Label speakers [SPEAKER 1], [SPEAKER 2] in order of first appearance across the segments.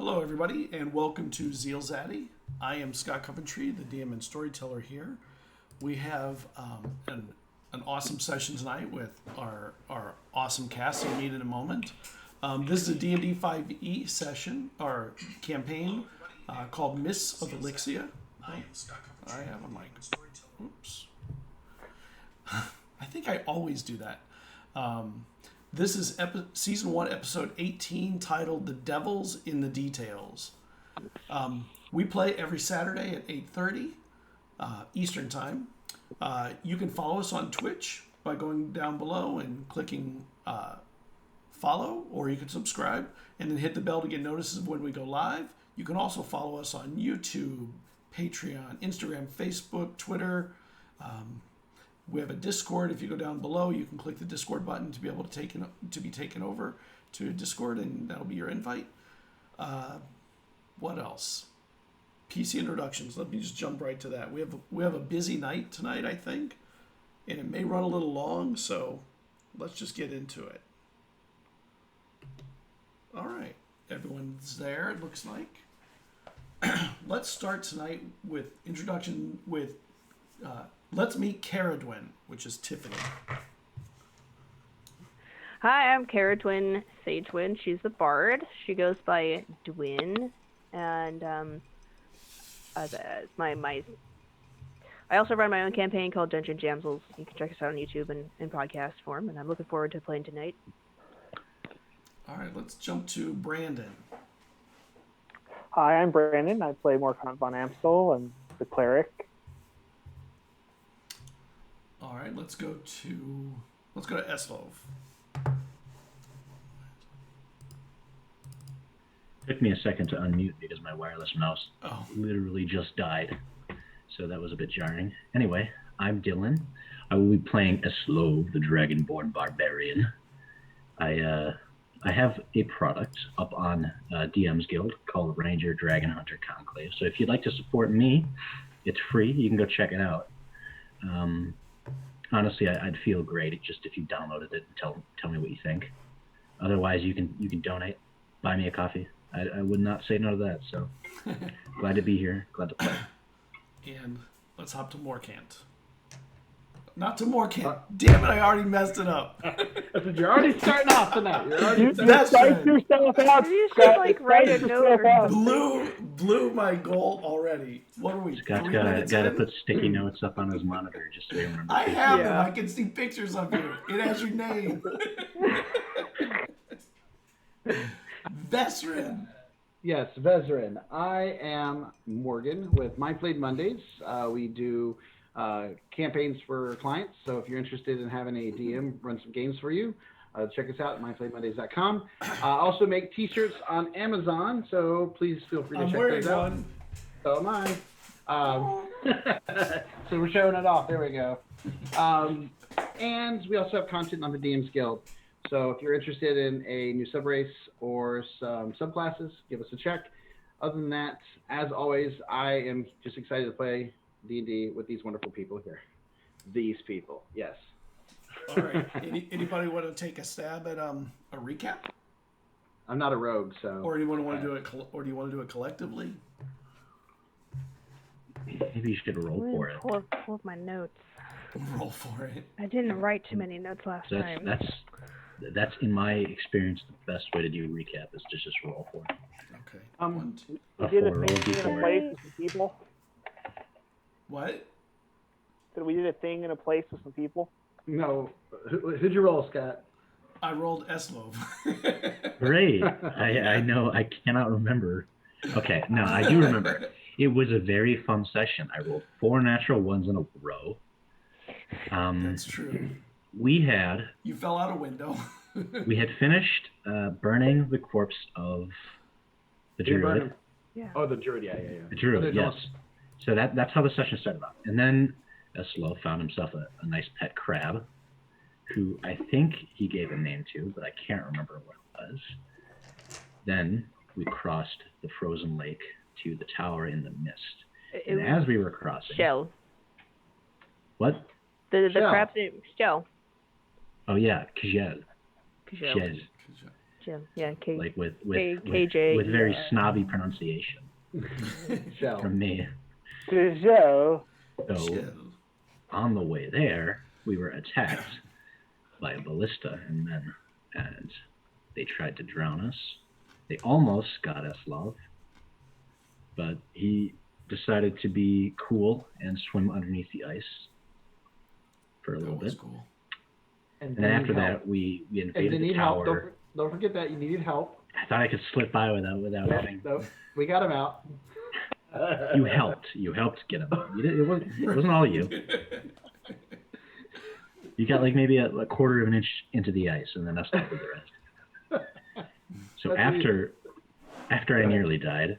[SPEAKER 1] Hello, everybody, and welcome to ZealZaddy. I am Scott Coventry, the DM and storyteller here. We have an awesome session tonight with our awesome cast you'll meet in a moment. This is a D&D 5e session, or campaign, called Mysts of Elixia. I have a mic. Oops. I think I always do that. This is Season 1, Episode 18, titled The Devils in the Details. We play every Saturday at 8:30 Eastern Time. You can follow us on Twitch by going down below and clicking follow, or you can subscribe and then hit the bell to get notices of when we go live. You can also follow us on YouTube, Patreon, Instagram, Facebook, Twitter. We have a Discord. If you go down below, you can click the Discord button to be able to be taken over to Discord, and that'll be your invite. What else? PC introductions. Let me just jump right to that. We have a busy night tonight, I think, and it may run a little long, so let's just get into it. All right, everyone's there. It looks like. Let's start tonight with introduction with. Let's meet Caradwyn, which is Tiffany.
[SPEAKER 2] Hi, I'm Caradwyn Sagewyn. She's the bard. She goes by Dwin, and I also run my own campaign called Dungeon Jamsels. You can check us out on YouTube and in podcast form, and I'm looking forward to playing tonight.
[SPEAKER 1] All right, let's jump to Brandon.
[SPEAKER 3] Hi, I'm Brandon. I play Morcant von Amstel. I'm the cleric.
[SPEAKER 1] All right, let's go to Eslov.
[SPEAKER 4] Took me a second to unmute because my wireless mouse literally just died, so that was a bit jarring. Anyway, I'm Dylan. I will be playing Eslov, the Dragonborn Barbarian. I have a product up on DM's Guild called Ranger Dragon Hunter Conclave. So if you'd like to support me, it's free. You can go check it out. Honestly, I'd feel great just if you downloaded it and tell me what you think. Otherwise, you can donate, buy me a coffee. I would not say no to that. So glad to be here. Glad to play.
[SPEAKER 1] And let's hop to Morcant. Not to Morcant. Damn it! I already messed it up.
[SPEAKER 5] You're already starting off tonight.
[SPEAKER 1] That's right.
[SPEAKER 3] yourself out.
[SPEAKER 2] You should write a note or
[SPEAKER 1] Blew my goal already. What are we?
[SPEAKER 4] Scott's got to put sticky notes up on his monitor just so you remember.
[SPEAKER 1] I have them. I can see pictures of you. It has your name. Veteran.
[SPEAKER 5] Yes, Veteran. I am Morgan with My Played Mondays. We do campaigns for clients. So if you're interested in having a DM run some games for you, check us out at myplaymondays.com. Also make t-shirts on Amazon, so please feel free to check those out.
[SPEAKER 1] One.
[SPEAKER 5] So am I. So we're showing it off. There we go. And we also have content on the DM's Guild. So if you're interested in a new subrace or some subclasses, give us a check. Other than that, as always, I am just excited to play D&D with these wonderful people here. These people, yes.
[SPEAKER 1] All right. Anybody want to take a stab at a recap?
[SPEAKER 5] I'm not a rogue, so.
[SPEAKER 1] Or do you want to do it? Or do you want to do it collectively?
[SPEAKER 4] Maybe you should roll for it.
[SPEAKER 2] Pull up my notes.
[SPEAKER 1] Roll for it.
[SPEAKER 2] I didn't write too many notes last time.
[SPEAKER 4] That's in my experience the best way to do a recap is to just roll for it.
[SPEAKER 1] Okay.
[SPEAKER 3] We did a thing in a place with some people.
[SPEAKER 1] What?
[SPEAKER 3] So we did a thing in a place with some people.
[SPEAKER 5] No. Who'd you roll, Scott?
[SPEAKER 1] I rolled Eslov.
[SPEAKER 4] Great. I know. I cannot remember. Okay. No, I do remember. It was a very fun session. I rolled 4 natural ones in a row.
[SPEAKER 1] That's true.
[SPEAKER 4] You
[SPEAKER 1] fell out a window.
[SPEAKER 4] We had finished burning the corpse of the druid.
[SPEAKER 2] Yeah.
[SPEAKER 5] Oh, the druid, yeah.
[SPEAKER 4] The druid, yes. So that's how the session started off. And then Eslo found himself a nice pet crab, who I think he gave a name to, but I can't remember what it was. Then we crossed the frozen lake to the tower in the mist. And as we were crossing...
[SPEAKER 2] Shell.
[SPEAKER 4] What?
[SPEAKER 2] The crab's name, Shell.
[SPEAKER 4] Oh, yeah, Kjell.
[SPEAKER 2] Kjell. Jim. Yeah, K.
[SPEAKER 4] like with
[SPEAKER 2] KJ,
[SPEAKER 4] with very snobby pronunciation
[SPEAKER 5] Shell.
[SPEAKER 4] from me.
[SPEAKER 3] Joe.
[SPEAKER 4] So
[SPEAKER 1] Chill.
[SPEAKER 4] on the way there, we were attacked by a ballista and men, and they tried to drown us. They almost got us, love, but he decided to be cool and swim underneath the ice for a little
[SPEAKER 1] That was
[SPEAKER 4] bit.
[SPEAKER 1] cool.
[SPEAKER 5] And
[SPEAKER 4] And then after that, we invaded the tower.
[SPEAKER 5] Help. Don't forget that you needed help.
[SPEAKER 4] I thought I could slip by without having.
[SPEAKER 5] No, we got him out.
[SPEAKER 4] You helped. You helped get him out. It wasn't all you. You got like maybe a quarter of an inch into the ice, and then us did the rest. So
[SPEAKER 5] That's
[SPEAKER 4] after I nearly died,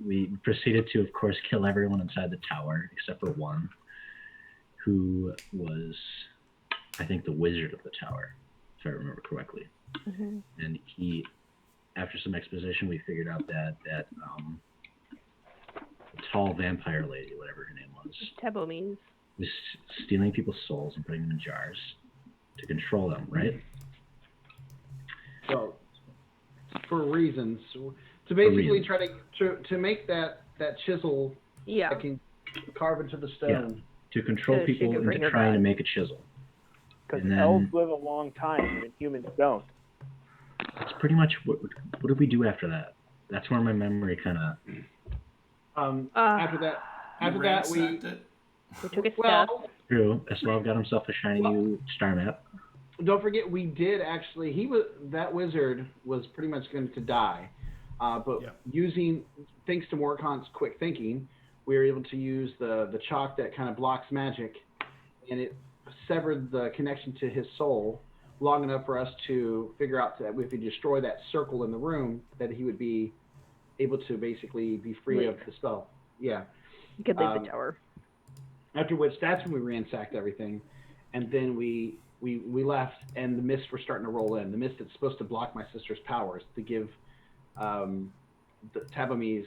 [SPEAKER 4] we proceeded to, of course, kill everyone inside the tower except for one, who was, I think, the wizard of the tower, if I remember correctly.
[SPEAKER 2] Mm-hmm.
[SPEAKER 4] And he, after some exposition, we figured out that the tall vampire lady, whatever her name was
[SPEAKER 2] Tabomies.
[SPEAKER 4] stealing people's souls and putting them in jars to control them, right?
[SPEAKER 5] So, for reasons, to basically try to make that chisel
[SPEAKER 2] Yeah.
[SPEAKER 5] that can carve into the stone.
[SPEAKER 4] To control
[SPEAKER 2] So she
[SPEAKER 4] people
[SPEAKER 2] can bring
[SPEAKER 4] into
[SPEAKER 2] her
[SPEAKER 4] trying to
[SPEAKER 2] back.
[SPEAKER 4] make a chisel.
[SPEAKER 3] Because
[SPEAKER 4] And then-
[SPEAKER 3] elves live a long time and humans don't.
[SPEAKER 4] That's pretty much what did we do after that? That's where my memory kind of.
[SPEAKER 5] After that, we
[SPEAKER 1] ransacked it.
[SPEAKER 2] We took his stuff.
[SPEAKER 5] well.
[SPEAKER 4] Drew, Eslav got himself a shiny new star map.
[SPEAKER 5] Don't forget, we did actually. That wizard was pretty much going to die, but
[SPEAKER 1] Yeah.
[SPEAKER 5] thanks to Morkan's quick thinking, we were able to use the chalk that kind of blocks magic, and it severed the connection to his soul long enough for us to figure out that if we destroy that circle in the room, that he would be able to basically be free of the spell. Yeah.
[SPEAKER 2] You could leave the tower.
[SPEAKER 5] After which, that's when we ransacked everything, and then we left, and the mists were starting to roll in. The mist that's supposed to block my sister's powers to give the Tabomies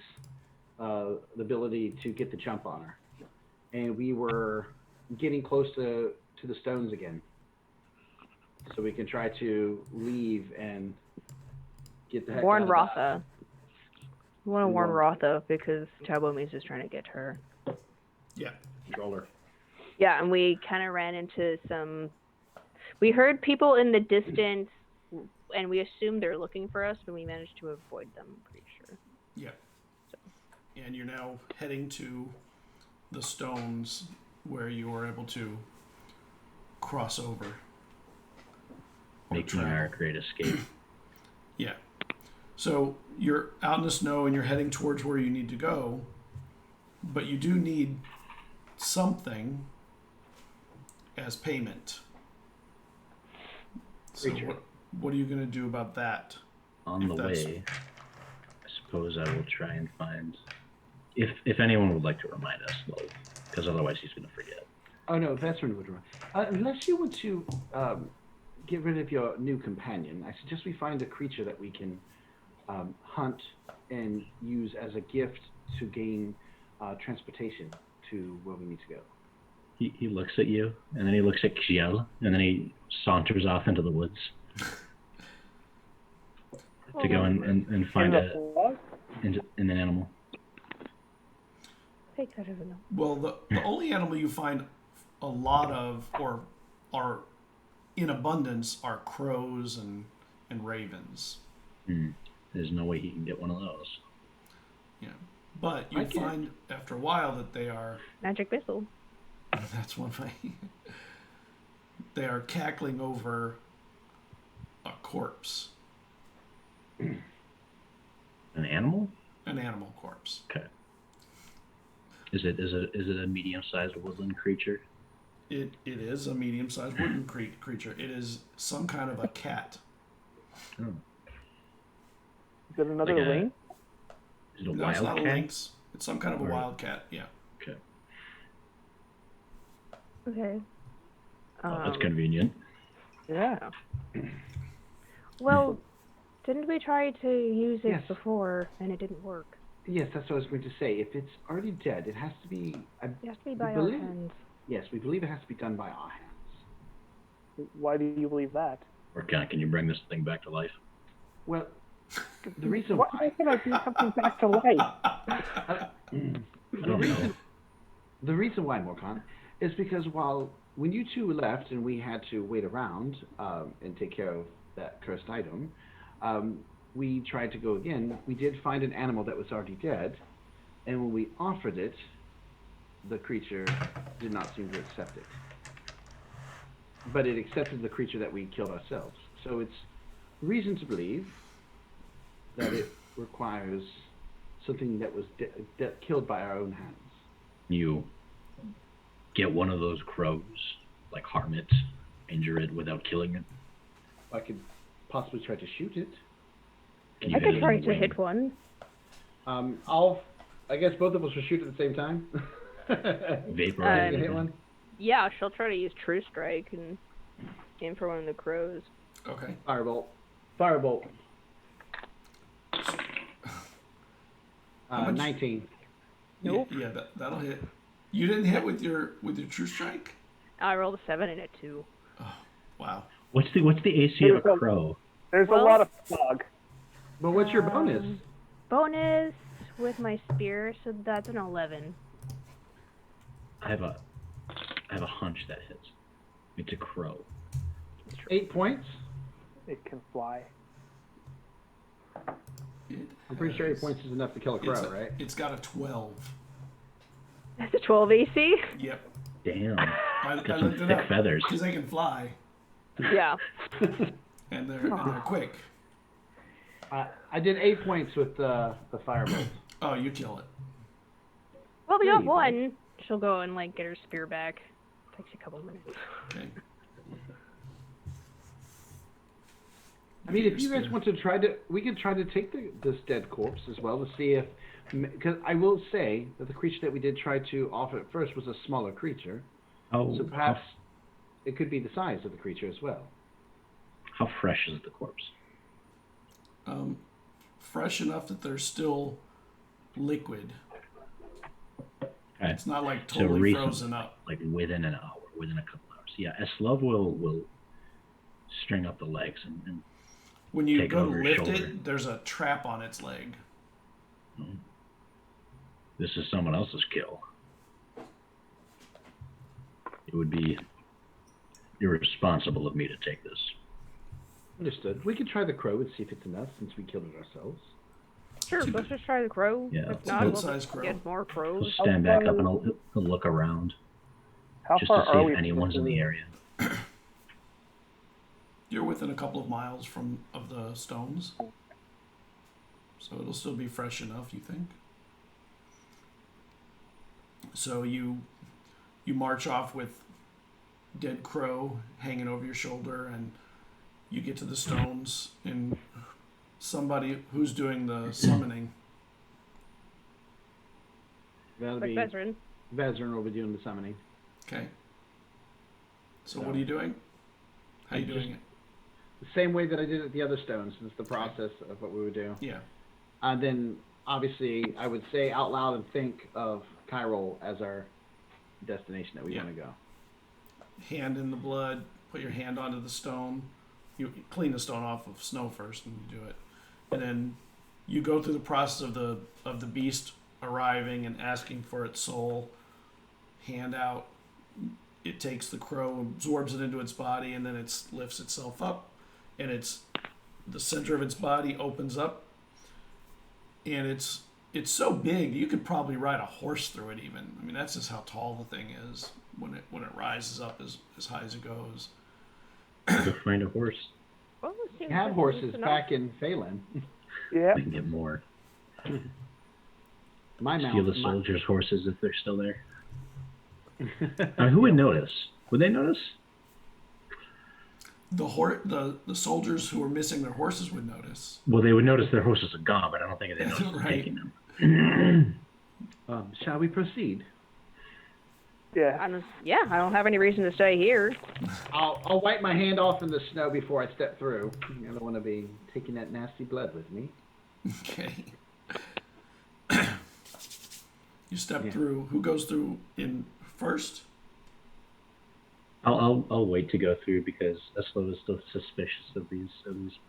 [SPEAKER 5] the ability to get the jump on her, and we were getting close to the stones again, so we can try to leave and get the heck
[SPEAKER 2] Warn
[SPEAKER 5] out of that.
[SPEAKER 2] Rotha. We want to warn Rotha because Tabomies is trying to get her.
[SPEAKER 1] Yeah.
[SPEAKER 5] Controller.
[SPEAKER 2] Yeah, and we kind of ran into some. We heard people in the distance, and we assumed they're looking for us, but we managed to avoid them. I'm pretty sure.
[SPEAKER 1] Yeah. And you're now heading to the stones where you were able to cross over. or
[SPEAKER 4] Making
[SPEAKER 1] travel.
[SPEAKER 4] our great escape.
[SPEAKER 1] Yeah. So you're out in the snow and you're heading towards where you need to go, but you do need something as payment. So
[SPEAKER 5] Creature.
[SPEAKER 1] what are you going to do about that?
[SPEAKER 4] On
[SPEAKER 1] If
[SPEAKER 4] the
[SPEAKER 1] that's-
[SPEAKER 4] way, I suppose I will try and find. If anyone would like to remind us, because otherwise he's going to forget.
[SPEAKER 5] Oh no, veteran would run. Unless you want to get rid of your new companion, I suggest we find a creature that we can hunt and use as a gift to gain transportation to where we need to go.
[SPEAKER 4] He looks at you, and then he looks at Kiel, and then he saunters off into the woods to go and find an animal.
[SPEAKER 2] Take that as a no.
[SPEAKER 1] Well, the only animal you find a lot of or are in abundance are crows and ravens.
[SPEAKER 4] There's no way he can get one of those.
[SPEAKER 1] Yeah. But you find after a while that they are
[SPEAKER 2] Magic missile.
[SPEAKER 1] that's one way. They are cackling over a corpse.
[SPEAKER 4] An animal?
[SPEAKER 1] An animal corpse.
[SPEAKER 4] Okay. Is it a medium-sized woodland creature?
[SPEAKER 1] It is a medium-sized wooden creature. It is some kind of a cat.
[SPEAKER 4] Oh.
[SPEAKER 3] Is it another
[SPEAKER 4] Like a
[SPEAKER 3] link?
[SPEAKER 4] Is it a
[SPEAKER 1] No, it's not a
[SPEAKER 4] wildcat?
[SPEAKER 1] lynx. It's some kind of a
[SPEAKER 4] Or-
[SPEAKER 1] wildcat. Yeah.
[SPEAKER 4] Okay.
[SPEAKER 2] Okay.
[SPEAKER 4] Oh, that's convenient.
[SPEAKER 3] Yeah.
[SPEAKER 2] Well, didn't we try to use it
[SPEAKER 5] Yes.
[SPEAKER 2] before and it didn't work?
[SPEAKER 5] Yes, that's what I was going to say. If it's already dead, it has to be.
[SPEAKER 2] It has to be by our
[SPEAKER 5] believe-
[SPEAKER 2] hands.
[SPEAKER 5] Yes, we believe it has to be done by our hands.
[SPEAKER 3] Why do you believe that?
[SPEAKER 4] Or can you bring this thing back to life?
[SPEAKER 5] Well, the reason
[SPEAKER 3] Why
[SPEAKER 5] why
[SPEAKER 3] can I do something back to life?
[SPEAKER 4] I don't know.
[SPEAKER 5] the reason why, Morkan, is because when you two left and we had to wait around and take care of that cursed item, we tried to go again. We did find an animal that was already dead, and when we offered it, the creature did not seem to accept it. But it accepted the creature that we killed ourselves. So it's reason to believe that it requires something that was killed by our own hands.
[SPEAKER 4] You get one of those crows, like harm it, injure it without killing it.
[SPEAKER 5] I could possibly try to shoot it.
[SPEAKER 4] Can you
[SPEAKER 2] I
[SPEAKER 4] hit
[SPEAKER 2] could
[SPEAKER 4] it
[SPEAKER 2] try
[SPEAKER 4] in the
[SPEAKER 2] to
[SPEAKER 4] wing?
[SPEAKER 2] hit one.
[SPEAKER 5] I guess both of us will shoot at the same time.
[SPEAKER 4] Vaporize
[SPEAKER 5] You
[SPEAKER 4] it.
[SPEAKER 5] hit one?
[SPEAKER 2] Yeah, she'll try to use True Strike and aim for one of the crows.
[SPEAKER 1] Okay.
[SPEAKER 5] Firebolt. Firebolt.
[SPEAKER 1] How much?
[SPEAKER 5] 19.
[SPEAKER 2] Nope.
[SPEAKER 1] Yeah, that'll hit. You didn't hit with your true strike?
[SPEAKER 2] I rolled a 7 and a 2.
[SPEAKER 1] Wow.
[SPEAKER 4] What's the AC of a crow?
[SPEAKER 3] There's
[SPEAKER 2] Well-
[SPEAKER 3] a lot of fog.
[SPEAKER 5] But what's your bonus?
[SPEAKER 2] Bonus with my spear, so that's an 11.
[SPEAKER 4] I have a hunch that hits. It's a crow.
[SPEAKER 5] 8 points?
[SPEAKER 3] It can fly.
[SPEAKER 5] I'm pretty sure 8 points is enough to kill a crow, right?
[SPEAKER 1] It's got a 12.
[SPEAKER 2] That's a 12 AC?
[SPEAKER 1] Yep.
[SPEAKER 4] Damn.
[SPEAKER 1] I
[SPEAKER 4] Got some
[SPEAKER 1] looked it
[SPEAKER 4] thick
[SPEAKER 1] up
[SPEAKER 4] feathers.
[SPEAKER 1] because they can fly
[SPEAKER 2] Yeah.
[SPEAKER 1] and they're quick.
[SPEAKER 5] I did 8 points with the firebolt.
[SPEAKER 1] Oh, you kill it.
[SPEAKER 2] Well, we
[SPEAKER 5] Yeah,
[SPEAKER 2] got
[SPEAKER 5] you
[SPEAKER 2] one. She'll go and get her spear back. Takes a couple minutes.
[SPEAKER 1] Okay.
[SPEAKER 5] I mean, if you guys want to we could try to take this dead corpse as well to see if, because I will say that the creature that we did try to offer at first was a smaller creature,
[SPEAKER 4] Oh,
[SPEAKER 5] so perhaps it could be the size of the creature as well.
[SPEAKER 4] how fresh is the corpse?
[SPEAKER 1] Fresh enough that they're still liquid.
[SPEAKER 4] Okay.
[SPEAKER 1] It's not like
[SPEAKER 4] So
[SPEAKER 1] totally
[SPEAKER 4] recent-
[SPEAKER 1] frozen up.
[SPEAKER 4] Like within an hour, within a couple hours. Yeah, Eslov will string up the legs and
[SPEAKER 1] When you
[SPEAKER 4] take
[SPEAKER 1] go to
[SPEAKER 4] over his
[SPEAKER 1] lift
[SPEAKER 4] shoulder.
[SPEAKER 1] it, there's a trap on its leg.
[SPEAKER 4] This is someone else's kill. It would be irresponsible of me to take this.
[SPEAKER 5] Understood. We could try the crow and see if it's enough since we killed it ourselves.
[SPEAKER 2] Sure, let's just try the crow.
[SPEAKER 4] Yeah,
[SPEAKER 2] If
[SPEAKER 4] it's
[SPEAKER 1] a
[SPEAKER 2] not,
[SPEAKER 1] good
[SPEAKER 2] we'll
[SPEAKER 1] size
[SPEAKER 2] just
[SPEAKER 1] crow.
[SPEAKER 2] get more
[SPEAKER 4] He'll
[SPEAKER 2] crows.
[SPEAKER 4] stand back up and he'll look around
[SPEAKER 3] How
[SPEAKER 4] just
[SPEAKER 3] far
[SPEAKER 4] to
[SPEAKER 3] are
[SPEAKER 4] see
[SPEAKER 3] we
[SPEAKER 4] if
[SPEAKER 3] from
[SPEAKER 4] anyone's in the
[SPEAKER 3] city?
[SPEAKER 4] area.
[SPEAKER 1] You're within a couple of miles of the stones. So it'll still be fresh enough, you think? So you march off with dead crow hanging over your shoulder, and you get to the stones, and somebody who's doing the summoning.
[SPEAKER 5] That'll
[SPEAKER 2] Like
[SPEAKER 5] be
[SPEAKER 2] Bezrin.
[SPEAKER 5] Vezrin will be doing the summoning.
[SPEAKER 1] Okay. So what are you doing? How you doing it?
[SPEAKER 5] The same way that I did at the other stones. Is the process of what we would do.
[SPEAKER 1] Yeah.
[SPEAKER 5] And then, obviously, I would say out loud and think of Cairo as our destination that we
[SPEAKER 1] Yeah.
[SPEAKER 5] want to go.
[SPEAKER 1] Hand in the blood, put your hand onto the stone. You clean the stone off of snow first and you do it. And then you go through the process of the beast arriving and asking for its soul. Hand out. It takes the crow, absorbs it into its body, and then it lifts itself up. And the center of its body opens up. And it's so big you could probably ride a horse through it even. I mean, that's just how tall the thing is when it rises up as high as it goes.
[SPEAKER 4] Go find a horse.
[SPEAKER 2] Well, it seems
[SPEAKER 5] We have
[SPEAKER 2] like
[SPEAKER 5] horses
[SPEAKER 2] it's enough.
[SPEAKER 5] back in Phelan.
[SPEAKER 3] Yeah.
[SPEAKER 4] We can get more.
[SPEAKER 5] My
[SPEAKER 4] Steal the
[SPEAKER 5] mount.
[SPEAKER 4] soldiers' horses if they're still there. Who would notice? Would they notice?
[SPEAKER 1] The soldiers who were missing their horses would notice.
[SPEAKER 4] Well, they would notice their horses are gone, but I don't think they notice
[SPEAKER 1] Right.
[SPEAKER 4] taking them.
[SPEAKER 5] Shall we proceed?
[SPEAKER 3] Yeah.
[SPEAKER 2] I don't have any reason to stay here.
[SPEAKER 5] I'll wipe my hand off in the snow before I step through. I don't want to be taking that nasty blood with me.
[SPEAKER 1] Okay. You step
[SPEAKER 5] Yeah.
[SPEAKER 1] through. Who goes through in first?
[SPEAKER 4] I'll wait to go through because Eslo is still suspicious of these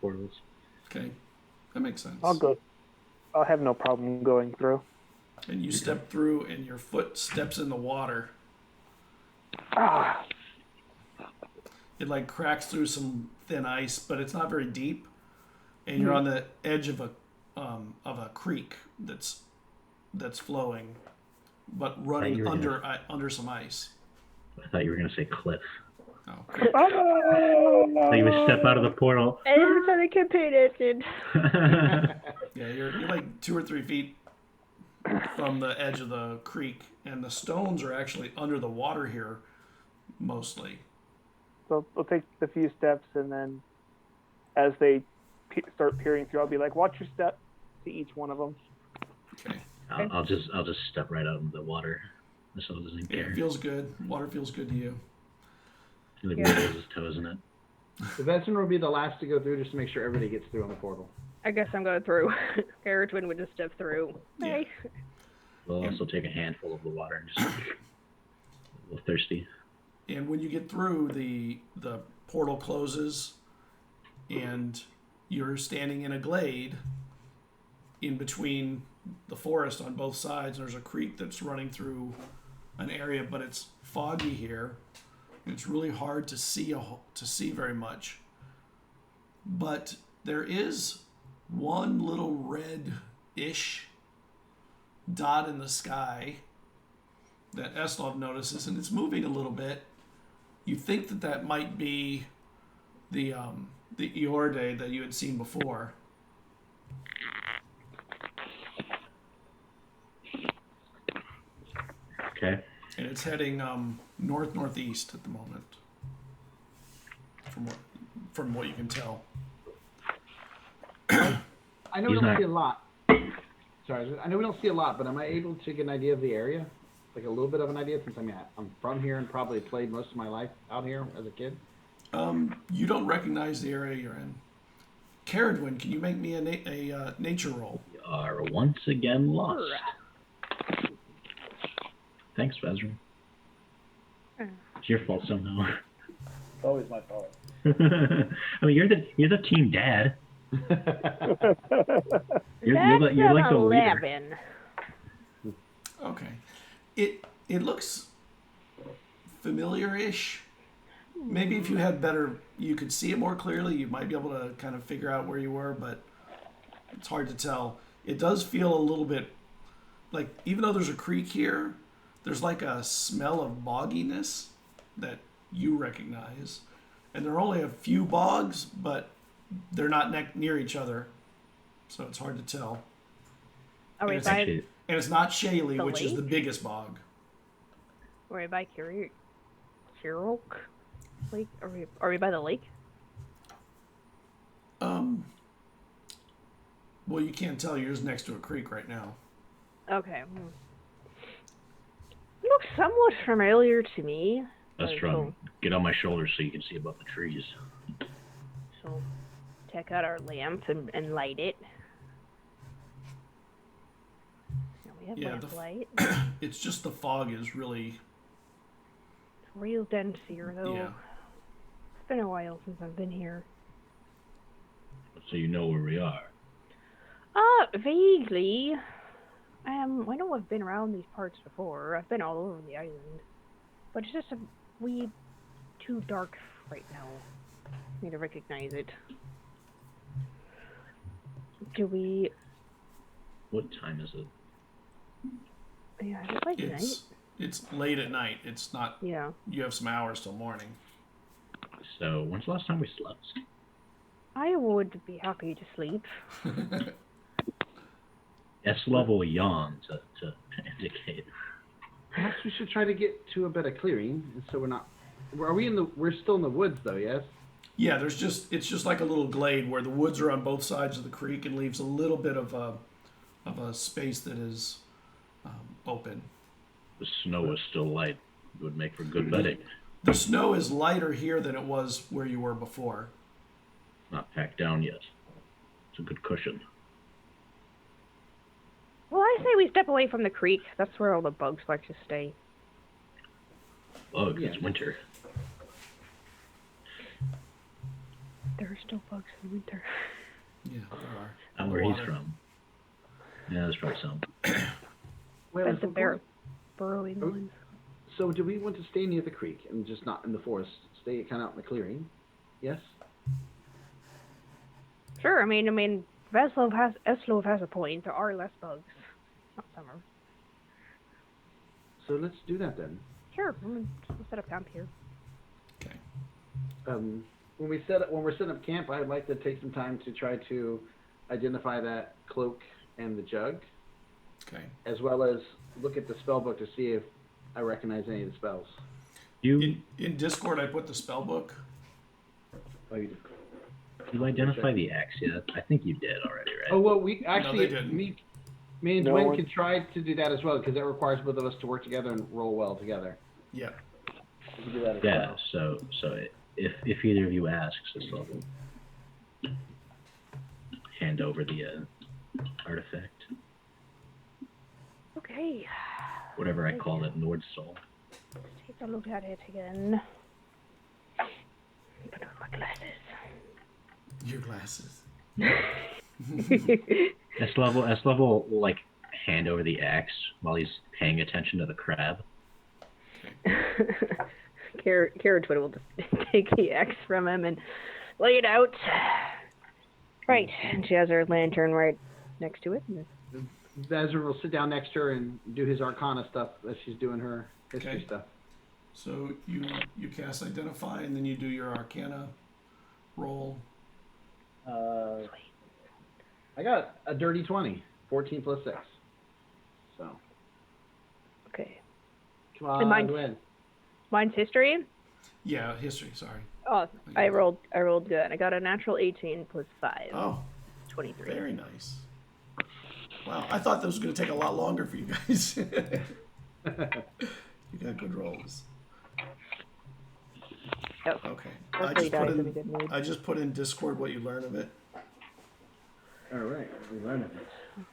[SPEAKER 4] portals.
[SPEAKER 1] Okay. That makes sense.
[SPEAKER 3] I'll go. I'll have no problem going through.
[SPEAKER 1] And you step through, and your foot steps in the water.
[SPEAKER 3] Ah,
[SPEAKER 1] It like cracks through some thin ice, but it's not very deep. And you're on the edge of a creek that's flowing, but running under some ice.
[SPEAKER 4] I thought you were gonna say cliff.
[SPEAKER 1] Oh,
[SPEAKER 4] So you would step out of the portal.
[SPEAKER 2] And so they competed.
[SPEAKER 1] yeah, you're like 2 or 3 feet from the edge of the creek, and the stones are actually under the water here, mostly.
[SPEAKER 3] so we'll take the few steps, and then as they start peering through, I'll be like, "Watch your step," to each one of them.
[SPEAKER 1] Okay.
[SPEAKER 4] I'll just step right out into the water. This one doesn't
[SPEAKER 1] Yeah,
[SPEAKER 4] care.
[SPEAKER 1] it feels good. Water feels good to you.
[SPEAKER 4] He like wiggles his toes in it.
[SPEAKER 5] The veteran will be the last to go through just to make sure everybody gets through on the portal.
[SPEAKER 2] I guess I'm going through. Carriagewin would just step through.
[SPEAKER 1] Yeah.
[SPEAKER 2] Nice.
[SPEAKER 4] We'll also take a handful of the water and just a little thirsty.
[SPEAKER 1] And when you get through, the portal closes, and you're standing in a glade in between the forest on both sides. There's a creek that's running through an area, but it's foggy here. It's really hard to see very much. But there is one little red-ish dot in the sky that Eslov notices, and it's moving a little bit. You think that might be the Iorde that you had seen before.
[SPEAKER 4] Okay.
[SPEAKER 1] And it's heading north-northeast at the moment, from what you can tell.
[SPEAKER 5] I know we don't see a lot. Sorry, I know we don't see a lot, but am I able to get an idea of the area? Like a little bit of an idea, since I'm from here and probably played most of my life out here as a kid.
[SPEAKER 1] You don't recognize the area you're in. Carriagewin, can you make me a nature roll?
[SPEAKER 4] We are once again lost. Thanks, Vezran. It's your fault somehow.
[SPEAKER 3] It's always my fault.
[SPEAKER 4] I mean, you're the team dad. You're
[SPEAKER 2] That's
[SPEAKER 4] like the leader.
[SPEAKER 2] 11.
[SPEAKER 1] Okay. It looks familiar-ish. Maybe if you had you could see it more clearly, you might be able to kind of figure out where you were, but it's hard to tell. It does feel a little bit like, even though there's a creek here, there's like a smell of bogginess that you recognize. And there are only a few bogs, but they're not near each other, so it's hard to tell.
[SPEAKER 2] Are we
[SPEAKER 1] And
[SPEAKER 2] by
[SPEAKER 1] And it's not Shaley,
[SPEAKER 2] The
[SPEAKER 1] which is the
[SPEAKER 2] lake?
[SPEAKER 1] biggest bog.
[SPEAKER 2] Kirok Lake? Are we by the lake?
[SPEAKER 1] Well, you can't tell. You're just next to a creek right now.
[SPEAKER 2] Okay. It looks somewhat familiar to me.
[SPEAKER 4] That's from get on my shoulders so you can see above the trees.
[SPEAKER 2] So take out our lamp and light it. Now we have lamplight.
[SPEAKER 1] It's just the fog is really...
[SPEAKER 2] It's real dense here, though.
[SPEAKER 1] Yeah.
[SPEAKER 2] It's been a while since I've been here.
[SPEAKER 4] So you know where we are.
[SPEAKER 2] Vaguely. I know I've been around these parts before. I've been all over the island. But it's just too dark right now for me to recognize it.
[SPEAKER 4] What time is it?
[SPEAKER 2] Yeah, is it like night?
[SPEAKER 1] It's late at night. It's not...
[SPEAKER 2] Yeah.
[SPEAKER 1] You have some hours till morning.
[SPEAKER 4] So when's the last time we slept?
[SPEAKER 2] I would be happy to sleep.
[SPEAKER 4] S-level yawn to indicate.
[SPEAKER 5] Perhaps we should try to get to a bit of clearing, and so we're not. We're still in the woods, though. Yes.
[SPEAKER 1] Yeah, it's just like a little glade where the woods are on both sides of the creek and leaves a little bit of a space that is open.
[SPEAKER 4] The snow is still light. It would make for good bedding.
[SPEAKER 1] The snow is lighter here than it was where you were before.
[SPEAKER 4] Not packed down yet. It's a good cushion.
[SPEAKER 2] Well, I say we step away from the creek. That's where all the bugs like to stay.
[SPEAKER 4] Bugs,
[SPEAKER 5] Yeah.
[SPEAKER 4] it's winter.
[SPEAKER 2] There are still bugs in winter.
[SPEAKER 1] Yeah, there are.
[SPEAKER 4] Not where he's from. Yeah, there's probably some.
[SPEAKER 5] Wait,
[SPEAKER 2] That's the
[SPEAKER 5] before-
[SPEAKER 2] bear burrowing
[SPEAKER 5] Oh.
[SPEAKER 2] ones.
[SPEAKER 5] So do we want to stay near the creek and just not in the forest? Stay kind of out in the clearing? Yes?
[SPEAKER 2] Sure, I mean, Eslov has a point. There are less bugs. Not summer.
[SPEAKER 5] So let's do that then.
[SPEAKER 2] Sure, we'll set up camp here.
[SPEAKER 1] Okay.
[SPEAKER 5] When we're setting up camp, I'd like to take some time to try to identify that cloak and the jug,
[SPEAKER 1] Okay.
[SPEAKER 5] as well as look at the spell book to see if I recognize any of the spells.
[SPEAKER 1] In Discord, I put the spell book.
[SPEAKER 5] Oh, you did.
[SPEAKER 4] You identify the axe yet? I think you did already, right?
[SPEAKER 5] Oh, well, we
[SPEAKER 1] they
[SPEAKER 5] actually,
[SPEAKER 1] didn't.
[SPEAKER 5] me and
[SPEAKER 3] No
[SPEAKER 5] Dwayne
[SPEAKER 3] one-
[SPEAKER 5] can try to do that as well, because that requires both of us to work together and roll well together.
[SPEAKER 1] Yeah.
[SPEAKER 5] We can do that as
[SPEAKER 4] Yeah.
[SPEAKER 5] well.
[SPEAKER 4] So if either of you asks, this level, hand over the artifact,
[SPEAKER 2] Okay,
[SPEAKER 4] whatever I call it, Nord Soul.
[SPEAKER 2] let's take a look at it again. Put on my glasses.
[SPEAKER 1] Your glasses.
[SPEAKER 4] S level will like hand over the axe while he's paying attention to the crab.
[SPEAKER 2] Carrot Twitter will just take the axe from him and lay it out. Right, and she has her lantern right next to it.
[SPEAKER 5] Ezra will sit down next to her and do his Arcana stuff as she's doing her history
[SPEAKER 1] Okay.
[SPEAKER 5] stuff.
[SPEAKER 1] So you cast Identify, and then you do your Arcana roll.
[SPEAKER 5] I got a dirty 20, 14 plus 6. So,
[SPEAKER 2] Okay.
[SPEAKER 5] come on,
[SPEAKER 2] And mine-
[SPEAKER 5] Gwen.
[SPEAKER 2] Mine's history.
[SPEAKER 1] Yeah, history. Sorry.
[SPEAKER 2] Oh, I rolled good. I got a natural 18 plus 5.
[SPEAKER 1] Oh,
[SPEAKER 2] 23.
[SPEAKER 1] very nice. Wow, I thought this was going to take a lot longer for you guys. You got good rolls.
[SPEAKER 2] Yep.
[SPEAKER 1] Okay.
[SPEAKER 2] Hopefully dies in a good mood.
[SPEAKER 1] I just put in Discord what you learn of it.
[SPEAKER 5] All right, we learned it.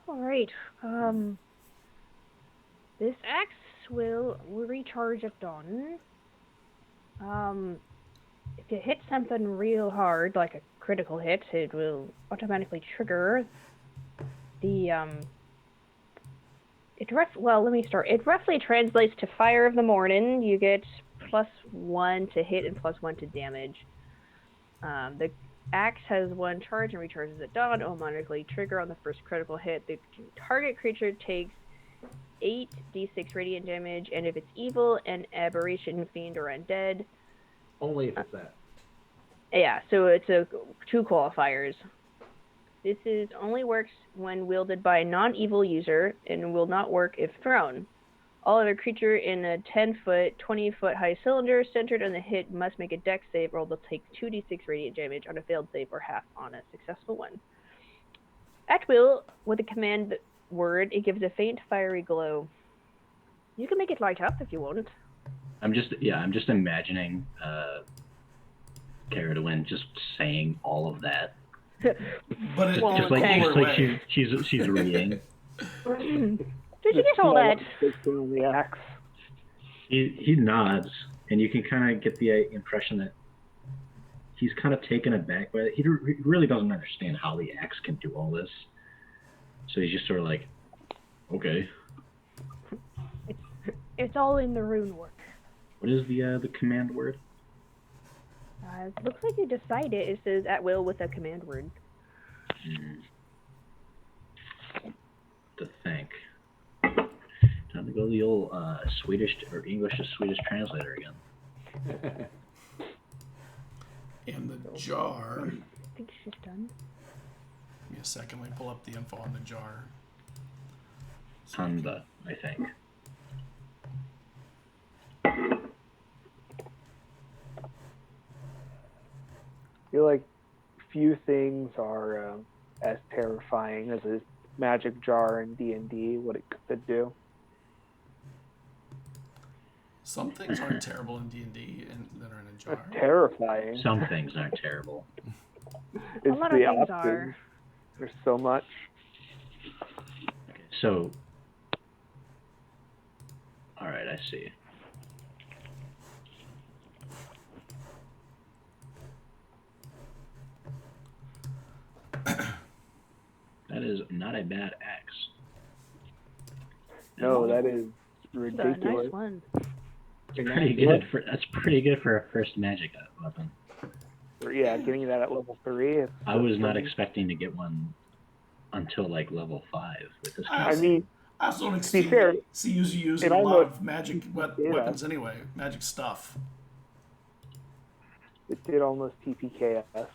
[SPEAKER 2] All right. This axe will recharge at dawn. If you hit something real hard, like a critical hit, it will automatically trigger the It roughly translates to Fire of the Morning. You get +1 to hit and +1 to damage. The axe has 1 charge and recharges at dawn. Automatically trigger on the first critical hit. The target creature takes 8d6 radiant damage, and if it's evil, an aberration, fiend, or undead.
[SPEAKER 5] Only if it's that.
[SPEAKER 2] Yeah, so it's 2 qualifiers. This only works when wielded by a non-evil user and will not work if thrown. All other creature in a 10-foot, 20-foot high cylinder centered on the hit must make a dex save or they'll take 2d6 radiant damage on a failed save or half on a successful one. At will, with a command word, it gives a faint fiery glow. You can make it light up if you want.
[SPEAKER 4] I'm just imagining Caradwin just saying all of that.
[SPEAKER 1] But it,
[SPEAKER 2] Well,
[SPEAKER 4] Just like
[SPEAKER 2] okay.
[SPEAKER 4] she's reading.
[SPEAKER 2] Did you get all that?
[SPEAKER 3] On the axe.
[SPEAKER 4] He nods, and you can kind of get the impression that he's kind of taken aback by it. He really doesn't understand how the axe can do all this. So he's just sort of like, okay.
[SPEAKER 2] It's all in the rune work.
[SPEAKER 4] What is the command word?
[SPEAKER 2] It looks like you decided it says at will with a command word.
[SPEAKER 4] To think. Time to go to the old Swedish or English to Swedish translator again.
[SPEAKER 1] and the jar.
[SPEAKER 2] I think she's done.
[SPEAKER 1] Give me a second. Let me pull up the info on the jar.
[SPEAKER 4] Handa, I think.
[SPEAKER 3] I feel like few things are as terrifying as a magic jar in D&D, what it could do.
[SPEAKER 1] Some things aren't terrible in D&D and that are in a jar.
[SPEAKER 3] That's terrifying.
[SPEAKER 4] Some things aren't terrible.
[SPEAKER 3] It's
[SPEAKER 2] lot of
[SPEAKER 3] the
[SPEAKER 2] things
[SPEAKER 3] opposite.
[SPEAKER 2] are.
[SPEAKER 3] There's so much.
[SPEAKER 4] Okay, so, all right, I see. not a bad axe.
[SPEAKER 3] No, that is
[SPEAKER 2] That's a
[SPEAKER 3] ridiculous.
[SPEAKER 2] nice one.
[SPEAKER 4] That's pretty good for a first magic weapon.
[SPEAKER 3] Yeah, getting that at level 3.
[SPEAKER 4] I was not expecting to get one until like level 5 with this.
[SPEAKER 3] I mean,
[SPEAKER 1] I also don't
[SPEAKER 3] to be fair,
[SPEAKER 1] see you using
[SPEAKER 3] it
[SPEAKER 1] a lot
[SPEAKER 3] almost-
[SPEAKER 1] of magic
[SPEAKER 3] yeah.
[SPEAKER 1] weapons anyway, magic stuff.
[SPEAKER 3] it did almost TPK us.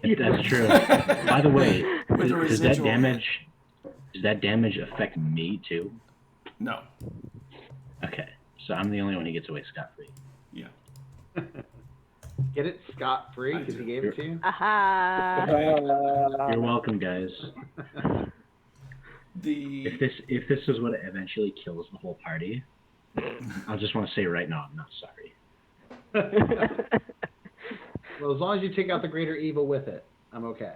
[SPEAKER 4] That's true. By the way,
[SPEAKER 1] With the
[SPEAKER 4] does that
[SPEAKER 1] residual.
[SPEAKER 4] damage affect me too?
[SPEAKER 1] No.
[SPEAKER 4] Okay, so I'm the only one who gets away scot-free.
[SPEAKER 1] Yeah.
[SPEAKER 5] Get it scot-free
[SPEAKER 1] I
[SPEAKER 5] because he
[SPEAKER 1] do.
[SPEAKER 5] gave it to you?
[SPEAKER 2] Aha!
[SPEAKER 4] You're welcome, guys. If this is what eventually kills the whole party, I just want to say right now, I'm not sorry.
[SPEAKER 5] Well, as long as you take out the greater evil with it, I'm okay.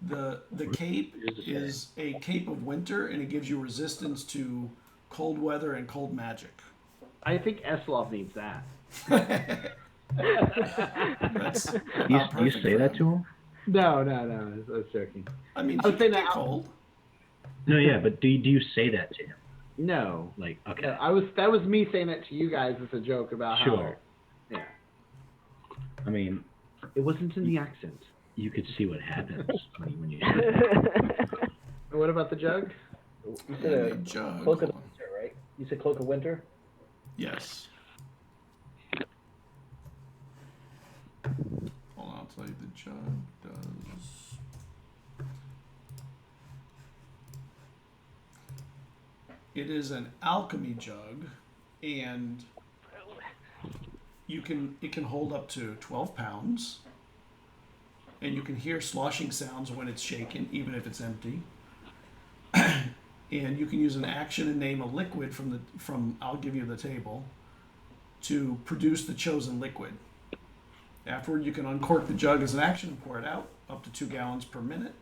[SPEAKER 1] The cape is a cape of winter, and it gives you resistance to cold weather and cold magic.
[SPEAKER 5] I think Eslov needs that.
[SPEAKER 1] That's
[SPEAKER 4] You
[SPEAKER 1] perfect
[SPEAKER 4] say
[SPEAKER 1] for
[SPEAKER 4] that
[SPEAKER 1] him.
[SPEAKER 4] to him?
[SPEAKER 5] No, I was joking.
[SPEAKER 1] I mean,
[SPEAKER 5] I was
[SPEAKER 1] he
[SPEAKER 5] saying
[SPEAKER 1] can get
[SPEAKER 5] that-
[SPEAKER 1] cold.
[SPEAKER 4] No, yeah, but do you say that to him?
[SPEAKER 5] No.
[SPEAKER 4] Like, okay.
[SPEAKER 5] That was me saying that to you guys as a joke about how.
[SPEAKER 4] Sure.
[SPEAKER 5] Yeah.
[SPEAKER 4] I mean,
[SPEAKER 5] It wasn't in the accent.
[SPEAKER 4] you could see what happens when you say that.
[SPEAKER 5] What about the jug?
[SPEAKER 6] You
[SPEAKER 1] And
[SPEAKER 6] said
[SPEAKER 1] a
[SPEAKER 6] a
[SPEAKER 1] jug.
[SPEAKER 6] cloak of
[SPEAKER 1] Hold on.
[SPEAKER 6] winter, right? You said cloak of winter?
[SPEAKER 1] Yes. Hold on, I'll tell you the jug does. It is an alchemy jug, and it can hold up to 12 pounds, and you can hear sloshing sounds when it's shaken, even if it's empty. And you can use an action and name a liquid from I'll give you the table to produce the chosen liquid. Afterward, you can uncork the jug as an action and pour it out, up to 2 gallons per minute.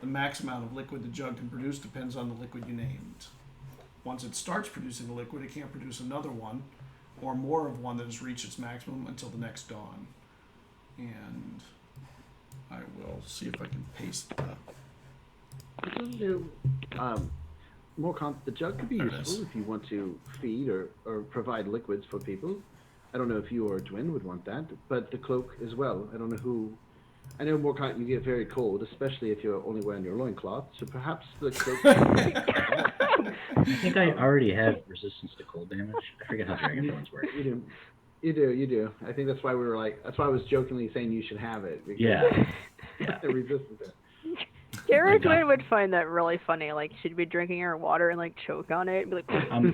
[SPEAKER 1] The max amount of liquid the jug can produce depends on the liquid you named. Once it starts producing a liquid, it can't produce another one or more of one that has reached its maximum until the next dawn. And I will see if I can paste the...
[SPEAKER 5] The jug could be
[SPEAKER 1] There it
[SPEAKER 5] useful
[SPEAKER 1] is.
[SPEAKER 5] if you want to feed or provide liquids for people. I don't know if you or Dwin would want that, but the cloak as well. I don't know who. I know Morcant, you get very cold, especially if you're only wearing your loincloth, so perhaps the cloak.
[SPEAKER 4] I think I already have resistance to cold damage. I forget how Dragonborns work.
[SPEAKER 5] You do. I think that's why that's why I was jokingly saying you should have it. Because
[SPEAKER 4] Yeah.
[SPEAKER 5] the resistance.
[SPEAKER 2] Garrett Dwin would find that really funny. Like, she'd be drinking her water and, like, choke on it and be like...
[SPEAKER 4] I'm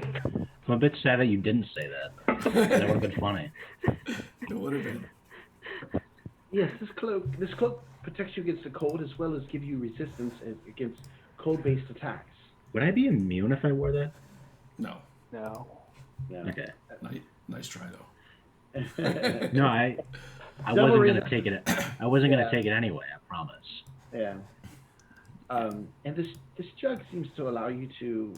[SPEAKER 4] a bit sad that you didn't say that. That would have been funny.
[SPEAKER 1] It would have been.
[SPEAKER 5] Yes, this cloak protects you against the cold as well as give you resistance against cold-based attacks.
[SPEAKER 4] Would I be immune if I wore that?
[SPEAKER 1] No.
[SPEAKER 3] No.
[SPEAKER 5] Yeah.
[SPEAKER 4] Okay.
[SPEAKER 1] Nice try, though.
[SPEAKER 4] No, I
[SPEAKER 5] Double
[SPEAKER 4] wasn't
[SPEAKER 5] reason.
[SPEAKER 4] gonna take it. I wasn't gonna take it anyway. I promise.
[SPEAKER 5] Yeah. And this jug seems to allow you to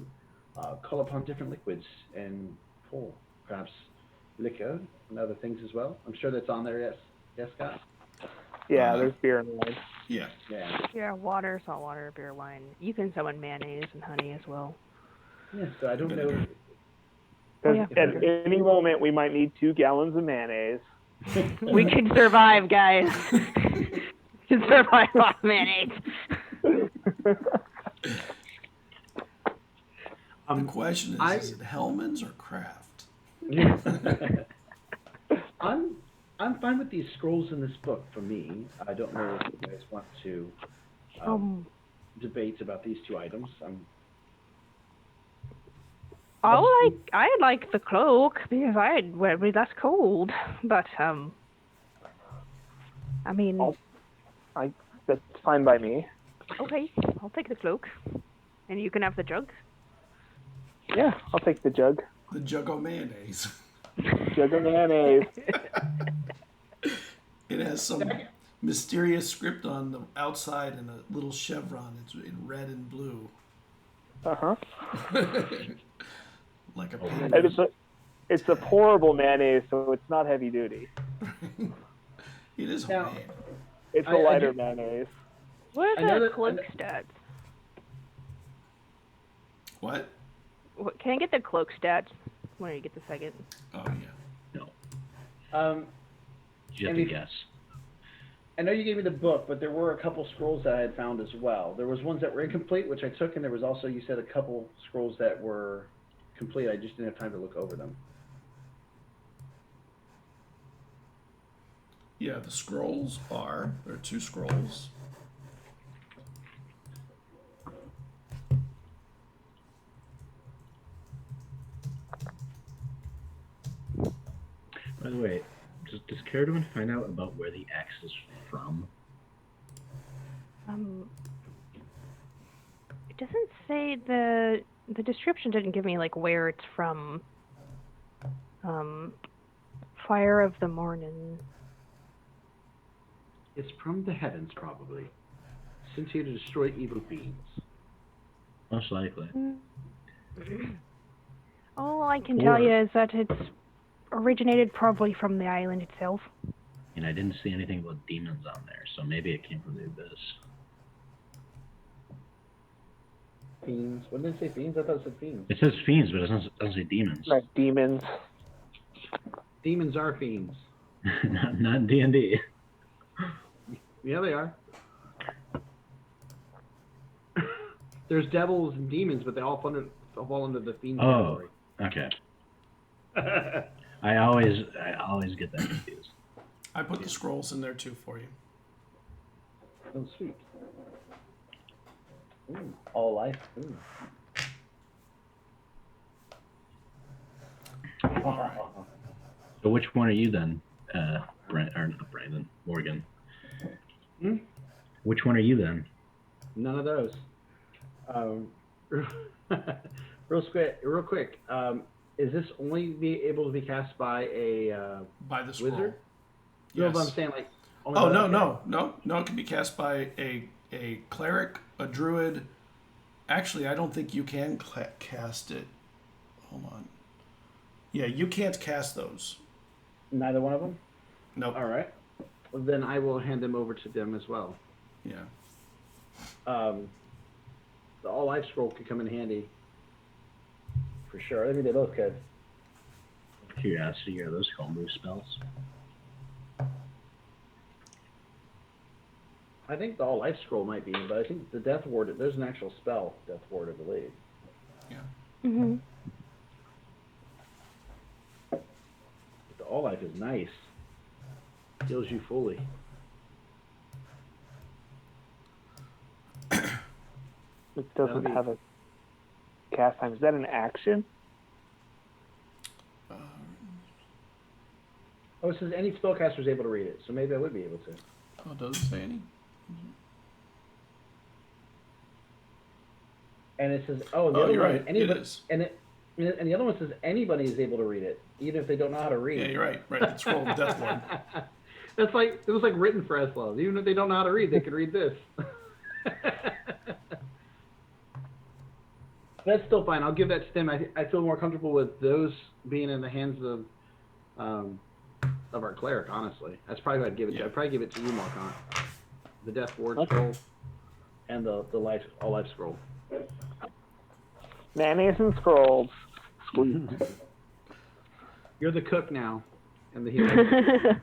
[SPEAKER 5] call upon different liquids and pour, perhaps liquor and other things as well. I'm sure that's on there. Yes, Scott.
[SPEAKER 3] Yeah, there's beer and wine.
[SPEAKER 1] Yeah.
[SPEAKER 5] Yeah.
[SPEAKER 2] Yeah, water, salt water, beer, wine. You can summon mayonnaise and honey as well.
[SPEAKER 5] Yeah. So I don't know.
[SPEAKER 3] Because at any moment we might need 2 gallons of mayonnaise.
[SPEAKER 2] We can survive, guys. We can survive off mayonnaise.
[SPEAKER 1] The question is it Hellman's or Kraft?
[SPEAKER 5] I'm fine with these scrolls in this book for me. I don't know if you guys want to debate about these 2 items.
[SPEAKER 2] I like the cloak because well, that's cold. But I mean,
[SPEAKER 3] That's fine by me.
[SPEAKER 2] okay, I'll take the cloak, and you can have the jug.
[SPEAKER 3] Yeah, I'll take the jug.
[SPEAKER 1] The jug of mayonnaise.
[SPEAKER 3] Jug of mayonnaise.
[SPEAKER 1] It has some mysterious script on the outside and a little chevron. It's in red and blue.
[SPEAKER 3] Uh-huh.
[SPEAKER 1] Like a
[SPEAKER 3] And
[SPEAKER 1] penguin.
[SPEAKER 3] it's a pourable mayonnaise, so it's not heavy duty.
[SPEAKER 1] It is
[SPEAKER 5] Now-
[SPEAKER 1] homemade.
[SPEAKER 3] It's a
[SPEAKER 5] I
[SPEAKER 3] lighter
[SPEAKER 5] do-
[SPEAKER 3] mayonnaise.
[SPEAKER 2] What
[SPEAKER 5] I
[SPEAKER 2] are
[SPEAKER 5] know
[SPEAKER 2] the
[SPEAKER 5] that-
[SPEAKER 2] cloak stats?
[SPEAKER 1] What?
[SPEAKER 2] Can I get the cloak stats when you get the second?
[SPEAKER 1] Oh yeah.
[SPEAKER 4] No. You have to
[SPEAKER 6] And
[SPEAKER 4] guess.
[SPEAKER 6] I know you gave me the book, but there were a couple scrolls that I had found as well. There was ones that were incomplete, which I took, and there was also, you said, a couple scrolls that were complete. I just didn't have time to look over them.
[SPEAKER 1] Yeah, the scrolls are. There are 2 scrolls.
[SPEAKER 4] By the way, does Caradon find out about where the axe is from?
[SPEAKER 2] It doesn't say the description didn't give me like where it's from. Fire of the Morning.
[SPEAKER 5] It's from the heavens, probably. Sent here to destroy evil beings.
[SPEAKER 4] Most likely.
[SPEAKER 2] All I can tell you is that it's originated probably from the island itself.
[SPEAKER 4] And I didn't see anything about demons on there, so maybe it came from the abyss.
[SPEAKER 6] Fiends. What did it say, fiends? I thought it said fiends.
[SPEAKER 4] It says fiends, but it doesn't say demons.
[SPEAKER 3] Like demons.
[SPEAKER 5] Demons are fiends.
[SPEAKER 4] not in D&D.
[SPEAKER 5] Yeah, they are. There's devils and demons, but they all fall under the fiend category.
[SPEAKER 4] Okay. I always get that confused.
[SPEAKER 1] I put the scrolls in there too for you.
[SPEAKER 6] Oh, sweet. Ooh, all life. Ooh.
[SPEAKER 1] All right.
[SPEAKER 4] So which one are you then, Morgan?
[SPEAKER 5] Hmm?
[SPEAKER 4] Which one are you then?
[SPEAKER 5] None of those. Real quick. Is this only be able to be cast by a
[SPEAKER 1] By the scroll.
[SPEAKER 5] wizard?
[SPEAKER 1] Yes.
[SPEAKER 5] No, but I'm saying like. only
[SPEAKER 1] Oh
[SPEAKER 5] by-
[SPEAKER 1] no! It can be cast by a cleric, a druid. Actually, I don't think you can cast it. Hold on. Yeah, you can't cast those.
[SPEAKER 6] Neither one of them?
[SPEAKER 1] Nope.
[SPEAKER 5] All right. Well, then I will hand them over to them as well.
[SPEAKER 1] Yeah.
[SPEAKER 5] The all life scroll could come in handy.
[SPEAKER 6] For sure. I mean, they both could.
[SPEAKER 4] Curiosity, are those homebrew spells?
[SPEAKER 6] I think the all life scroll might be, but I think the death ward, there's an actual spell, death ward, I believe.
[SPEAKER 1] Yeah.
[SPEAKER 2] Mm-hmm.
[SPEAKER 5] The all life is nice. Heals you fully.
[SPEAKER 3] It doesn't
[SPEAKER 5] That'd be-
[SPEAKER 3] have a cast time. Is that an action?
[SPEAKER 6] Oh, it says any spellcaster is able to read it, so maybe I would be able to.
[SPEAKER 1] Oh, does it say any?
[SPEAKER 6] And it says, oh, the
[SPEAKER 1] Oh,
[SPEAKER 6] other
[SPEAKER 1] you're
[SPEAKER 6] one,
[SPEAKER 1] right.
[SPEAKER 6] anybody,
[SPEAKER 1] It is.
[SPEAKER 6] and the other one says anybody is able to read it, even if they don't know how to read.
[SPEAKER 1] Yeah, you're right. Right. The scroll of death ward.
[SPEAKER 5] That's like it was like written for Eslov. Even if they don't know how to read, they could read this. That's still fine. I'll give that to Tim. I feel more comfortable with those being in the hands of our cleric. Honestly, that's probably who I'd give it to. I'd probably give it to you, Marcon. The Death Ward scroll and the all life scroll.
[SPEAKER 3] Mayonnaise and scrolls. Sweet.
[SPEAKER 5] You're the cook now, and the healer.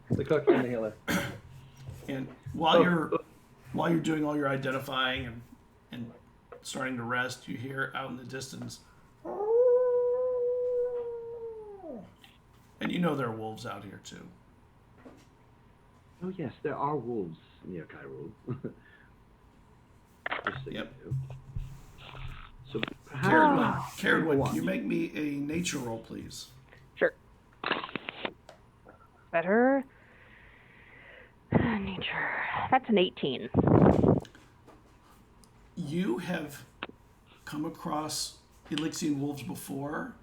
[SPEAKER 6] The cook and the healer.
[SPEAKER 1] And while you're doing all your identifying and starting to rest, you hear out in the distance, and you know there are wolves out here too.
[SPEAKER 5] Oh yes, there are wolves in the Yokai world. Just so
[SPEAKER 1] Yep.
[SPEAKER 5] you know. So
[SPEAKER 1] Caradwin, can you make me a nature roll, please?
[SPEAKER 2] Sure. Better. Nature. That's an 18.
[SPEAKER 1] You have come across Elixian wolves before,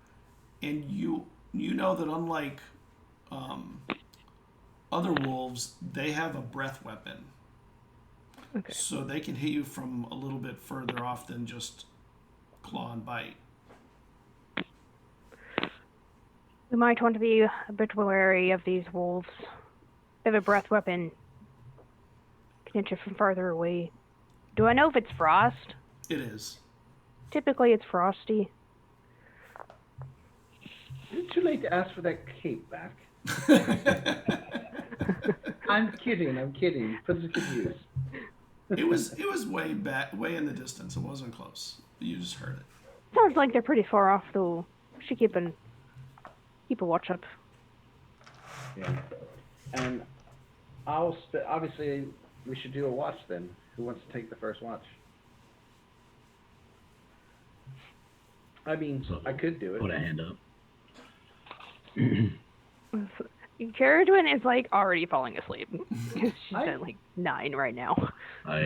[SPEAKER 1] and you know that unlike other wolves, they have a breath weapon.
[SPEAKER 2] Okay.
[SPEAKER 1] So they can hit you from a little bit further off than just claw and bite.
[SPEAKER 2] We might want to be a bit wary of these wolves. They have a breath weapon. Can hit you from farther away. Do I know if it's frost?
[SPEAKER 1] It is.
[SPEAKER 2] Typically, it's frosty.
[SPEAKER 6] Is it too late to ask for that cape back? I'm kidding. Put it to good use.
[SPEAKER 1] It was way back, way in the distance. It wasn't close. You just heard it.
[SPEAKER 2] Sounds like they're pretty far off, though. We should keep a watch up.
[SPEAKER 6] Yeah. And obviously we should do a watch then. Who wants to take the first watch? I mean,
[SPEAKER 4] So,
[SPEAKER 6] I could do it.
[SPEAKER 4] Put a hand up.
[SPEAKER 2] Caradwin is like already falling asleep. She's at like 9 right now.
[SPEAKER 4] I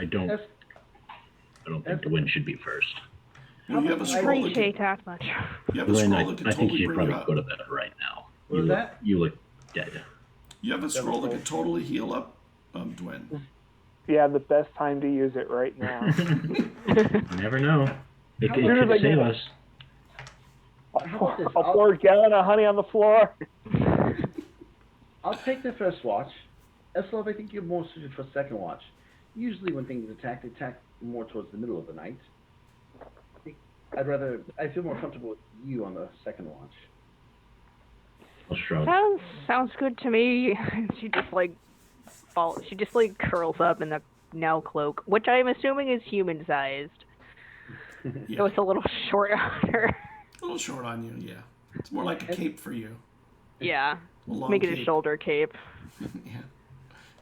[SPEAKER 4] don't think Dwayne should be first.
[SPEAKER 1] Well, you have a
[SPEAKER 2] I
[SPEAKER 1] scroll that
[SPEAKER 2] appreciate
[SPEAKER 1] can,
[SPEAKER 2] that much.
[SPEAKER 1] you have a
[SPEAKER 4] Dwayne,
[SPEAKER 1] scroll that can
[SPEAKER 4] I think
[SPEAKER 1] totally
[SPEAKER 4] you should
[SPEAKER 1] bring you
[SPEAKER 4] probably
[SPEAKER 1] up.
[SPEAKER 4] go to bed right now.
[SPEAKER 6] What was that?
[SPEAKER 4] You look dead.
[SPEAKER 1] You have a scroll that can totally heal up, Dwayne.
[SPEAKER 3] Yeah, the best time to use it right now.
[SPEAKER 4] You never know. It
[SPEAKER 3] soon as I
[SPEAKER 4] could save
[SPEAKER 3] get
[SPEAKER 4] us.
[SPEAKER 3] I'll pour a gallon of honey on the floor.
[SPEAKER 6] I'll take the first watch. Eslov, I think you're more suited for second watch. Usually when things attack, they attack more towards the middle of the night. I feel more comfortable with you on the second watch.
[SPEAKER 4] I'll shrug.
[SPEAKER 2] Sounds good to me. She just like curls up in the now cloak, which I'm assuming is human sized.
[SPEAKER 1] Yeah.
[SPEAKER 2] So it's a little short on her.
[SPEAKER 1] A little short on you, yeah. It's more like a cape for you.
[SPEAKER 2] Yeah.
[SPEAKER 1] A long
[SPEAKER 2] Make it a
[SPEAKER 1] cape.
[SPEAKER 2] shoulder cape.
[SPEAKER 1] Yeah.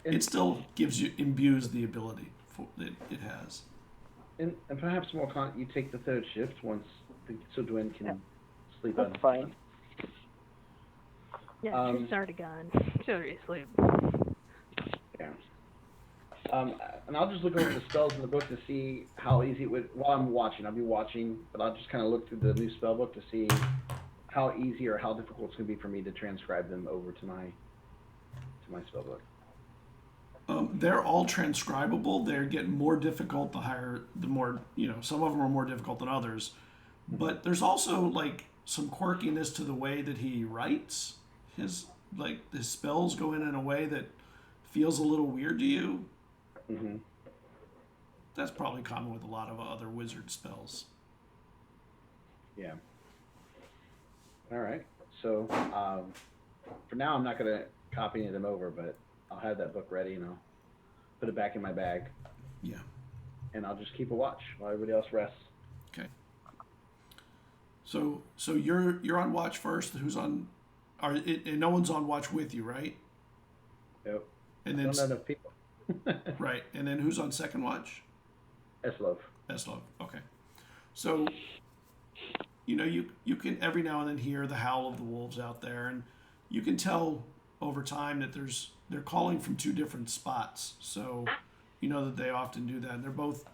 [SPEAKER 1] It still imbues the ability that it has.
[SPEAKER 6] And perhaps more you take the third shift so Dwayne can sleep
[SPEAKER 3] That's
[SPEAKER 6] on.
[SPEAKER 3] fine.
[SPEAKER 2] Yeah, she's already gone. She's already asleep.
[SPEAKER 6] Yeah. And I'll just look over the spells in the book to see how easy it would. While I'm watching, I'll be watching, but I'll just kind of look through the new spell book to see how easy or how difficult it's going to be for me to transcribe them over to my spell book.
[SPEAKER 1] They're all transcribable. They're getting more difficult the more, some of them are more difficult than others. But there's also like some quirkiness to the way that he writes. His spells go in a way that feels a little weird to you.
[SPEAKER 6] Mm-hmm.
[SPEAKER 1] That's probably common with a lot of other wizard spells.
[SPEAKER 6] Yeah. All right. So for now, I'm not going to copy any of them over, but I'll have that book ready and I'll put it back in my bag.
[SPEAKER 1] Yeah.
[SPEAKER 6] And I'll just keep a watch while everybody else rests.
[SPEAKER 1] Okay. So you're on watch first. Who's on? And no one's on watch with you, right?
[SPEAKER 6] Yep.
[SPEAKER 1] And then
[SPEAKER 6] Not enough people.
[SPEAKER 1] right. And then who's on second watch?
[SPEAKER 6] Eslov.
[SPEAKER 1] Eslov. Okay. So you can every now and then hear the howl of the wolves out there, and you can tell over time that they're calling from two different spots. So you know that they often do that. And they're both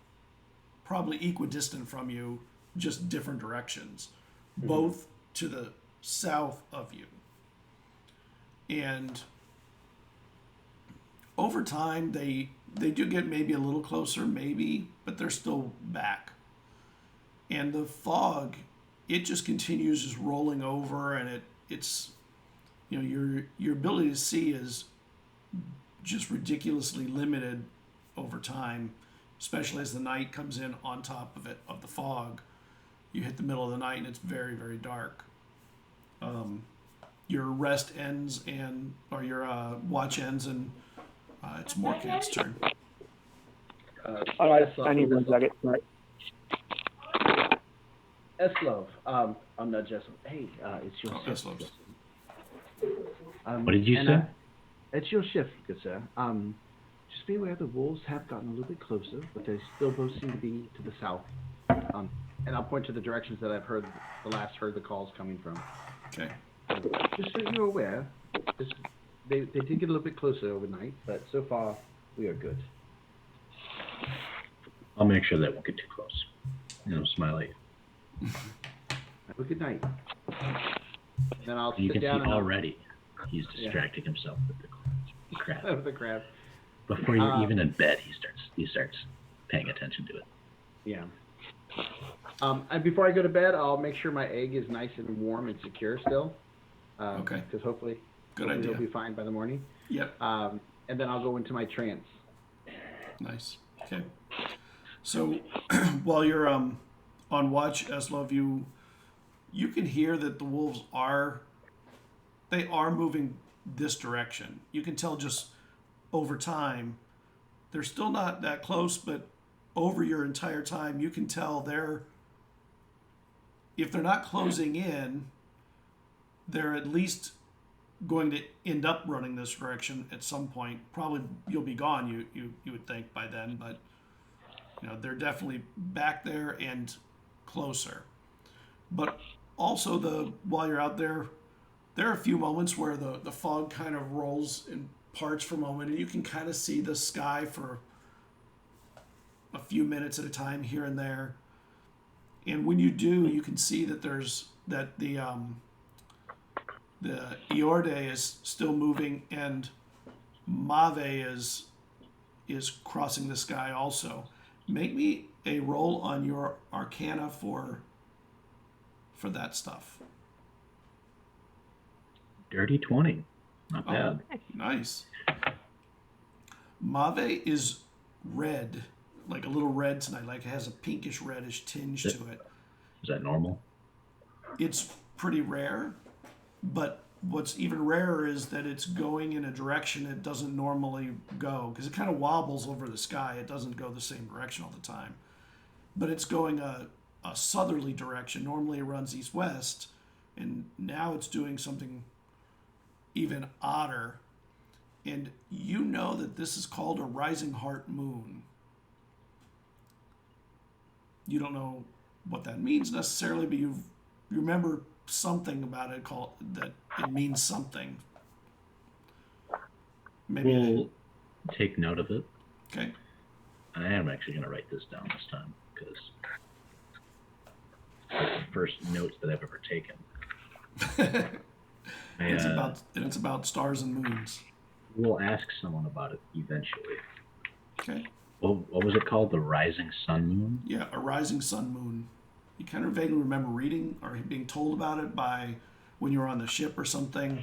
[SPEAKER 1] probably equidistant from you, just different directions, both to the south of you. And over time, they do get maybe a little closer, maybe, but they're still back. And the fog, it just continues just rolling over, and it's your ability to see is just ridiculously limited over time, especially as the night comes in on top of the fog. You hit the middle of the night and it's very, very dark. Your rest ends or your watch ends, and it's Morkant's turn.
[SPEAKER 3] I need 1 second. Right.
[SPEAKER 6] Eslov. I'm not just. Hey, it's your shift.
[SPEAKER 1] Eslov's.
[SPEAKER 4] What did you say?
[SPEAKER 6] It's your shift, good sir. Just be aware the wolves have gotten a little bit closer, but they still both seem to be to the south. And I'll point to the directions that I've heard the calls coming from.
[SPEAKER 1] Okay.
[SPEAKER 6] Just so you're aware, they did get a little bit closer overnight, but so far we are good.
[SPEAKER 4] I'll make sure that won't get too close. Smiley.
[SPEAKER 6] Have a good night. Then I'll
[SPEAKER 4] You
[SPEAKER 6] sit
[SPEAKER 4] can see
[SPEAKER 6] down and
[SPEAKER 4] already he's distracting himself with the crab.
[SPEAKER 6] with the crab.
[SPEAKER 4] Before you're even in bed, he starts paying attention to it.
[SPEAKER 6] Yeah. And before I go to bed, I'll make sure my egg is nice and warm and secure still.
[SPEAKER 1] Okay.
[SPEAKER 6] Because hopefully
[SPEAKER 1] idea.
[SPEAKER 6] it'll be fine by the morning.
[SPEAKER 1] Yep.
[SPEAKER 6] And then I'll go into my trance.
[SPEAKER 1] Nice. Okay. So while you're on watch, Eslov, you can hear that the wolves are moving this direction. You can tell just over time. They're still not that close, but over your entire time, you can tell if they're not closing in, they're at least going to end up running this direction at some point. Probably you'll be gone, you would think by then, but they're definitely back there and closer. But also while you're out there, there are a few moments where the fog kind of rolls in parts for a moment, and you can kind of see the sky for a few minutes at a time here and there. And when you do, you can see that the Iorde is still moving, and Mave is crossing the sky also. Make me a roll on your Arcana for that stuff.
[SPEAKER 4] Dirty 20. Not bad.
[SPEAKER 1] Nice. Mave is red, like a little red tonight, like it has a pinkish reddish tinge to it.
[SPEAKER 4] Is that normal?
[SPEAKER 1] It's pretty rare, but what's even rarer is that it's going in a direction it doesn't normally go, because it kind of wobbles over the sky. It doesn't go the same direction all the time. But it's going a southerly direction. Normally it runs east-west, and now it's doing something even odder. And you know that this is called a rising heart moon. You don't know what that means necessarily, but you remember something about it that it means something. Maybe
[SPEAKER 4] we'll take note of it.
[SPEAKER 1] Okay.
[SPEAKER 4] I am actually going to write this down this time because it's the first notes that I've ever taken.
[SPEAKER 1] It's about stars and moons.
[SPEAKER 4] We'll ask someone about it eventually.
[SPEAKER 1] Okay.
[SPEAKER 4] What was it called? The rising sun moon?
[SPEAKER 1] Yeah, a rising sun moon. You kind of vaguely remember reading or being told about it by when you were on the ship or something.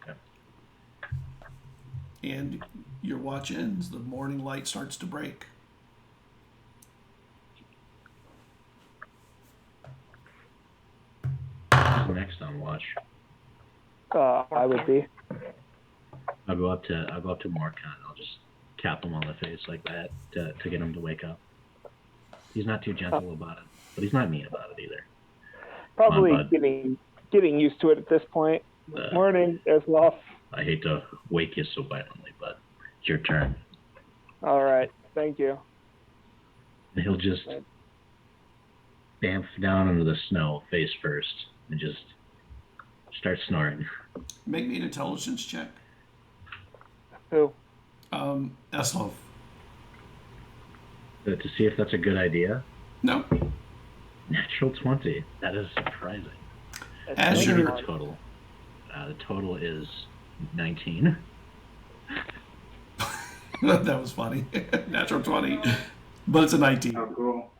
[SPEAKER 4] Okay.
[SPEAKER 1] And your watch ends. The morning light starts to break.
[SPEAKER 4] Who's next on watch?
[SPEAKER 3] I would be.
[SPEAKER 4] I'll go up to Morkan. I'll just tap him on the face like that to get him to wake up. He's not too gentle about it, but he's not mean about it either.
[SPEAKER 3] Probably getting used to it at this point. Morning, Eslov.
[SPEAKER 4] I hate to wake you so violently, but it's your turn.
[SPEAKER 3] All right, thank you.
[SPEAKER 4] And he'll just bamf down into the snow face first and just start snoring.
[SPEAKER 1] Make me an intelligence check.
[SPEAKER 3] Who?
[SPEAKER 1] Eslov.
[SPEAKER 4] To see if that's a good idea?
[SPEAKER 1] No.
[SPEAKER 4] Natural 20. That is surprising.
[SPEAKER 1] As
[SPEAKER 4] your
[SPEAKER 1] your
[SPEAKER 4] total. The total is 19.
[SPEAKER 1] That was funny. Natural 20. But it's a 19.
[SPEAKER 7] Oh, cool.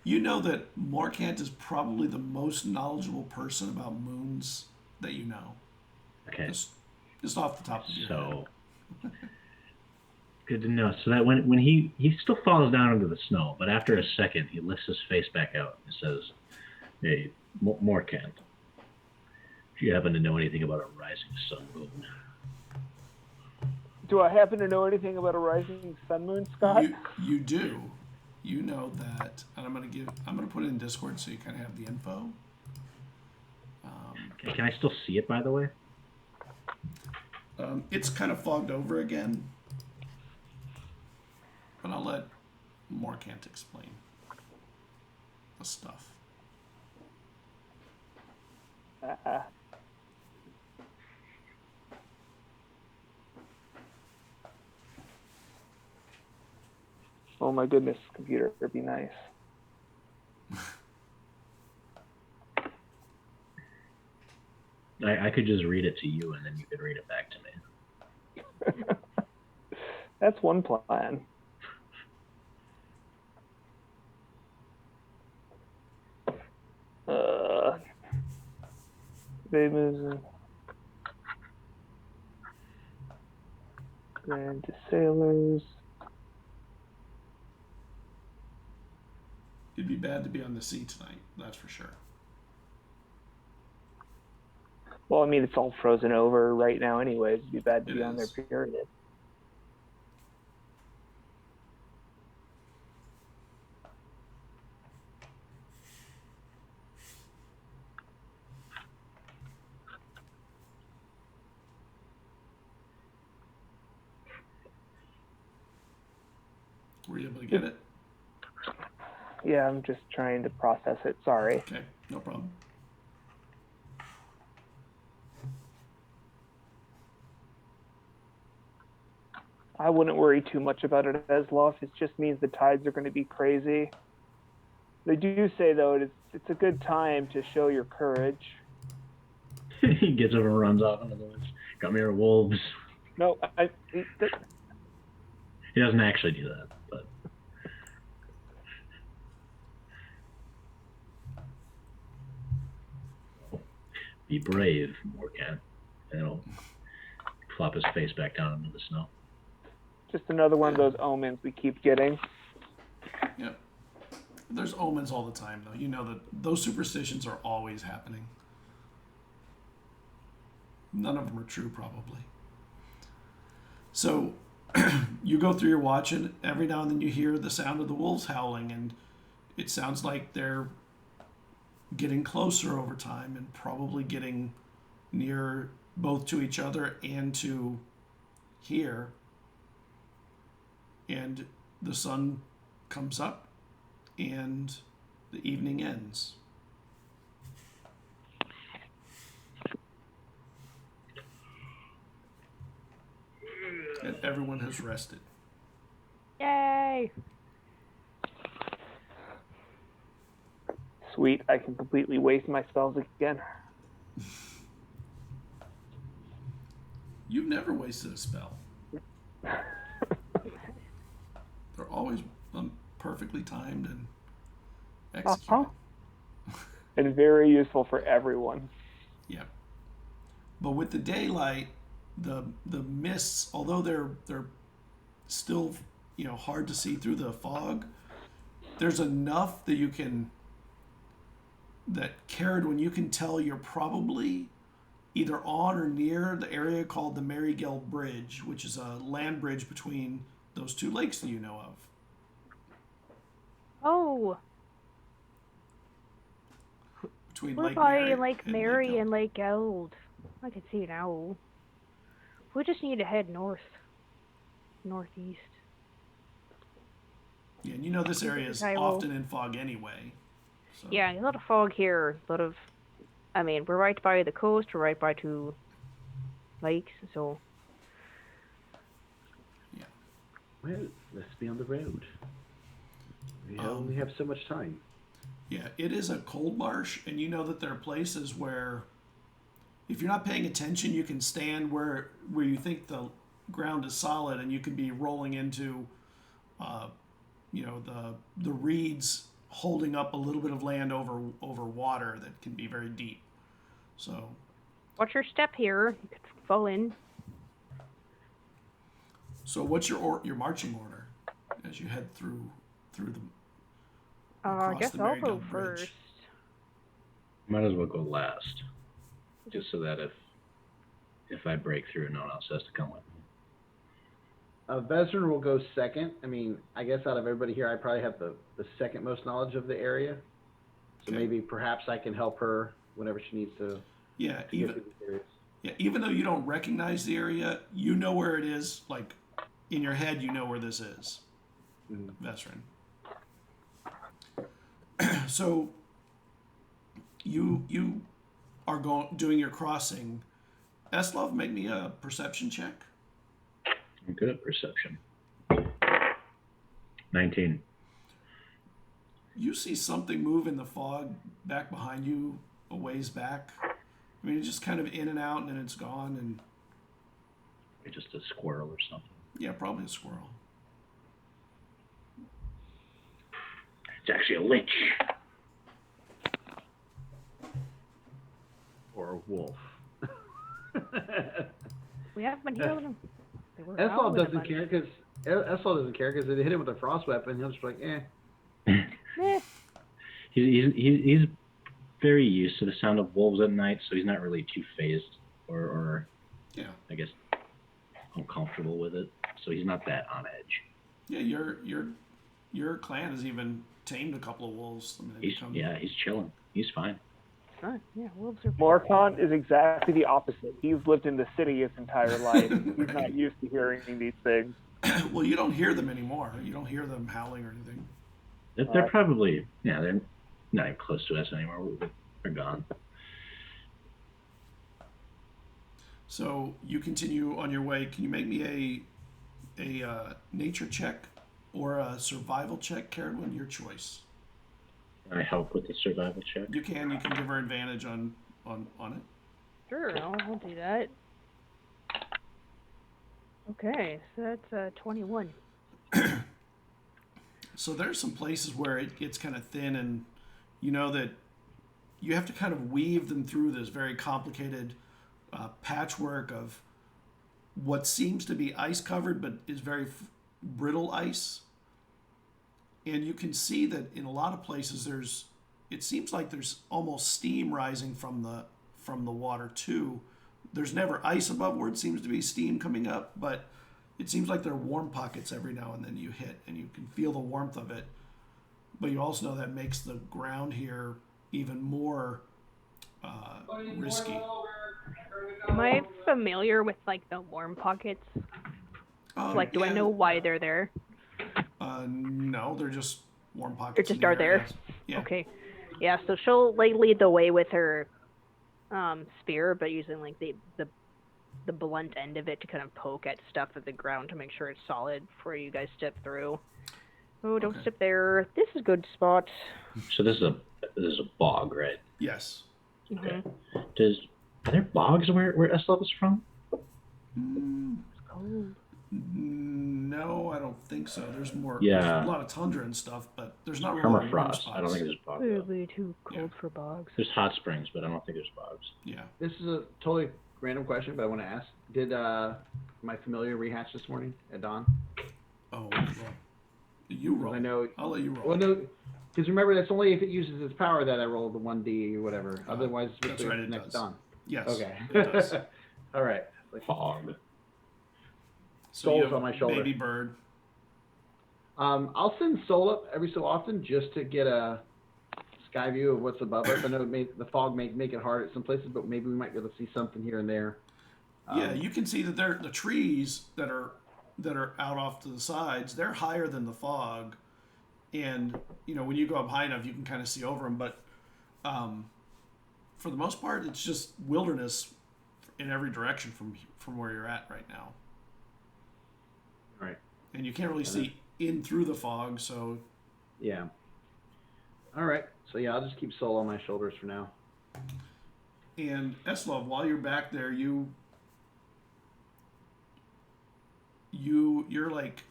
[SPEAKER 1] You know that Morkant is probably the most knowledgeable person about moons that you know.
[SPEAKER 4] Okay.
[SPEAKER 1] Just off the top of your head.
[SPEAKER 4] So good to know. So that when he still falls down into the snow, but after a second he lifts his face back out and says, "Hey, Morkant, do you happen to know anything about a rising sun moon?"
[SPEAKER 3] Do I happen to know anything about a rising sun moon, Scott?
[SPEAKER 1] You do. You know that, and I'm gonna put it in Discord so you kind of have the info.
[SPEAKER 4] Can I still see it, by the way?
[SPEAKER 1] It's kind of fogged over again, but I'll let Morkant explain the stuff.
[SPEAKER 3] Oh my goodness, computer, it'd be nice.
[SPEAKER 4] I could just read it to you, and then you could read it back to me.
[SPEAKER 3] That's one plan. And to sailors.
[SPEAKER 1] It'd be bad to be on the sea tonight, that's for sure.
[SPEAKER 3] Well, I mean, it's all frozen over right now anyways. It'd be bad to
[SPEAKER 1] It
[SPEAKER 3] be on there,
[SPEAKER 1] is.
[SPEAKER 3] period.
[SPEAKER 1] Were you able to get it?
[SPEAKER 3] Yeah, I'm just trying to process it. Sorry.
[SPEAKER 1] Okay, no problem.
[SPEAKER 3] I wouldn't worry too much about it, Esloff. It just means the tides are going to be crazy. They do say, though, it's a good time to show your courage.
[SPEAKER 4] He gets up and runs off into the woods. Come here, wolves.
[SPEAKER 3] No,
[SPEAKER 4] He doesn't actually do that, but be brave, Morgan. And it'll flop his face back down into the snow.
[SPEAKER 3] just another one of those omens we keep getting.
[SPEAKER 1] Yep. There's omens all the time, though. You know that those superstitions are always happening. None of them are true, probably. So you go through your watch, and every now and then you hear the sound of the wolves howling, and it sounds like they're getting closer over time and probably getting near both to each other and to here. And the sun comes up and the evening ends. And everyone has rested.
[SPEAKER 2] Yay!
[SPEAKER 3] Sweet, I can completely waste my spells again.
[SPEAKER 1] You've never wasted a spell. They're always perfectly timed and executed.
[SPEAKER 3] And very useful for everyone.
[SPEAKER 1] Yeah. But with the daylight, the mists, although they're still, hard to see through the fog, there's enough that Cared, when you can tell you're probably either on or near the area called the Marygill Bridge, which is a land bridge between those two lakes that you know of.
[SPEAKER 2] Oh,
[SPEAKER 1] Between
[SPEAKER 2] we're
[SPEAKER 1] Lake
[SPEAKER 2] by
[SPEAKER 1] Mary
[SPEAKER 2] Lake
[SPEAKER 1] and
[SPEAKER 2] Mary
[SPEAKER 1] Lake
[SPEAKER 2] and Lake Gold. I can see now. We just need to head northeast.
[SPEAKER 1] Yeah, and you know this area is often in fog anyway. So.
[SPEAKER 2] Yeah, a lot of fog here. We're right by the coast. We're right by two lakes, so.
[SPEAKER 1] Yeah.
[SPEAKER 6] Well, let's be on the road. We only have so much time.
[SPEAKER 1] Yeah, it is a cold marsh, and you know that there are places where, if you're not paying attention, you can stand where you think the ground is solid, and you can be rolling into, the reeds holding up a little bit of land over water that can be very deep. So.
[SPEAKER 2] Watch your step here. You could fall in.
[SPEAKER 1] So what's your marching order as you head through the?
[SPEAKER 2] I guess I'll go
[SPEAKER 1] Bridge?
[SPEAKER 2] first.
[SPEAKER 4] Might as well go last, just so that if I break through, no one else has to come with me.
[SPEAKER 6] Vezran will go second. I guess out of everybody here, I probably have the second most knowledge of the area. So maybe perhaps I can help her whenever she needs to.
[SPEAKER 1] Yeah, even though you don't recognize the area, you know where it is. Like in your head, you know where this is. Vezran. So you are doing your crossing. Eslov, make me a perception check.
[SPEAKER 4] I'm good at perception. 19.
[SPEAKER 1] You see something move in the fog back behind you, a ways back. It's just kind of in and out, and then it's gone. And
[SPEAKER 4] Just a squirrel or something.
[SPEAKER 1] Yeah, probably a squirrel.
[SPEAKER 4] It's actually a lich.
[SPEAKER 6] Or a wolf.
[SPEAKER 2] We haven't been healing him. They were
[SPEAKER 6] Eslov
[SPEAKER 2] howling a
[SPEAKER 6] doesn't
[SPEAKER 2] bunch.
[SPEAKER 6] care because Eslov doesn't care because they hit him with a frost weapon. He'll just be like,
[SPEAKER 2] Eh.
[SPEAKER 4] He's very used to the sound of wolves at night, so he's not really too phased or
[SPEAKER 1] Yeah.
[SPEAKER 4] I guess uncomfortable with it. So he's not that on edge.
[SPEAKER 1] Yeah, your clan has even tamed a couple of wolves. I mean,
[SPEAKER 4] He's chilling. He's fine.
[SPEAKER 2] Huh, yeah, wolves are.
[SPEAKER 3] Morcon is exactly the opposite. He's lived in the city his entire life. He's
[SPEAKER 1] Right.
[SPEAKER 3] not used to hearing these things.
[SPEAKER 1] Well, you don't hear them anymore. You don't hear them howling or anything.
[SPEAKER 4] They're probably they're not even close to us anymore. They're gone.
[SPEAKER 1] So you continue on your way. Can you make me a nature check or a survival check, Carolyn? Your choice.
[SPEAKER 4] Can I help with the survival check?
[SPEAKER 1] You can give her advantage on it.
[SPEAKER 2] Sure, I'll do that. Okay, so that's 21.
[SPEAKER 1] So there's some places where it gets kind of thin, and you know that you have to kind of weave them through this very complicated patchwork of what seems to be ice covered but is very brittle ice. And you can see that in a lot of places it seems like there's almost steam rising from the water too. There's never ice above where it seems to be steam coming up, but it seems like there are warm pockets every now and then you hit, and you can feel the warmth of it. But you also know that makes the ground here even more risky.
[SPEAKER 2] Am I familiar with like the warm pockets? Like, do I know why they're there?
[SPEAKER 1] No, they're just warm pockets.
[SPEAKER 2] They just are there.
[SPEAKER 1] Yes. Yeah.
[SPEAKER 2] Okay. Yeah, so she'll like lead the way with her spear, but using like the blunt end of it to kind of poke at stuff at the ground to make sure it's solid before you guys step through. Oh, don't step there. This is a good spot.
[SPEAKER 4] So this is a bog, right?
[SPEAKER 1] Yes.
[SPEAKER 4] Okay. Are there bogs where Eslov is from?
[SPEAKER 2] It's cold.
[SPEAKER 1] No, I don't think so. There's more.
[SPEAKER 4] Yeah.
[SPEAKER 1] There's a lot of tundra and stuff, but there's not really a lot of warm
[SPEAKER 4] Permafrost.
[SPEAKER 1] spots.
[SPEAKER 4] I don't think there's bogs.
[SPEAKER 2] It would be too cold for bogs.
[SPEAKER 4] There's hot springs, but I don't think there's bogs.
[SPEAKER 1] Yeah.
[SPEAKER 6] This is a totally random question, but I want to ask: did my familiar rehatch this morning at dawn?
[SPEAKER 1] Oh, you roll.
[SPEAKER 6] I know.
[SPEAKER 1] I'll let you roll.
[SPEAKER 6] Well, no, because remember that's only if it uses its power that I roll the 1d or whatever. Otherwise, it's
[SPEAKER 1] that's right, it
[SPEAKER 6] next
[SPEAKER 1] does.
[SPEAKER 6] dawn.
[SPEAKER 1] Yes.
[SPEAKER 6] Okay.
[SPEAKER 1] It does.
[SPEAKER 6] All right.
[SPEAKER 4] Fog.
[SPEAKER 1] So you
[SPEAKER 6] Soul's
[SPEAKER 1] have
[SPEAKER 6] on my shoulder.
[SPEAKER 1] Baby bird.
[SPEAKER 6] I'll send Soul up every so often just to get a sky view of what's above us. I know the fog make it hard at some places, but maybe we might be able to see something here and there.
[SPEAKER 1] Yeah, you can see that the trees that are out off to the sides. They're higher than the fog, and when you go up high enough, you can kind of see over them. But for the most part, it's just wilderness in every direction from where you're at right now.
[SPEAKER 6] Right.
[SPEAKER 1] And you can't really see in through the fog, so
[SPEAKER 6] Yeah. All right. So yeah, I'll just keep Soul on my shoulders for now.
[SPEAKER 1] And Eslov, while you're back there, you're like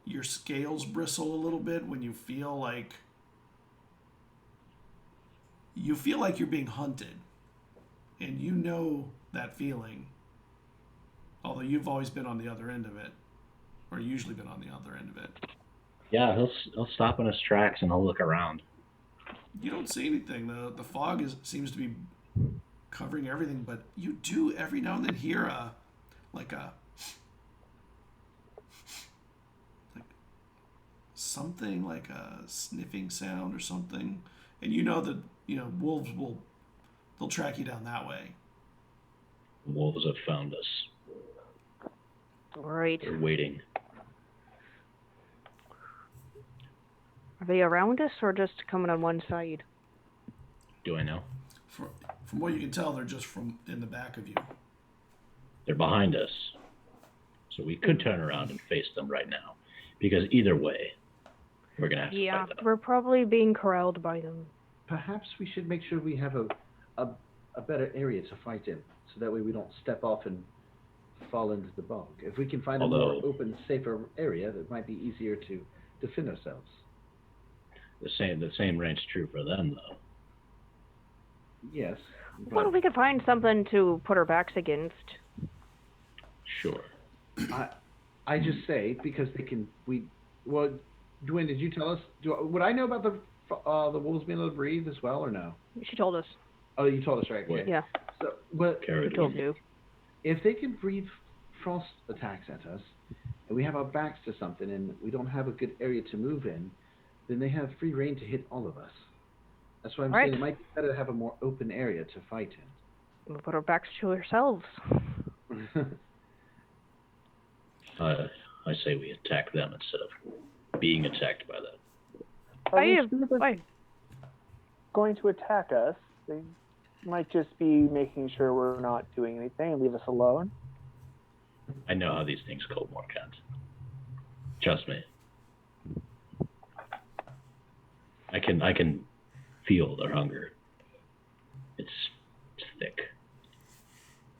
[SPEAKER 1] your scales bristle a little bit when you feel like you're being hunted, and you know that feeling. Although you've always been on the other end of it, or usually been on the other end of it.
[SPEAKER 4] Yeah, he'll stop in his tracks and he'll look around.
[SPEAKER 1] You don't see anything. The fog seems to be covering everything, but you do every now and then hear something like a sniffing sound or something, and you know that wolves they'll track you down that way.
[SPEAKER 4] Wolves have found us.
[SPEAKER 2] All right.
[SPEAKER 4] They're waiting.
[SPEAKER 2] Are they around us or just coming on one side?
[SPEAKER 4] Do I know?
[SPEAKER 1] From what you can tell, they're just in the back of you.
[SPEAKER 4] They're behind us. So we could turn around and face them right now. Because either way, we're going to have to
[SPEAKER 2] Yeah,
[SPEAKER 4] fight them.
[SPEAKER 2] we're probably being corralled by them.
[SPEAKER 6] Perhaps we should make sure we have a better area to fight in, so that way we don't step off and fall into the bog. If we can find a more open, safer area, that might be easier to defend ourselves.
[SPEAKER 4] The same rings true for them, though.
[SPEAKER 6] Yes.
[SPEAKER 2] Well, we could find something to put our backs against.
[SPEAKER 4] Sure.
[SPEAKER 6] I just say because they can. Well, Dwayne, did you tell us? Would I know about the wolves being able to breathe as well, or no?
[SPEAKER 2] She told us.
[SPEAKER 6] Oh, you told us, right? Okay.
[SPEAKER 2] Yeah.
[SPEAKER 6] So, but
[SPEAKER 2] She told you.
[SPEAKER 6] if they can breathe frost attacks at us, and we have our backs to something, and we don't have a good area to move in, then they have free reign to hit all of us. That's why I'm saying it might be better to have a more open area to fight in.
[SPEAKER 2] We'll put our backs to ourselves.
[SPEAKER 4] I say we attack them instead of being attacked by them.
[SPEAKER 3] Are we sure they're going to attack us? They might just be making sure we're not doing anything and leave us alone.
[SPEAKER 4] I know how these things cold war can't. Trust me. I can feel their hunger. It's thick.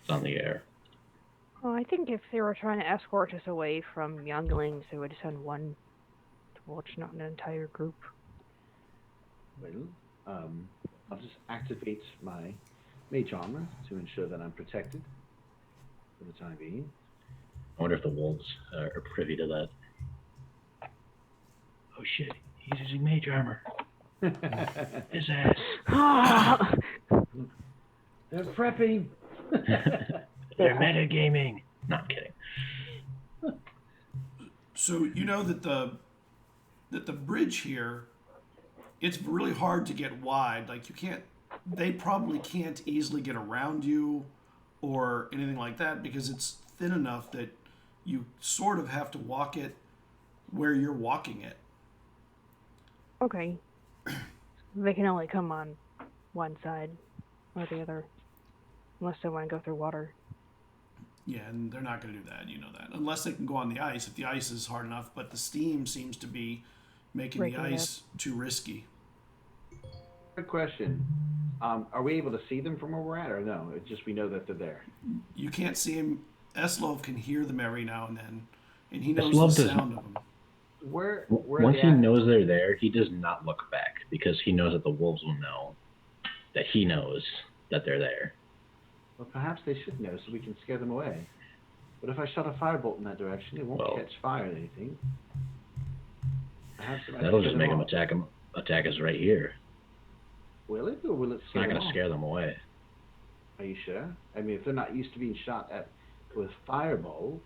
[SPEAKER 4] It's on the air.
[SPEAKER 2] Well, I think if they were trying to escort us away from younglings, they would send one to watch, not an entire group.
[SPEAKER 6] Well, I'll just activate my mage armor to ensure that I'm protected for the time being.
[SPEAKER 4] I wonder if the wolves are privy to that. Oh shit, he's using mage armor. His ass.
[SPEAKER 6] They're prepping.
[SPEAKER 4] They're metagaming. No, I'm kidding.
[SPEAKER 1] So you know that the bridge here, it's really hard to get wide. Like they probably can't easily get around you or anything like that because it's thin enough that you sort of have to walk it where you're walking it.
[SPEAKER 2] Okay. They can only come on one side or the other, unless they want to go through water.
[SPEAKER 1] Yeah, and they're not going to do that, you know that. Unless they can go on the ice, if the ice is hard enough, but the steam seems to be making the ice too risky.
[SPEAKER 6] Good question. Are we able to see them from where we're at, or no? It's just we know that they're there.
[SPEAKER 1] You can't see them. Eslov can hear them every now and then, and he knows the sound of them.
[SPEAKER 6] Where
[SPEAKER 4] Once he knows they're there, he does not look back because he knows that the wolves will know that he knows that they're there.
[SPEAKER 6] Well, perhaps they should know so we can scare them away. But if I shot a firebolt in that direction, it won't catch fire or anything. Perhaps
[SPEAKER 4] that'll just make them attack us right here.
[SPEAKER 6] Will it, or will it scare them?
[SPEAKER 4] It's not going to scare them away.
[SPEAKER 6] Are you sure? I mean, if they're not used to being shot at with firebolts,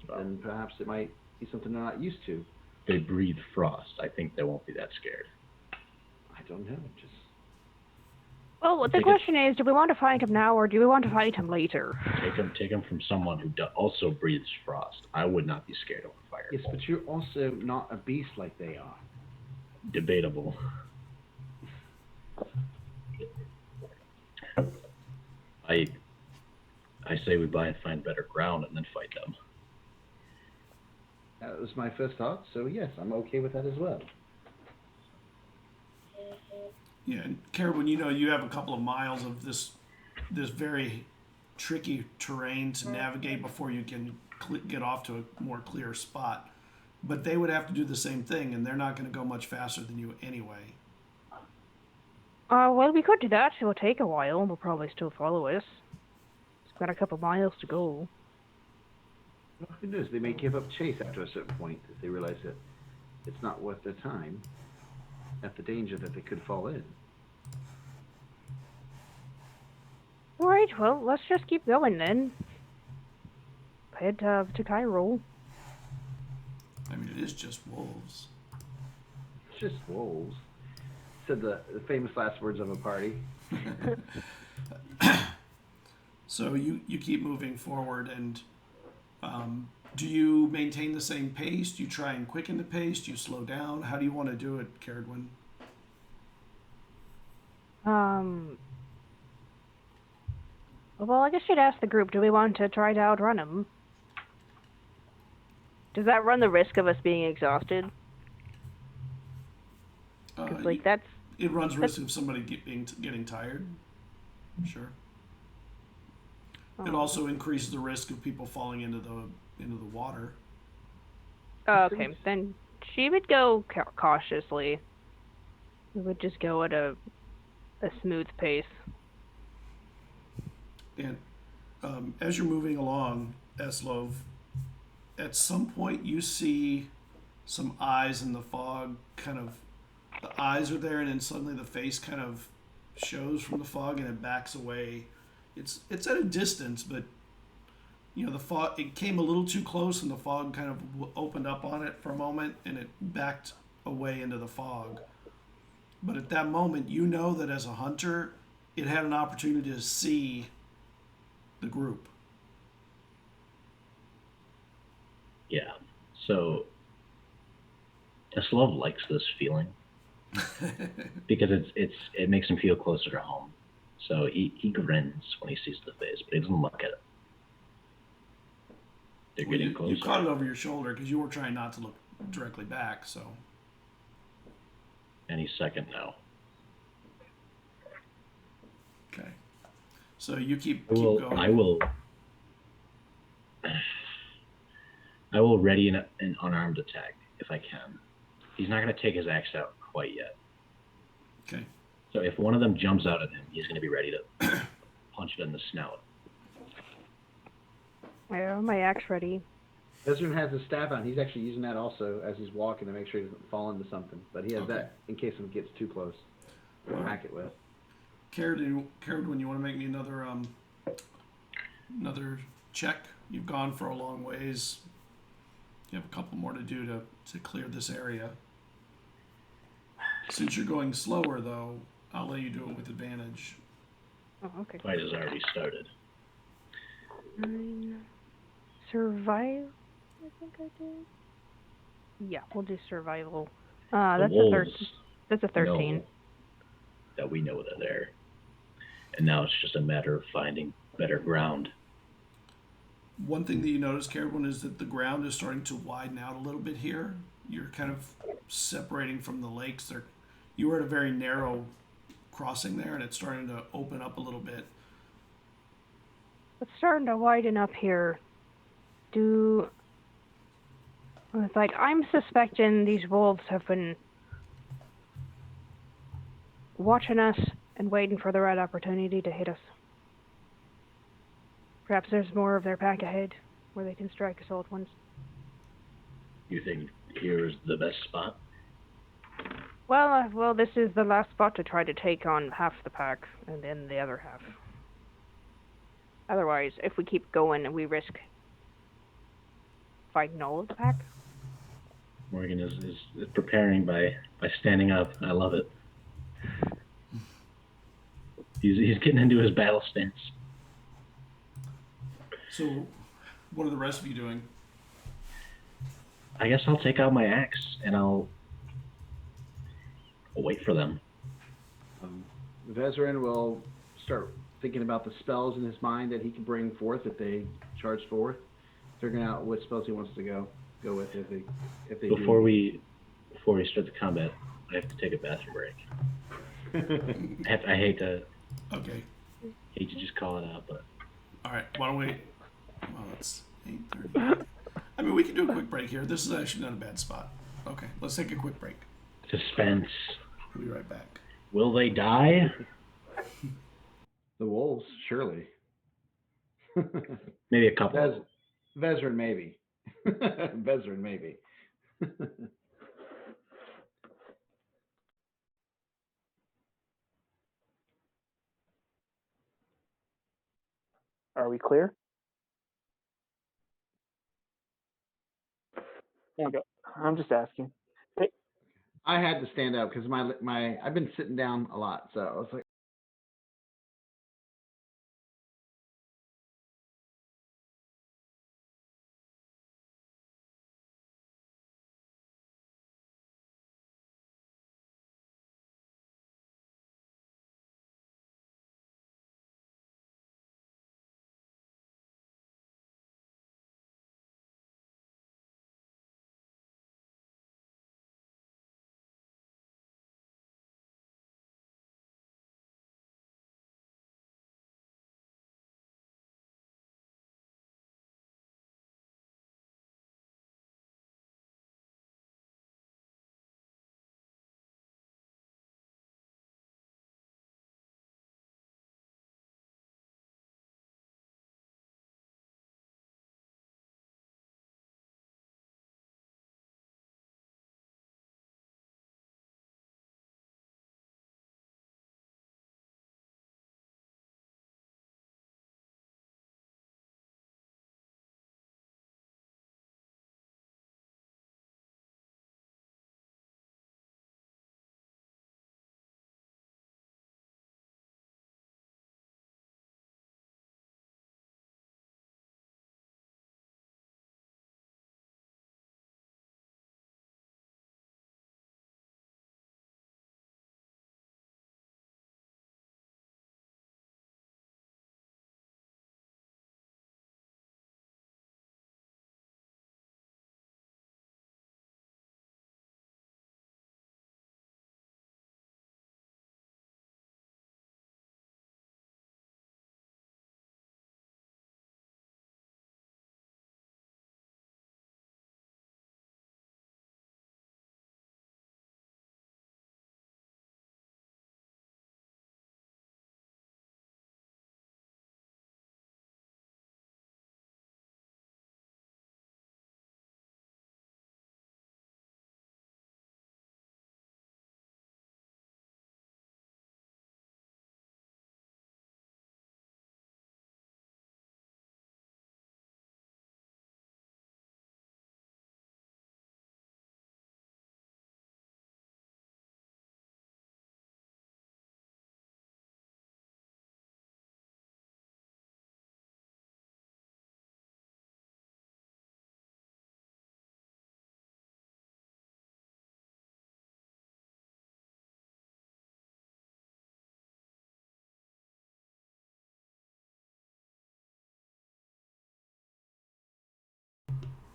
[SPEAKER 6] then perhaps it might be something they're not used to.
[SPEAKER 4] They breathe frost. I think they won't be that scared.
[SPEAKER 6] I don't know. Just.
[SPEAKER 2] Well, the question is, do we want to fight him now or do we want to fight him later?
[SPEAKER 4] Take him from someone who also breathes frost. I would not be scared of a fire.
[SPEAKER 6] Yes, but you're also not a beast like they are.
[SPEAKER 4] Debatable. I say we find better ground and then fight them.
[SPEAKER 6] That was my first thought, so yes, I'm okay with that as well.
[SPEAKER 1] Yeah, and Caribou, you know you have a couple of miles of this very tricky terrain to navigate before you can get off to a more clear spot. But they would have to do the same thing, and they're not going to go much faster than you anyway.
[SPEAKER 2] Well, we could do that. It will take a while. They'll probably still follow us. It's got a couple miles to go.
[SPEAKER 6] Well, who knows? They may give up chase after a certain point if they realize that it's not worth their time at the danger that they could fall in.
[SPEAKER 2] Alright, well, let's just keep going then. Head to Cairo.
[SPEAKER 1] I mean, it is just wolves.
[SPEAKER 6] It's just wolves. Said the famous last words of a party.
[SPEAKER 1] So you keep moving forward, and do you maintain the same pace? Do you try and quicken the pace? Do you slow down? How do you want to do it, Caradwin?
[SPEAKER 2] Well, I guess you'd ask the group, do we want to try to outrun him? Does that run the risk of us being exhausted?
[SPEAKER 1] It runs risk of somebody getting tired. Sure. It also increases the risk of people falling into the water.
[SPEAKER 2] Okay, then she would go cautiously. We would just go at a smooth pace.
[SPEAKER 1] And as you're moving along, Eslov, at some point you see some eyes in the fog. Kind of, the eyes are there, and then suddenly the face kind of shows from the fog, and it backs away. It's at a distance, but the fog, it came a little too close, and the fog kind of opened up on it for a moment, and it backed away into the fog. But at that moment, you know that as a hunter, it had an opportunity to see the group.
[SPEAKER 4] Yeah. So Aslov likes this feeling because it makes him feel closer to home. So he grins when he sees the face, but he doesn't look at it. They're getting closer.
[SPEAKER 1] You caught it over your shoulder because you were trying not to look directly back. So.
[SPEAKER 4] Any second now.
[SPEAKER 1] Okay. So you keep going.
[SPEAKER 4] I will ready an unarmed attack if I can. He's not going to take his axe out quite yet.
[SPEAKER 1] Okay.
[SPEAKER 4] So if one of them jumps out at him, he's going to be ready to punch it in the snout.
[SPEAKER 2] I have my axe ready.
[SPEAKER 5] Vezrin has his staff out. He's actually using that also as he's walking to make sure he doesn't fall into something. But he has that in case it gets too close to hack it with.
[SPEAKER 1] Carradine, when you want to make me another check? You've gone for a long ways. You have a couple more to do to clear this area. Since you're going slower, though, I'll let you do it with advantage.
[SPEAKER 2] Oh, okay.
[SPEAKER 4] Fight has already started.
[SPEAKER 2] 9. Survive? I think I did. Yeah, we'll do survival. That's a 13. That's a 13.
[SPEAKER 4] That we know they're there. And now it's just a matter of finding better ground.
[SPEAKER 1] One thing that you notice, Carradine, is that the ground is starting to widen out a little bit here. You're kind of separating from the lakes. You were at a very narrow crossing there, and it's starting to open up a little bit.
[SPEAKER 2] It's starting to widen up here. It's like, I'm suspecting these wolves have been watching us and waiting for the right opportunity to hit us. Perhaps there's more of their pack ahead, where they can strike us all at once.
[SPEAKER 4] You think here is the best spot?
[SPEAKER 2] Well, this is the last spot to try to take on half the pack, and then the other half. Otherwise, if we keep going, we risk fighting all of the pack.
[SPEAKER 4] Morgan is preparing by standing up. I love it. He's getting into his battle stance.
[SPEAKER 1] So, what are the rest of you doing?
[SPEAKER 4] I guess I'll take out my axe and I'll wait for them.
[SPEAKER 5] Vezrin will start thinking about the spells in his mind that he can bring forth if they charge forth, figuring out what spells he wants to go with if they
[SPEAKER 4] before we start the combat. I have to take a bathroom break. I hate to just call it out, but
[SPEAKER 1] all right. Why don't we? Well, it's 8:30. I mean, we can do a quick break here. This is actually not a bad spot. Okay, let's take a quick break.
[SPEAKER 4] Suspense.
[SPEAKER 1] We'll be right back.
[SPEAKER 4] Will they die?
[SPEAKER 5] The wolves, surely.
[SPEAKER 4] Maybe a couple.
[SPEAKER 5] Vezrin, maybe. Vezrin, maybe.
[SPEAKER 3] Are we clear? Okay. I'm just asking. Hey.
[SPEAKER 5] I had to stand up because I've been sitting down a lot, so I was like,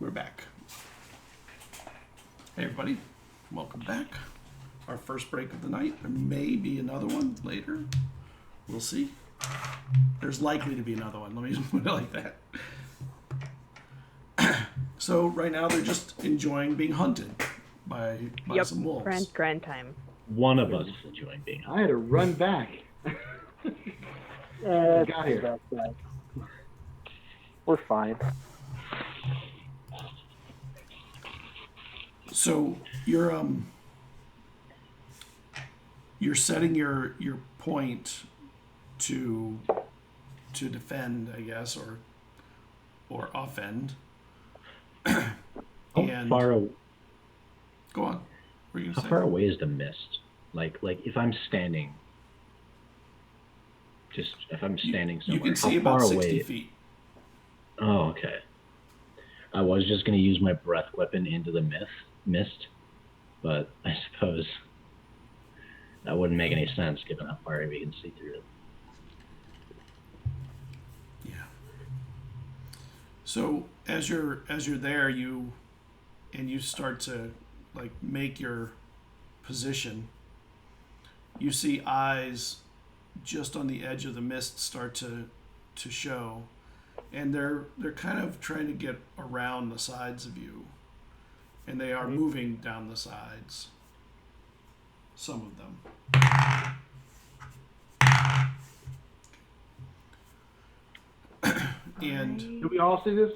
[SPEAKER 1] We're back. Hey everybody, welcome back. Our first break of the night. There may be another one later. We'll see. There's likely to be another one. Let me just put it like that. So right now they're just enjoying being hunted by some wolves.
[SPEAKER 2] Grand time.
[SPEAKER 4] One of us is enjoying being
[SPEAKER 6] I had to run back.
[SPEAKER 3] Got
[SPEAKER 6] here.
[SPEAKER 3] We're fine.
[SPEAKER 1] So you're setting your point to defend, I guess, or offend.
[SPEAKER 4] How far away?
[SPEAKER 1] Go on. What were you gonna
[SPEAKER 4] How
[SPEAKER 1] say?
[SPEAKER 4] far away is the mist? Like if I'm standing, if I'm standing somewhere,
[SPEAKER 1] You can see
[SPEAKER 4] how
[SPEAKER 1] about
[SPEAKER 4] far
[SPEAKER 1] 60
[SPEAKER 4] away?
[SPEAKER 1] feet.
[SPEAKER 4] Oh, okay. I was just gonna use my breath weapon into the mist, but I suppose that wouldn't make any sense given how far we can see through it.
[SPEAKER 1] Yeah. So as you're there, you start to like make your position. You see eyes just on the edge of the mist start to show, and they're kind of trying to get around the sides of you, and they are moving down the sides. Some of them. And
[SPEAKER 6] Do we all see this?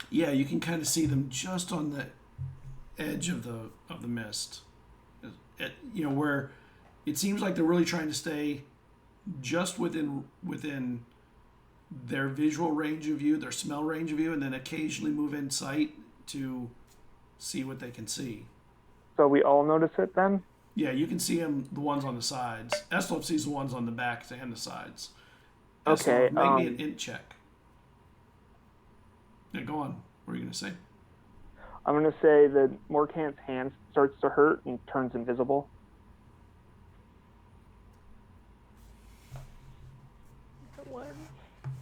[SPEAKER 1] yeah, you can kind of see them just on the edge of the mist. Where it seems like they're really trying to stay just within their visual range of view, their smell range of view, and then occasionally move in sight to see what they can see.
[SPEAKER 3] So we all notice it then?
[SPEAKER 1] Yeah, you can see them, the ones on the sides. Eslov sees the ones on the backs and the sides.
[SPEAKER 3] Okay,
[SPEAKER 1] Eslov, make me an int check. Yeah, go on. What are you going to say?
[SPEAKER 3] I'm going to say that Morkan's hand starts to hurt and turns invisible.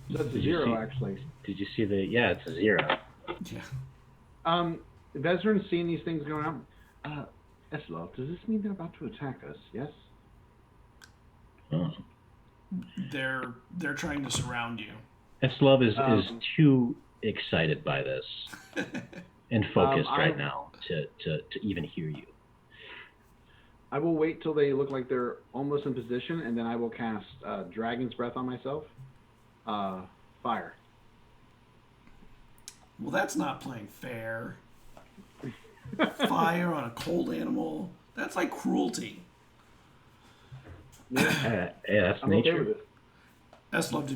[SPEAKER 6] That's a
[SPEAKER 4] Did you
[SPEAKER 6] 0,
[SPEAKER 4] see-
[SPEAKER 6] actually.
[SPEAKER 4] Did you see the? Yeah, it's a 0.
[SPEAKER 1] Yeah.
[SPEAKER 6] Veteran's seeing these things going on. Eslov, does this mean they're about to attack us? Yes?
[SPEAKER 4] Oh.
[SPEAKER 1] They're trying to surround you.
[SPEAKER 4] Eslov is too excited by this and focused right
[SPEAKER 6] I-
[SPEAKER 4] now to even hear you.
[SPEAKER 6] I will wait till they look like they're almost in position, and then I will cast Dragon's Breath on myself. Fire.
[SPEAKER 1] Well, that's not playing fair. Fire on a cold animal. That's like cruelty.
[SPEAKER 6] Yeah,
[SPEAKER 4] Yeah, that's
[SPEAKER 6] I'm
[SPEAKER 4] nature.
[SPEAKER 6] okay with it.
[SPEAKER 1] Eslov,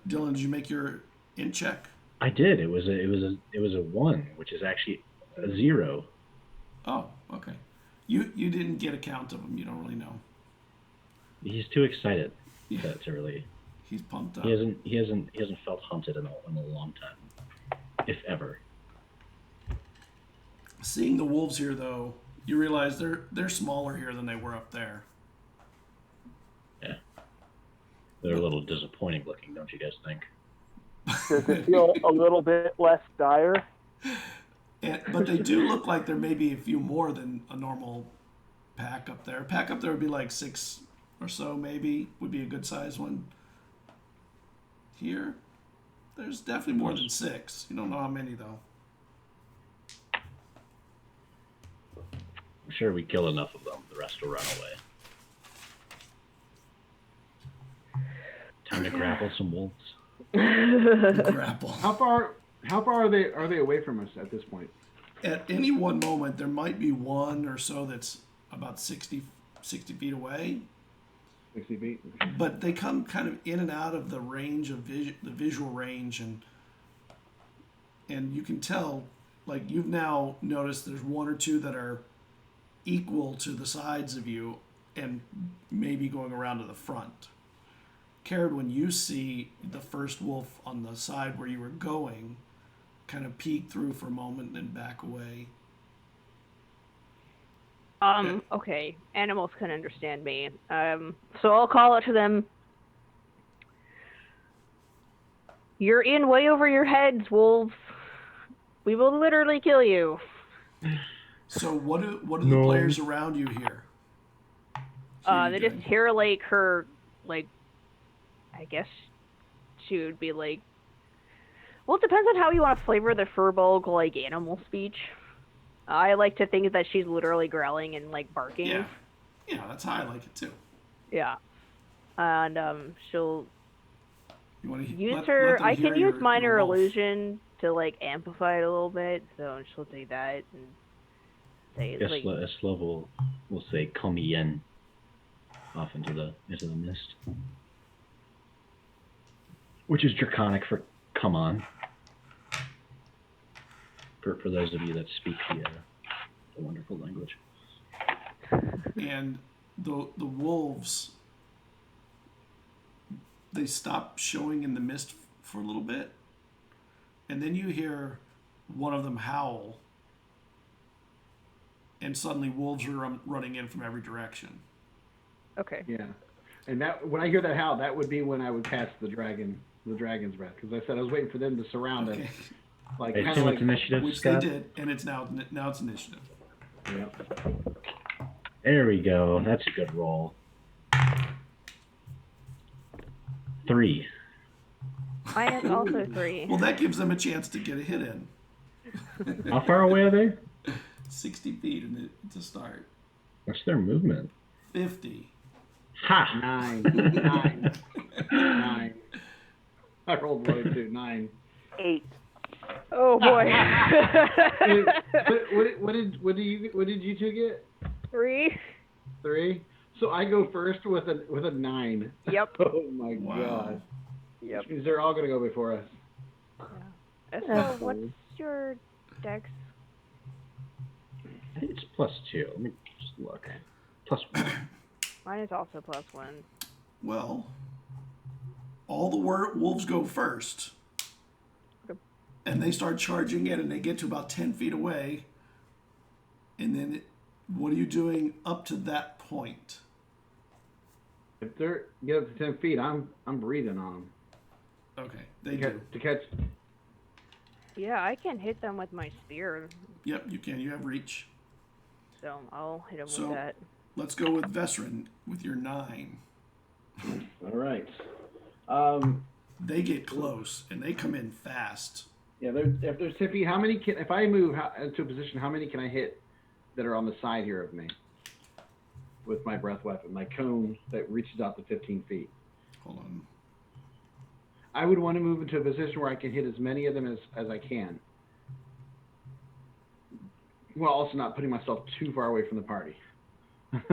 [SPEAKER 1] Dylan, did you make your int check?
[SPEAKER 4] I did. It was a 1, which is actually a 0.
[SPEAKER 1] Oh, okay. You didn't get a count of them. You don't really know.
[SPEAKER 4] He's too excited
[SPEAKER 1] Yeah.
[SPEAKER 4] to really.
[SPEAKER 1] He's pumped up.
[SPEAKER 4] He hasn't felt hunted in a long time, if ever.
[SPEAKER 1] Seeing the wolves here, though, you realize they're smaller here than they were up there.
[SPEAKER 4] Yeah, they're a little disappointing looking, don't you guys think?
[SPEAKER 3] Does it feel a little bit less dire?
[SPEAKER 1] But they do look like there may be a few more than a normal pack up there. A pack up there would be like 6 or so, maybe, would be a good size one. Here, there's definitely more than 6. You don't know how many, though.
[SPEAKER 4] I'm sure we kill enough of them. The rest will run away. Time to grapple some wolves.
[SPEAKER 1] Grapple.
[SPEAKER 6] How far are they away from us at this point?
[SPEAKER 1] At any one moment, there might be one or so that's about 60 feet away.
[SPEAKER 6] 60 feet?
[SPEAKER 1] But they come kind of in and out of the range of the visual range, and you can tell, like, you've now noticed there's 1 or 2 that are equal to the sides of you and maybe going around to the front. Cared, when you see the first wolf on the side where you were going, kind of peek through for a moment and then back away.
[SPEAKER 2] Okay. Animals can understand me. So I'll call out to them. You're in way over your heads, wolves. We will literally kill you.
[SPEAKER 1] So what do the players around you hear?
[SPEAKER 2] They just hear like her, like, I guess she would be like. Well, it depends on how you want to flavor the Furbolg like animal speech. I like to think that she's literally growling and like barking.
[SPEAKER 1] Yeah, that's how I like it too.
[SPEAKER 2] Yeah, and she'll
[SPEAKER 1] You want to
[SPEAKER 2] use her. I can use minor illusion to like amplify it a little bit, so she'll do that and say like.
[SPEAKER 4] Eslov will say "come in" off into the mist, which is draconic for "come on." For those of you that speak the wonderful language.
[SPEAKER 1] And the wolves, they stop showing in the mist for a little bit, and then you hear one of them howl, and suddenly wolves are running in from every direction.
[SPEAKER 2] Okay.
[SPEAKER 5] Yeah, and that when I hear that howl, that would be when I would cast the dragon's breath, because I said I was waiting for them to surround us. Like
[SPEAKER 4] Hey,
[SPEAKER 5] kind
[SPEAKER 4] too
[SPEAKER 5] of
[SPEAKER 4] much
[SPEAKER 5] like
[SPEAKER 4] initiative,
[SPEAKER 1] Which
[SPEAKER 4] Scott?
[SPEAKER 1] they did, and it's now it's initiative.
[SPEAKER 5] Yep.
[SPEAKER 4] There we go. That's a good roll. 3.
[SPEAKER 2] Mine is also 3.
[SPEAKER 1] Well, that gives them a chance to get a hit in.
[SPEAKER 4] How far away are they?
[SPEAKER 1] 60 feet to start.
[SPEAKER 4] What's their movement?
[SPEAKER 1] 50.
[SPEAKER 4] Ha!
[SPEAKER 5] 9. I rolled 1 and 2. 9.
[SPEAKER 3] 8.
[SPEAKER 2] Oh boy.
[SPEAKER 5] What did you two get?
[SPEAKER 2] 3.
[SPEAKER 5] 3. So I go first with a 9.
[SPEAKER 2] Yep.
[SPEAKER 5] Oh my
[SPEAKER 1] Wow.
[SPEAKER 5] god.
[SPEAKER 2] Yep.
[SPEAKER 5] Which means they're all gonna go before us.
[SPEAKER 2] So what's your dex?
[SPEAKER 4] I think it's +2. Let me just look. +1.
[SPEAKER 2] Mine is also +1.
[SPEAKER 1] Well, all the wolves go first.
[SPEAKER 2] Okay.
[SPEAKER 1] And they start charging in, and they get to about 10 feet away. And then, what are you doing up to that point?
[SPEAKER 5] If they're get up to 10 feet, I'm breathing on them.
[SPEAKER 1] Okay, they do.
[SPEAKER 5] To catch.
[SPEAKER 2] Yeah, I can hit them with my spear,
[SPEAKER 1] Yep, you can. You have reach.
[SPEAKER 2] so I'll hit them
[SPEAKER 1] So-
[SPEAKER 2] with that.
[SPEAKER 1] Let's go with Vesrin with your 9.
[SPEAKER 6] All right.
[SPEAKER 1] They get close, and they come in fast.
[SPEAKER 5] Yeah, if there's 10 feet, how many can? If I move into a position, how many can I hit that are on the side here of me with my breath weapon, my cone that reaches out to 15 feet?
[SPEAKER 1] Hold on.
[SPEAKER 5] I would want to move into a position where I can hit as many of them as I can, while also not putting myself too far away from the party. I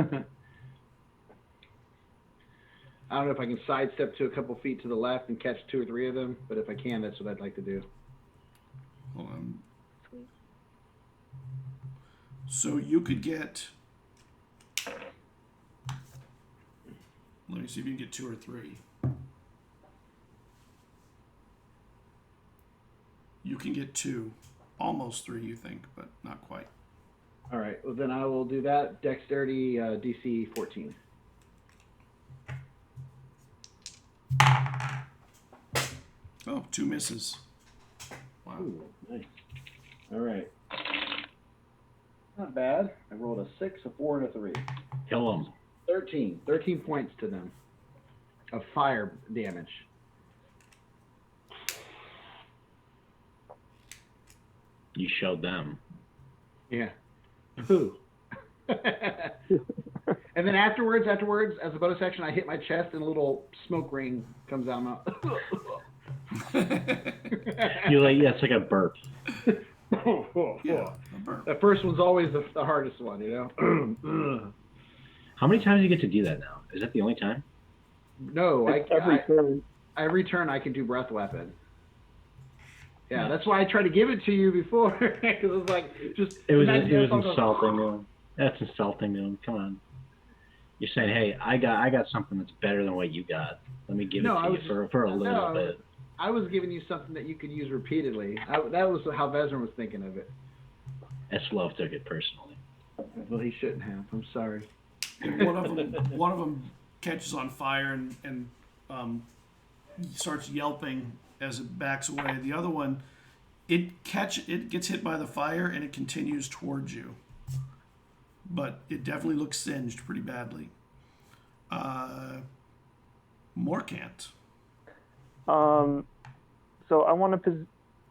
[SPEAKER 5] don't know if I can sidestep to a couple feet to the left and catch 2 or 3 of them, but if I can, that's what I'd like to do.
[SPEAKER 1] Hold on.
[SPEAKER 2] Sweet.
[SPEAKER 1] So you could get. Let me see if you can get 2 or 3. You can get 2. Almost 3, you think, but not quite.
[SPEAKER 5] All right, well then I will do that. Dexterity DC 14.
[SPEAKER 1] Oh, 2 misses. Wow.
[SPEAKER 6] Ooh, nice. All right. Not bad. I rolled a 6, a 4, and a 3.
[SPEAKER 4] Kill them.
[SPEAKER 5] 13 points to them of fire damage.
[SPEAKER 4] You showed them.
[SPEAKER 5] Yeah. Who? And then afterwards, as a bonus action, I hit my chest and a little smoke ring comes out of my
[SPEAKER 4] You're like, yeah, it's like a burp.
[SPEAKER 1] Yeah, a burp.
[SPEAKER 5] The first one's always the hardest one, you know?
[SPEAKER 4] How many times do you get to do that now? Is that the only time?
[SPEAKER 5] No,
[SPEAKER 3] Every turn.
[SPEAKER 5] every turn I can do breath weapon. Yeah, that's why I tried to give it to you before, because it was like just.
[SPEAKER 4] It was
[SPEAKER 5] imagine yourself
[SPEAKER 4] insulting to him. That's insulting to him. Come on. You're saying, hey, I got something that's better than what you got. Let me give it to you for a little bit.
[SPEAKER 5] I was giving you something that you could use repeatedly. That was how Vezran was thinking of it.
[SPEAKER 4] Eslov took it personally.
[SPEAKER 5] Well, he shouldn't have. I'm sorry.
[SPEAKER 1] And one of them catches on fire and starts yelping as it backs away. The other one It gets hit by the fire and it continues towards you, but it definitely looks singed pretty badly. Morkant.
[SPEAKER 3] So I want to,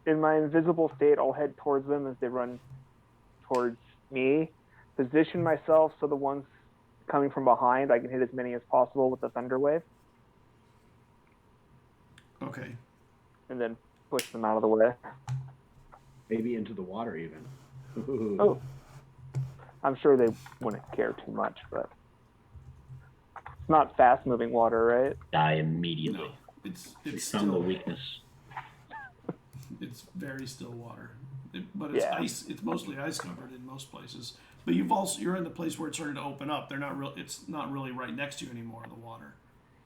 [SPEAKER 3] in my invisible state, I'll head towards them as they run towards me. Position myself so the ones coming from behind, I can hit as many as possible with the Thunder Wave.
[SPEAKER 1] Okay.
[SPEAKER 3] And then push them out of the way.
[SPEAKER 5] Maybe into the water even.
[SPEAKER 3] Oh. I'm sure they wouldn't care too much, but it's not fast-moving water, right?
[SPEAKER 4] Die immediately.
[SPEAKER 1] No, it's
[SPEAKER 4] Found the
[SPEAKER 1] still
[SPEAKER 4] weakness.
[SPEAKER 1] It's very still water, but it's ice. It's mostly ice covered in most places. But you're in the place where it's starting to open up. They're not real. It's not really right next to you anymore. The water.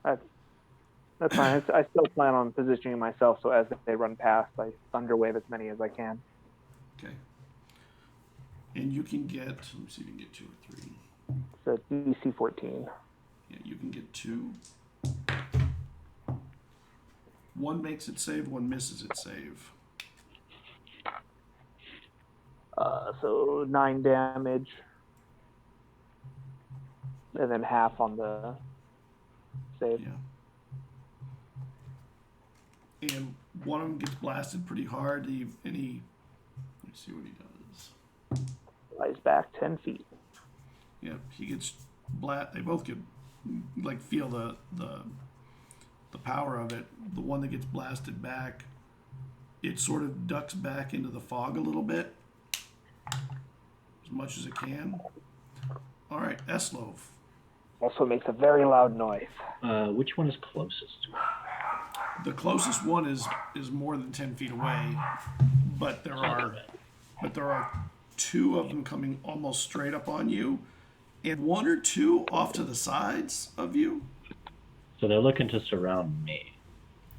[SPEAKER 3] That's fine. I still plan on positioning myself so as they run past, I Thunder Wave as many as I can.
[SPEAKER 1] Okay. And you can get. Let me see if you can get 2 or 3.
[SPEAKER 3] So DC 14.
[SPEAKER 1] Yeah, you can get 2. One makes it save. One misses it save.
[SPEAKER 3] So 9 damage, and then half on the save.
[SPEAKER 1] Yeah. And one of them gets blasted pretty hard. Let me see what he does.
[SPEAKER 3] Flies back 10 feet.
[SPEAKER 1] Yeah, he gets They both get feel the power of it. The one that gets blasted back, it sort of ducks back into the fog a little bit, as much as it can. All right, Eslov.
[SPEAKER 3] Also makes a very loud noise.
[SPEAKER 4] Which one is closest?
[SPEAKER 1] The closest one is more than 10 feet away, but there are 2 of them coming almost straight up on you, and 1 or 2 off to the sides of you.
[SPEAKER 4] So they're looking to surround me.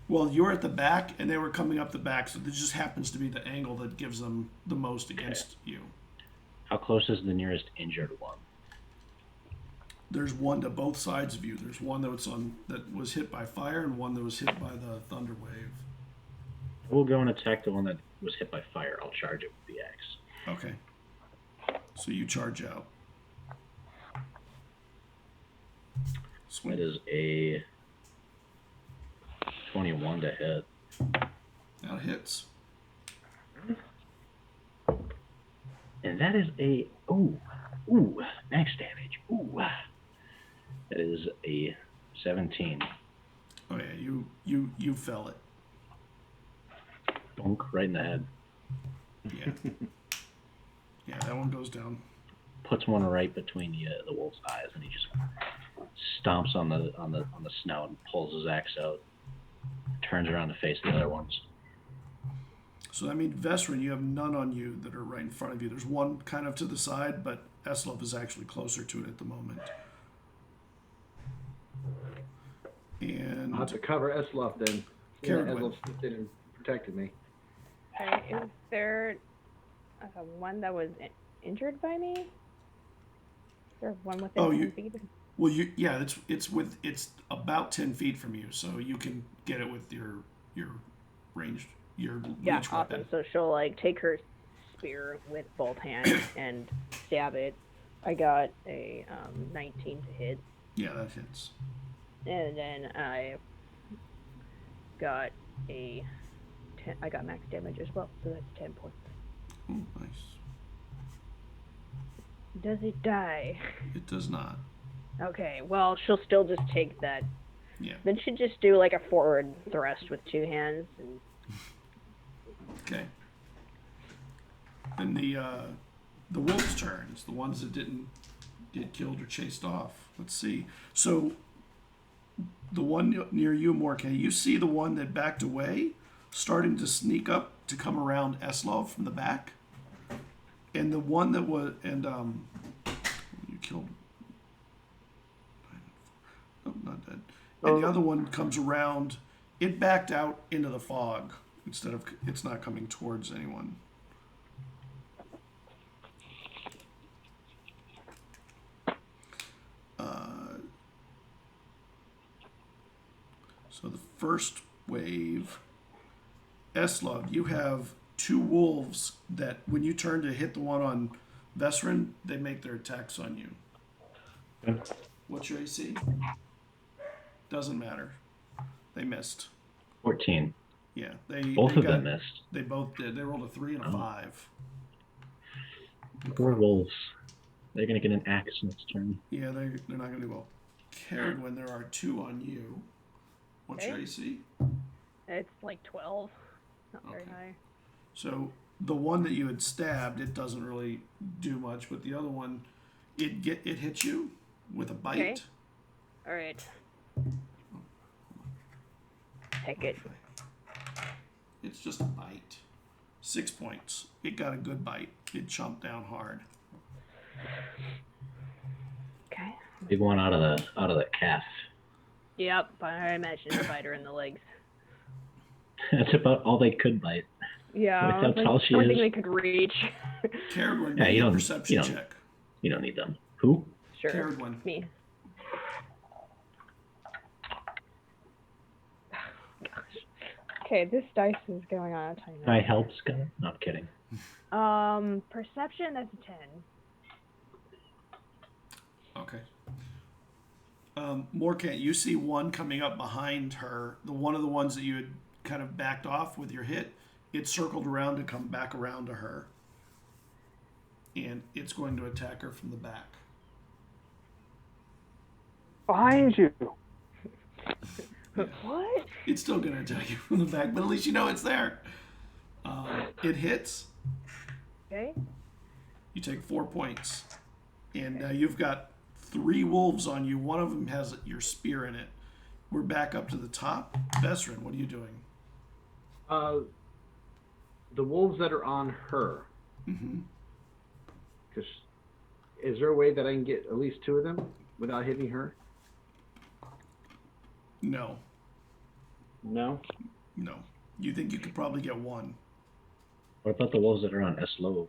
[SPEAKER 1] Well, you're at the back, and they were coming up the back, so this just happens to be the angle that gives them the most against you.
[SPEAKER 4] How close is the nearest injured one?
[SPEAKER 1] There's one to both sides of you. There's one that was hit by fire, and one that was hit by the thunder wave.
[SPEAKER 4] We'll go and attack the one that was hit by fire. I'll charge it with the axe.
[SPEAKER 1] Okay. So you charge out. Swing.
[SPEAKER 4] That is a 21 to hit.
[SPEAKER 1] That hits.
[SPEAKER 4] And that is a max damage. That is a 17.
[SPEAKER 1] Oh yeah, you fell it.
[SPEAKER 4] Bonk right in the head.
[SPEAKER 1] Yeah. Yeah, that one goes down.
[SPEAKER 4] Puts one right between the wolf's eyes, and he just stomps on the snout and pulls his axe out. Turns around to face the other ones.
[SPEAKER 1] So that means Vesrin, you have none on you that are right in front of you. There's one kind of to the side, but Eslov is actually closer to it at the moment. And
[SPEAKER 5] I'll have to cover Eslov then. Eslov stepped in and protected me.
[SPEAKER 2] Okay, is there one that was injured by me? Is there one within 10 feet?
[SPEAKER 1] Well, it's about 10 feet from you, so you can get it with your ranged reach weapon.
[SPEAKER 2] So she'll take her spear with both hands and stab it. I got a 19 to hit.
[SPEAKER 1] Yeah, that hits.
[SPEAKER 2] And then I got a 10. I got max damage as well, so that's 10 points.
[SPEAKER 1] Oh, nice.
[SPEAKER 2] Does it die?
[SPEAKER 1] It does not.
[SPEAKER 2] Okay, well, she'll still just take that.
[SPEAKER 1] Yeah.
[SPEAKER 2] Then she'd just do a forward thrust with 2 hands. And...
[SPEAKER 1] Okay. Then the wolf's turn. It's the ones that didn't get killed or chased off. Let's see. So the one near you, Morkay, you see the one that backed away, starting to sneak up to come around Eslov from the back. And the one that was, you killed. Oh, not dead. And the other one comes around. It backed out into the fog instead of, it's not coming towards anyone. So the first wave, Eslov, you have 2 wolves that when you turn to hit the one on Vesrin, they make their attacks on you.
[SPEAKER 4] Okay.
[SPEAKER 1] What's your AC? Doesn't matter. They missed.
[SPEAKER 4] 14.
[SPEAKER 1] Yeah, they
[SPEAKER 4] Both
[SPEAKER 1] they
[SPEAKER 4] of
[SPEAKER 1] got,
[SPEAKER 4] them missed.
[SPEAKER 1] They both did. They rolled a 3 and a 5.
[SPEAKER 4] Poor wolves. They're gonna get an axe next turn.
[SPEAKER 1] Yeah, they're not going to do well. Carried there are 2 on you. What's your
[SPEAKER 2] Okay.
[SPEAKER 1] AC?
[SPEAKER 2] It's like 12. Not very
[SPEAKER 1] Okay.
[SPEAKER 2] high.
[SPEAKER 1] So the one that you had stabbed, it doesn't really do much, but the other one, it hits you with a bite.
[SPEAKER 2] Okay. All right. Take it.
[SPEAKER 1] It's just a bite. 6 points. It got a good bite. It chomped down hard.
[SPEAKER 2] Okay.
[SPEAKER 4] Big one out of the calf.
[SPEAKER 2] Yep, I imagine a bite her in the legs.
[SPEAKER 4] That's about all they could bite.
[SPEAKER 2] Yeah,
[SPEAKER 4] Look how tall she
[SPEAKER 2] everything
[SPEAKER 4] is.
[SPEAKER 2] they could reach.
[SPEAKER 1] Carried
[SPEAKER 4] Yeah,
[SPEAKER 1] make
[SPEAKER 4] you
[SPEAKER 1] a
[SPEAKER 4] don't-
[SPEAKER 1] perception
[SPEAKER 4] you don't-
[SPEAKER 1] check.
[SPEAKER 4] You don't need them. Who?
[SPEAKER 2] Sure.
[SPEAKER 1] Carried one.
[SPEAKER 2] Me. Gosh. Okay, this dice is going on a tiny.
[SPEAKER 4] Can I help, Scott? No, I'm kidding.
[SPEAKER 2] Perception, that's a 10.
[SPEAKER 1] Okay. Morkant, you see one coming up behind her. One of the ones that you had kind of backed off with your hit. It circled around to come back around to her. And it's going to attack her from the back.
[SPEAKER 3] Behind you.
[SPEAKER 2] What?
[SPEAKER 1] It's still going to attack you from the back, but at least you know it's there. It hits.
[SPEAKER 2] Okay.
[SPEAKER 1] You take 4 points. And you've got 3 wolves on you. One of them has your spear in it. We're back up to the top. Vesrin, what are you doing?
[SPEAKER 5] The wolves that are on her.
[SPEAKER 1] Mm-hmm.
[SPEAKER 5] Because is there a way that I can get at least 2 of them without hitting her?
[SPEAKER 1] No.
[SPEAKER 5] No.
[SPEAKER 1] No. You think you could probably get 1.
[SPEAKER 4] What about the wolves that are on Eslov?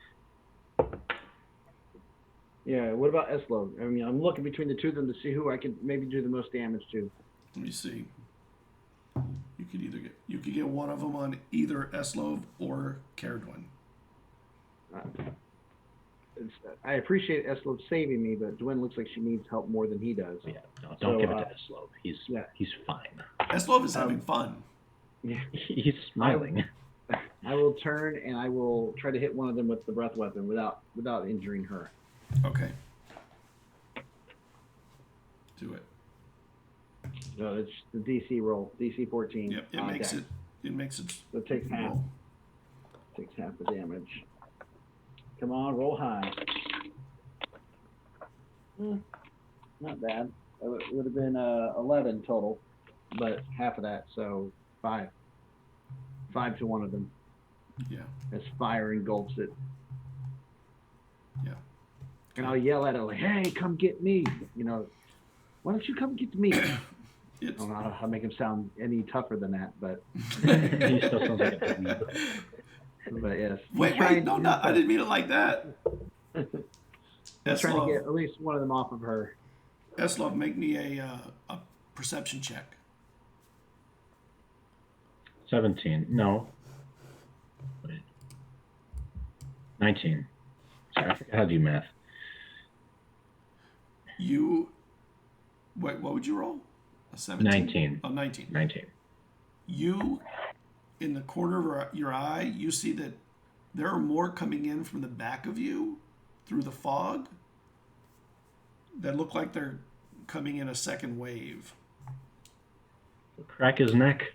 [SPEAKER 5] Yeah. What about Eslo? I mean, I'm looking between the 2 of them to see who I can maybe do the most damage to.
[SPEAKER 1] Let me see. You could get 1 of them on either Eslov or Caradwin.
[SPEAKER 5] I appreciate Eslo saving me, but Dwayne looks like she needs help more than he does.
[SPEAKER 4] Yeah, no, don't give it
[SPEAKER 5] So,
[SPEAKER 4] to Eslov. He's fine.
[SPEAKER 1] Eslov is having fun.
[SPEAKER 5] Yeah.
[SPEAKER 4] He's smiling.
[SPEAKER 5] I will turn and I will try to hit one of them with the breath weapon without injuring her.
[SPEAKER 1] Okay. Do it.
[SPEAKER 5] So it's the DC roll, DC 14.
[SPEAKER 1] Yep. It makes it.
[SPEAKER 5] So it takes half.
[SPEAKER 1] roll.
[SPEAKER 5] Takes half the damage. Come on, roll high. Not bad. It would have been 11 total, but half of that, so 5. 5 to one of them.
[SPEAKER 1] Yeah.
[SPEAKER 5] As fire engulfs it.
[SPEAKER 1] Yeah.
[SPEAKER 5] And I'll yell at it like, "Hey, come get me!" You know, why don't you come get me? I
[SPEAKER 1] It's,
[SPEAKER 5] don't know how to make him sound any tougher than that, but
[SPEAKER 4] He still sounds like a baby.
[SPEAKER 5] yes.
[SPEAKER 1] wait, no, I didn't mean it like that.
[SPEAKER 5] I'm trying to get
[SPEAKER 1] Eslov,
[SPEAKER 5] at least one of them off of her.
[SPEAKER 1] Eslov, make me a perception check.
[SPEAKER 4] 17. No. Wait. 19. Sorry, I forgot how to do math.
[SPEAKER 1] What would you roll? A 17?
[SPEAKER 4] 19.
[SPEAKER 1] Oh, 19.
[SPEAKER 4] 19.
[SPEAKER 1] You, in the corner of your eye, you see that there are more coming in from the back of you through the fog that look like they're coming in a second wave.
[SPEAKER 4] Crack his neck.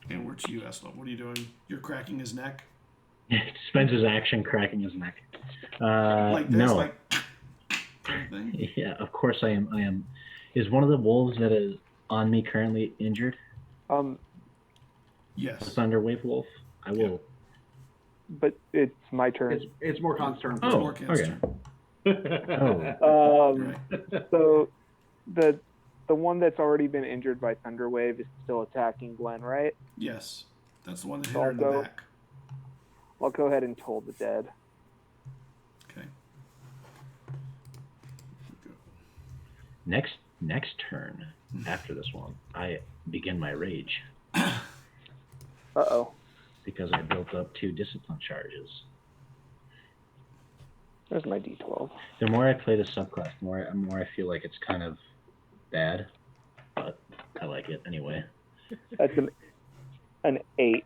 [SPEAKER 1] And we're to you, Eslo. What are you doing? You're cracking his neck?
[SPEAKER 4] He spends his action cracking his neck.
[SPEAKER 1] Like this?
[SPEAKER 4] No.
[SPEAKER 1] Like kind of thing?
[SPEAKER 4] Yeah, of course I am. Is one of the wolves that is on me currently injured? The
[SPEAKER 1] Yes.
[SPEAKER 4] Thunderwave wolf? I will.
[SPEAKER 3] But it's my turn.
[SPEAKER 5] It's more concern.
[SPEAKER 1] It's
[SPEAKER 4] Oh,
[SPEAKER 1] more cancer.
[SPEAKER 4] okay.
[SPEAKER 1] Right.
[SPEAKER 3] So the one that's already been injured by Thunderwave is still attacking Glenn, right?
[SPEAKER 1] Yes. That's the one that hit her in the
[SPEAKER 3] Also-
[SPEAKER 1] back.
[SPEAKER 3] I'll go ahead and toll the dead.
[SPEAKER 1] Okay.
[SPEAKER 4] Next turn, after this one, I begin my rage.
[SPEAKER 3] Uh-oh.
[SPEAKER 4] because I built up 2 discipline charges.
[SPEAKER 3] There's my D12.
[SPEAKER 4] The more I play the subclass, the more I feel like it's kind of bad, but I like it anyway.
[SPEAKER 3] That's an 8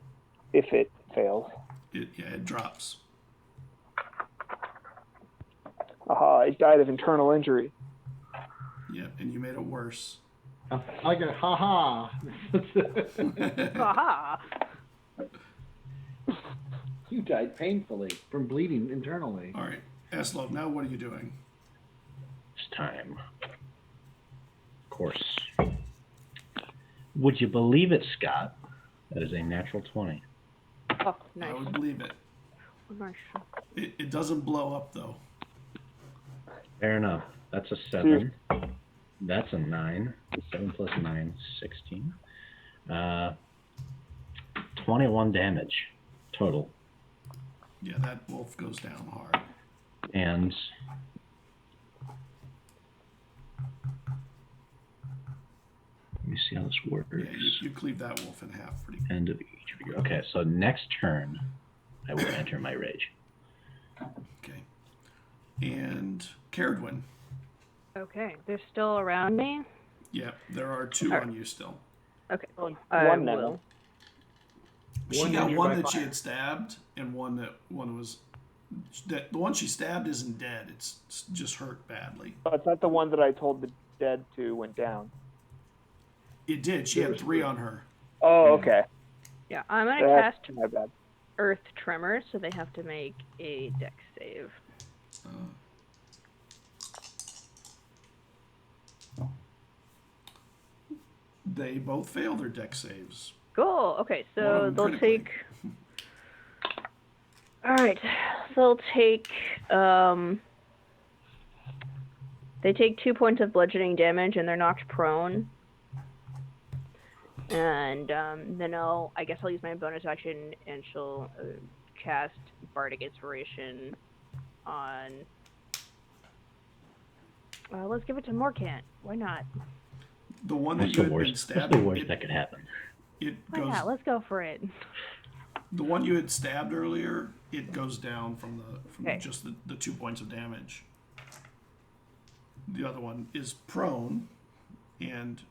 [SPEAKER 3] if it fails.
[SPEAKER 1] It drops.
[SPEAKER 3] Aha, I died of internal injury.
[SPEAKER 1] Yeah, and you made it worse.
[SPEAKER 6] I like it. Ha ha.
[SPEAKER 2] Aha!
[SPEAKER 6] You died painfully from bleeding internally.
[SPEAKER 1] All right, Eslov, now what are you doing?
[SPEAKER 4] It's time. Of course. Would you believe it, Scott? That is a natural 20.
[SPEAKER 2] Oh, nice.
[SPEAKER 1] I would believe it.
[SPEAKER 2] Oh, nice.
[SPEAKER 1] It doesn't blow up, though.
[SPEAKER 4] Fair enough. That's a 7. That's a 9. 7 plus 9, 16. 21 damage total.
[SPEAKER 1] Yeah, that wolf goes down hard.
[SPEAKER 4] And let me see how this works.
[SPEAKER 1] Yeah, you cleave that wolf in half pretty good.
[SPEAKER 4] End of each of you. Okay, so next turn, I will enter my rage.
[SPEAKER 1] Okay. And Caradwin.
[SPEAKER 2] Okay, they're still around me?
[SPEAKER 1] Yeah, there are 2 on you still.
[SPEAKER 2] Okay.
[SPEAKER 3] One
[SPEAKER 2] will.
[SPEAKER 3] now.
[SPEAKER 1] She got one that she had stabbed, and the one she stabbed isn't dead. It's just hurt badly.
[SPEAKER 3] Oh, it's not the one that I told the dead to went down.
[SPEAKER 1] It did. She had 3 on her.
[SPEAKER 3] Oh, okay.
[SPEAKER 2] Yeah, I'm going to
[SPEAKER 3] That's
[SPEAKER 2] cast
[SPEAKER 3] my bad.
[SPEAKER 2] Earth Tremor, so they have to make a dex save.
[SPEAKER 1] They both fail their dex saves.
[SPEAKER 2] Cool. Okay,
[SPEAKER 1] One
[SPEAKER 2] so
[SPEAKER 1] of them
[SPEAKER 2] they'll
[SPEAKER 1] critically.
[SPEAKER 2] take. All right, they'll take. They take 2 points of bludgeoning damage, and they're knocked prone. And then I guess I'll use my bonus action, and she'll cast Bardic Inspiration on. Let's give it to Morkant. Why not?
[SPEAKER 1] The one that
[SPEAKER 4] What's
[SPEAKER 1] you
[SPEAKER 4] the
[SPEAKER 1] had been
[SPEAKER 4] worst? What's
[SPEAKER 1] stabbing.
[SPEAKER 4] the worst that could happen?
[SPEAKER 1] It
[SPEAKER 2] Why
[SPEAKER 1] goes.
[SPEAKER 2] not? Let's go for it.
[SPEAKER 1] The one you had stabbed earlier, it goes down from
[SPEAKER 2] Okay.
[SPEAKER 1] just the 2 points of damage. The other one is prone and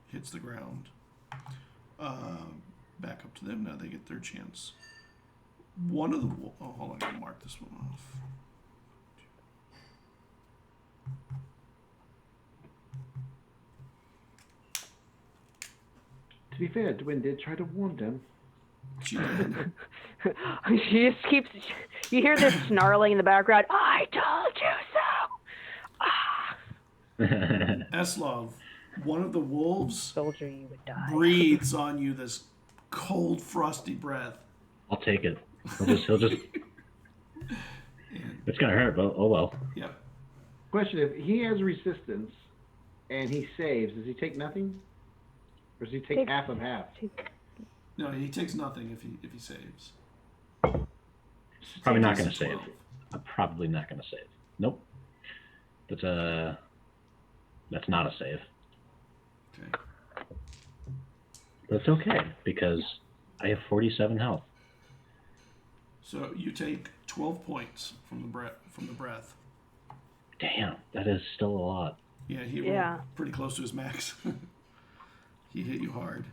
[SPEAKER 1] hits the ground. Back up to them now. They get their chance. One of the hold on, I gotta mark this one off.
[SPEAKER 6] To be fair, Dwin did try to warn them.
[SPEAKER 1] She did.
[SPEAKER 2] She just keeps. You hear this snarling in the background. I told you so. Ah.
[SPEAKER 1] Eslov, one of the wolves
[SPEAKER 2] Soldier, you would die.
[SPEAKER 1] breathes on you this cold, frosty breath.
[SPEAKER 4] I'll take it. He'll just. It's gonna hurt, but oh well.
[SPEAKER 1] Yep.
[SPEAKER 6] Question: if he has resistance and he saves, does he take nothing, or does he take half of half?
[SPEAKER 1] No, he takes nothing if he saves.
[SPEAKER 4] Probably not
[SPEAKER 1] Takes
[SPEAKER 4] gonna save.
[SPEAKER 1] 12.
[SPEAKER 4] I'm probably not gonna save. Nope. That's not a save.
[SPEAKER 1] Okay.
[SPEAKER 4] But it's okay because I have 47 health.
[SPEAKER 1] So you take 12 points from the breath.
[SPEAKER 4] Damn, that is still a lot.
[SPEAKER 1] Yeah, he
[SPEAKER 2] Yeah.
[SPEAKER 1] rolled pretty close to his max. He hit you hard.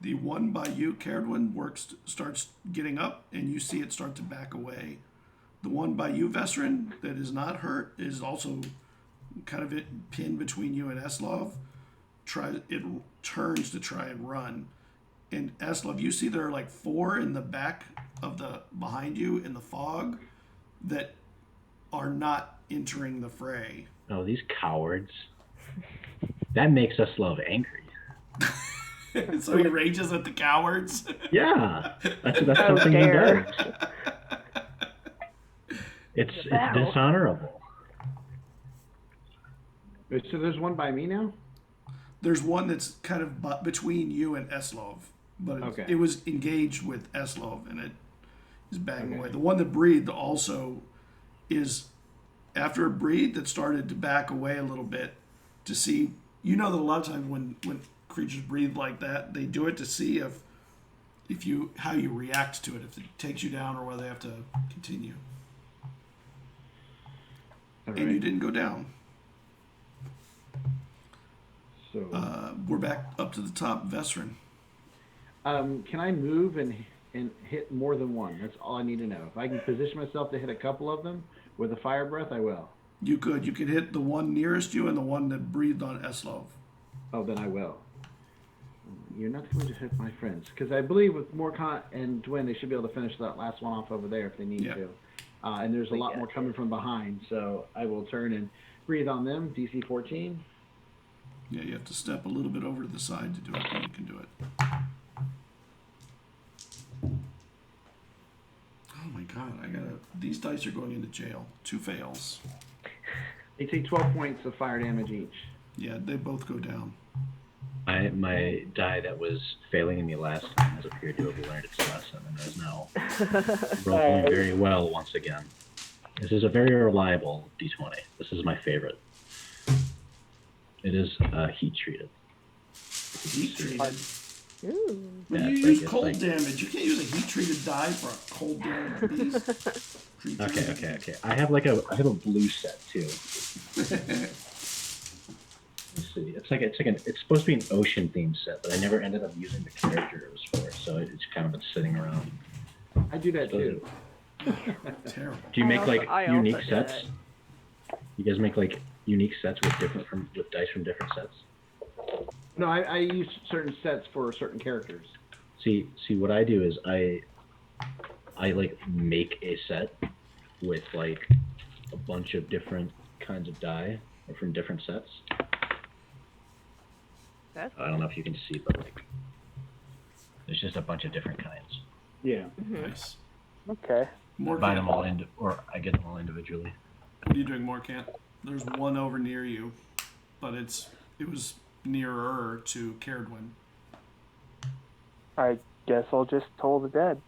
[SPEAKER 1] The one by you, Caradwin, starts getting up, and you see it start to back away. The one by you, Vesrin, that is not hurt, is also kind of pinned between you and Eslov. It turns to try and run. And Eslov, you see there are like 4 in the back of behind you in the fog that are not entering the fray.
[SPEAKER 4] Oh, these cowards. That makes us love angry.
[SPEAKER 1] So he rages at the cowards.
[SPEAKER 4] Yeah, that's
[SPEAKER 2] How
[SPEAKER 4] something he
[SPEAKER 2] dare.
[SPEAKER 4] does. It's
[SPEAKER 2] battle.
[SPEAKER 4] dishonorable.
[SPEAKER 6] So there's one by me now.
[SPEAKER 1] There's one that's kind of between you and Eslov, but
[SPEAKER 6] Okay.
[SPEAKER 1] it was engaged with Eslov, and is backing away. The one that breathed also is, after it breathed, it started to back away a little bit to see. You know that a lot of times when creatures breathe like that, they do it to see if you how you react to it, if it takes you down or whether they have to continue.
[SPEAKER 5] All
[SPEAKER 1] And you
[SPEAKER 5] right.
[SPEAKER 1] didn't go down.
[SPEAKER 5] So,
[SPEAKER 1] We're back up to the top, Vesrin.
[SPEAKER 5] can I move and hit more than one? That's all I need to know. If I can position myself to hit a couple of them with a fire breath, I will.
[SPEAKER 1] You could hit the one nearest you and the one that breathed on Eslov.
[SPEAKER 5] Oh, then I will. You're not going to hit my friends. Because I believe with Morcott and Dwayne, they should be able to finish that last one off over there if they need to. And there's a lot more coming from behind. So I will turn and breathe on them. DC 14.
[SPEAKER 1] Yeah, you have to step a little bit over to the side to do it, but you can do it. Oh my god, these dice are going into jail. 2 fails.
[SPEAKER 5] They take 12 points of fire damage each.
[SPEAKER 1] Yeah, they both go down.
[SPEAKER 4] My die that was failing me last time has appeared to have learned its lesson and is now rolling very well once again. This is a very reliable D20. This is my favorite. It is heat treated.
[SPEAKER 1] Heat treated?
[SPEAKER 2] Ooh.
[SPEAKER 1] When
[SPEAKER 4] Yeah,
[SPEAKER 1] you
[SPEAKER 4] it's
[SPEAKER 1] use
[SPEAKER 4] like-
[SPEAKER 1] cold
[SPEAKER 4] it's like-
[SPEAKER 1] damage, you can't use a heat treated die for a cold damage beast.
[SPEAKER 4] Okay. I have a blue set too. Let's see. It's supposed to be an ocean themed set, but I never ended up using the character it was for, so it's kind of been sitting around.
[SPEAKER 5] I do that too.
[SPEAKER 1] Terrible.
[SPEAKER 4] Do you make
[SPEAKER 2] I also
[SPEAKER 4] unique
[SPEAKER 2] do
[SPEAKER 4] sets?
[SPEAKER 2] that.
[SPEAKER 4] You guys make like unique sets with dice from different sets?
[SPEAKER 5] No, I use certain sets for certain characters.
[SPEAKER 4] See, what I do is I like make a set with like a bunch of different kinds of die or from different sets.
[SPEAKER 2] That's
[SPEAKER 4] I don't know if you can see, but like there's just a bunch of different kinds.
[SPEAKER 5] Yeah.
[SPEAKER 1] Nice.
[SPEAKER 3] Okay.
[SPEAKER 1] More
[SPEAKER 4] Buy them all or I get them all individually.
[SPEAKER 1] What are you doing, Morcant? There's one over near you, but it was nearer to Caradwin.
[SPEAKER 3] I guess I'll just toll the dead.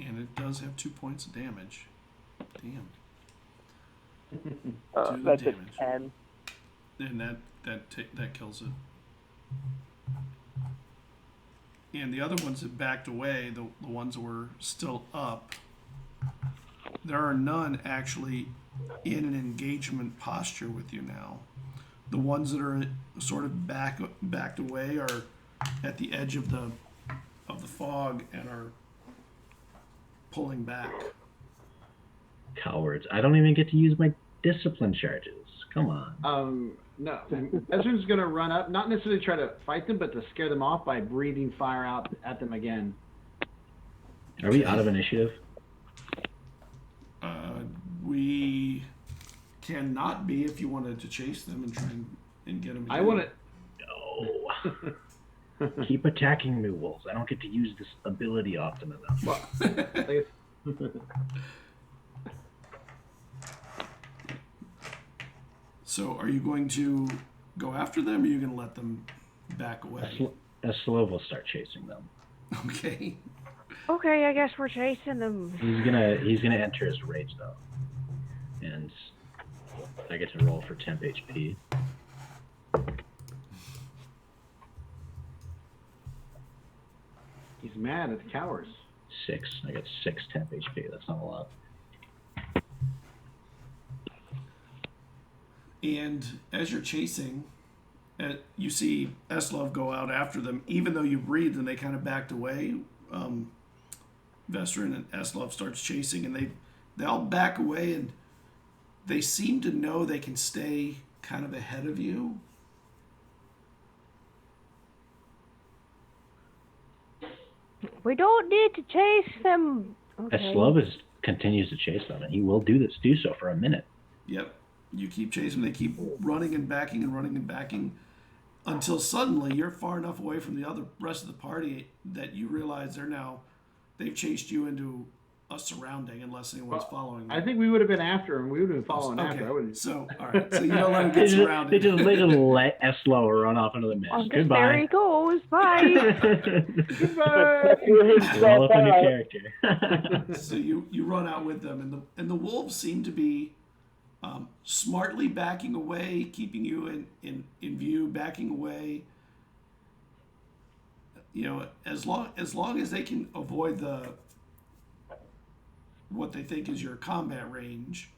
[SPEAKER 1] And it does have 2 points of damage. Damn. Do the
[SPEAKER 3] That's a
[SPEAKER 1] damage.
[SPEAKER 3] 10.
[SPEAKER 1] And that kills it. And the other ones that backed away, the ones that were still up, there are none actually in an engagement posture with you now. The ones that are sort of backed away are at the edge of the fog and are pulling back.
[SPEAKER 4] Cowards! I don't even get to use my discipline charges. Come on.
[SPEAKER 5] No. Ezra's gonna run up, not necessarily try to fight them, but to scare them off by breathing fire out at them again.
[SPEAKER 4] Are we out of initiative?
[SPEAKER 1] We cannot be if you wanted to chase them and try and get them.
[SPEAKER 5] I want
[SPEAKER 4] No. Keep attacking me, wolves. I don't get to use this ability often enough.
[SPEAKER 5] to.
[SPEAKER 1] So, are you going to go after them, or are you going to let them back away?
[SPEAKER 4] Eslov will start chasing them.
[SPEAKER 1] Okay.
[SPEAKER 2] Okay, I guess we're chasing them.
[SPEAKER 4] He's gonna enter his rage though, and I get to roll for temp HP.
[SPEAKER 5] He's mad at the cowards.
[SPEAKER 4] 6. I got 6 temp HP. That's not a lot.
[SPEAKER 1] And as you're chasing, you see Eslov go out after them, even though you breathed and they kind of backed away. Vesrin and Eslov starts chasing, and they all back away, and they seem to know they can stay kind of ahead of you.
[SPEAKER 2] We don't need to chase them. Okay.
[SPEAKER 4] Eslov continues to chase them, and he will do so for a minute.
[SPEAKER 1] Yep. You keep chasing, they keep running and backing and running and backing until suddenly you're far enough away from the rest of the party that you realize they've chased you into a surrounding unless anyone's following them.
[SPEAKER 5] I think we would have been after him. We would have been following after. I would.
[SPEAKER 1] So, all right. So you don't let him get surrounded.
[SPEAKER 4] They just let Eslo run off into the mist. Goodbye.
[SPEAKER 2] There he goes. Bye.
[SPEAKER 5] Goodbye.
[SPEAKER 4] All up in your character.
[SPEAKER 1] So you run out with them, and the wolves seem to be smartly backing away, keeping you in view, backing away. You know, as long as they can avoid what they think is your combat range,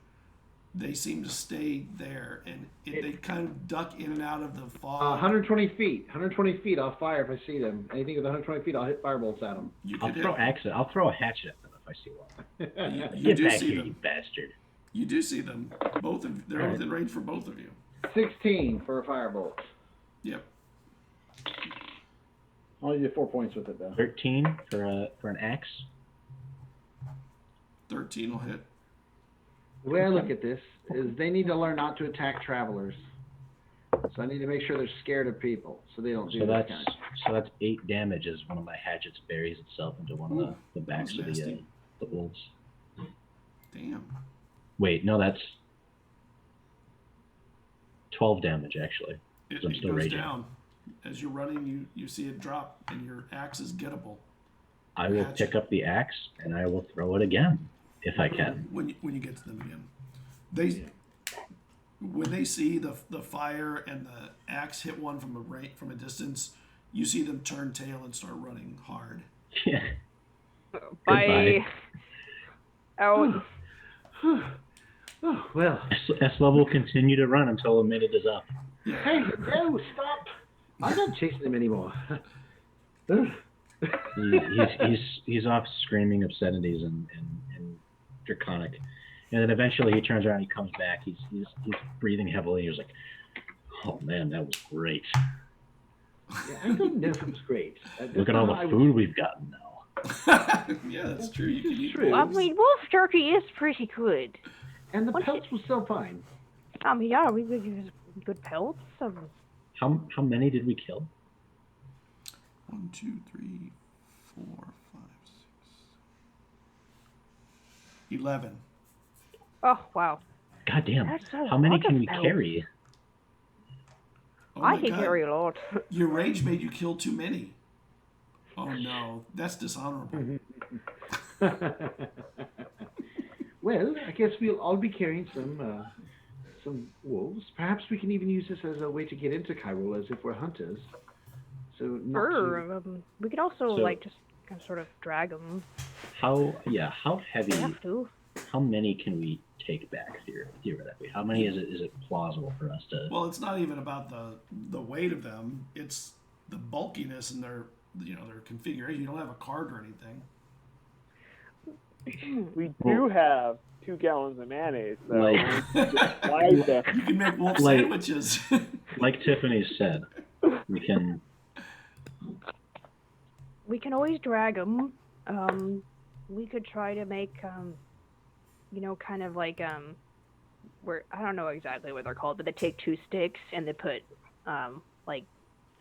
[SPEAKER 1] they seem to stay there, and they kind of duck in and out of the fog.
[SPEAKER 5] 120 feet. 120 feet. I'll fire if I see them. Anything with 120 feet, I'll hit firebolts at them.
[SPEAKER 4] I'll throw a hatchet at them if I see one.
[SPEAKER 1] You
[SPEAKER 4] Get back
[SPEAKER 1] see
[SPEAKER 4] here,
[SPEAKER 1] them.
[SPEAKER 4] you bastard.
[SPEAKER 1] You do see them. They're within range for both of you.
[SPEAKER 5] 16 for a firebolt.
[SPEAKER 1] Yep.
[SPEAKER 5] I'll give you 4 points with it though.
[SPEAKER 4] 13 for an axe.
[SPEAKER 1] 13 will hit.
[SPEAKER 5] The way I look at this is they need to learn not to attack travelers. So I need to make sure they're scared of people, so they don't do that kind of.
[SPEAKER 4] So that's 8 damage as one of my hatchets buries itself into one of the backs of the wolves.
[SPEAKER 1] Damn.
[SPEAKER 4] Wait, no, that's 12 damage actually.
[SPEAKER 1] It
[SPEAKER 4] I'm still
[SPEAKER 1] goes
[SPEAKER 4] raging.
[SPEAKER 1] down. As you're running, you see it drop, and your axe is gettable.
[SPEAKER 4] I will pick up the axe and I will throw it again if I can.
[SPEAKER 1] When you get to them again, when they see the fire and the axe hit one from a distance, you see them turn tail and start running hard.
[SPEAKER 4] Yeah.
[SPEAKER 2] Bye. Out.
[SPEAKER 5] Oh, well.
[SPEAKER 4] S-Level will continue to run until a minute is up.
[SPEAKER 5] Hey, no, stop! I'm not chasing him anymore.
[SPEAKER 4] He's off screaming obscenities and draconic, and then eventually he turns around, he comes back, he's breathing heavily, he's like, oh man, that was great.
[SPEAKER 5] Yeah, I don't know if it was great.
[SPEAKER 4] Look at all the food we've gotten now.
[SPEAKER 1] Yeah, that's true. You can eat
[SPEAKER 5] true.
[SPEAKER 2] I
[SPEAKER 1] wolves.
[SPEAKER 2] mean, wolf jerky is pretty good.
[SPEAKER 5] And the pelts were still fine.
[SPEAKER 2] I mean, yeah, we could use good pelts.
[SPEAKER 4] How many did we kill?
[SPEAKER 1] 1, 2, 3, 4, 5, 6, 11.
[SPEAKER 2] Oh, wow.
[SPEAKER 4] God damn.
[SPEAKER 2] That's a
[SPEAKER 4] How many
[SPEAKER 2] lot
[SPEAKER 4] can
[SPEAKER 2] of
[SPEAKER 4] we
[SPEAKER 2] pelts.
[SPEAKER 4] carry?
[SPEAKER 1] Oh
[SPEAKER 2] I
[SPEAKER 1] my
[SPEAKER 2] can
[SPEAKER 1] God.
[SPEAKER 2] carry a lot.
[SPEAKER 1] Your rage made you kill too many. Oh no, that's dishonorable.
[SPEAKER 5] Well, I guess we'll all be carrying some wolves. Perhaps we can even use this as a way to get into Cairo as if we're hunters. So not
[SPEAKER 2] Sure. We could also, just kind of sort of drag them.
[SPEAKER 4] How heavy?
[SPEAKER 2] We have to.
[SPEAKER 4] How many can we take back theoretically? How many is it plausible for us to?
[SPEAKER 1] Well, it's not even about the weight of them. It's the bulkiness and their configuration. You don't have a cart or anything.
[SPEAKER 3] We do have 2 gallons of mayonnaise, though.
[SPEAKER 4] Like,
[SPEAKER 1] You can make wolf
[SPEAKER 4] Like-
[SPEAKER 1] sandwiches.
[SPEAKER 4] like Tiffany said, we can.
[SPEAKER 2] We can always drag them. We could try to make, kind of like, where, I don't know exactly what they're called, but they take 2 sticks and they put, like,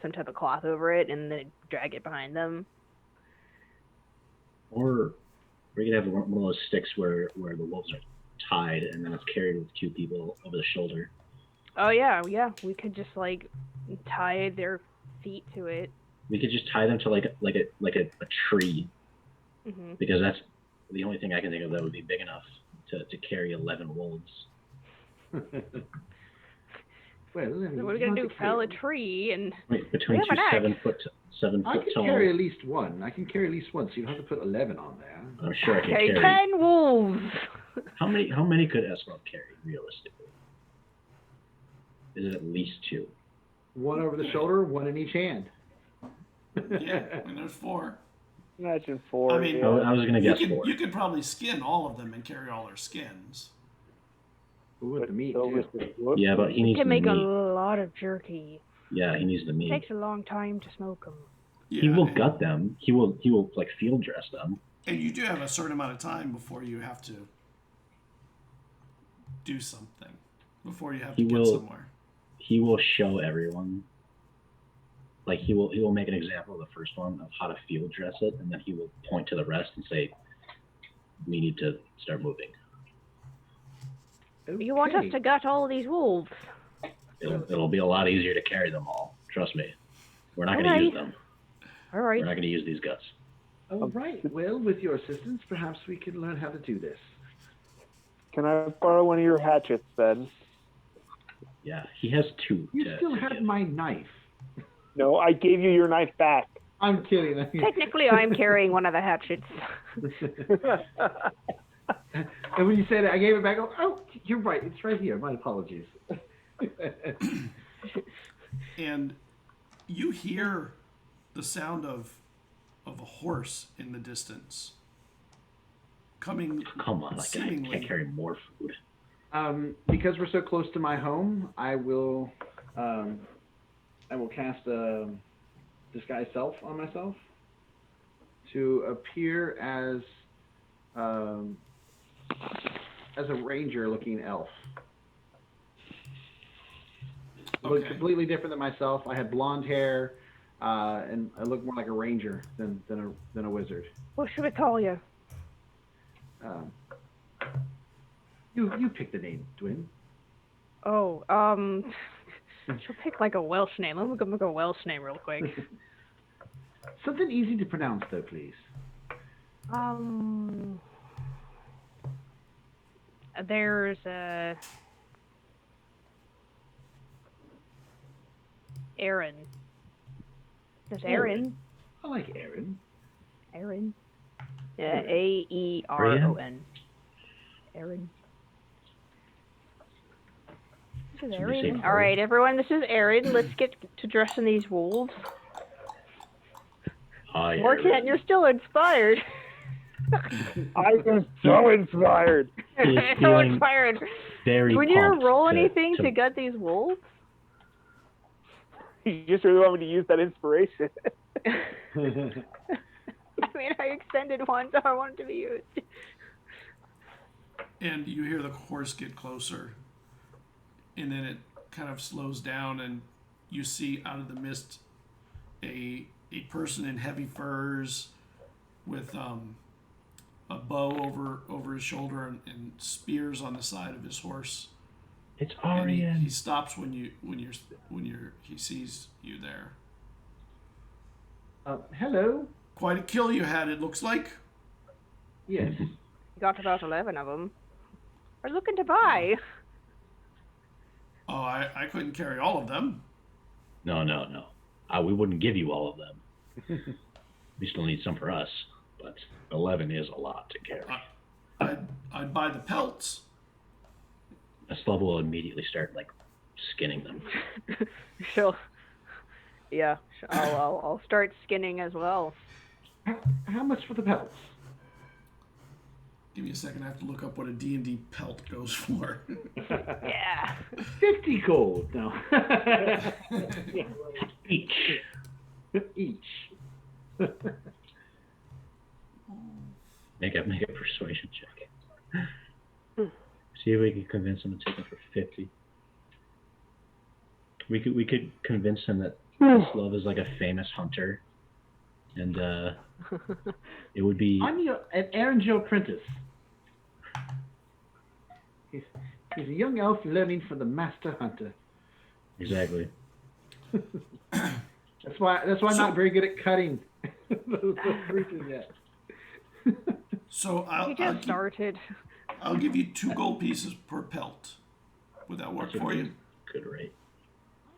[SPEAKER 2] some type of cloth over it and then drag it behind them.
[SPEAKER 4] Or we could have one of those sticks where the wolves are tied and then it's carried with 2 people over the shoulder.
[SPEAKER 2] Oh, yeah. We could just, like, tie their feet to it.
[SPEAKER 4] We could just tie them to like a tree, because that's the only thing I can think of that would be big enough to carry 11 wolves.
[SPEAKER 5] Well,
[SPEAKER 2] So what are we gonna do? Fell a tree and
[SPEAKER 4] Wait, between
[SPEAKER 2] We have
[SPEAKER 4] two
[SPEAKER 2] an axe.
[SPEAKER 4] 7
[SPEAKER 5] I
[SPEAKER 4] foot
[SPEAKER 5] can
[SPEAKER 4] tall.
[SPEAKER 5] carry at least one. So you don't have to put 11 on there.
[SPEAKER 4] I'm sure I can
[SPEAKER 2] okay,
[SPEAKER 4] carry.
[SPEAKER 2] 10 wolves.
[SPEAKER 4] How many could Eswell carry realistically? Is it at least 2?
[SPEAKER 5] One over the shoulder, one in each hand.
[SPEAKER 1] Yeah, and there's 4.
[SPEAKER 3] Imagine 4.
[SPEAKER 1] I mean,
[SPEAKER 3] yeah.
[SPEAKER 4] I was gonna guess 4.
[SPEAKER 1] You could probably skin all of them and carry all their skins.
[SPEAKER 5] Ooh, with the meat,
[SPEAKER 3] So
[SPEAKER 5] too.
[SPEAKER 3] with the-
[SPEAKER 4] Yeah, but he
[SPEAKER 2] We
[SPEAKER 4] needs the
[SPEAKER 2] can make
[SPEAKER 4] meat.
[SPEAKER 2] a lot of jerky.
[SPEAKER 4] Yeah, he needs the
[SPEAKER 2] It
[SPEAKER 4] meat.
[SPEAKER 2] takes a long time to smoke them.
[SPEAKER 1] Yeah,
[SPEAKER 4] He will
[SPEAKER 1] and,
[SPEAKER 4] gut them. He will like field dress them.
[SPEAKER 1] and you do have a certain amount of time before you have to do something. Before you have to
[SPEAKER 4] He
[SPEAKER 1] get
[SPEAKER 4] will-
[SPEAKER 1] somewhere.
[SPEAKER 4] He will show everyone. Like he will make an example of the first one of how to field dress it, and then he will point to the rest and say, we need to start moving.
[SPEAKER 2] You want us
[SPEAKER 6] Okay.
[SPEAKER 2] to gut all these wolves?
[SPEAKER 4] It'll be a lot easier to carry them all. Trust me. We're not going to
[SPEAKER 2] Alright.
[SPEAKER 4] use them.
[SPEAKER 2] All right.
[SPEAKER 4] We're not going to use these guts.
[SPEAKER 6] All right. Well, with your assistance, perhaps we can learn how to do this.
[SPEAKER 3] Can I borrow one of your hatchets, then?
[SPEAKER 4] Yeah, he has two.
[SPEAKER 6] You
[SPEAKER 4] to-
[SPEAKER 6] still
[SPEAKER 4] to
[SPEAKER 6] have
[SPEAKER 4] give.
[SPEAKER 6] my knife.
[SPEAKER 3] No, I gave you your knife back.
[SPEAKER 6] I'm kidding.
[SPEAKER 2] Technically, I'm carrying one of the hatchets.
[SPEAKER 6] And when you said it, I gave it back. Oh, you're right. It's right here. My apologies.
[SPEAKER 1] And you hear the sound of a horse in the distance coming.
[SPEAKER 4] Come on, like I
[SPEAKER 1] seemingly.
[SPEAKER 4] can't carry more food.
[SPEAKER 6] Because we're so close to my home, I will cast a disguise self on myself to appear as a ranger-looking elf. Look
[SPEAKER 1] Okay.
[SPEAKER 6] completely different than myself. I had blonde hair, and I look more like a ranger than a wizard.
[SPEAKER 2] What should we call you?
[SPEAKER 6] You pick the name, Dwayne.
[SPEAKER 2] Oh, she'll pick like a Welsh name. Let me go make a Welsh name real quick.
[SPEAKER 6] Something easy to pronounce, though, please.
[SPEAKER 2] There's Aaron. There's Aaron.
[SPEAKER 6] I like Aaron.
[SPEAKER 2] Aaron. Yeah, Aeron. Aaron. This is
[SPEAKER 4] Somebody say
[SPEAKER 2] Aaron.
[SPEAKER 4] Aaron.
[SPEAKER 2] All right, everyone. This is Aaron. Let's get to dressing these wolves.
[SPEAKER 4] Hi,
[SPEAKER 2] Morgan,
[SPEAKER 4] Aaron.
[SPEAKER 2] you're still inspired.
[SPEAKER 3] I am so inspired.
[SPEAKER 4] He is
[SPEAKER 2] so
[SPEAKER 4] feeling
[SPEAKER 2] inspired.
[SPEAKER 4] very
[SPEAKER 2] Would you
[SPEAKER 4] pumped
[SPEAKER 2] roll
[SPEAKER 4] to-
[SPEAKER 2] anything
[SPEAKER 4] to-
[SPEAKER 2] to gut these wolves?
[SPEAKER 3] You just really want me to use that inspiration.
[SPEAKER 2] I mean, I extended one, so I want it to be used.
[SPEAKER 1] And you hear the horse get closer, and then it kind of slows down, and you see out of the mist a person in heavy furs with a bow over his shoulder and spears on the side of his horse.
[SPEAKER 4] It's
[SPEAKER 1] And he
[SPEAKER 4] Arian.
[SPEAKER 1] stops when he sees you there.
[SPEAKER 6] Hello.
[SPEAKER 1] Quite a kill you had, it looks like.
[SPEAKER 6] Yes.
[SPEAKER 2] You got about 11 of them. We're looking to buy.
[SPEAKER 1] Oh, I couldn't carry all of them.
[SPEAKER 4] No. We wouldn't give you all of them. We still need some for us, but 11 is a lot to carry.
[SPEAKER 1] I'd buy the pelts.
[SPEAKER 4] Estella will immediately start like skinning them.
[SPEAKER 2] I'll start skinning as well.
[SPEAKER 6] How much for the pelts?
[SPEAKER 1] Give me a second. I have to look up what a D&D pelt goes for.
[SPEAKER 2] Yeah.
[SPEAKER 6] 50 gold. No.
[SPEAKER 4] Each.
[SPEAKER 6] Each.
[SPEAKER 4] Make a persuasion check. See if we can convince him to take them for 50. We could convince him that this love is like a famous hunter, and it would be.
[SPEAKER 6] I'm an Aaron Joe apprentice. He's a young elf learning from the master hunter.
[SPEAKER 4] Exactly.
[SPEAKER 6] That's why I'm not very good at cutting those creatures yet.
[SPEAKER 1] So
[SPEAKER 2] You just started.
[SPEAKER 1] I'll give you 2 gold pieces per pelt. Would that work for you?
[SPEAKER 4] Good rate.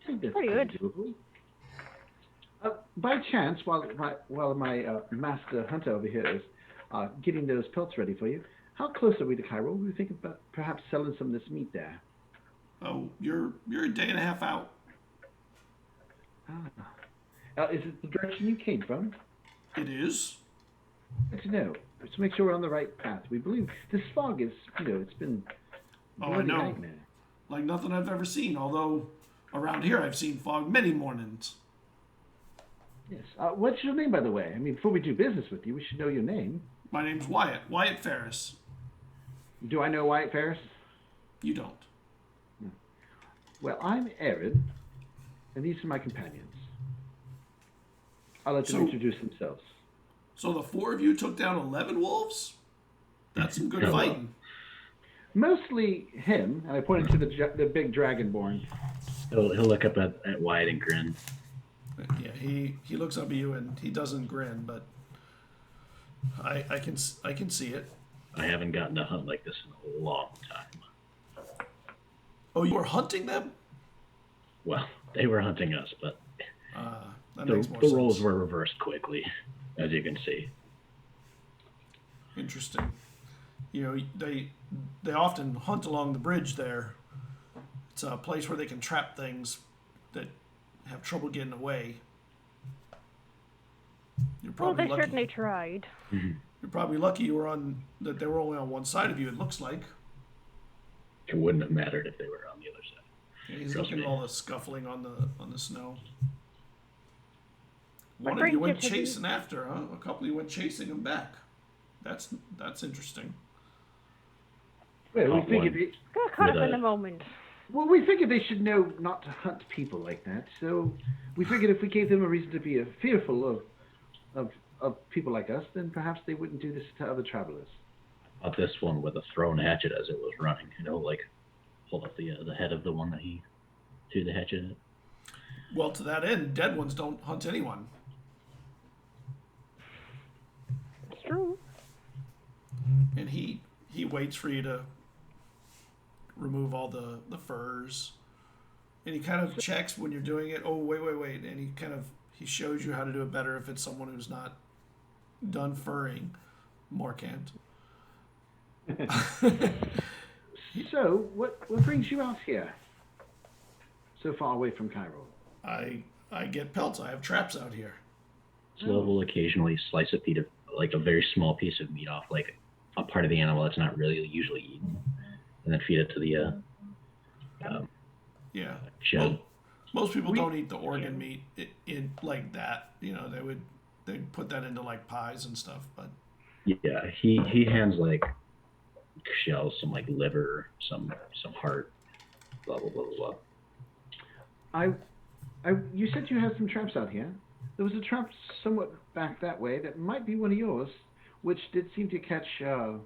[SPEAKER 6] I think that's
[SPEAKER 2] Pretty good.
[SPEAKER 6] doable. By chance, while my master hunter over here is getting those pelts ready for you, how close are we to Cairo? We were thinking about perhaps selling some of this meat there.
[SPEAKER 1] Oh, you're a day and a half out.
[SPEAKER 6] Is it the direction you came from?
[SPEAKER 1] It is.
[SPEAKER 6] Good to know. Let's make sure we're on the right path. We believe this fog is, it's been
[SPEAKER 1] Oh, I
[SPEAKER 6] bloody
[SPEAKER 1] know.
[SPEAKER 6] nightmare.
[SPEAKER 1] Like nothing I've ever seen. Although around here I've seen fog many mornings.
[SPEAKER 6] Yes. What's your name, by the way? I mean, before we do business with you, we should know your name.
[SPEAKER 1] My name's Wyatt. Wyatt Ferris.
[SPEAKER 6] Do I know Wyatt Ferris?
[SPEAKER 1] You don't.
[SPEAKER 6] Well, I'm Aaron, and these are my companions. I'll let them
[SPEAKER 1] So-
[SPEAKER 6] introduce themselves.
[SPEAKER 1] So the 4 of you took down 11 wolves? That's some good
[SPEAKER 4] Hello.
[SPEAKER 1] fighting.
[SPEAKER 5] Mostly him, and I pointed to the big dragonborn.
[SPEAKER 4] He'll look up at Wyatt and grin.
[SPEAKER 1] Yeah, he looks up at you and he doesn't grin, but I can see it.
[SPEAKER 4] I haven't gotten to hunt like this in a long time.
[SPEAKER 1] Oh, you were hunting them?
[SPEAKER 4] Well, they were hunting us, but
[SPEAKER 1] That
[SPEAKER 4] the
[SPEAKER 1] makes more
[SPEAKER 4] roles
[SPEAKER 1] sense.
[SPEAKER 4] were reversed quickly, as you can see.
[SPEAKER 1] Interesting. You know, they often hunt along the bridge there. It's a place where they can trap things that have trouble getting away. You're
[SPEAKER 2] Well,
[SPEAKER 1] probably
[SPEAKER 2] they
[SPEAKER 1] lucky.
[SPEAKER 2] certainly tried.
[SPEAKER 1] You're probably lucky you were that they were only on one side of you. It looks like.
[SPEAKER 4] It wouldn't have mattered if they were on the other side.
[SPEAKER 1] Yeah, he's
[SPEAKER 4] Trust
[SPEAKER 1] looking
[SPEAKER 4] me.
[SPEAKER 1] at all the scuffling on the snow.
[SPEAKER 2] What
[SPEAKER 1] One of you
[SPEAKER 2] brings
[SPEAKER 1] went
[SPEAKER 2] you to
[SPEAKER 1] chasing after, huh? A couple of you went chasing him back. That's interesting.
[SPEAKER 5] Well, we
[SPEAKER 4] Caught
[SPEAKER 5] figured
[SPEAKER 4] one.
[SPEAKER 5] they,
[SPEAKER 2] Got caught up
[SPEAKER 4] With
[SPEAKER 2] in
[SPEAKER 4] a-
[SPEAKER 2] a moment.
[SPEAKER 5] well, we figured they should know not to hunt people like that. So we figured if we gave them a reason to be fearful of people like us, then perhaps they wouldn't do this to other travelers.
[SPEAKER 4] Caught this one with a thrown hatchet as it was running. Like pulled up the head of the one that he threw the hatchet at.
[SPEAKER 1] Well, to that end, dead ones don't hunt anyone.
[SPEAKER 2] It's true.
[SPEAKER 1] And he waits for you to remove all the furs. And he kind of checks when you're doing it. Oh, wait. And he shows you how to do it better if it's someone who's not done furring. More can't.
[SPEAKER 5] So, what brings you out here? So far away from Cairo.
[SPEAKER 1] I get pelts. I have traps out here.
[SPEAKER 4] Slow will occasionally slice a piece of, like a very small piece of meat off, like a part of the animal that's not really usually eaten, and then feed it to the
[SPEAKER 1] Yeah.
[SPEAKER 4] shed.
[SPEAKER 1] Most people don't eat the organ meat in like that. You know, they'd put that into like pies and stuff. But
[SPEAKER 4] Yeah, he hands like shells, some like liver, some heart, blah blah blah blah blah.
[SPEAKER 5] You said you had some traps out here. There was a trap somewhat back that way that might be one of yours, which did seem to catch some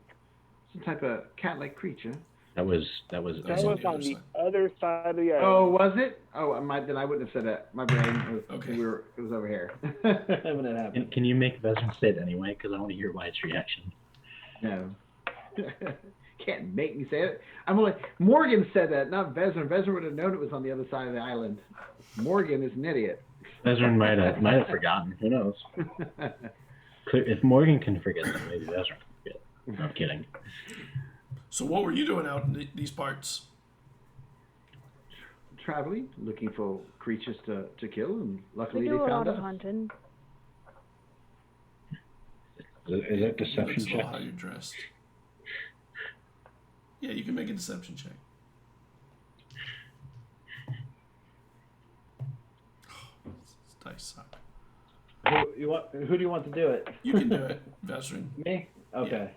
[SPEAKER 5] type of cat-like creature.
[SPEAKER 3] That was
[SPEAKER 1] That's
[SPEAKER 3] on
[SPEAKER 1] on
[SPEAKER 3] the
[SPEAKER 1] the
[SPEAKER 3] other side of the island.
[SPEAKER 5] Oh, was it? Oh, then I wouldn't have said that. My brain.
[SPEAKER 1] Okay.
[SPEAKER 5] It was over here when it happened.
[SPEAKER 4] Can you make Vezran say it anyway? Because I want to hear Wyatt's reaction.
[SPEAKER 5] No. Can't make me say it. I'm like, Morgan said that, not Vezran. Vezran would have known it was on the other side of the island. Morgan is an idiot.
[SPEAKER 4] Vezran might have forgotten. Who knows? If Morgan can forget, then maybe Vezran can forget. I'm kidding.
[SPEAKER 1] So what were you doing out in these parts?
[SPEAKER 5] Traveling, looking for creatures to kill, and luckily
[SPEAKER 2] We
[SPEAKER 5] they
[SPEAKER 2] do a lot
[SPEAKER 5] found
[SPEAKER 2] of
[SPEAKER 5] us.
[SPEAKER 2] hunting.
[SPEAKER 4] Is that deception
[SPEAKER 1] That's
[SPEAKER 4] check?
[SPEAKER 1] how you're dressed. Yeah, you can make a deception check. This dice suck.
[SPEAKER 6] Who do you want to do it?
[SPEAKER 1] You can do it, Vezran.
[SPEAKER 6] Me? Okay.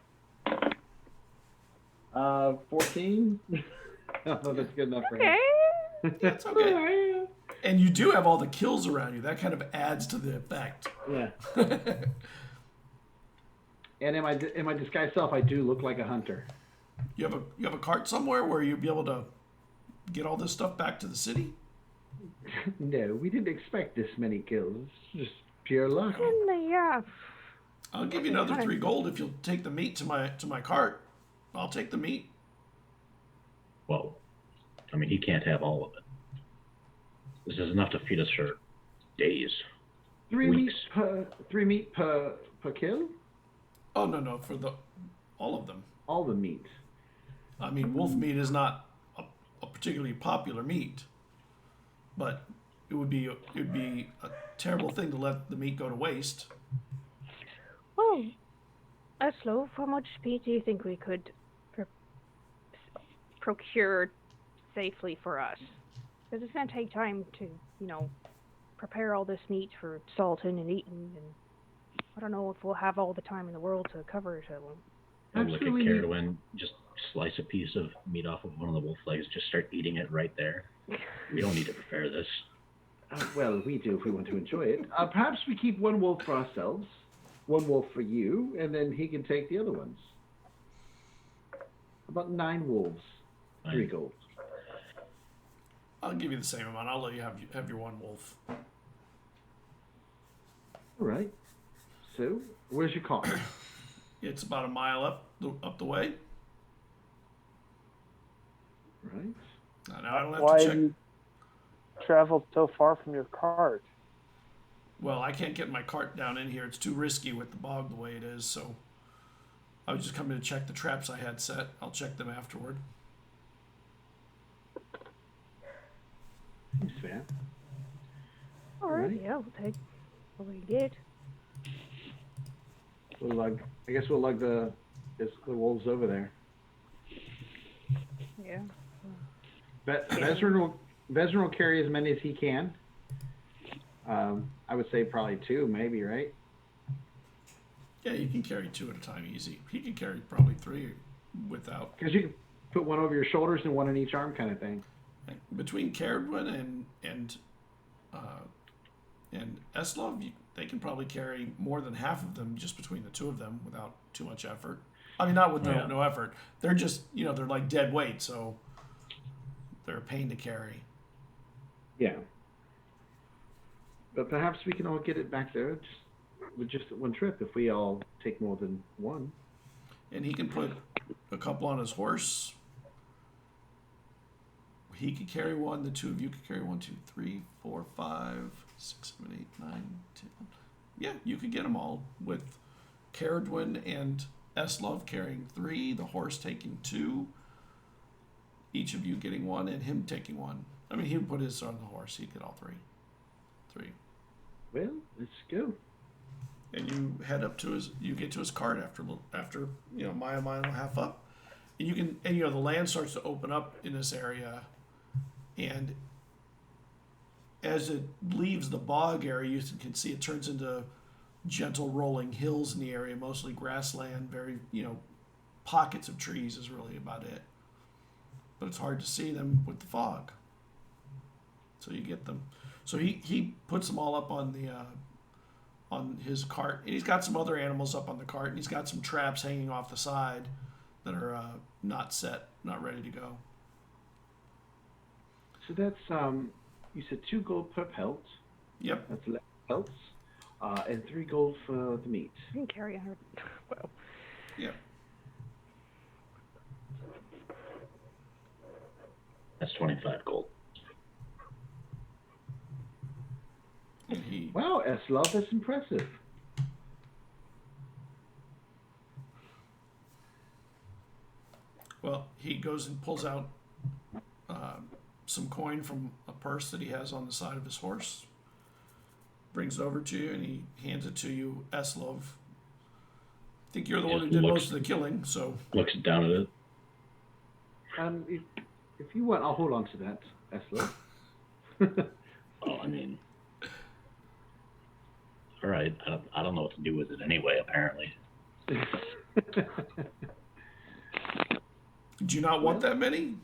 [SPEAKER 6] 14.
[SPEAKER 5] I don't know if that's good enough for
[SPEAKER 2] Okay.
[SPEAKER 5] him.
[SPEAKER 1] That's okay. And you do have all the kills around you. That kind of adds to the effect.
[SPEAKER 6] Yeah.
[SPEAKER 5] And in my disguised self, I do look like a hunter.
[SPEAKER 1] You have a cart somewhere where you'd be able to get all this stuff back to the city?
[SPEAKER 5] No, we didn't expect this many kills. Just pure luck.
[SPEAKER 2] Yeah.
[SPEAKER 1] I'll give you another 3 gold if you'll take the meat to my cart. I'll take the meat.
[SPEAKER 4] Well, I mean, he can't have all of it. This is enough to feed us for days.
[SPEAKER 5] 3 meat
[SPEAKER 4] Weeks.
[SPEAKER 5] per kill.
[SPEAKER 1] Oh no, for all of them.
[SPEAKER 5] All the meat.
[SPEAKER 1] I mean, wolf meat is not a particularly popular meat, but it would be a terrible thing to let the meat go to waste.
[SPEAKER 2] Well, Eslo, how much meat do you think we could procure safely for us? Because it's going to take time to, prepare all this meat for salting and eating, and I don't know if we'll have all the time in the world to cover it all.
[SPEAKER 4] And look at
[SPEAKER 5] Absolutely.
[SPEAKER 4] Carradine, just slice a piece of meat off of one of the wolf legs, just start eating it right there. We don't need to prepare this.
[SPEAKER 5] Well, we do if we want to enjoy it. Perhaps we keep one wolf for ourselves, one wolf for you, and then he can take the other ones. About 9 wolves. 3 gold.
[SPEAKER 1] I'll give you the same amount. I'll let you have your one wolf.
[SPEAKER 5] All right. So, where's your car?
[SPEAKER 1] It's about a mile up the way.
[SPEAKER 5] Right.
[SPEAKER 1] Now I don't have
[SPEAKER 3] Why
[SPEAKER 1] to check.
[SPEAKER 3] you traveled so far from your cart?
[SPEAKER 1] Well, I can't get my cart down in here. It's too risky with the bog the way it is. So I was just coming to check the traps I had set. I'll check them afterward.
[SPEAKER 5] Seems fair.
[SPEAKER 2] All right,
[SPEAKER 5] Right.
[SPEAKER 2] yeah, we'll take what we get.
[SPEAKER 5] We'll lug. I guess we'll lug the wolves over there.
[SPEAKER 2] Yeah.
[SPEAKER 5] Vezran will carry as many as he can. I would say probably 2, maybe, right?
[SPEAKER 1] Yeah, you can carry 2 at a time easy. He can carry probably 3 without.
[SPEAKER 5] Because you can put one over your shoulders and one in each arm, kind of thing.
[SPEAKER 1] Between Caradwin and Eslov, they can probably carry more than half of them just between the 2 of them without too much effort. I mean, not with no effort. They're just, they're like dead weight, so they're a pain to carry.
[SPEAKER 5] Yeah. But perhaps we can all get it back there with just one trip if we all take more than one.
[SPEAKER 1] And he can put a couple on his horse. He could carry 1. The 2 of you could carry 1, 2, 3, 4, 5, 6, 7, 8, 9, 10. Yeah, you could get them all with Caradwin and Eslov carrying 3, the horse taking 2, each of you getting 1, and him taking 1. I mean, he would put his on the horse. He'd get all 3.
[SPEAKER 5] Well, let's go.
[SPEAKER 1] And you head up to you get to his cart after mile and a half up, and you can, and the land starts to open up in this area, and as it leaves the bog area, you can see it turns into gentle rolling hills in the area, mostly grassland, very, pockets of trees is really about it. But it's hard to see them with the fog. So you get them. So he puts them all up on his cart. And he's got some other animals up on the cart, and he's got some traps hanging off the side that are not set, not ready to go.
[SPEAKER 5] So that's, you said 2 gold per pelt.
[SPEAKER 1] Yep.
[SPEAKER 5] That's 11 pelts. And 3 gold for the meat.
[SPEAKER 2] I can carry 100. Well,
[SPEAKER 1] Yep.
[SPEAKER 4] That's 25 gold.
[SPEAKER 1] And
[SPEAKER 5] Wow, Eslov, that's impressive.
[SPEAKER 1] he goes and pulls out some coin from a purse that he has on the side of his horse, brings it over to you, and he hands it to you, Eslov. I think you're the one who did most of the killing, so.
[SPEAKER 4] Looks down at it.
[SPEAKER 5] If you want, I'll hold on to that, Eslov.
[SPEAKER 4] Oh, I mean, all right. I don't know what to do with it anyway. Apparently.
[SPEAKER 1] Do you not want that many?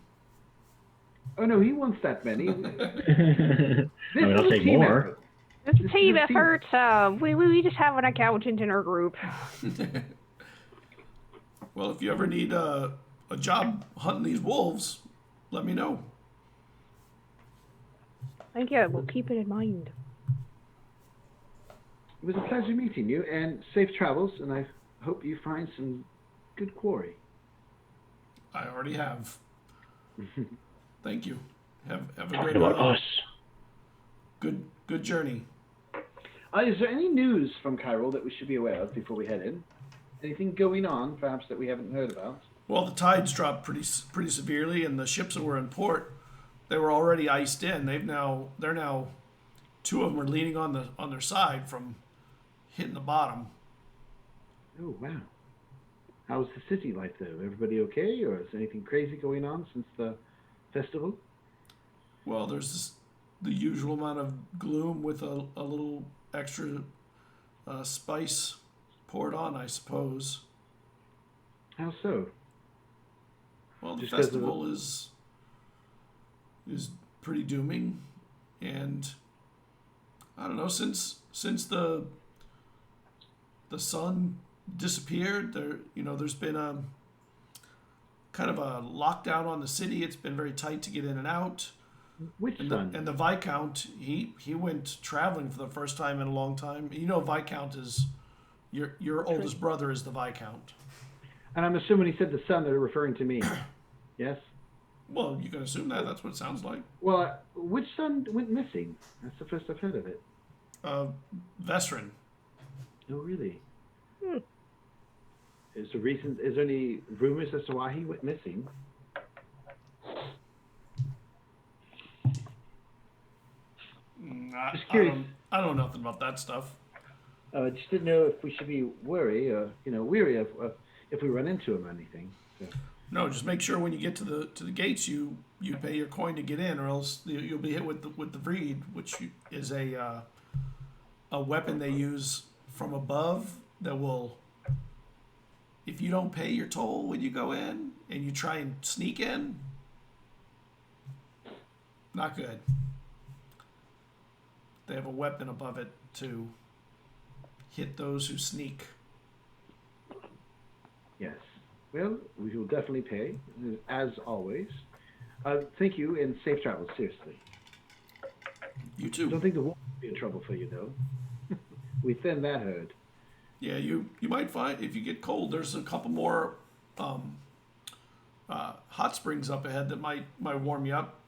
[SPEAKER 5] Oh no, he wants that many.
[SPEAKER 4] I mean, I'll take more.
[SPEAKER 2] it's a team effort. We just have an accountant in our group.
[SPEAKER 1] Well, if you ever need a job hunting these wolves, let me know.
[SPEAKER 2] Thank you. We'll keep it in mind.
[SPEAKER 5] It was a pleasure meeting you, and safe travels. And I hope you find some good quarry.
[SPEAKER 1] I already have. Thank you. Have a
[SPEAKER 4] Talking
[SPEAKER 1] great
[SPEAKER 4] about us.
[SPEAKER 1] Good journey.
[SPEAKER 5] Is there any news from Cairo that we should be aware of before we head in? Anything going on, perhaps, that we haven't heard about?
[SPEAKER 1] Well, the tides dropped pretty severely, and the ships that were in port, they were already iced in. They're now 2 of them are leaning on their side from hitting the bottom.
[SPEAKER 5] Oh wow! How's the city like though? Everybody okay, or is anything crazy going on since the festival?
[SPEAKER 1] Well, there's the usual amount of gloom with a little extra spice poured on, I suppose.
[SPEAKER 5] How so?
[SPEAKER 1] Well, the
[SPEAKER 5] Just 'cause of
[SPEAKER 1] festival is pretty dooming, and I don't know, since the sun disappeared, there's been a kind of a lockdown on the city. It's been very tight to get in and out.
[SPEAKER 5] Which son?
[SPEAKER 1] And the Viscount, he went traveling for the first time in a long time. You know, Viscount is your oldest brother is the Viscount.
[SPEAKER 5] And I'm assuming he said the son, they're referring to me. Yes?
[SPEAKER 1] Well, you can assume that. That's what it sounds like.
[SPEAKER 5] Well, which son went missing? That's the first I've heard of it.
[SPEAKER 1] Vesrin.
[SPEAKER 5] Oh, really? Is there any rumors as to why he went missing? Just curious.
[SPEAKER 1] I don't know nothing about that stuff.
[SPEAKER 5] I just didn't know if we should be weary of if we run into him or anything. So.
[SPEAKER 1] No, just make sure when you get to the gates, you pay your coin to get in, or else you'll be hit with the vreed, which is a weapon they use from above that will, if you don't pay your toll when you go in and you try and sneak in, not good. They have a weapon above it to hit those who sneak.
[SPEAKER 5] Yes. Well, we will definitely pay, as always. Thank you, and safe travels, seriously.
[SPEAKER 1] You too.
[SPEAKER 5] Don't think the wolf will be in trouble for you, though. We thin that herd.
[SPEAKER 1] Yeah, you might find, if you get cold, there's a couple more hot springs up ahead that might warm you up.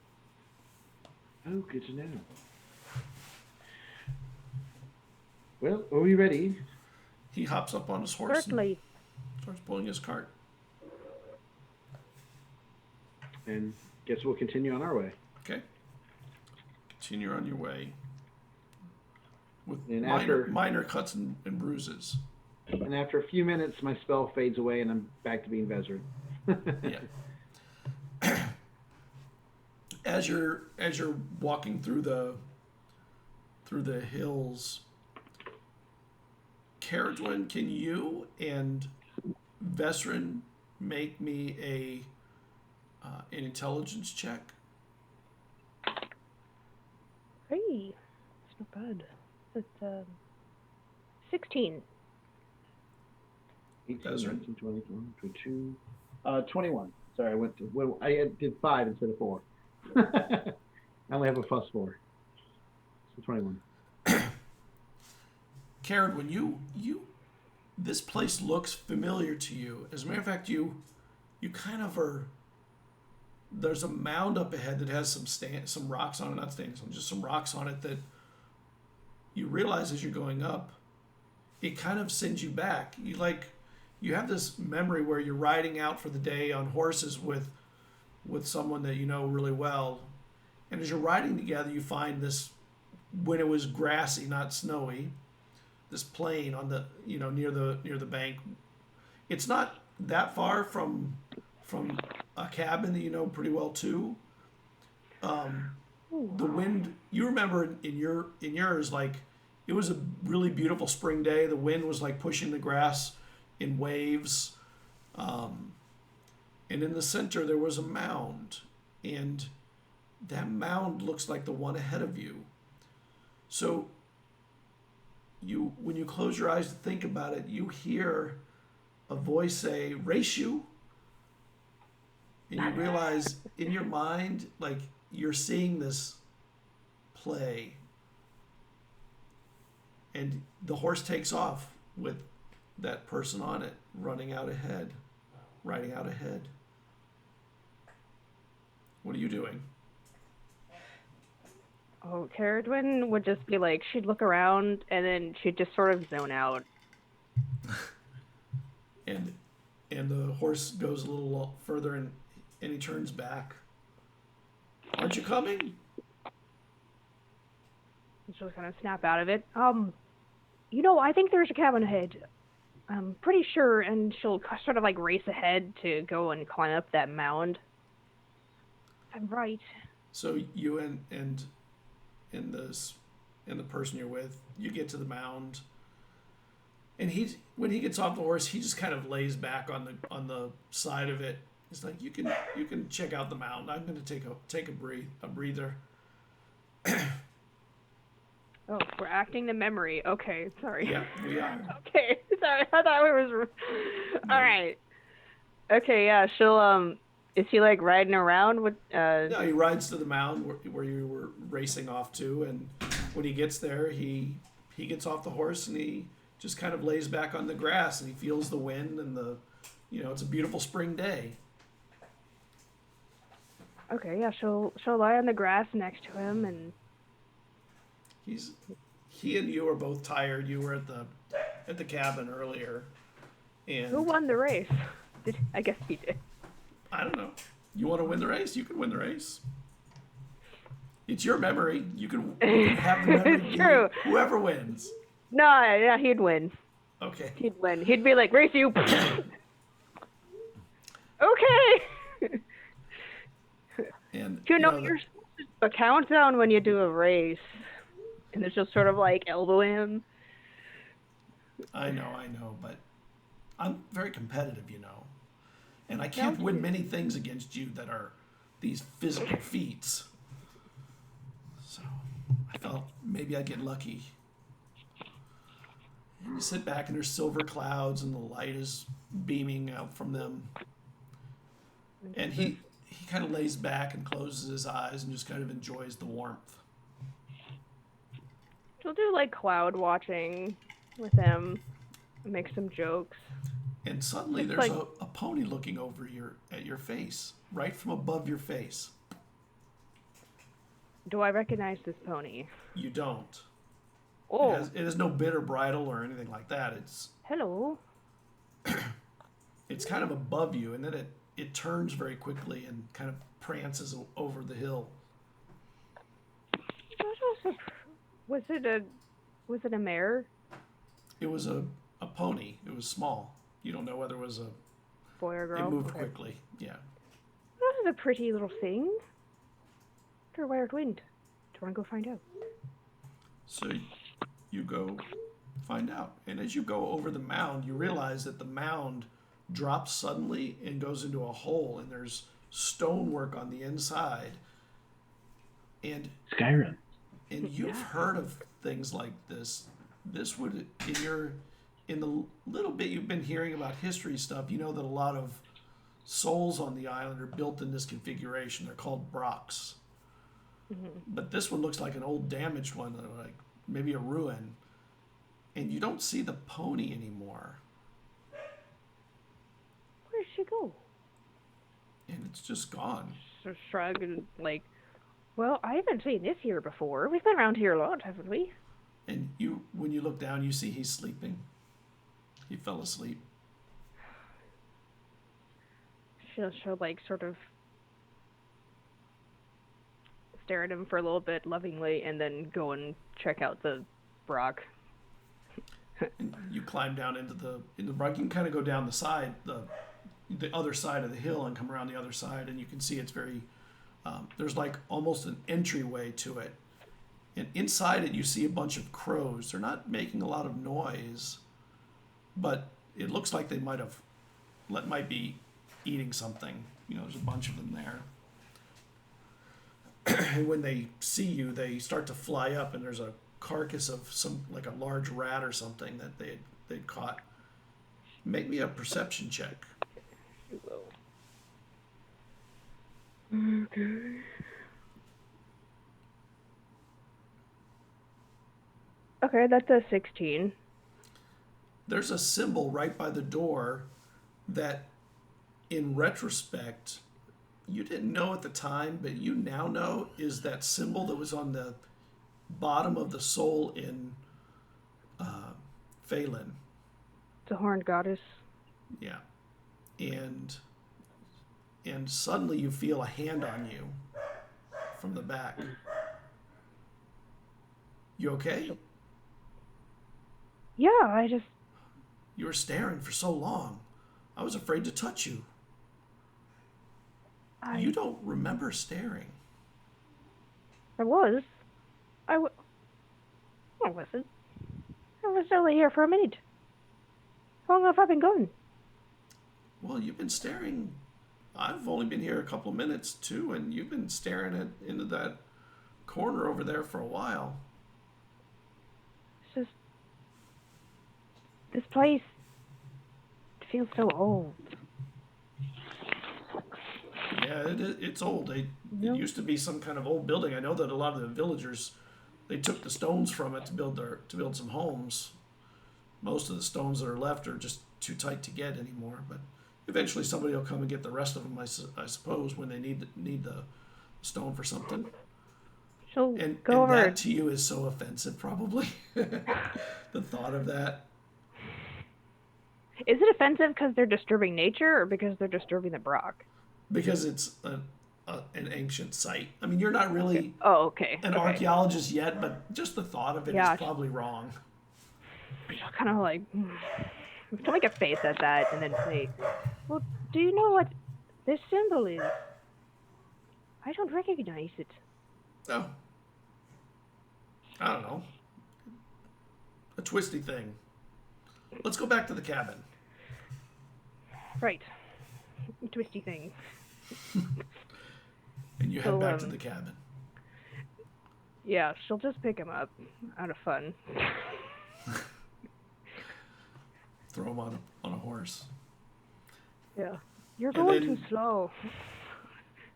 [SPEAKER 5] Oh, good to know. Well, are we ready?
[SPEAKER 1] He hops up on his horse
[SPEAKER 2] Certainly.
[SPEAKER 1] and starts pulling his cart.
[SPEAKER 5] And guess we'll continue on our way.
[SPEAKER 1] Okay. Continue on your way with
[SPEAKER 5] And
[SPEAKER 1] minor cuts and bruises.
[SPEAKER 5] And after a few minutes, my spell fades away, and I'm back to being Vezard.
[SPEAKER 1] Yeah. As you're walking through the hills, Caradwin, can you and Vesrin make me an intelligence check?
[SPEAKER 2] Hey, it's not bad. It's 16.
[SPEAKER 5] 18,
[SPEAKER 1] Vezard.
[SPEAKER 5] 19, 20, 22, 21. Sorry, I did 5 instead of 4. I only have a +4. So 21.
[SPEAKER 1] Caradwin, you this place looks familiar to you. As a matter of fact, you kind of are. There's a mound up ahead that has some rocks on it, not just some rocks on it that you realize as you're going up, it kind of sends you back. You have this memory where you're riding out for the day on horses with someone that you know really well, and as you're riding together, you find this, when it was grassy, not snowy, this plain on the near the bank. It's not that far from a cabin that you know pretty well too. The wind, you remember in yours, like, it was a really beautiful spring day. The wind was like pushing the grass in waves, and in the center there was a mound, and that mound looks like the one ahead of you. So when you close your eyes to think about it, you hear a voice say, "Reishu," and you realize in your mind, like, you're seeing this play, and the horse takes off with that person on it, riding out ahead. What are you doing?
[SPEAKER 2] Oh, Caradwin would just be like, she'd look around and then she'd just sort of zone out.
[SPEAKER 1] And the horse goes a little further and he turns back. Aren't you coming?
[SPEAKER 2] She'll kind of snap out of it. I think there's a cabin ahead. I'm pretty sure, and she'll sort of like race ahead to go and climb up that mound. I'm right.
[SPEAKER 1] So you and the person you're with, you get to the mound, and when he gets off the horse, he just kind of lays back on the side of it. He's like, you can check out the mound. I'm going to take a breather.
[SPEAKER 2] Oh, we're acting the memory. Okay, sorry.
[SPEAKER 1] Yeah, we are.
[SPEAKER 2] Okay, sorry. I thought it was. All right. Okay, yeah, she'll is he like riding around with
[SPEAKER 1] No, he rides to the mound where you were racing off to, and when he gets there, he gets off the horse and he just kind of lays back on the grass and he feels the wind and it's a beautiful spring day.
[SPEAKER 2] Okay, yeah, she'll lie on the grass next to him and
[SPEAKER 1] He and you are both tired. You were at the cabin earlier, and
[SPEAKER 2] who won the race? I guess he did.
[SPEAKER 1] I don't know. You want to win the race? You can win the race. It's your memory. You can have the memory.
[SPEAKER 2] It's true.
[SPEAKER 1] Whoever wins.
[SPEAKER 2] No, yeah, he'd win.
[SPEAKER 1] Okay.
[SPEAKER 2] He'd win. He'd be like, race you. Okay.
[SPEAKER 1] And
[SPEAKER 2] you're supposed to do a countdown when you do a race, and it's just sort of like elbow him.
[SPEAKER 1] I know, but I'm very competitive, and I can't win many things against you that are these physical feats. So I thought maybe I'd get lucky. And you sit back and there's silver clouds and the light is beaming out from them. And he kind of lays back and closes his eyes and just kind of enjoys the warmth.
[SPEAKER 2] She'll do like cloud watching with him, make some jokes.
[SPEAKER 1] And suddenly there's a pony looking over at your face, right from above your face.
[SPEAKER 2] Do I recognize this pony?
[SPEAKER 1] You don't.
[SPEAKER 2] Oh.
[SPEAKER 1] It has no bit or bridle or anything like that.
[SPEAKER 2] Hello.
[SPEAKER 1] It's kind of above you, and then it turns very quickly and kind of prances over the hill.
[SPEAKER 2] Was it a mare?
[SPEAKER 1] It was a pony. It was small. You don't know whether it was a
[SPEAKER 2] boy or girl.
[SPEAKER 1] It moved quickly. Yeah.
[SPEAKER 2] This is a pretty little thing. Or wired wind. Do you want to go find out?
[SPEAKER 1] So you go find out, and as you go over the mound, you realize that the mound drops suddenly and goes into a hole, and there's stonework on the inside. And
[SPEAKER 4] Skyrim.
[SPEAKER 1] And you've heard of things like this. This would, in the little bit you've been hearing about history stuff, you know that a lot of souls on the island are built in this configuration. They're called Brocks. Mm-hmm. But this one looks like an old damaged one, like maybe a ruin. And you don't see the pony anymore.
[SPEAKER 2] Where'd she go?
[SPEAKER 1] And it's just gone.
[SPEAKER 2] So shrug and like, well, I haven't seen this here before. We've been around here a lot, haven't we?
[SPEAKER 1] And when you look down, you see he's sleeping. He fell asleep.
[SPEAKER 2] She'll like sort of stare at him for a little bit lovingly and then go and check out the Brock.
[SPEAKER 1] And you climb down into the Brock. You can kind of go down the side, the other side of the hill, and come around the other side, and you can see it's very. There's like almost an entryway to it, and inside it you see a bunch of crows. They're not making a lot of noise, but it looks like they might be eating something. There's a bunch of them there. And when they see you, they start to fly up, and there's a carcass of some, like a large rat or something that they'd caught. Make me a perception check.
[SPEAKER 2] You will. Okay. Okay, that's a 16.
[SPEAKER 1] There's a symbol right by the door that, in retrospect, you didn't know at the time, but you now know is that symbol that was on the bottom of the soul in Phelan.
[SPEAKER 2] The horned goddess.
[SPEAKER 1] Yeah. And suddenly you feel a hand on you from the back. You okay?
[SPEAKER 2] Yeah,
[SPEAKER 1] You were staring for so long. I was afraid to touch you. You don't remember staring.
[SPEAKER 2] I was. I wasn't. I was only here for a minute. How long have I been gone?
[SPEAKER 1] Well, you've been staring. I've only been here a couple of minutes, too, and you've been staring into that corner over there for a while.
[SPEAKER 2] It's just... This place feels so old.
[SPEAKER 1] Yeah, it's old. It
[SPEAKER 2] Yep.
[SPEAKER 1] used to be some kind of old building. I know that a lot of the villagers, they took the stones from it to build some homes. Most of the stones that are left are just too tight to get anymore. But eventually, somebody will come and get the rest of them. I suppose when they need the stone for something.
[SPEAKER 2] So
[SPEAKER 1] And
[SPEAKER 2] go over.
[SPEAKER 1] that to you is so offensive, probably. The thought of that.
[SPEAKER 2] Is it offensive because they're disturbing nature or because they're disturbing the Brock?
[SPEAKER 1] Because it's an ancient site. I mean, you're not really
[SPEAKER 2] Oh, okay.
[SPEAKER 1] an
[SPEAKER 2] Okay.
[SPEAKER 1] archaeologist yet, but just the thought of it
[SPEAKER 2] Yeah.
[SPEAKER 1] is probably wrong.
[SPEAKER 2] Kind of like to make a face at that and then say, "Well, do you know what this symbol is? I don't recognize it."
[SPEAKER 1] Oh, I don't know. A twisty thing. Let's go back to the cabin.
[SPEAKER 2] Right. Twisty thing.
[SPEAKER 1] And you head
[SPEAKER 2] So,
[SPEAKER 1] back to the cabin.
[SPEAKER 2] Yeah, she'll just pick him up out of fun.
[SPEAKER 1] Throw him on a horse.
[SPEAKER 2] Yeah. You're
[SPEAKER 1] And
[SPEAKER 2] going
[SPEAKER 1] then-
[SPEAKER 2] too slow.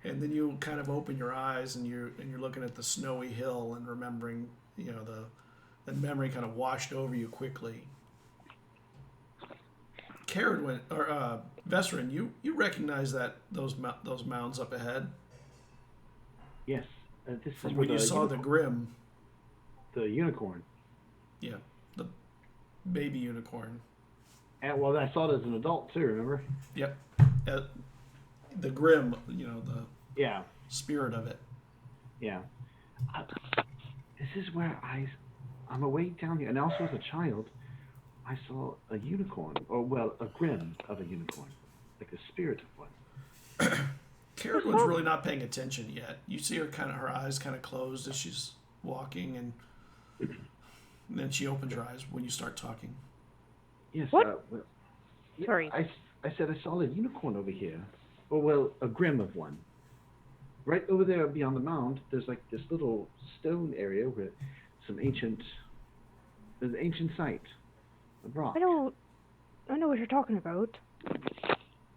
[SPEAKER 1] And then you kind of open your eyes and you're looking at the snowy hill and remembering, the memory kind of washed over you quickly. Vesserin, you recognize those mounds up ahead?
[SPEAKER 5] Yes. This
[SPEAKER 1] From
[SPEAKER 5] is
[SPEAKER 1] when
[SPEAKER 5] where
[SPEAKER 1] you saw the Grim,
[SPEAKER 5] the unicorn.
[SPEAKER 1] yeah, the baby unicorn.
[SPEAKER 5] And well, I saw it as an adult too. Remember?
[SPEAKER 1] Yep, the Grim, the
[SPEAKER 5] Yeah.
[SPEAKER 1] spirit of it.
[SPEAKER 5] Yeah. This is where I'm away down here, and also as a child, I saw a unicorn, or well, a grim of a unicorn, like the spirit of one.
[SPEAKER 1] Carradwood's really not paying attention yet. You see her eyes kind of closed as she's walking, and then she opens her eyes when you start talking.
[SPEAKER 5] Yes.
[SPEAKER 2] What?
[SPEAKER 5] Well, yeah,
[SPEAKER 2] Sorry.
[SPEAKER 5] I said I saw a unicorn over here, or well, a grim of one. Right over there beyond the mound, there's like this little stone area with some there's an ancient site, a rock.
[SPEAKER 2] I know what you're talking about.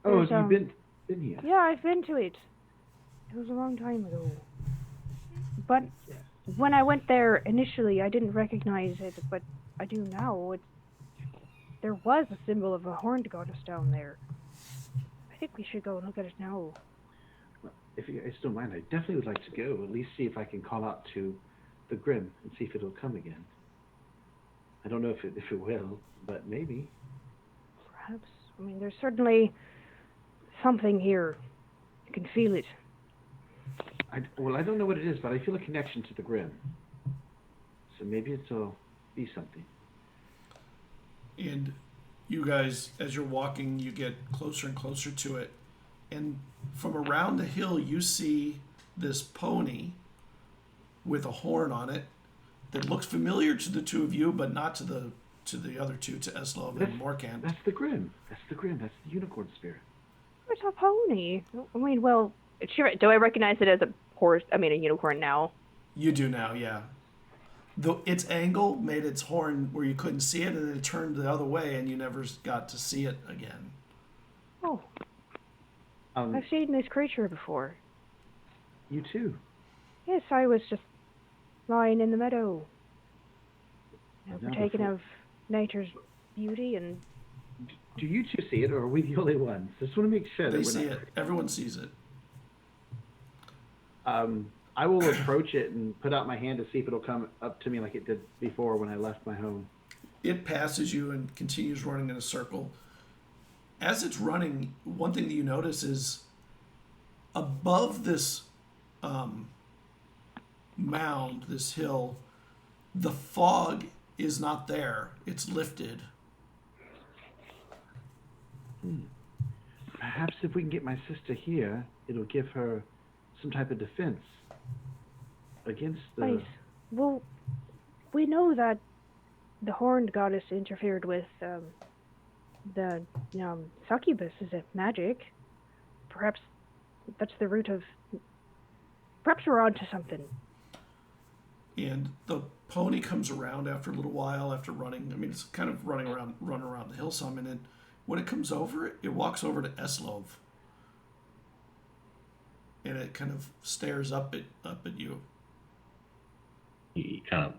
[SPEAKER 5] Oh,
[SPEAKER 2] there's,
[SPEAKER 5] have you been here?
[SPEAKER 2] Yeah, I've been to it. It was a long time ago. But when I went there initially, I didn't recognize it, but I do now. There was a symbol of a horned goddess down there. I think we should go and look at it now.
[SPEAKER 5] If you guys don't mind, I definitely would like to go. At least see if I can call out to the Grim and see if it'll come again. I don't know if it will, but maybe.
[SPEAKER 2] Perhaps. I mean, there's certainly something here. I can feel it.
[SPEAKER 5] I don't know what it is, but I feel a connection to the Grim. So maybe it'll be something.
[SPEAKER 1] And you guys, as you're walking, you get closer and closer to it. And from around the hill, you see this pony with a horn on it that looks familiar to the two of you, but not to the other two, to Eslov and Morkant.
[SPEAKER 5] That's the Grim. That's the Grim. That's the unicorn spirit.
[SPEAKER 2] It's a pony. I mean, well, do I recognize it as a horse? I mean, a unicorn now.
[SPEAKER 1] You do now, yeah. Its angle made its horn where you couldn't see it, and then it turned the other way, and you never got to see it again.
[SPEAKER 2] Oh, I've seen this creature before.
[SPEAKER 5] You too.
[SPEAKER 2] Yes, I was just lying in the meadow,
[SPEAKER 5] Now
[SPEAKER 2] partaking
[SPEAKER 5] before-
[SPEAKER 2] of nature's beauty, and
[SPEAKER 5] Do you two see it, or are we the only ones? Just want to make sure
[SPEAKER 1] They
[SPEAKER 5] that
[SPEAKER 1] see it. Everyone sees it.
[SPEAKER 5] I will approach it and put out my hand to see if it'll come up to me like it did before when I left my home.
[SPEAKER 1] It passes you and continues running in a circle. As it's running, one thing that you notice is above this mound, this hill, the fog is not there. It's lifted.
[SPEAKER 5] Perhaps if we can get my sister here, it'll give her some type of defense against the...
[SPEAKER 2] nice. Well, we know that the horned goddess interfered with the succubus. Is it magic? Perhaps that's the root of... Perhaps we're onto something.
[SPEAKER 1] And the pony comes around after a little while, after running. I mean, it's kind of running around the hill some, and then when it comes over, it walks over to Eslov. and it kind of stares up at you.
[SPEAKER 4] He kind of,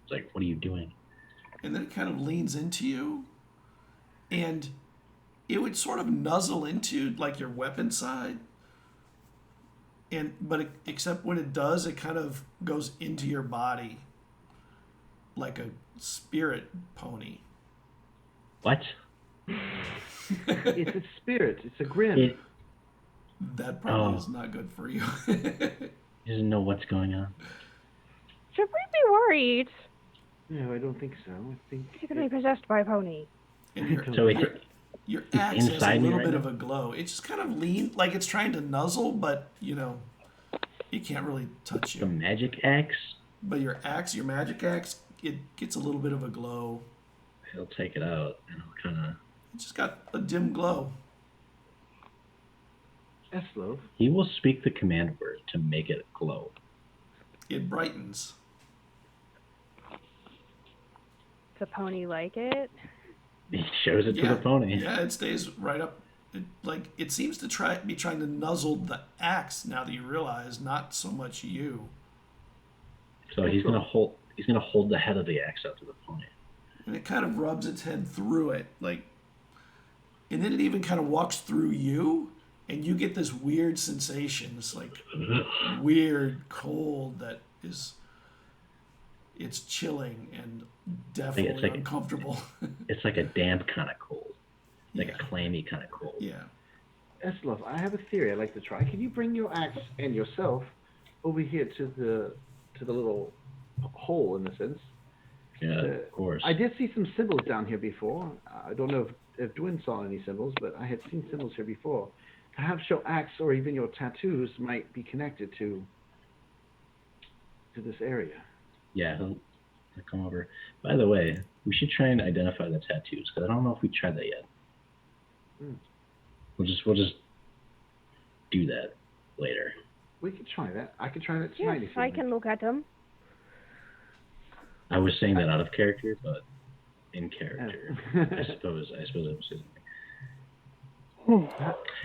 [SPEAKER 4] it's like, what are you doing?
[SPEAKER 1] And then it kind of leans into you, and it would sort of nuzzle into like your weapon side, except when it does, it kind of goes into your body like a spirit pony.
[SPEAKER 4] What?
[SPEAKER 5] It's a spirit. It's a grin.
[SPEAKER 1] That probably is not good for you.
[SPEAKER 4] He doesn't know what's going on.
[SPEAKER 2] Should we be worried?
[SPEAKER 5] No, I don't think so. I think
[SPEAKER 2] He's gonna be possessed by a pony.
[SPEAKER 1] And your axe has a
[SPEAKER 4] inside me
[SPEAKER 1] little
[SPEAKER 4] right
[SPEAKER 1] bit
[SPEAKER 4] now?
[SPEAKER 1] of a glow. It just kind of leans, like it's trying to nuzzle, but it can't really touch
[SPEAKER 4] The
[SPEAKER 1] you.
[SPEAKER 4] magic axe?
[SPEAKER 1] But your magic axe, it gets a little bit of a glow.
[SPEAKER 4] He'll take it out and he'll kind of...
[SPEAKER 1] It just got a dim glow.
[SPEAKER 5] Eslov.
[SPEAKER 4] He will speak the command word to make it glow.
[SPEAKER 1] It brightens.
[SPEAKER 2] Does a pony like it?
[SPEAKER 4] He shows it to the pony.
[SPEAKER 1] Yeah, it stays right up. It seems to be trying to nuzzle the axe now that you realize, not so much you.
[SPEAKER 4] So he's gonna hold the head of the axe out to the pony.
[SPEAKER 1] And it kind of rubs its head through it, and then it even kind of walks through you, and you get this weird sensation, this weird cold that is, it's chilling and definitely uncomfortable.
[SPEAKER 4] It's like a damp kind of cold, like a clammy kind of cold.
[SPEAKER 1] Yeah.
[SPEAKER 5] Eslov, I have a theory I'd like to try. Can you bring your axe and yourself over here to the little hole, in a sense?
[SPEAKER 4] Yeah, of course.
[SPEAKER 5] I did see some symbols down here before. I don't know if Dwin saw any symbols, but I had seen symbols here before. Perhaps your axe or even your tattoos might be connected to this area.
[SPEAKER 4] Yeah, he'll come over. By the way, we should try and identify the tattoos, because I don't know if we tried that yet. We'll just do that later.
[SPEAKER 5] We could try that. I could try that tonight.
[SPEAKER 2] Yes,
[SPEAKER 5] if you
[SPEAKER 2] I
[SPEAKER 5] like.
[SPEAKER 2] can look at them.
[SPEAKER 4] I was saying that out of character, but in character. I suppose I was saying.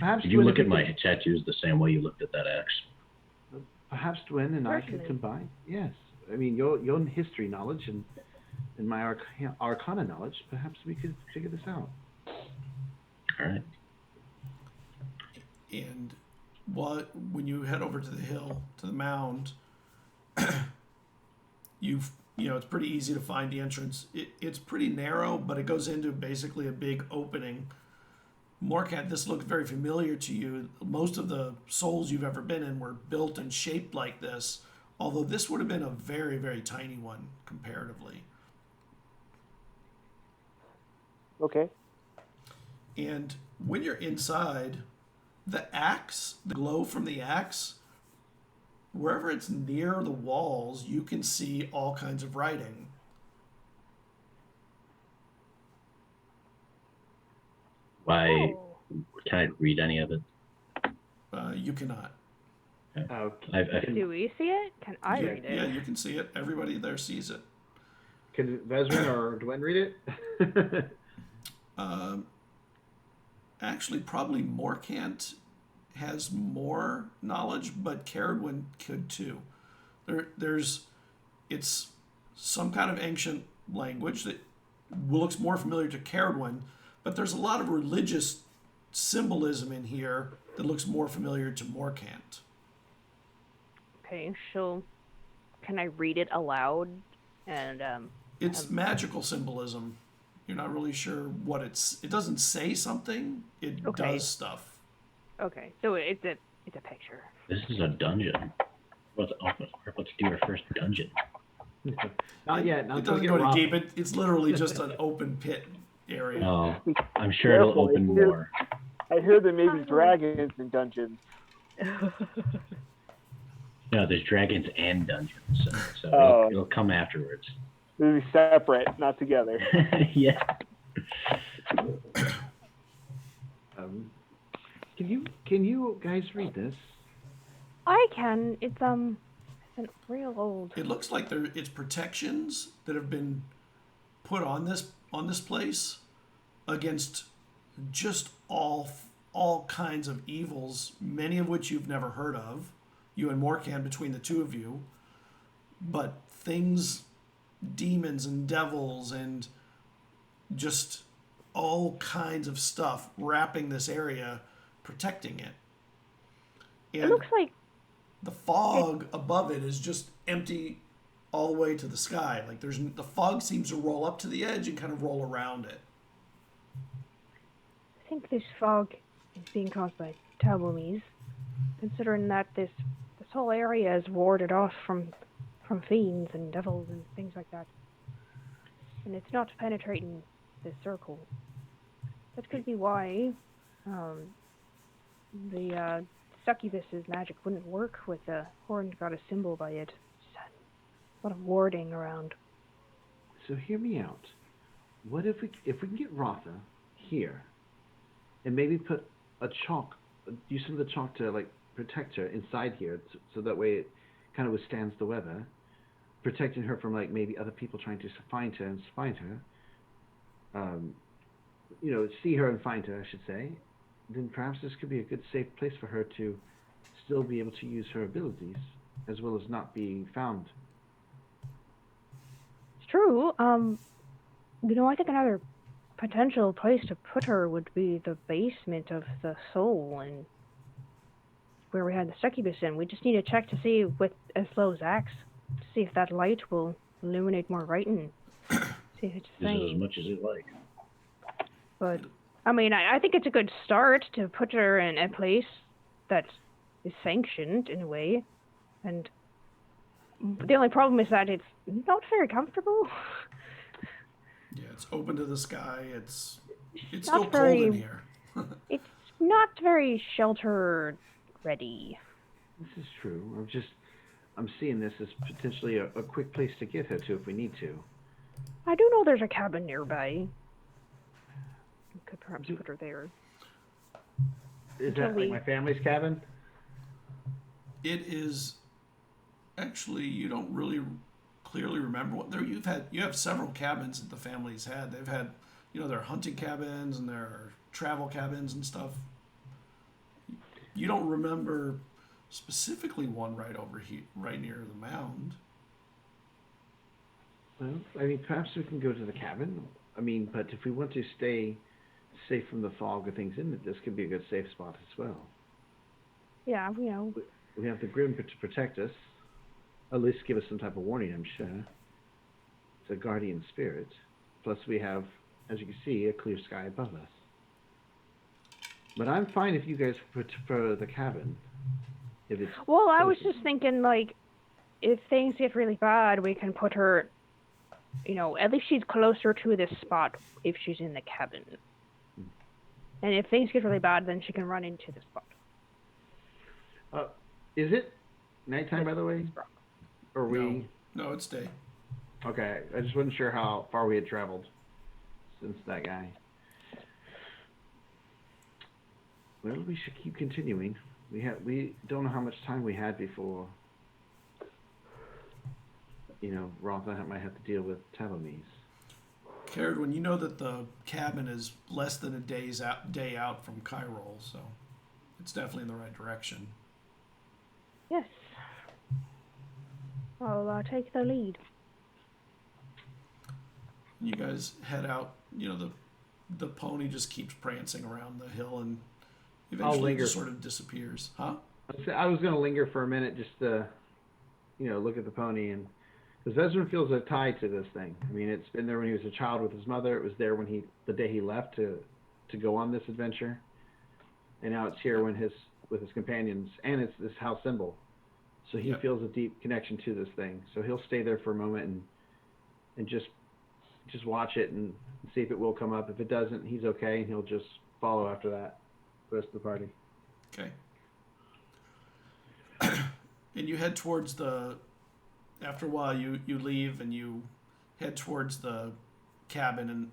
[SPEAKER 5] Perhaps
[SPEAKER 4] Did you
[SPEAKER 5] Dwin,
[SPEAKER 4] look
[SPEAKER 5] if
[SPEAKER 4] at my tattoos the same way you looked at that axe?
[SPEAKER 5] Perhaps Dwin and I could
[SPEAKER 2] Certainly.
[SPEAKER 5] combine. Yes. I mean, your history knowledge and my arcana knowledge, perhaps we could figure this out.
[SPEAKER 4] All right.
[SPEAKER 1] And when you head over to the hill, to the mound, it's pretty easy to find the entrance. It's pretty narrow, but it goes into basically a big opening. Morcat, this looks very familiar to you. Most of the souls you've ever been in were built and shaped like this, although this would have been a very, very tiny one comparatively.
[SPEAKER 3] Okay.
[SPEAKER 1] And when you're inside, the glow from the axe, wherever it's near the walls, you can see all kinds of writing.
[SPEAKER 4] Why can I read any of it?
[SPEAKER 1] You cannot.
[SPEAKER 5] Okay.
[SPEAKER 2] Do we see it? Can I
[SPEAKER 1] Yeah,
[SPEAKER 2] read it?
[SPEAKER 1] Yeah, you can see it. Everybody there sees it.
[SPEAKER 5] Can Vezrin or Dwayne read it?
[SPEAKER 1] Actually, probably Morcant has more knowledge, but Caradwin could too. It's some kind of ancient language that looks more familiar to Caradwin, but there's a lot of religious symbolism in here that looks more familiar to Morcant.
[SPEAKER 2] Okay, so can I read it aloud? And
[SPEAKER 1] It's magical symbolism. You're not really sure what it doesn't say something. It
[SPEAKER 2] Okay.
[SPEAKER 1] does stuff.
[SPEAKER 2] okay, so it's a picture.
[SPEAKER 4] This is a dungeon. Let's do our first dungeon.
[SPEAKER 5] Not yet. Not
[SPEAKER 1] It
[SPEAKER 5] until we
[SPEAKER 1] doesn't
[SPEAKER 5] get
[SPEAKER 1] go to
[SPEAKER 5] robbed.
[SPEAKER 1] deep. It's literally just an open pit area.
[SPEAKER 4] Oh, I'm sure it'll
[SPEAKER 3] Careful,
[SPEAKER 4] open
[SPEAKER 3] I hear-
[SPEAKER 4] more.
[SPEAKER 3] I hear there may be dragons in dungeons.
[SPEAKER 4] No, there's dragons and dungeons, so
[SPEAKER 3] Oh.
[SPEAKER 4] it'll come afterwards.
[SPEAKER 3] They'll be separate, not together.
[SPEAKER 4] Yeah.
[SPEAKER 5] Can you guys read this?
[SPEAKER 2] I can. It's real old.
[SPEAKER 1] It looks like it's protections that have been put on this place against just all all kinds of evils, many of which you've never heard of, you and Morkan, between the two of you, but things, demons and devils and just all kinds of stuff wrapping this area, protecting it. And
[SPEAKER 2] It looks like
[SPEAKER 1] the fog above it is just empty all the way to the sky. Like the fog seems to roll up to the edge and kind of roll around it.
[SPEAKER 2] I think this fog is being caused by Tabomies, considering that this whole area is warded off from fiends and devils and things like that. And it's not penetrating this circle. That could be why the succubus's magic wouldn't work with the horned goddess symbol by it. Just had a lot of warding around.
[SPEAKER 5] So hear me out. What if we can get Rotha here, and maybe put use some of the chalk to like protect her inside here, so that way it kind of withstands the weather, protecting her from like maybe other people trying to find her and find her. See her and find her, I should say. Then perhaps this could be a good safe place for her to still be able to use her abilities, as well as not be found.
[SPEAKER 2] It's true. I think another potential place to put her would be the basement of the soul, and where we had the succubus in. We just need to check to see with Eslow's axe, to see if that light will illuminate more writing. See if it's
[SPEAKER 4] Use it
[SPEAKER 2] saying.
[SPEAKER 4] as much as you like.
[SPEAKER 2] But I mean, I think it's a good start to put her in a place that is sanctioned in a way, and the only problem is that it's not very comfortable.
[SPEAKER 1] Yeah, it's open to the sky. It's
[SPEAKER 2] Not
[SPEAKER 1] still cold
[SPEAKER 2] very-
[SPEAKER 1] in here.
[SPEAKER 2] It's not very shelter ready.
[SPEAKER 5] This is true. I'm seeing this as potentially a quick place to get her to if we need to.
[SPEAKER 2] I do know there's a cabin nearby. We could perhaps put her there.
[SPEAKER 5] Is
[SPEAKER 2] Until
[SPEAKER 5] that
[SPEAKER 2] we-
[SPEAKER 5] like my family's cabin?
[SPEAKER 1] It is actually, you don't really clearly remember what there. You have several cabins that the family's had. They've had, their hunting cabins and their travel cabins and stuff. You don't remember specifically one right over here, right near the mound.
[SPEAKER 5] Well, I mean, perhaps we can go to the cabin. I mean, but if we want to stay safe from the fog or things in it, this could be a good safe spot as well.
[SPEAKER 2] Yeah,
[SPEAKER 5] We have the Grim to protect us, at least give us some type of warning, I'm sure. It's a guardian spirit. Plus we have, as you can see, a clear sky above us. But I'm fine if you guys prefer the cabin. If it's
[SPEAKER 2] Well, I was
[SPEAKER 5] closer.
[SPEAKER 2] just thinking, like, if things get really bad, we can put her, at least she's closer to this spot if she's in the cabin. And if things get really bad, then she can run into the spot.
[SPEAKER 5] Is it nighttime, by the way? Or we?
[SPEAKER 1] No, it's day.
[SPEAKER 5] Okay, I just wasn't sure how far we had traveled since that guy. Well, we should keep continuing. We don't know how much time we had before. Rotha might have to deal with Tabomies.
[SPEAKER 1] Caird, when you know that the cabin is less than a day out from Cairo, so it's definitely in the right direction.
[SPEAKER 2] Yes. I'll take the lead.
[SPEAKER 1] You guys head out. The pony just keeps prancing around the hill and eventually
[SPEAKER 5] linger.
[SPEAKER 1] just sort of disappears. Huh?
[SPEAKER 5] I was going to linger for a minute just to, look at the pony, and because Ezra feels a tie to this thing. I mean, it's been there when he was a child with his mother. It was there when the day he left to go on this adventure, and now it's here with his companions, and it's this house symbol. So he
[SPEAKER 1] Yep.
[SPEAKER 5] feels a deep connection to this thing. So he'll stay there for a moment and just watch it and see if it will come up. If it doesn't, he's okay, and he'll just follow after that. The rest of the party.
[SPEAKER 1] Okay. And you head towards after a while you leave and you head towards the cabin,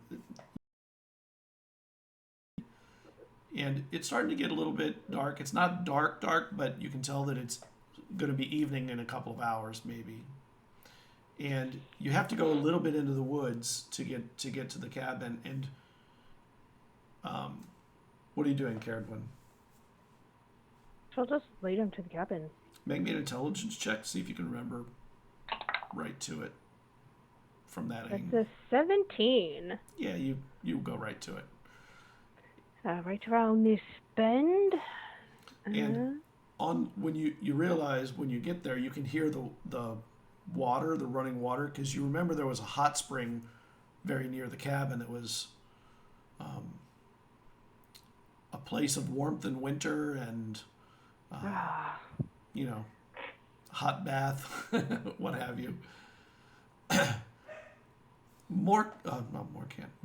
[SPEAKER 1] and it's starting to get a little bit dark. It's not dark, but you can tell that it's going to be evening in a couple of hours maybe. And you have to go a little bit into the woods to get to the cabin, and What are you doing, Caradwin?
[SPEAKER 2] So I'll just lead him to the cabin.
[SPEAKER 1] Make me an intelligence check. See if you can remember right to it from that
[SPEAKER 2] That's
[SPEAKER 1] angle.
[SPEAKER 2] a 17.
[SPEAKER 1] Yeah, you go right to it.
[SPEAKER 2] Right around this bend.
[SPEAKER 1] And when you realize when you get there, you can hear the water, the running water, because you remember there was a hot spring very near the cabin that was a place of warmth in winter and hot bath, what have you.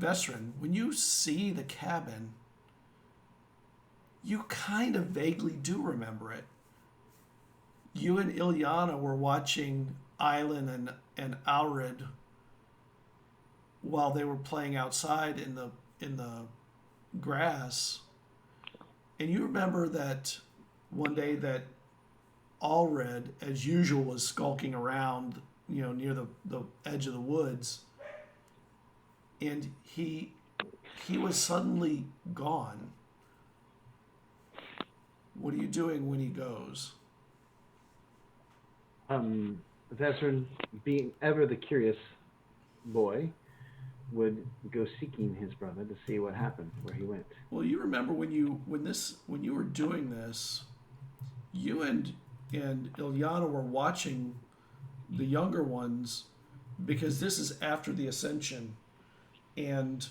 [SPEAKER 1] Vesrin, when you see the cabin, you kind of vaguely do remember it. You and Ilyana were watching Island and Alred while they were playing outside in the grass. And you remember that one day that Alred, as usual, was skulking around, near the edge of the woods, and he was suddenly gone. What are you doing when he goes?
[SPEAKER 5] Veteran, being ever the curious boy, would go seeking his brother to see what happened, where he went.
[SPEAKER 1] Well, you remember when you were doing this, you and Ilyana were watching the younger ones, because this is after the ascension, and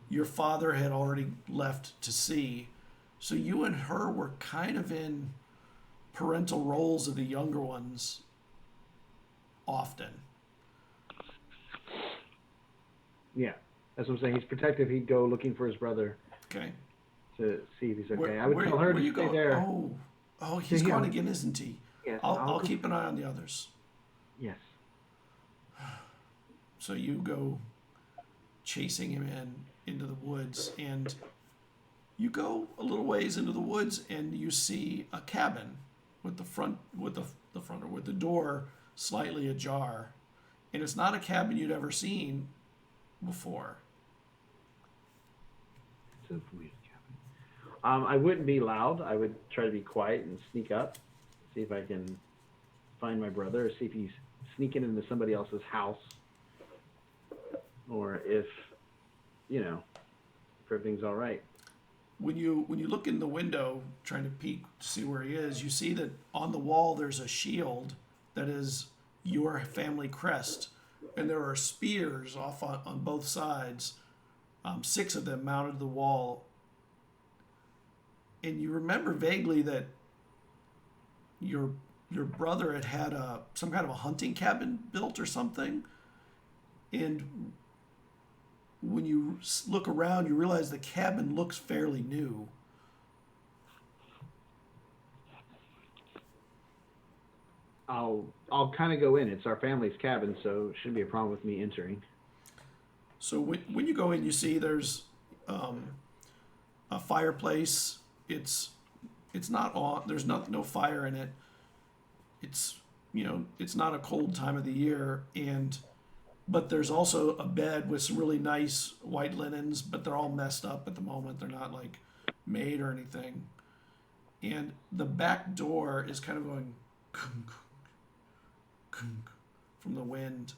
[SPEAKER 1] your father had already left to sea. So you and her were kind of in parental roles of the younger ones often.
[SPEAKER 5] Yeah, that's what I'm saying. He's protective. He'd go looking for his brother.
[SPEAKER 1] Okay.
[SPEAKER 5] To see if he's okay. I would tell her to stay there.
[SPEAKER 1] Oh, he's gone again, isn't he?
[SPEAKER 5] Yes.
[SPEAKER 1] I'll keep an eye on the others.
[SPEAKER 5] Yes.
[SPEAKER 1] So you go chasing him into the woods, and you go a little ways into the woods, and you see a cabin with the door slightly ajar, and it's not a cabin you'd ever seen before.
[SPEAKER 5] It's a weird cabin. I wouldn't be loud. I would try to be quiet and sneak up, see if I can find my brother, or see if he's sneaking into somebody else's house, or if everything's all right.
[SPEAKER 1] When you look in the window, trying to peek to see where he is, you see that on the wall there's a shield that is your family crest, and there are spears off on both sides, 6 of them mounted to the wall. And you remember vaguely that your brother had some kind of a hunting cabin built or something, and when you look around, you realize the cabin looks fairly new.
[SPEAKER 5] I'll kind of go in. It's our family's cabin, so it shouldn't be a problem with me entering.
[SPEAKER 1] So when you go in, you see there's a fireplace. It's not on. There's no fire in it. It's it's not a cold time of the year, but there's also a bed with some really nice white linens, but they're all messed up at the moment. They're not like made or anything. And the back door is kind of going kunk, kunk, from the wind.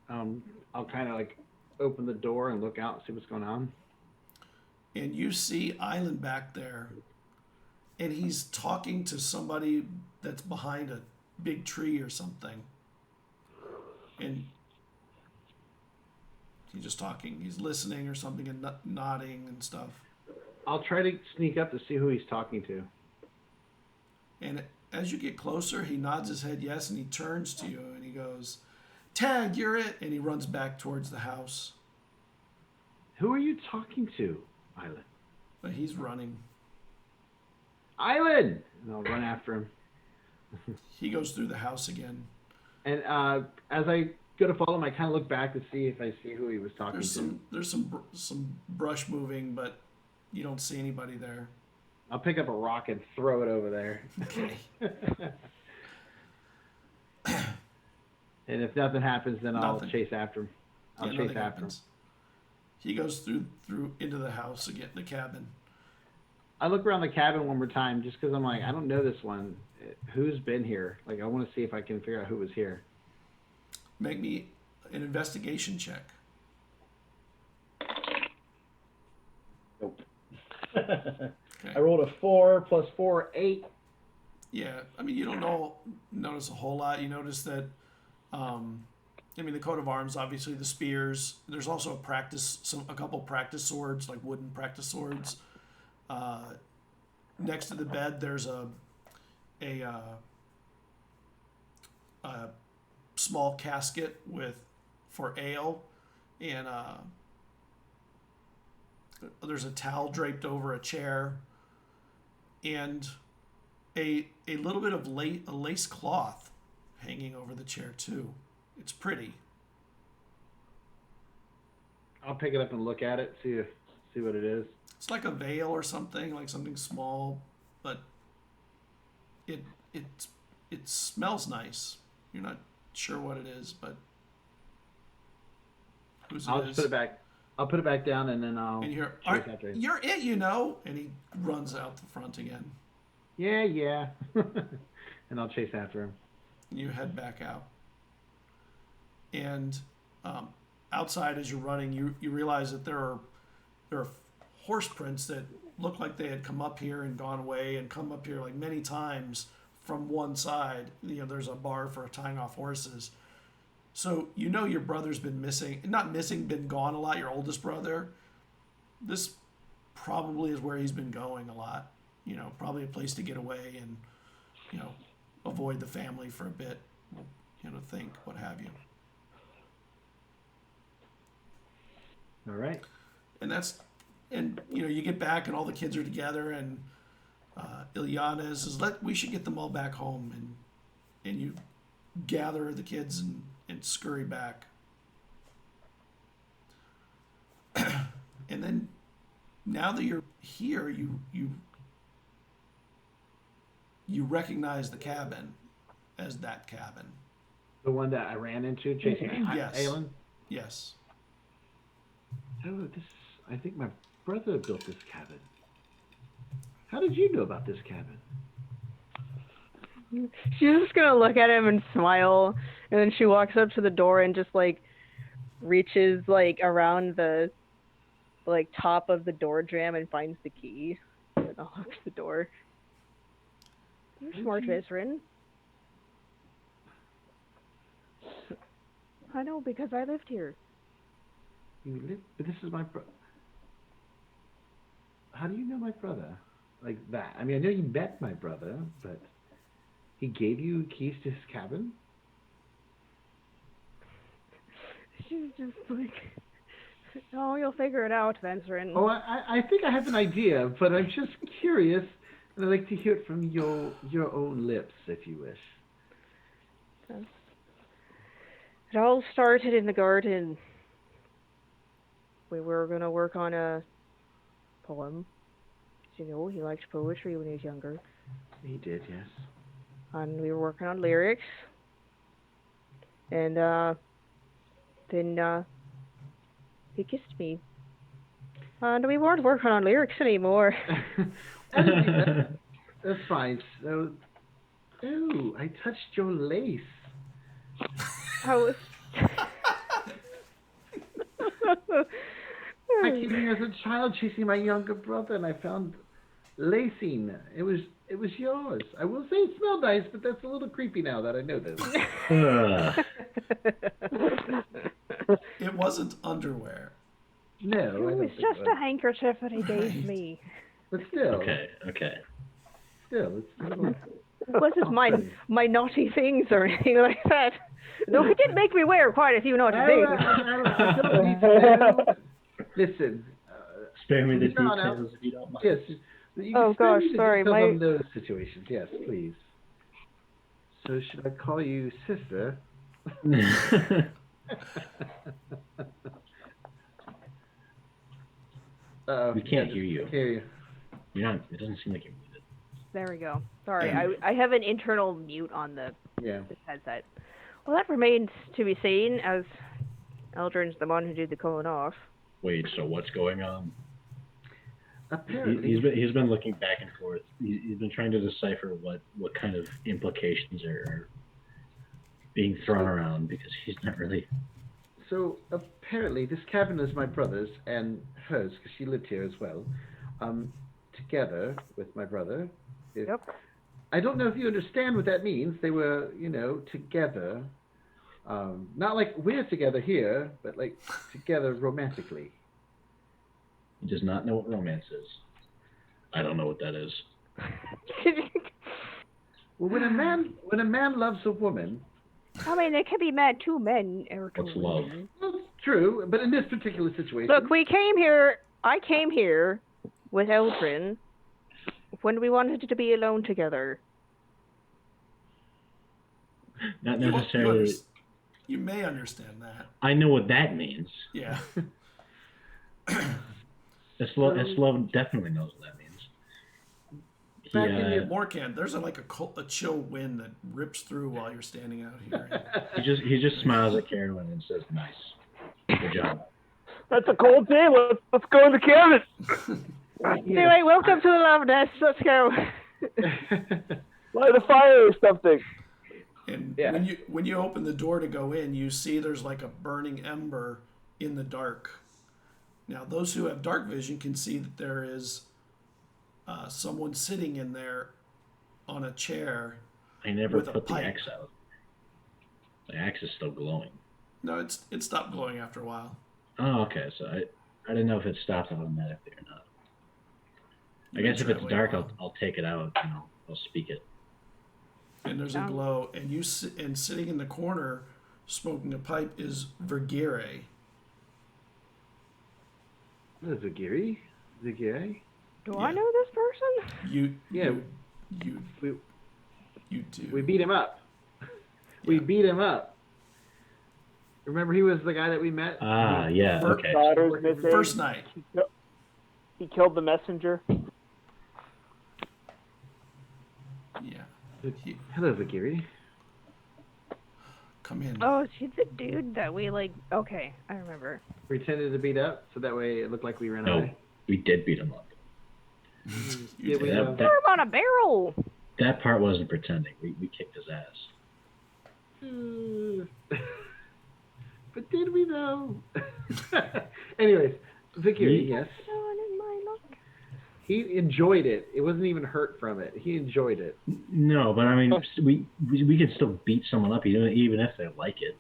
[SPEAKER 5] I'll kind of open the door and look out and see what's going on.
[SPEAKER 1] And you see Island back there, and he's talking to somebody that's behind a big tree or something. And he's just talking. He's listening or something and nodding and stuff.
[SPEAKER 5] I'll try to sneak up to see who he's talking to.
[SPEAKER 1] And as you get closer, he nods his head yes, and he turns to you and he goes, "Tag, you're it!" And he runs back towards the house.
[SPEAKER 5] Who are you talking to, Island?
[SPEAKER 1] But he's running.
[SPEAKER 5] Island! And I'll run after him.
[SPEAKER 1] He goes through the house again.
[SPEAKER 5] And as I go to follow him, I kind of look back to see if I see who he was talking to.
[SPEAKER 1] There's some brush moving, but you don't see anybody there.
[SPEAKER 5] I'll pick up a rock and throw it over there.
[SPEAKER 1] Okay.
[SPEAKER 5] And if nothing happens, then I'll chase after him. I'll chase after him.
[SPEAKER 1] he goes through into the house again, the cabin.
[SPEAKER 5] I look around the cabin one more time just because I'm like, I don't know this one. Who's been here? Like, I want to see if I can figure out who was here.
[SPEAKER 1] Make me an investigation check.
[SPEAKER 5] Nope.
[SPEAKER 1] Okay.
[SPEAKER 5] I rolled a 4 plus 4, 8.
[SPEAKER 1] Yeah, I mean, you don't notice a whole lot. You notice that, the coat of arms, obviously the spears. There's also a couple practice swords, like wooden practice swords. Next to the bed, there's a small casket for ale, and there's a towel draped over a chair, and a little bit of a lace cloth hanging over the chair too. It's pretty.
[SPEAKER 5] I'll pick it up and look at it, see what it is.
[SPEAKER 1] It's like a veil or something, like something small, but it smells nice. You're not sure what it is, but
[SPEAKER 5] I'll just put it back. I'll put it back down, and then I'll.
[SPEAKER 1] And
[SPEAKER 5] you're
[SPEAKER 1] it, you know. And he runs out the front again.
[SPEAKER 5] Yeah. And I'll chase after him.
[SPEAKER 1] You head back out, and outside as you're running, you realize that there are horse prints that look like they had come up here and gone away, and come up here like many times from one side. There's a bar for tying off horses. So your brother's been been gone a lot, your oldest brother. This probably is where he's been going a lot. Probably a place to get away and, avoid the family for a bit, think, what have you.
[SPEAKER 5] All right.
[SPEAKER 1] And you get back and all the kids are together, and Ilyana says, we should get them all back home, and you gather the kids and scurry back. And then now that you're here, you recognize the cabin as that cabin.
[SPEAKER 5] The one that I ran into chasing
[SPEAKER 1] Yes.
[SPEAKER 5] Aelin?
[SPEAKER 1] Yes.
[SPEAKER 5] Oh, I think my brother built this cabin. How did you know about this cabin?
[SPEAKER 2] She's just gonna look at him and smile, and then she walks up to the door and just reaches around the top of the door jamb and finds the key and unlocks the door. You're smart, Visrin. I know, because I lived here.
[SPEAKER 5] You live, but this is my brother. How do you know my brother? Like that? I mean, I know you met my brother, but he gave you keys to his cabin?
[SPEAKER 2] She's just oh, you'll figure it out, Visrin.
[SPEAKER 5] Oh, I think I have an idea, but I'm just curious, and I'd like to hear it from your own lips, if you wish.
[SPEAKER 2] It all started in the garden. We were going to work on a poem. He liked poetry when he was younger.
[SPEAKER 5] He did, yes.
[SPEAKER 2] And we were working on lyrics. And then he kissed me. And we weren't working on lyrics anymore.
[SPEAKER 5] That's fine. So, ooh, I touched your lace. I came here as a child chasing my younger brother, and I found lacing. It was yours. I will say it smelled nice, but that's a little creepy now that I know this.
[SPEAKER 1] It wasn't underwear.
[SPEAKER 5] No,
[SPEAKER 2] it was just a handkerchief that he gave me.
[SPEAKER 5] But still.
[SPEAKER 4] Okay.
[SPEAKER 5] Still, it's
[SPEAKER 2] It wasn't my naughty things or anything like that. No, he did make me wear quite a few naughty things.
[SPEAKER 5] I don't need to know. Listen.
[SPEAKER 4] Spare me the details if you don't mind.
[SPEAKER 5] Yes. You can
[SPEAKER 2] gosh,
[SPEAKER 5] me the
[SPEAKER 2] sorry.
[SPEAKER 5] details on those situations. Yes, please. So should I call you sister?
[SPEAKER 4] We can't hear you.
[SPEAKER 5] Hear you.
[SPEAKER 4] You're not. It doesn't seem like you're muted.
[SPEAKER 2] There we go. Sorry, I have an internal mute on the
[SPEAKER 5] Yeah.
[SPEAKER 2] headset. Well, that remains to be seen, as Eldrin's the one who did the calling off.
[SPEAKER 4] Wait, so what's going on?
[SPEAKER 5] Apparently,
[SPEAKER 4] He's been looking back and forth. He's been trying to decipher what kind of implications are being thrown around because he's not really.
[SPEAKER 5] So apparently, this cabin is my brother's and hers because she lived here as well. Together with my brother.
[SPEAKER 2] Yep.
[SPEAKER 5] I don't know if you understand what that means. They were, together. Not like we're together here, but like together romantically.
[SPEAKER 4] He does not know what romance is. I don't know what that is.
[SPEAKER 5] Well, when a man loves a woman.
[SPEAKER 2] I mean, there could be two men or two
[SPEAKER 4] What's love?
[SPEAKER 2] women.
[SPEAKER 5] Well, true, but in this particular situation.
[SPEAKER 2] Look, I came here with Eldrin when we wanted to be alone together.
[SPEAKER 4] Not necessarily.
[SPEAKER 1] You may understand that.
[SPEAKER 4] I know what that means.
[SPEAKER 1] Yeah.
[SPEAKER 4] Eslov definitely knows what that means.
[SPEAKER 5] Back in the
[SPEAKER 1] Morkan, there's a chill wind that rips through while you're standing out here.
[SPEAKER 4] He just smiles at Carolyn and says, "Nice, good job."
[SPEAKER 3] That's a cold day. Let's go in the cabin.
[SPEAKER 2] Anyway, welcome to the Love Nest. Let's go.
[SPEAKER 3] Light a fire or something.
[SPEAKER 1] And when you open the door to go in, you see there's like a burning ember in the dark. Now, those who have dark vision can see that there is someone sitting in there on a chair.
[SPEAKER 4] I never
[SPEAKER 1] with a
[SPEAKER 4] put the
[SPEAKER 1] pipe.
[SPEAKER 4] axe out. The axe is still glowing.
[SPEAKER 1] No, it stopped glowing after a while.
[SPEAKER 4] Oh, okay. So I didn't know if it stopped automatically or not. I guess if
[SPEAKER 1] try
[SPEAKER 4] it's
[SPEAKER 1] to
[SPEAKER 4] dark,
[SPEAKER 1] wait a
[SPEAKER 4] I'll take it out. I'll speak it.
[SPEAKER 1] And there's a glow, and sitting in the corner, smoking a pipe, is Vergire.
[SPEAKER 5] Zagiri? Zagiri?
[SPEAKER 2] Do I know this person?
[SPEAKER 1] You do.
[SPEAKER 5] We beat him up. We beat him up. Remember, he was the guy that we met?
[SPEAKER 4] Yeah, okay.
[SPEAKER 3] Daughter's missing.
[SPEAKER 1] First night.
[SPEAKER 3] He killed the messenger.
[SPEAKER 1] Yeah.
[SPEAKER 5] Hello, Zagiri.
[SPEAKER 1] Come in.
[SPEAKER 2] Oh, he's the dude that we Okay, I remember.
[SPEAKER 5] Pretended to beat up, so that way it looked like we ran
[SPEAKER 4] No,
[SPEAKER 5] away.
[SPEAKER 4] we did beat him up.
[SPEAKER 5] Yeah, we
[SPEAKER 2] Threw him on a barrel.
[SPEAKER 4] That part wasn't pretending. We kicked his ass.
[SPEAKER 5] But did we though? Anyways, Zagiri, yes. He enjoyed it. It wasn't even hurt from it. He enjoyed it.
[SPEAKER 4] No, but I mean, we can still beat someone up even if they like it.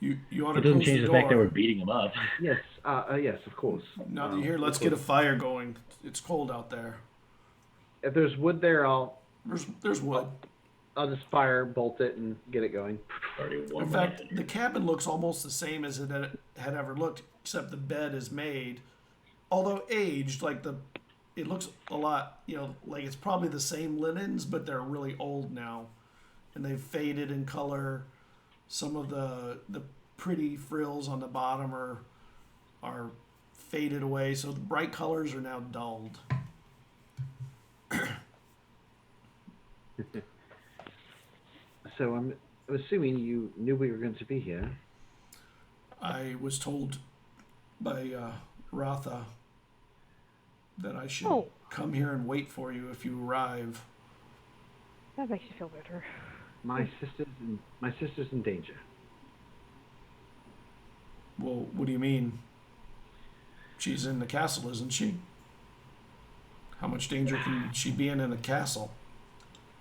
[SPEAKER 1] You ought to
[SPEAKER 4] It doesn't
[SPEAKER 1] close
[SPEAKER 4] change the
[SPEAKER 1] door.
[SPEAKER 4] fact that we're beating them up.
[SPEAKER 5] Yes, yes, of course.
[SPEAKER 1] Now that you're here, let's get a fire going. It's cold out there.
[SPEAKER 5] If there's wood there,
[SPEAKER 1] There's wood.
[SPEAKER 5] I'll just fire bolt it and get it going.
[SPEAKER 1] In fact, the cabin looks almost the same as it had ever looked, except the bed is made, although aged. It looks a lot, like it's probably the same linens, but they're really old now, and they've faded in color. Some of the pretty frills on the bottom are faded away, so the bright colors are now dulled.
[SPEAKER 5] So I'm assuming you knew we were going to be here.
[SPEAKER 1] I was told by Ratha that I should come here and wait for you if you arrive.
[SPEAKER 2] That makes you feel better.
[SPEAKER 5] My sister's in danger.
[SPEAKER 1] Well, what do you mean? She's in the castle, isn't she? How much danger can she be in a castle?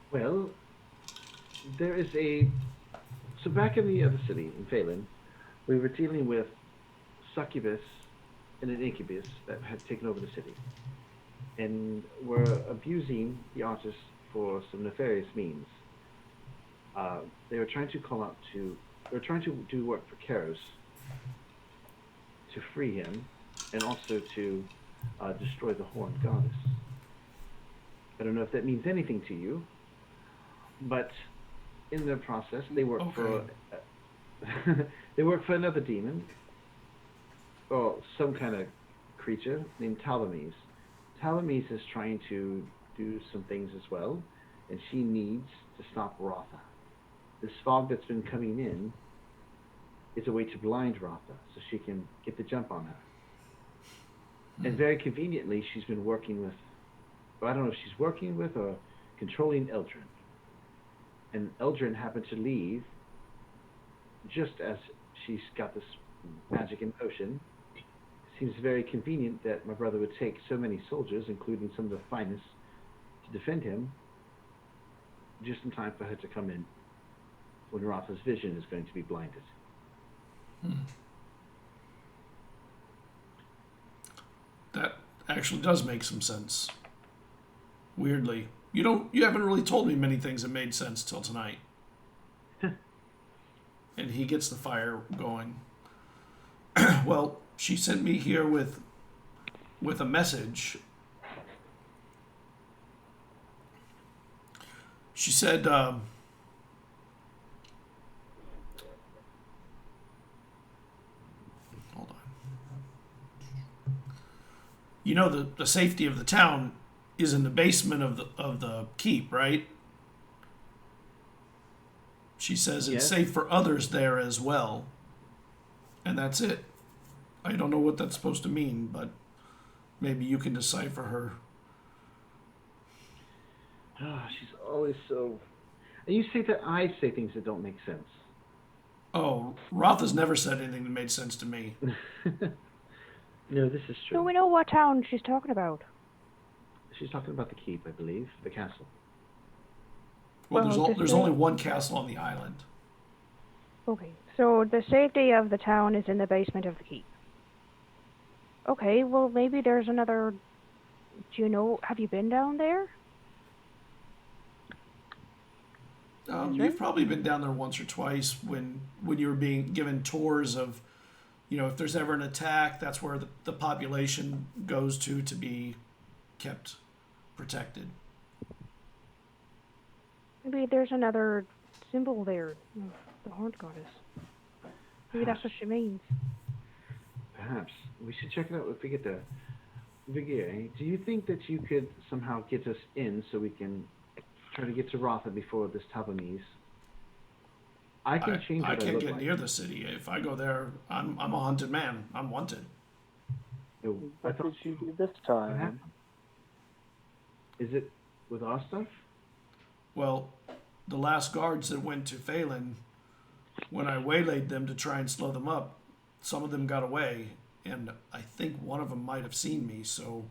[SPEAKER 5] Well, there is so back in the other city, in Phelan, we were dealing with succubus and an incubus that had taken over the city. And were abusing the artist for some nefarious means. They were trying to do work for Karos to free him and also to destroy the Horned Goddess. I don't know if that means anything to you, but in the process, they work for another demon, or some kind of creature named Talamis. Talamis is trying to do some things as well, and she needs to stop Ratha. This fog that's been coming in is a way to blind Ratha, so she can get the jump on her. And very conveniently, she's been working with, or I don't know if she's working with or controlling Eldrin. And Eldrin happened to leave just as she's got this magic in motion. It seems very convenient that my brother would take so many soldiers, including some of the finest, to defend him, just in time for her to come in when Rotha's vision is going to be blinded.
[SPEAKER 1] That actually does make some sense. Weirdly. You haven't really told me many things that made sense till tonight. And he gets the fire going. Well, she sent me here with a message. She said, hold on. You know, the safety of the town is in the basement of the keep, right? She says it's safe for others there as well. And that's it. I don't know what that's supposed to mean, but maybe you can decipher her.
[SPEAKER 5] She's always so... And you say that I say things that don't make sense.
[SPEAKER 1] Oh, Roth has never said anything that made sense to me.
[SPEAKER 5] No, this is true.
[SPEAKER 2] Do we know what town she's talking about?
[SPEAKER 5] She's talking about the keep, I believe, the castle.
[SPEAKER 1] Well, there's only one castle on the island.
[SPEAKER 2] Okay, so the safety of the town is in the basement of the keep. Okay, well, maybe there's another... Do you know... Have you been down there?
[SPEAKER 1] You've probably been down there once or twice when you were being given tours of, if there's ever an attack, that's where the population goes to be kept protected.
[SPEAKER 2] Maybe there's another symbol there, the horned goddess. Maybe that's what she means.
[SPEAKER 5] Perhaps. We should check it out if we get there. Vigir, do you think that you could somehow get us in so we can try to get to Rotha before this Tabanis? I can change what
[SPEAKER 1] I can't get
[SPEAKER 5] like.
[SPEAKER 1] near the city. If I go there, I'm a haunted man. I'm wanted.
[SPEAKER 3] What did you do this time?
[SPEAKER 5] Is it with our stuff?
[SPEAKER 1] Well, the last guards that went to Phelan, when I waylaid them to try and slow them up, some of them got away, and I think one of them might have seen me, so...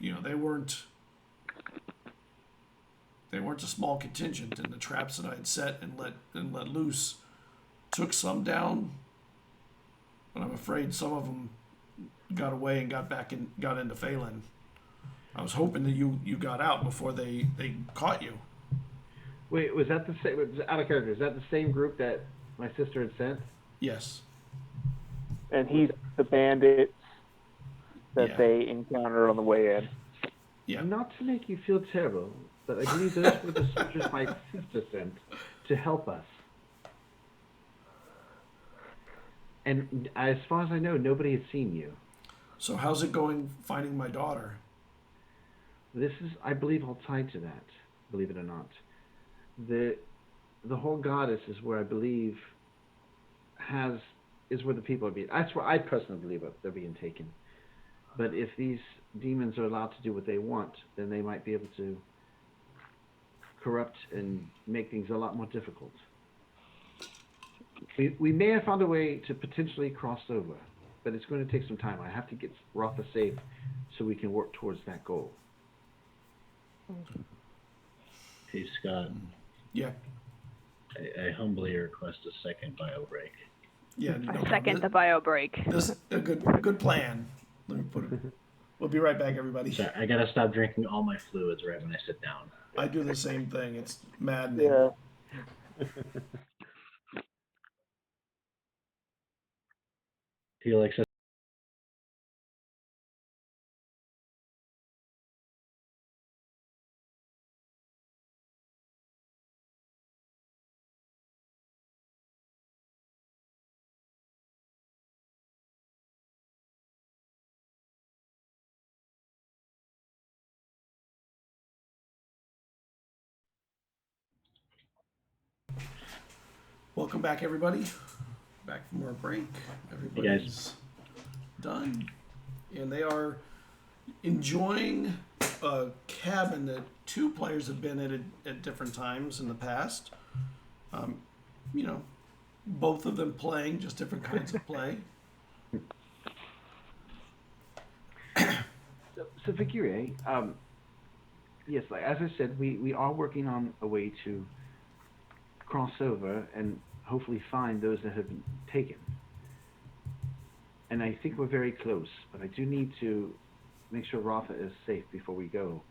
[SPEAKER 1] They weren't a small contingent, and the traps that I had set and let loose took some down, but I'm afraid some of them got away and got into Phelan. I was hoping that you got out before they caught you.
[SPEAKER 5] Wait, was that the same? Out of character, is that the same group that my sister had sent?
[SPEAKER 1] Yes.
[SPEAKER 3] And he's the bandits that they encountered on the way in.
[SPEAKER 1] Yeah.
[SPEAKER 5] Not to make you feel terrible, but I believe those were the soldiers my sister sent to help us. And as far as I know, nobody had seen you.
[SPEAKER 1] So how's it going finding my daughter?
[SPEAKER 5] This is, I believe, all tied to that, believe it or not. The whole goddess is where I believe is where the people are being, that's where I personally believe they're being taken. But if these demons are allowed to do what they want, then they might be able to corrupt and make things a lot more difficult. We may have found a way to potentially cross over, but it's going to take some time. I have to get Rotha safe so we can work towards that goal.
[SPEAKER 4] Hey, Scott.
[SPEAKER 1] Yeah.
[SPEAKER 4] I humbly request a second bio break.
[SPEAKER 1] Yeah.
[SPEAKER 2] I second the bio break.
[SPEAKER 1] This is a good plan. Let me put it. We'll be right back, everybody.
[SPEAKER 4] Sorry, I gotta stop drinking all my fluids right when I sit down.
[SPEAKER 1] I do the same thing. It's maddening.
[SPEAKER 3] Yeah.
[SPEAKER 4] Felix,
[SPEAKER 1] Welcome back, everybody. back from our break.
[SPEAKER 4] Hey,
[SPEAKER 1] Everybody's done. And they are enjoying a cabin that two players have been at different times in the past. You know, both of them playing just different kinds of play.
[SPEAKER 7] So Figure, yes, like as I said, we are working on a way to cross over and hopefully find those that have been taken. And I think we're very close, but I do need to make sure Rafa is safe before we go.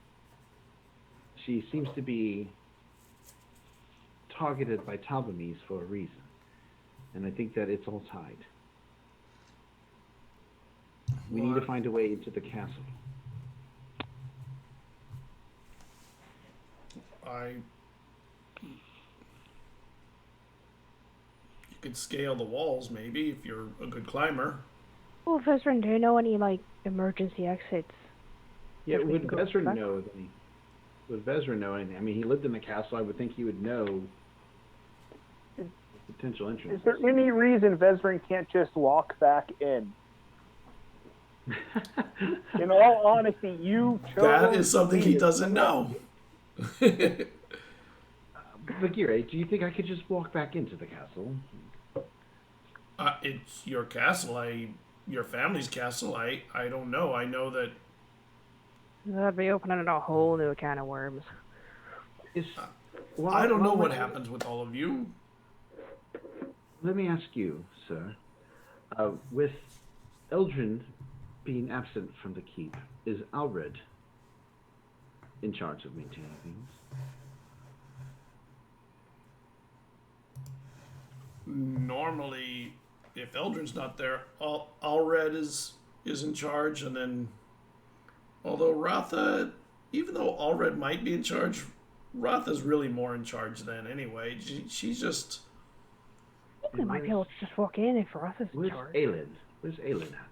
[SPEAKER 7] She seems to be targeted by Talbamies for a reason, and I think that it's all tied. We need to find a way into the castle.
[SPEAKER 1] You could scale the walls maybe if you're a good climber.
[SPEAKER 2] Well, Vezran, do you know any emergency exits?
[SPEAKER 5] Yeah, would Vezran know? Would Vezran know anything? I mean, he lived in the castle. I would think he would know potential entrances.
[SPEAKER 3] Is there any reason Vezran can't just walk back in? In all honesty, you chose...
[SPEAKER 1] That is something he doesn't know.
[SPEAKER 5] Bagheera, do you think I could just walk back into the castle?
[SPEAKER 1] It's your castle. Your family's castle. I don't know. I know that...
[SPEAKER 2] That'd be opening a whole new can of worms.
[SPEAKER 1] I don't know what happens with all of you.
[SPEAKER 7] Let me ask you, sir, with Eldrin being absent from the keep, is Alred in charge of maintaining things?
[SPEAKER 1] Normally, if Eldrin's not there, Alred is in charge, and then, although Ratha, even though Alred might be in charge, Ratha's really more in charge then anyway. She's just...
[SPEAKER 2] We might be able to just walk in if Ratha's in charge.
[SPEAKER 7] Where's Aelin at?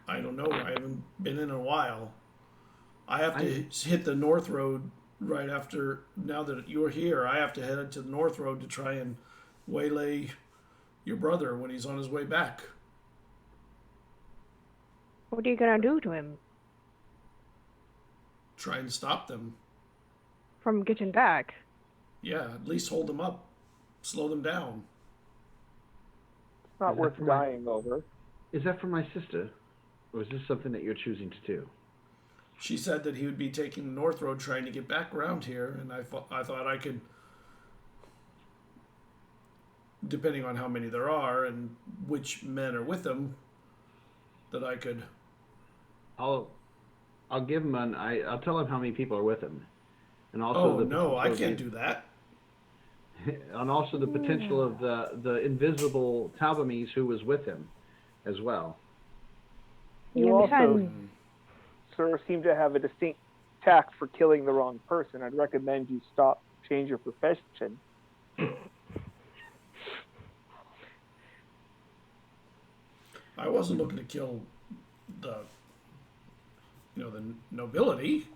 [SPEAKER 1] I don't know. I haven't been in a while. I have to hit the North Road right after, now that you're here. I have to head to the North Road to try and waylay your brother when he's on his way back.
[SPEAKER 2] What are you gonna do to him?
[SPEAKER 1] Try and stop them.
[SPEAKER 2] From getting back?
[SPEAKER 1] Yeah, at least hold them up. Slow them down.
[SPEAKER 3] It's not worth dying over.
[SPEAKER 7] Is that for my sister? Or is this something that you're choosing to do?
[SPEAKER 1] She said that he would be taking the North Road trying to get back around here, and I thought I could, depending on how many there are and which men are with them, that I could...
[SPEAKER 5] I'll give him I'll tell him how many people are with him. And also
[SPEAKER 1] I can't do that.
[SPEAKER 5] And also the potential of the invisible Talbamies who was with him as well.
[SPEAKER 3] You also, sir, seem to have a distinct tact for killing the wrong person. I'd recommend you change your profession.
[SPEAKER 1] I wasn't looking to kill the nobility.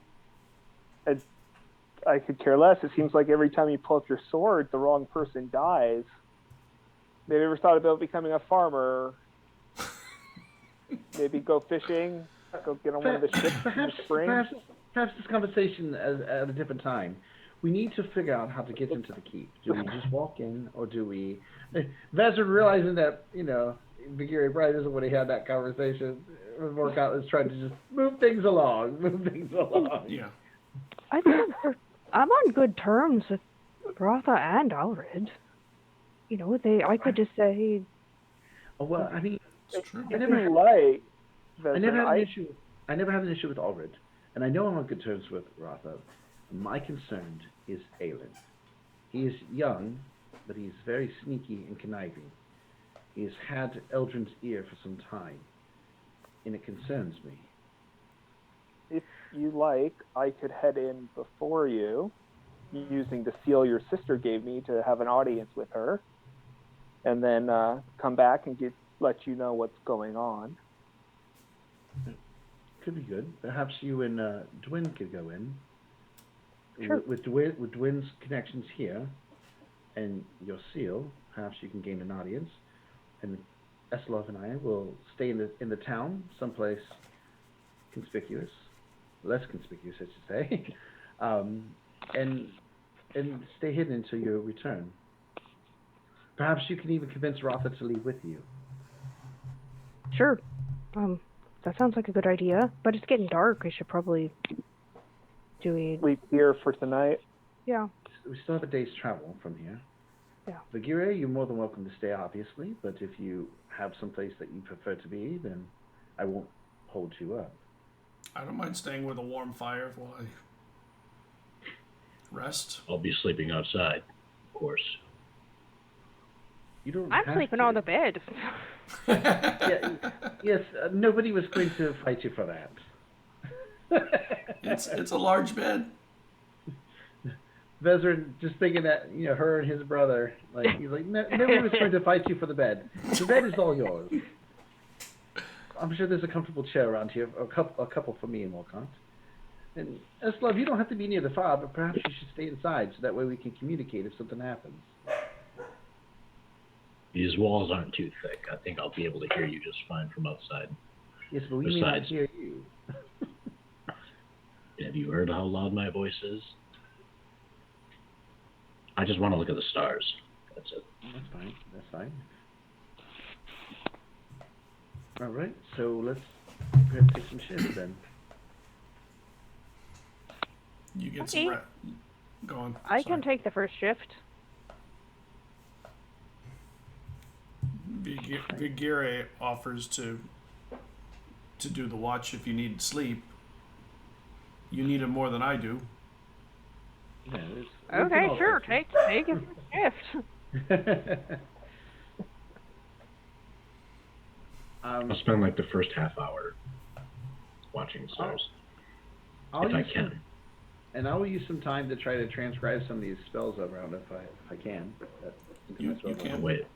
[SPEAKER 3] I could care less. It seems like every time you pull up your sword, the wrong person dies. Have you ever thought about becoming a farmer? Maybe go fishing? Go get on one of the ships in the spring?
[SPEAKER 5] Perhaps this conversation at a different time. We need to figure out how to get into the keep. Do we just walk in, or do we... Vezran realizing that, Bagheera probably doesn't want to have that conversation. Work out is trying to just move things along.
[SPEAKER 1] Yeah.
[SPEAKER 2] I think I'm on good terms with Ratha and Alred. I could just say...
[SPEAKER 5] Oh, well, I mean...
[SPEAKER 1] It's true.
[SPEAKER 5] I never had an issue with Alred, and I know I'm on good terms with Ratha. My concern is Aelin. He is young, but he's very sneaky and conniving. He has had Eldrin's ear for some time, and it concerns me.
[SPEAKER 3] If you like, I could head in before you, using the seal your sister gave me to have an audience with her, and then come back and let you know what's going on.
[SPEAKER 5] Could be good. Perhaps you and Dwin could go in.
[SPEAKER 2] Sure.
[SPEAKER 5] With Dwin's connections here,
[SPEAKER 6] and your seal, perhaps you can gain an audience. And Eslov and I will stay in the town, someplace conspicuous, less conspicuous, I should say, and stay hidden until your return. Perhaps you can even convince Rotha to leave with you.
[SPEAKER 2] Sure. That sounds like a good idea, but it's getting dark. I should probably
[SPEAKER 3] Sleep here for tonight.
[SPEAKER 2] Yeah.
[SPEAKER 6] We still have a day's travel from here.
[SPEAKER 2] Yeah.
[SPEAKER 6] Vigire, you're more than welcome to stay, obviously, but if you have some place that you prefer to be, then I won't hold you up.
[SPEAKER 1] I don't mind staying with a warm fire while I rest.
[SPEAKER 4] I'll be sleeping outside, of course.
[SPEAKER 6] You don't
[SPEAKER 2] I'm
[SPEAKER 6] have
[SPEAKER 2] sleeping
[SPEAKER 6] to.
[SPEAKER 2] on the bed.
[SPEAKER 6] Yes, nobody was going to fight you for that.
[SPEAKER 1] It's a large bed.
[SPEAKER 6] Vezerin just thinking that, her and his brother, he's like, nobody was going to fight you for the bed. The bed is all yours. I'm sure there's a comfortable chair around here, a couple for me and Walcott. And Eslov, you don't have to be near the fire, but perhaps you should stay inside so that way we can communicate if something happens.
[SPEAKER 4] These walls aren't too thick. I think I'll be able to hear you just fine from outside.
[SPEAKER 6] Yes, but we may not
[SPEAKER 4] Besides-
[SPEAKER 6] hear you.
[SPEAKER 4] Have you heard how loud my voice is? I just want to look at the stars. That's it.
[SPEAKER 6] That's fine. That's fine. All right, so let's go ahead and take some shifts then.
[SPEAKER 1] You get
[SPEAKER 2] Okay.
[SPEAKER 1] some rest. Go on.
[SPEAKER 2] I
[SPEAKER 1] Sorry.
[SPEAKER 2] can take the first shift.
[SPEAKER 1] Vigire offers to do the watch if you need sleep. You need it more than I do.
[SPEAKER 6] Yeah,
[SPEAKER 2] Okay, sure. Take a shift.
[SPEAKER 4] I'll spend like the first half hour watching the stars, if I can.
[SPEAKER 6] And I will use some time to try to transcribe some of these spells around if I can.
[SPEAKER 1] You can.
[SPEAKER 4] Wait.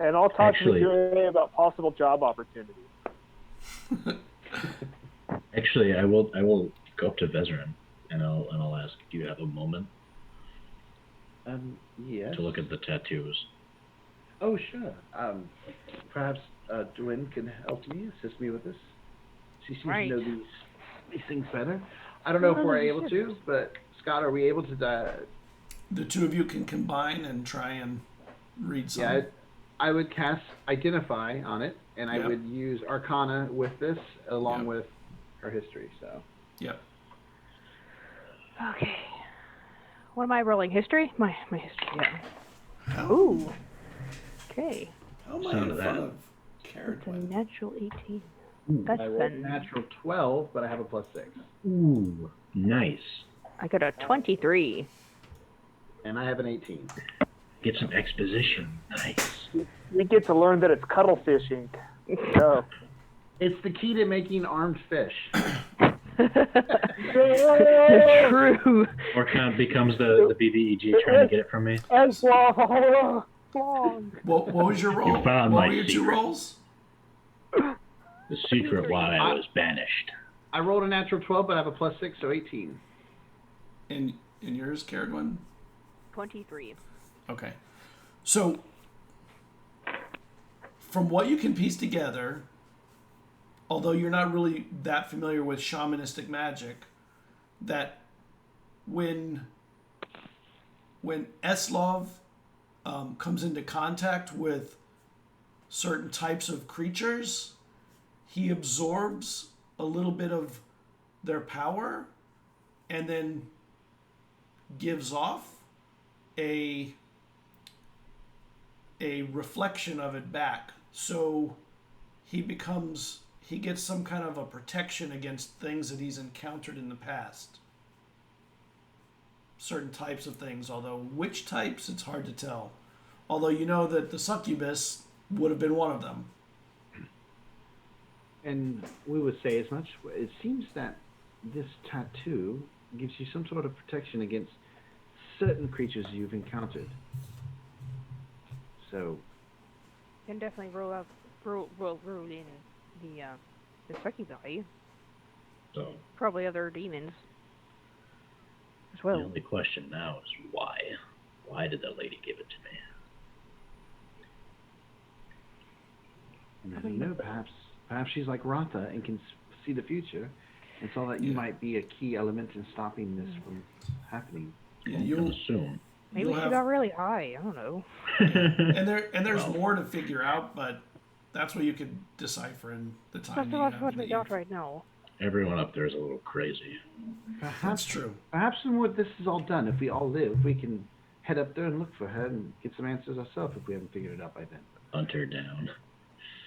[SPEAKER 3] And I'll talk
[SPEAKER 4] Actually-
[SPEAKER 3] to Vigure about possible job opportunities.
[SPEAKER 4] Actually, I will go up to Vezerin and I'll ask, do you have a moment
[SPEAKER 6] Yes.
[SPEAKER 4] to look at the tattoos?
[SPEAKER 6] Oh, sure. Perhaps Dwayne can help me, assist me with this. She seems
[SPEAKER 2] Right.
[SPEAKER 6] to know these things better. I don't know if we're able to, but Scott, are we able to?
[SPEAKER 1] The two of you can combine and try and read some.
[SPEAKER 6] Yeah, I would cast Identify on it, and I
[SPEAKER 1] Yep.
[SPEAKER 6] would use Arcana with this along
[SPEAKER 1] Yep.
[SPEAKER 6] with her history. So.
[SPEAKER 1] Yep.
[SPEAKER 2] Okay. What am I rolling? History? My history. Yeah.
[SPEAKER 1] How,
[SPEAKER 2] Ooh. Okay.
[SPEAKER 1] how am I
[SPEAKER 4] Sound
[SPEAKER 1] in
[SPEAKER 4] of
[SPEAKER 1] front
[SPEAKER 4] that.
[SPEAKER 1] of Carrot?
[SPEAKER 2] It's a natural 18.
[SPEAKER 4] Ooh.
[SPEAKER 2] That's
[SPEAKER 6] I rolled a
[SPEAKER 2] fun.
[SPEAKER 6] natural 12, but I have a +6.
[SPEAKER 4] Ooh, nice.
[SPEAKER 2] I got a 23.
[SPEAKER 6] And I have an 18.
[SPEAKER 4] Get some exposition. Nice.
[SPEAKER 3] We get to learn that it's cuttlefish ink. So.
[SPEAKER 6] It's the key to making armed fish.
[SPEAKER 2] True.
[SPEAKER 4] Or kind of becomes the BBEG trying to get it from me.
[SPEAKER 3] As long.
[SPEAKER 1] What was your roll?
[SPEAKER 4] You found
[SPEAKER 1] What
[SPEAKER 4] my
[SPEAKER 1] were your two
[SPEAKER 4] secret.
[SPEAKER 1] rolls?
[SPEAKER 4] The secret why I was banished.
[SPEAKER 6] I rolled a natural 12, but I have a +6, so 18.
[SPEAKER 1] And yours, Caragwin?
[SPEAKER 2] 23.
[SPEAKER 1] Okay. So, from what you can piece together, although you're not really that familiar with shamanistic magic, that when Eslov comes into contact with certain types of creatures, he absorbs a little bit of their power and then gives off a reflection of it back. So he gets some kind of a protection against things that he's encountered in the past. Certain types of things, although which types, it's hard to tell. Although you know that the succubus would have been one of them.
[SPEAKER 7] And we would say as much. It seems that this tattoo gives you some sort of protection against certain creatures you've encountered. So,
[SPEAKER 2] Can definitely roll in the succubi.
[SPEAKER 4] So
[SPEAKER 2] Probably other demons as
[SPEAKER 4] the
[SPEAKER 2] well.
[SPEAKER 4] only question now is why. Why did the lady give it to me?
[SPEAKER 7] I don't know. Perhaps she's like Rotha and can see the future, and saw that you might be a key element in stopping this from happening.
[SPEAKER 1] Yeah,
[SPEAKER 4] You can assume.
[SPEAKER 2] Maybe she got really high. I don't know.
[SPEAKER 1] And there's more to figure out, but that's what you could decipher in the time
[SPEAKER 2] That's
[SPEAKER 1] that you
[SPEAKER 2] about
[SPEAKER 1] have
[SPEAKER 2] what
[SPEAKER 1] that
[SPEAKER 2] we got right now.
[SPEAKER 4] Everyone up there is a little crazy.
[SPEAKER 1] That's true.
[SPEAKER 7] Perhaps when this is all done, if we all live, we can head up there and look for her and get some answers ourselves if we haven't figured it out by then.
[SPEAKER 4] Hunt her down.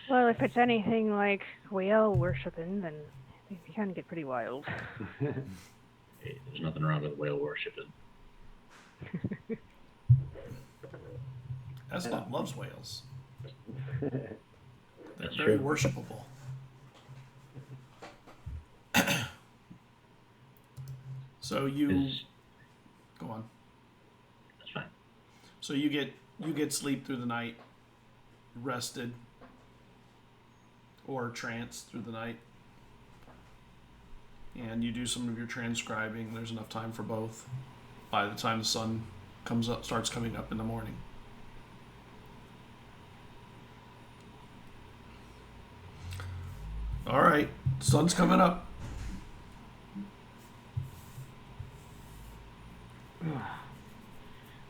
[SPEAKER 2] Well, if it's anything like whale worshipping, then it can get pretty wild.
[SPEAKER 4] Hey, there's nothing wrong with whale worshiping.
[SPEAKER 1] Esbon loves whales.
[SPEAKER 4] That's
[SPEAKER 1] Very
[SPEAKER 4] true.
[SPEAKER 1] worshipable. So go on.
[SPEAKER 4] That's fine.
[SPEAKER 1] So you get sleep through the night, rested, or trance through the night, and you do some of your transcribing. There's enough time for both. By the time the sun starts coming up in the morning. All right, sun's coming up.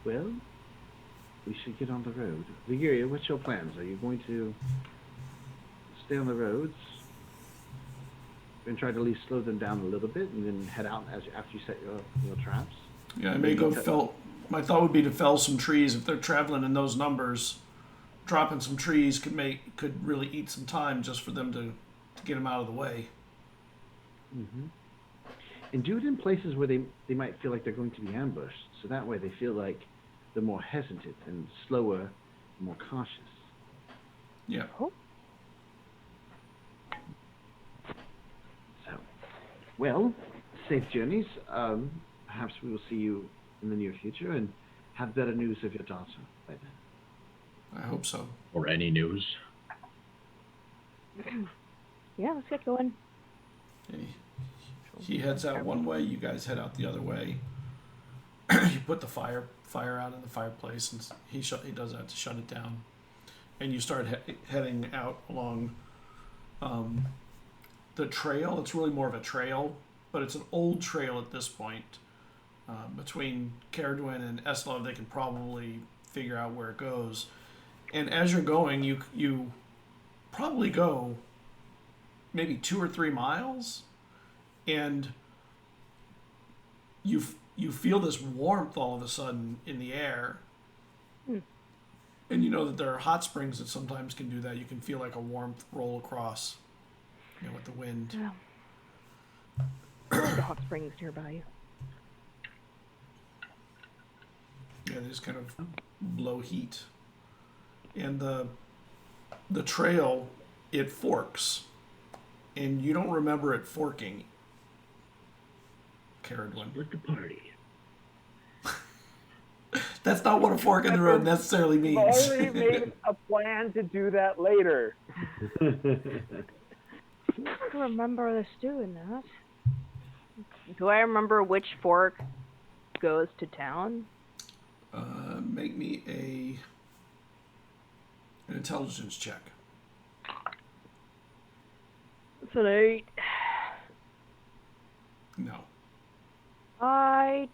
[SPEAKER 7] Well, we should get on the road. Vigiria, what's your plans? Are you going to stay on the roads and try to at least slow them down a little bit, and then head out after you set your traps?
[SPEAKER 1] Yeah, I may go fell. My thought would be to fell some trees if they're traveling in those numbers. Dropping some trees could really eat some time just for them to get them out of the way.
[SPEAKER 7] Mm-hmm. And do it in places where they might feel like they're going to be ambushed, so that way they feel like they're more hesitant and slower, more cautious.
[SPEAKER 1] Yeah.
[SPEAKER 2] Oh.
[SPEAKER 7] So, well, safe journeys. Perhaps we will see you in the near future and have better news of your daughter by then.
[SPEAKER 1] I hope so.
[SPEAKER 4] Or any news.
[SPEAKER 2] Yeah, let's get going.
[SPEAKER 1] He heads out one way. You guys head out the other way. You put the fire out in the fireplace, and he does that to shut it down. And you start heading out along the trail. It's really more of a trail, but it's an old trail at this point. Between Caradwin and Eslov, they can probably figure out where it goes. And as you're going, you probably go maybe 2 or 3 miles, and you feel this warmth all of a sudden in the air. And you know that there are hot springs that sometimes can do that. You can feel like a warmth roll across, with the wind.
[SPEAKER 2] Yeah. There's the hot springs nearby.
[SPEAKER 1] Yeah, they just kind of blow heat. And the trail, it forks. And you don't remember it forking, Caradwin.
[SPEAKER 4] Split the party.
[SPEAKER 1] That's not what a fork in the road necessarily
[SPEAKER 3] We've
[SPEAKER 1] means.
[SPEAKER 3] already made a plan to do that later.
[SPEAKER 2] I don't remember us doing that. Do I remember which fork goes to town?
[SPEAKER 1] Make me an intelligence check.
[SPEAKER 2] It's an 8.
[SPEAKER 1] No.
[SPEAKER 2] I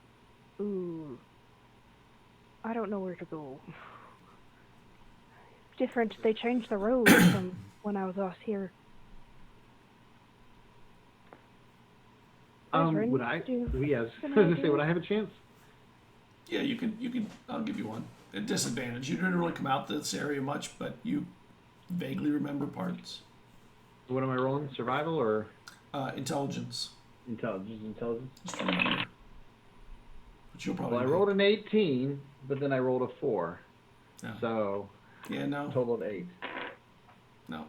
[SPEAKER 2] don't know where to go. Different. They changed the road from when I was last here.
[SPEAKER 7] Would I? Yes. I was gonna say, would I have a chance?
[SPEAKER 1] Yeah, you can. I'll give you one. At disadvantage. You didn't really come out to this area much, but you vaguely remember parts.
[SPEAKER 6] What am I rolling? Survival or
[SPEAKER 1] Intelligence.
[SPEAKER 6] intelligence?
[SPEAKER 1] Just remember. But you'll probably.
[SPEAKER 6] Well, I rolled an 18, but then I rolled a 4.
[SPEAKER 1] Yeah.
[SPEAKER 6] So
[SPEAKER 1] Yeah, no.
[SPEAKER 6] total of 8.
[SPEAKER 1] No.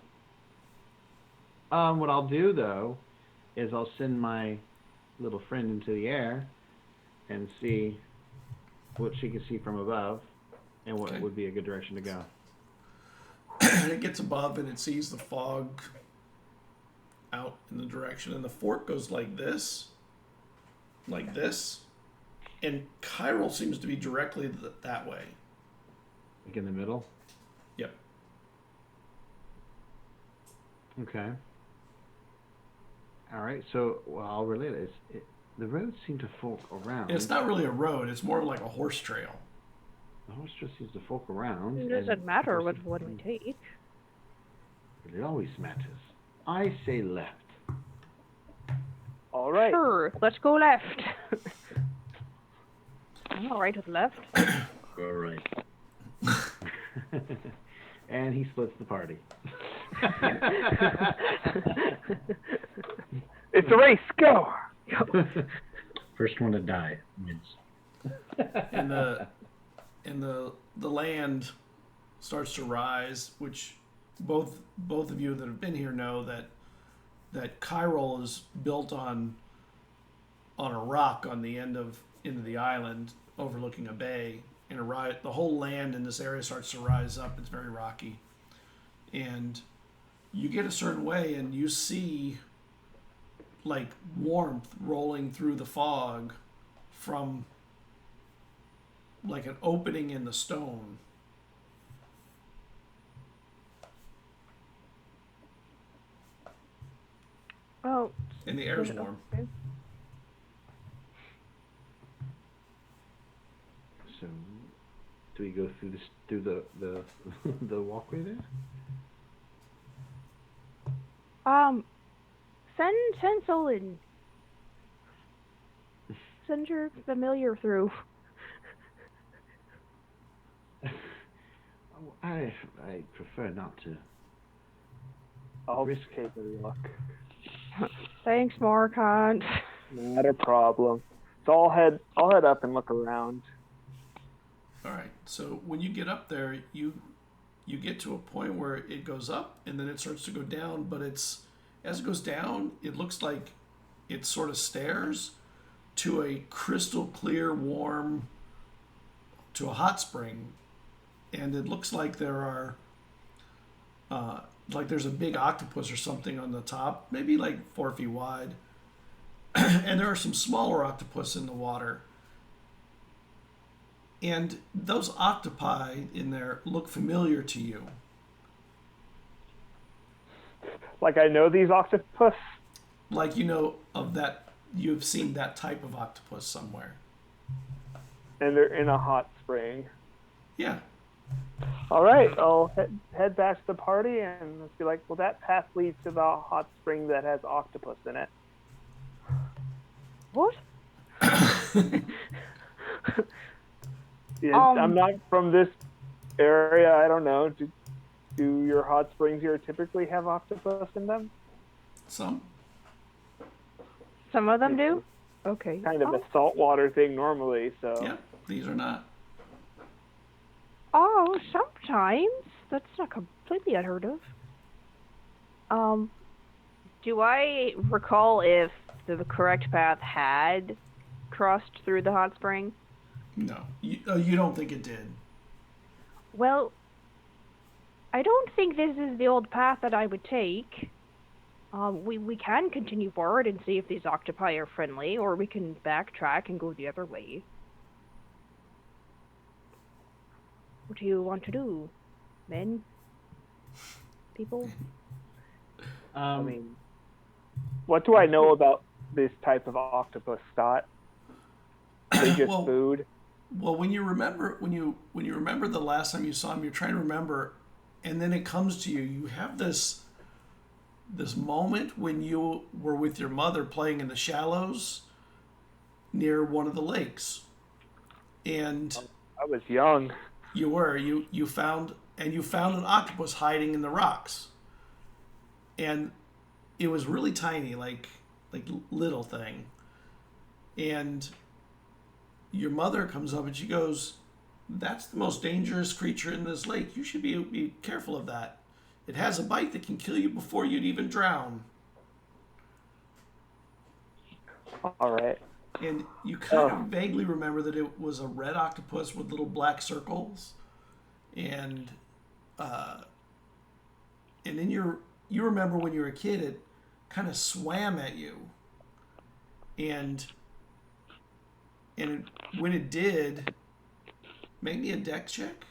[SPEAKER 7] What I'll do though is I'll send my little friend into the air and see what she can see from above and what
[SPEAKER 1] Okay.
[SPEAKER 7] would be a good direction to go.
[SPEAKER 1] And it gets above and it sees the fog out in the direction, and the fork goes like this, And Chiral seems to be directly that way.
[SPEAKER 7] Like in the middle?
[SPEAKER 1] Yep.
[SPEAKER 7] Okay. All right, so I'll relate it. The roads seem to fork around.
[SPEAKER 1] It's not really a road. It's more like a horse trail.
[SPEAKER 7] The horse just seems to fork around.
[SPEAKER 2] It doesn't matter which one we take.
[SPEAKER 7] But it always matters. I say left.
[SPEAKER 3] All right.
[SPEAKER 2] Sure, let's go left. I'm all right with left.
[SPEAKER 4] All right.
[SPEAKER 7] And he splits the party.
[SPEAKER 3] It's a race. Go.
[SPEAKER 4] First one to die wins.
[SPEAKER 1] And the land starts to rise, which both of you that have been here know that Chiral is built on a rock on the end of the island overlooking a bay. And the whole land in this area starts to rise up. It's very rocky. And you get a certain way and you see like warmth rolling through the fog from like an opening in the stone.
[SPEAKER 2] Oh.
[SPEAKER 1] And the air's warm.
[SPEAKER 2] Okay.
[SPEAKER 7] So, do we go through the the walkway there?
[SPEAKER 2] Send Solon. Send your familiar through.
[SPEAKER 7] I prefer not to.
[SPEAKER 3] I'll
[SPEAKER 7] Risk.
[SPEAKER 3] take a look.
[SPEAKER 2] Thanks, Marcant.
[SPEAKER 3] Not a problem. So I'll head up and look around.
[SPEAKER 1] All right. So when you get up there, you get to a point where it goes up and then it starts to go down. But as it goes down, it looks like it sort of stairs to a crystal clear, warm, to a hot spring, and it looks like there are like there's a big octopus or something on the top, maybe like 4 feet wide, and there are some smaller octopus in the water. And those octopi in there look familiar to you.
[SPEAKER 3] Like I know these octopus.
[SPEAKER 1] Like you know of that, you've seen that type of octopus somewhere.
[SPEAKER 3] And they're in a hot spring.
[SPEAKER 1] Yeah.
[SPEAKER 3] All right, I'll head back to the party and let's be like, well, that path leads to the hot spring that has octopus in it.
[SPEAKER 2] What?
[SPEAKER 3] I'm not from this area. I don't know. Do your hot springs here typically have octopus in them?
[SPEAKER 1] Some.
[SPEAKER 2] Some of them do? Okay.
[SPEAKER 3] Kind of a saltwater thing normally, so.
[SPEAKER 1] Yeah, these are not.
[SPEAKER 2] Oh, sometimes. That's not completely unheard of. Do I recall if the correct path had crossed through the hot spring?
[SPEAKER 1] No. You don't think it did?
[SPEAKER 2] Well, I don't think this is the old path that I would take. We can continue forward and see if these octopi are friendly, or we can backtrack and go the other way. What do you want to do? Men? People?
[SPEAKER 3] I mean, what do I know about this type of octopus, Scott? They just food.
[SPEAKER 1] Well, when you remember the last time you saw him, you're trying to remember, and then it comes to you. You have this moment when you were with your mother playing in the shallows near one of the lakes, and
[SPEAKER 3] I was young.
[SPEAKER 1] You found an octopus hiding in the rocks, and it was really tiny, like little thing, and your mother comes up and she goes, "That's the most dangerous creature in this lake. You should be careful of that. It has a bite that can kill you before you'd even drown."
[SPEAKER 3] All right.
[SPEAKER 1] And you kind of vaguely remember that it was a red octopus with little black circles, and then you remember when you were a kid, it kind of swam at you, and And when it did, make me a dex check.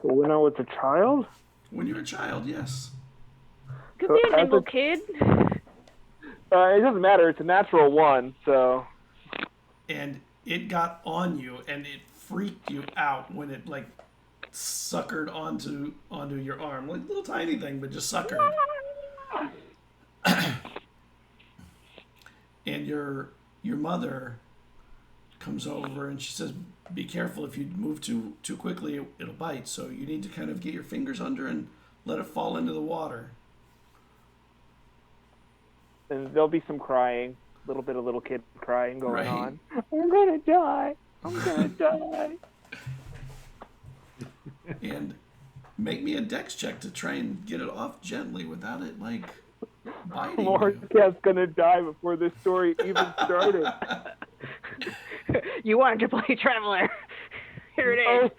[SPEAKER 3] So when I was a child?
[SPEAKER 1] When you're a child, yes.
[SPEAKER 2] Could
[SPEAKER 3] So
[SPEAKER 2] be a
[SPEAKER 3] as
[SPEAKER 2] nimble
[SPEAKER 3] a-
[SPEAKER 2] kid.
[SPEAKER 3] It doesn't matter. It's a natural 1, so...
[SPEAKER 1] And it got on you, and it freaked you out when it like suckered onto your arm, like a little tiny thing, but just suckered. And your mother comes over and she says, "Be careful. If you move too quickly, it'll bite. So you need to kind of get your fingers under and let it fall into the water."
[SPEAKER 3] And there'll be some crying. A little bit of little kid crying going
[SPEAKER 1] Right.
[SPEAKER 3] on. I'm gonna die. I'm gonna die.
[SPEAKER 1] And make me a dex check to try and get it off gently without it like biting you.
[SPEAKER 3] Morgan's gonna die before this story even started.
[SPEAKER 2] You wanted to play Traveler. Here it
[SPEAKER 3] Oh,
[SPEAKER 2] is.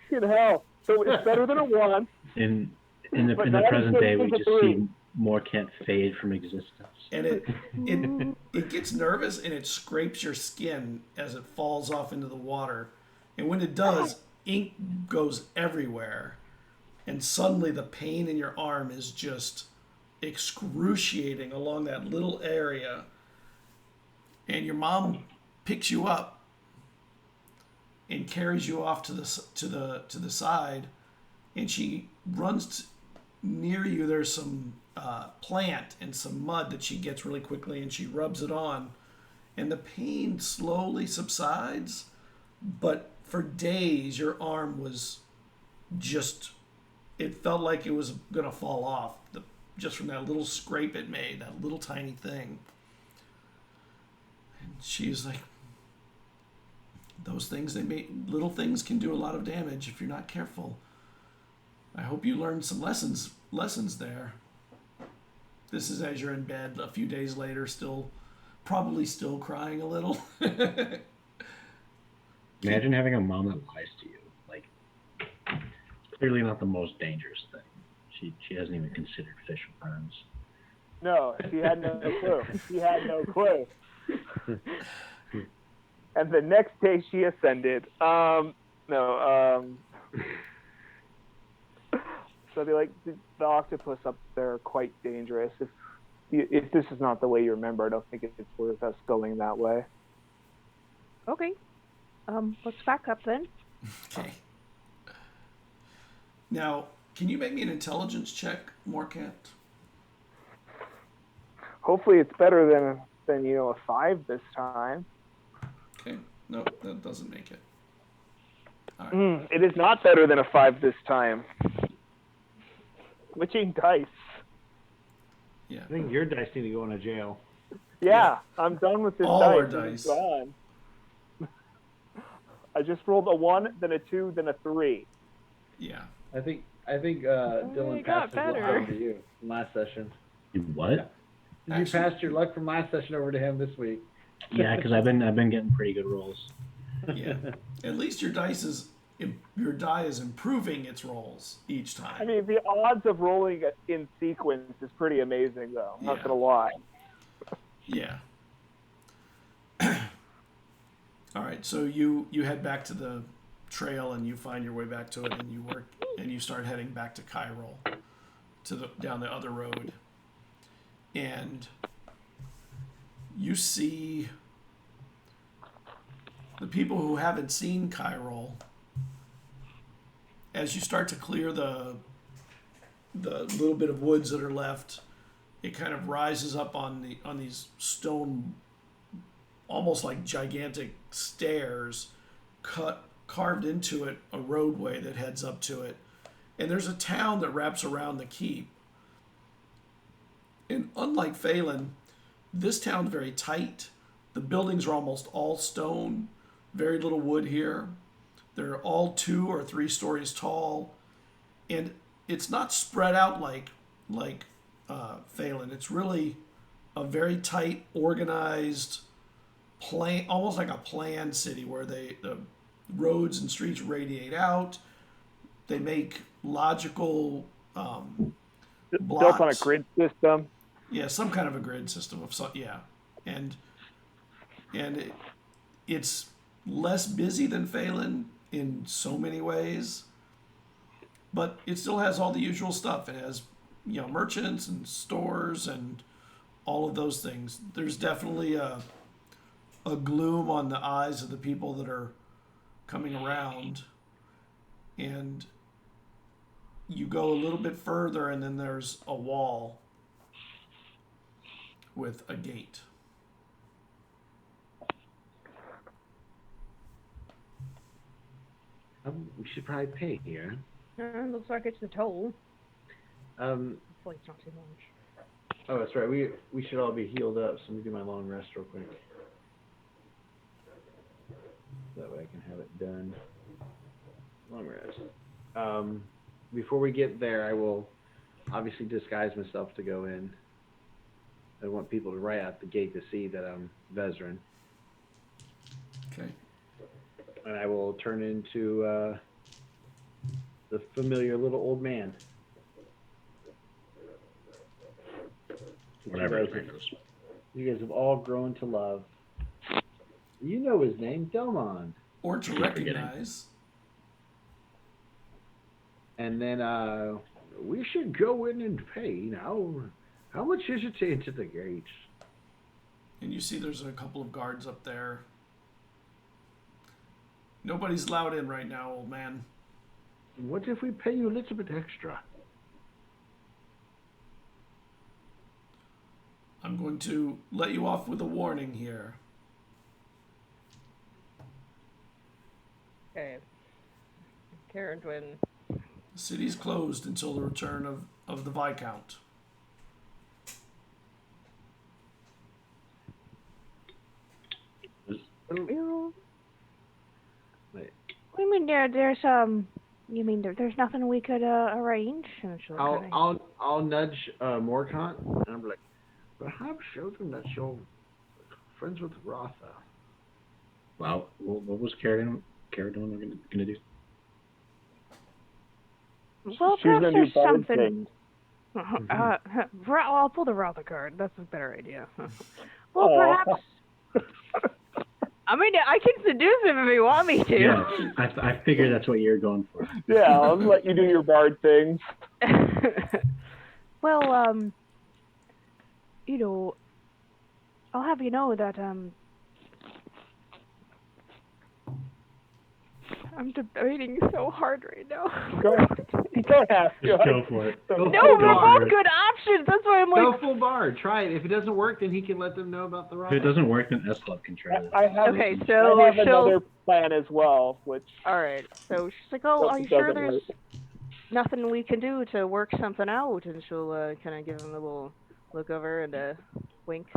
[SPEAKER 3] fucking hell. So it's better than a 1.
[SPEAKER 4] In the
[SPEAKER 3] But
[SPEAKER 4] in the
[SPEAKER 3] that
[SPEAKER 4] present
[SPEAKER 3] is
[SPEAKER 4] day, we
[SPEAKER 3] a
[SPEAKER 4] just
[SPEAKER 3] 3.
[SPEAKER 4] see Morkant fade from existence.
[SPEAKER 1] And it gets nervous and it scrapes your skin as it falls off into the water. And when it does, ink goes everywhere. And suddenly the pain in your arm is just excruciating along that little area. And your mom picks you up and carries you off to the side, and she runs near you. There's some plant and some mud that she gets really quickly, and she rubs it on, and the pain slowly subsides. But for days, your arm was just, it felt like it was gonna fall off just from that little scrape it made, that little tiny thing. And she's like, those things, little things can do a lot of damage if you're not careful. I hope you learned some lessons there. This is as you're in bed a few days later, probably still crying a little.
[SPEAKER 4] Imagine having a mom that lies to you. Like, clearly not the most dangerous thing. She hasn't even considered fish worms.
[SPEAKER 3] No, she had no clue. She had no clue. And the next day she ascended. So I'd be like, the octopus up there are quite dangerous. If this is not the way you remember, I don't think it's worth us going that way.
[SPEAKER 2] Okay. Let's back up then.
[SPEAKER 1] Okay. Now, can you make me an intelligence check, Morkant?
[SPEAKER 3] Hopefully it's better than a 5 this time.
[SPEAKER 1] Okay. No, that doesn't make it. All right.
[SPEAKER 3] It is not better than a 5 this time. Switching dice.
[SPEAKER 1] Yeah.
[SPEAKER 5] I think your dice need to go into jail.
[SPEAKER 3] Yeah, I'm done with this
[SPEAKER 1] All
[SPEAKER 3] dice.
[SPEAKER 1] our
[SPEAKER 3] It's
[SPEAKER 1] dice.
[SPEAKER 3] gone. I just rolled a 1, then a 2, then a 3.
[SPEAKER 1] Yeah.
[SPEAKER 6] I think Dylan
[SPEAKER 2] it got
[SPEAKER 6] passed his luck
[SPEAKER 2] better.
[SPEAKER 6] over to you from last session.
[SPEAKER 4] You what?
[SPEAKER 6] You passed your luck from last session over to him this week.
[SPEAKER 4] Yeah, because I've been getting pretty good rolls.
[SPEAKER 1] Yeah. At least your die is improving its rolls each time.
[SPEAKER 3] I mean, the odds of rolling in sequence is pretty amazing, though. I'm not
[SPEAKER 1] Yeah.
[SPEAKER 3] gonna lie.
[SPEAKER 1] Yeah. All right, so you head back to the trail and you find your way back to it, and you start heading back to Cairo, down the other road, and you see the people who haven't seen Cairo. As you start to clear the little bit of woods that are left, it kind of rises up on these stone, almost like gigantic stairs, carved into it, a roadway that heads up to it. And there's a town that wraps around the keep. And unlike Phelan, this town's very tight. The buildings are almost all stone, very little wood here. They're all 2 or 3 stories tall. And it's not spread out like Phelan. It's really a very tight, organized, almost like a planned city where the roads and streets radiate out. They make logical blocks.
[SPEAKER 3] Built on a grid system.
[SPEAKER 1] Yeah, some kind of a grid system of some. Yeah, and and it's less busy than Phelan in so many ways, but it still has all the usual stuff. It has, merchants and stores and all of those things. There's definitely a gloom on the eyes of the people that are coming around, and you go a little bit further and then there's a wall with a gate.
[SPEAKER 7] We should probably pay here.
[SPEAKER 2] Looks like it's the toll. Hopefully it's not too much.
[SPEAKER 7] Oh, that's right. We should all be healed up. So let me do my long rest real quick. That way I can have it done. Long rest. Before we get there, I will obviously disguise myself to go in. I want people to right out the gate to see that I'm Vezran.
[SPEAKER 1] Okay.
[SPEAKER 7] And I will turn into the familiar little old man.
[SPEAKER 4] Whatever his name is.
[SPEAKER 7] You guys have all grown to love. You know his name, Delmon.
[SPEAKER 1] Or to recognize.
[SPEAKER 7] And then we should go in and pay now. How much is it to enter the gates?
[SPEAKER 1] And you see there's a couple of guards up there. Nobody's allowed in right now, old man.
[SPEAKER 7] What if we pay you a little bit extra?
[SPEAKER 1] I'm going to let you off with a warning here.
[SPEAKER 2] Okay. Karen Twin.
[SPEAKER 1] The city's closed until the return of the Viscount.
[SPEAKER 7] Wait.
[SPEAKER 2] What do you mean there's you mean there's nothing we could arrange? And she'll kinda...
[SPEAKER 7] I'll nudge Morkant, and I'm like, perhaps show them that you're friends with Rotha.
[SPEAKER 4] Wow, what was Caradon gonna do?
[SPEAKER 2] Well,
[SPEAKER 3] She's
[SPEAKER 2] perhaps
[SPEAKER 3] gonna
[SPEAKER 2] there's
[SPEAKER 3] do bard
[SPEAKER 2] something.
[SPEAKER 3] things.
[SPEAKER 2] I'll pull the Rotha card. That's a better idea. Well,
[SPEAKER 3] Aw.
[SPEAKER 2] perhaps. I mean, I can seduce him if you want me to.
[SPEAKER 4] Yeah, I figured that's what you're going for.
[SPEAKER 3] Yeah, I'll let you do your bard things.
[SPEAKER 2] Well, I'll have you know that I'm debating so hard right now.
[SPEAKER 3] You don't have to.
[SPEAKER 4] Just go for it.
[SPEAKER 2] No, they're both good options. That's why I'm
[SPEAKER 7] Go
[SPEAKER 2] like.
[SPEAKER 7] full bard. Try it. If it doesn't work, then he can let them know about the
[SPEAKER 4] If
[SPEAKER 7] Rotha.
[SPEAKER 4] it doesn't work, then Eslov can try it.
[SPEAKER 3] I have,
[SPEAKER 2] Okay, so
[SPEAKER 3] I have
[SPEAKER 2] she'll.
[SPEAKER 3] another plan as well, which
[SPEAKER 2] All right. So she's like, "Oh, are you
[SPEAKER 3] doesn't
[SPEAKER 2] sure there's
[SPEAKER 3] work.
[SPEAKER 2] nothing we can do to work something out?" And she'll kind of give him a little look over and a wink.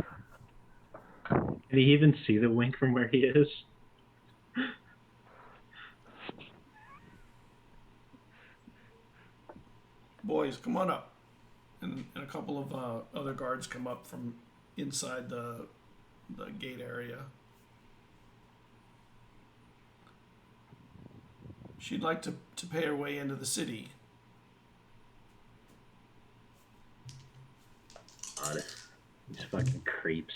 [SPEAKER 4] Can he even see the wink from where he is?
[SPEAKER 1] Boys, come on up. And a couple of other guards come up from inside the gate area. She'd like to pay her way into the city.
[SPEAKER 4] God, these fucking creeps.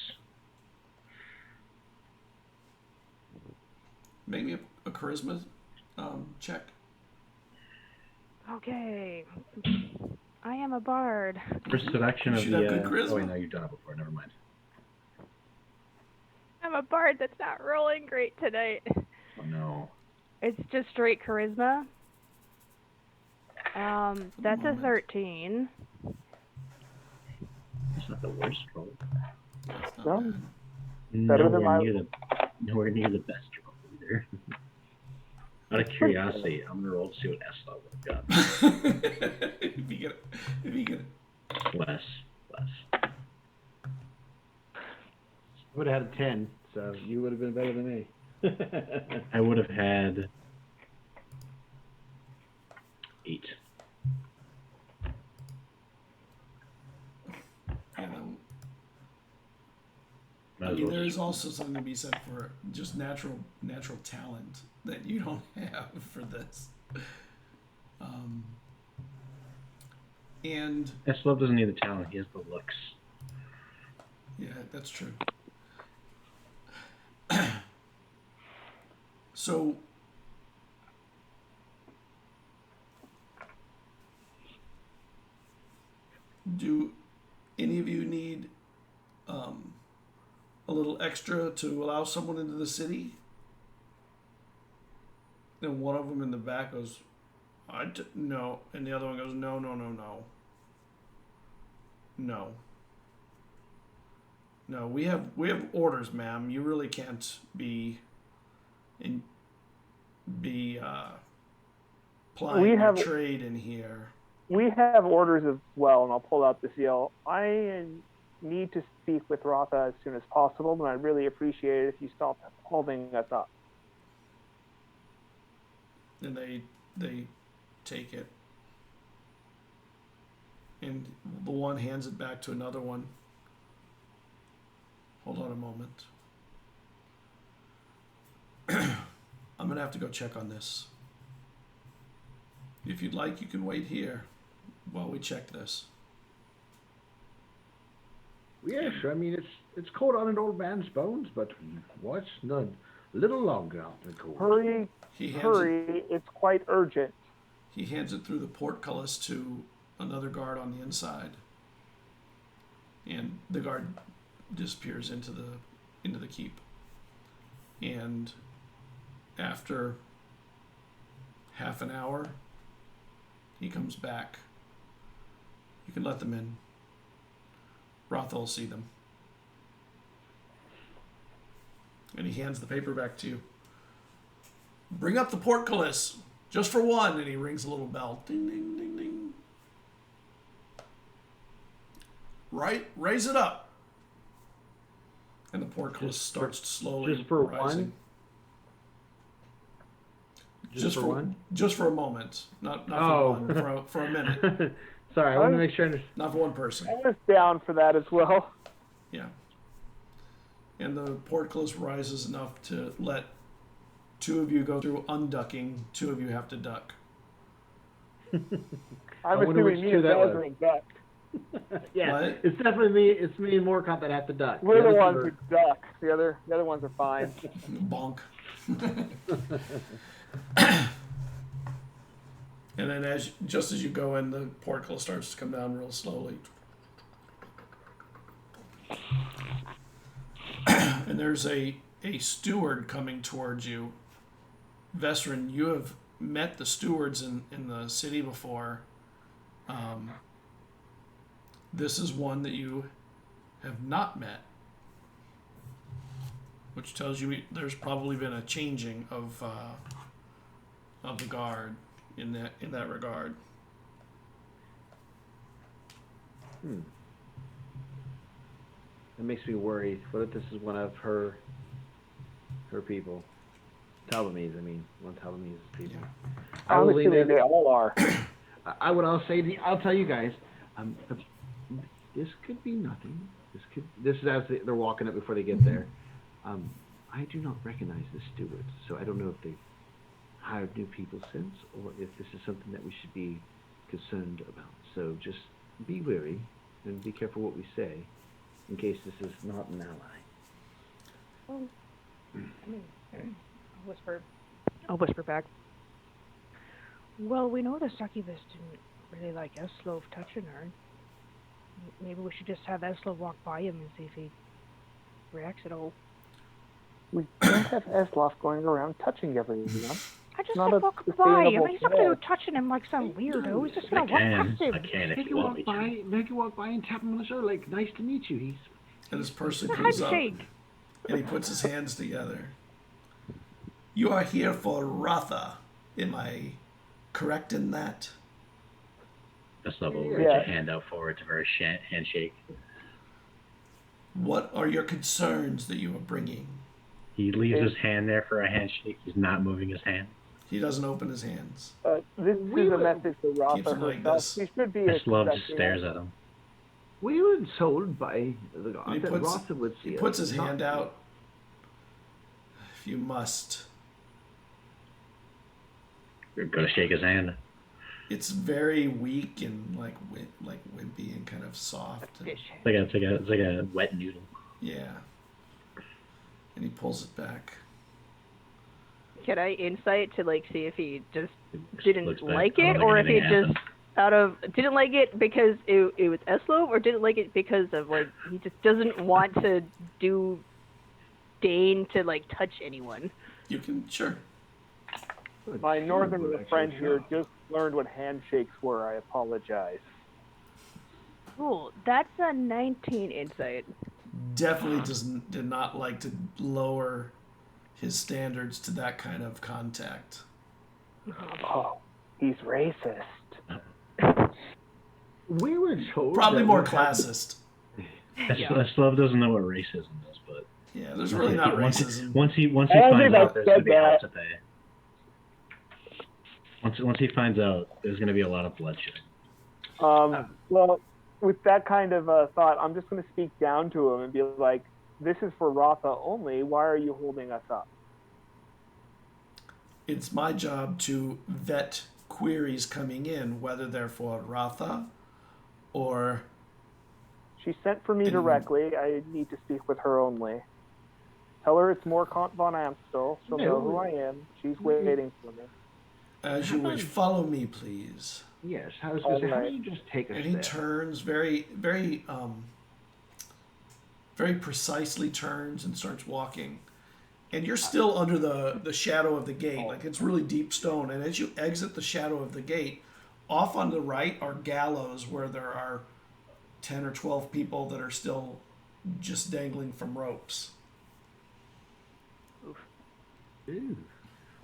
[SPEAKER 1] Make me a charisma check.
[SPEAKER 2] Okay. I am a bard.
[SPEAKER 4] For selection
[SPEAKER 1] You
[SPEAKER 4] of
[SPEAKER 1] should
[SPEAKER 4] the.
[SPEAKER 1] have good charisma.
[SPEAKER 4] Oh wait, no, you've done it before. Never mind.
[SPEAKER 2] I'm a bard that's not rolling great tonight.
[SPEAKER 4] Oh no.
[SPEAKER 2] It's just straight charisma. That's a 13.
[SPEAKER 4] It's not the worst roll.
[SPEAKER 1] That's not
[SPEAKER 3] No.
[SPEAKER 1] bad.
[SPEAKER 3] Better than
[SPEAKER 4] Nowhere near the best roll either. Out of curiosity, I'm gonna roll to see what Eslov would have got.
[SPEAKER 1] if you get it.
[SPEAKER 4] Less.
[SPEAKER 7] I would have had a 10, so you would have been better than me.
[SPEAKER 4] I would have had 8.
[SPEAKER 1] You know,
[SPEAKER 4] Might
[SPEAKER 1] I
[SPEAKER 4] as
[SPEAKER 1] mean,
[SPEAKER 4] well
[SPEAKER 1] there's also something to be said for just natural talent that you don't have for this. And
[SPEAKER 4] Eslov doesn't need the talent; he has the looks.
[SPEAKER 1] yeah, that's true. So, do any of you need a little extra to allow someone into the city? Then one of them in the back goes, no. And the other one goes, no. No, we have orders, ma'am. You really can't be plying your trade in here.
[SPEAKER 3] We have orders as well, and I'll pull out the seal. I need to speak with Rotha as soon as possible, and I'd really appreciate it if you stop holding us up.
[SPEAKER 1] And they take it, and the one hands it back to another one. Hold on a moment. I'm gonna have to go check on this. If you'd like, you can wait here while we check this.
[SPEAKER 5] Yeah, sure. I mean, it's cold on an old man's bones, but what's not a little longer out the cold?
[SPEAKER 3] Hurry! It's quite urgent.
[SPEAKER 1] He hands it through the portcullis to another guard on the inside, and the guard disappears into the keep. And after half an hour, he comes back. You can let them in. Rotha will see them. And he hands the paper back to you. Bring up the portcullis, just for one. And he rings a little bell. Ding, ding, ding, ding. Right, raise it up. And the portcullis starts slowly
[SPEAKER 5] just for
[SPEAKER 1] rising.
[SPEAKER 5] one?
[SPEAKER 1] Just for one? Just for a moment. Not
[SPEAKER 5] Oh.
[SPEAKER 1] for one, for a minute.
[SPEAKER 5] Sorry, I want to make sure I understand.
[SPEAKER 1] Not for one person.
[SPEAKER 3] I was down for that as well.
[SPEAKER 1] Yeah. And the portcullis rises enough to let two of you go through unducking. Two of you have to duck.
[SPEAKER 3] I'm assuming me and Baz are ducked.
[SPEAKER 5] Yeah,
[SPEAKER 1] What?
[SPEAKER 5] it's definitely me. It's me and Morcott that have to duck.
[SPEAKER 3] We're the ones who duck. The other ones are fine.
[SPEAKER 1] Bonk. And then just as you go in, the portcullis starts to come down real slowly. And there's a steward coming towards you. Vesrin, you have met the stewards in the city before. This is one that you have not met, which tells you there's probably been a changing of the guard in that regard.
[SPEAKER 5] It makes me worried. What if this is one of her people? Talamise, I mean. One of Talamise's people.
[SPEAKER 1] Yeah.
[SPEAKER 3] I'm assuming they all are.
[SPEAKER 5] I would also say, I'll tell you guys, this could be nothing. This is as they're walking up before they get there. I do not recognize the stewards, so I don't know if they've hired new people since, or if this is something that we should be concerned about. So just be wary and be careful what we say, in case this is not an ally.
[SPEAKER 2] I'll whisper back. Well, we know the succubus didn't really like Eslov touching her. Maybe we should just have Eslov walk by him and see if he reacts at all.
[SPEAKER 3] We don't have Eslov going around touching everyone.
[SPEAKER 2] I just said walk by. I mean, he's not going to be touching him like some weirdo. He's just going to walk past him.
[SPEAKER 4] I can if
[SPEAKER 5] Make
[SPEAKER 4] you
[SPEAKER 5] you
[SPEAKER 4] want me
[SPEAKER 5] walk by.
[SPEAKER 4] to.
[SPEAKER 5] Make you walk by and tap him on the shoulder, like, nice to meet you. He's
[SPEAKER 1] And this person comes up
[SPEAKER 2] Handshake.
[SPEAKER 1] and he puts his hands together. You are here for Rotha. Am I correct in that?
[SPEAKER 4] This level will reach a hand out for it. It's a very handshake.
[SPEAKER 1] What are your concerns that you are bringing?
[SPEAKER 4] He leaves his hand there for a handshake. He's not moving his hand.
[SPEAKER 1] He doesn't open his hands.
[SPEAKER 3] This is a message to
[SPEAKER 1] Keeps
[SPEAKER 3] Rotha
[SPEAKER 1] him like
[SPEAKER 3] herself.
[SPEAKER 1] this.
[SPEAKER 3] She should be
[SPEAKER 4] This love just
[SPEAKER 3] expecting
[SPEAKER 4] stares
[SPEAKER 3] it.
[SPEAKER 4] at him.
[SPEAKER 5] We were told by the god
[SPEAKER 1] He
[SPEAKER 5] that
[SPEAKER 1] puts,
[SPEAKER 5] Rotha would see
[SPEAKER 1] he
[SPEAKER 5] us.
[SPEAKER 1] puts his
[SPEAKER 5] Not-
[SPEAKER 1] hand out. If you must.
[SPEAKER 4] You're gonna shake his hand.
[SPEAKER 1] It's very weak and like wimpy and kind of soft. And,
[SPEAKER 4] It's like a wet noodle.
[SPEAKER 1] yeah. And he pulls it back.
[SPEAKER 2] Can I insight to like see if he just
[SPEAKER 4] Looks
[SPEAKER 2] didn't
[SPEAKER 4] bad.
[SPEAKER 2] like
[SPEAKER 4] I don't
[SPEAKER 2] it,
[SPEAKER 4] think
[SPEAKER 2] or if he
[SPEAKER 4] anything
[SPEAKER 2] just didn't like it because it was Eslo, or didn't like it because of like he just doesn't want to deign to like touch anyone.
[SPEAKER 1] You can sure.
[SPEAKER 3] My northern
[SPEAKER 7] Well, actually,
[SPEAKER 3] friend here
[SPEAKER 7] sure.
[SPEAKER 3] just learned what handshakes were. I apologize.
[SPEAKER 2] Cool. That's a 19 insight.
[SPEAKER 1] Definitely did not like to lower his standards to that kind of contact.
[SPEAKER 3] Oh, he's racist.
[SPEAKER 7] We were told
[SPEAKER 1] Probably
[SPEAKER 7] that
[SPEAKER 1] more
[SPEAKER 7] we had-
[SPEAKER 1] classist.
[SPEAKER 4] Eslov doesn't know what racism is, but
[SPEAKER 1] Yeah, there's really not
[SPEAKER 4] once
[SPEAKER 1] racism.
[SPEAKER 4] Once he
[SPEAKER 3] I don't
[SPEAKER 4] finds
[SPEAKER 3] think
[SPEAKER 4] out,
[SPEAKER 3] I
[SPEAKER 4] there's going to
[SPEAKER 3] said
[SPEAKER 4] be hell
[SPEAKER 3] that.
[SPEAKER 4] to pay. Once he finds out, there's going to be a lot of bloodshed.
[SPEAKER 3] Well, with that kind of thought, I'm just going to speak down to him and be like, "This is for Ratha only. Why are you holding us up?"
[SPEAKER 1] It's my job to vet queries coming in, whether they're for Ratha or
[SPEAKER 3] She sent for me directly. I need to speak with her only. Tell her it's more Count von Amstel. She'll know who I am. She's waiting for me.
[SPEAKER 1] as you wish. Follow me, please.
[SPEAKER 7] Yes, I was going to say, how
[SPEAKER 3] Alright.
[SPEAKER 7] do you just take us
[SPEAKER 1] And he
[SPEAKER 7] there?
[SPEAKER 1] turns very precisely turns and starts walking. And you're still under the shadow of the gate. Like it's really deep stone. And as you exit the shadow of the gate, off on the right are gallows where there are 10 or 12 people that are still just dangling from ropes.
[SPEAKER 7] Ooh.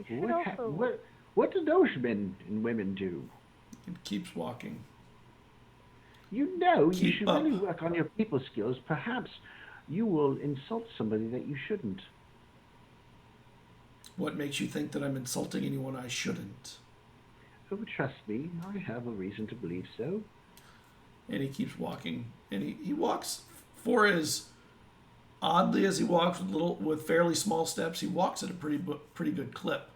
[SPEAKER 2] should
[SPEAKER 7] What,
[SPEAKER 2] also-
[SPEAKER 7] what do those men and women do?
[SPEAKER 1] It keeps walking.
[SPEAKER 7] You know, you
[SPEAKER 1] Keep
[SPEAKER 7] should
[SPEAKER 1] up.
[SPEAKER 7] really work on your people skills. Perhaps you will insult somebody that you shouldn't.
[SPEAKER 1] What makes you think that I'm insulting anyone I shouldn't?
[SPEAKER 7] Oh, trust me, I have a reason to believe so.
[SPEAKER 1] And he keeps walking. And he walks for as oddly as he walks with fairly small steps, he walks at a pretty good clip.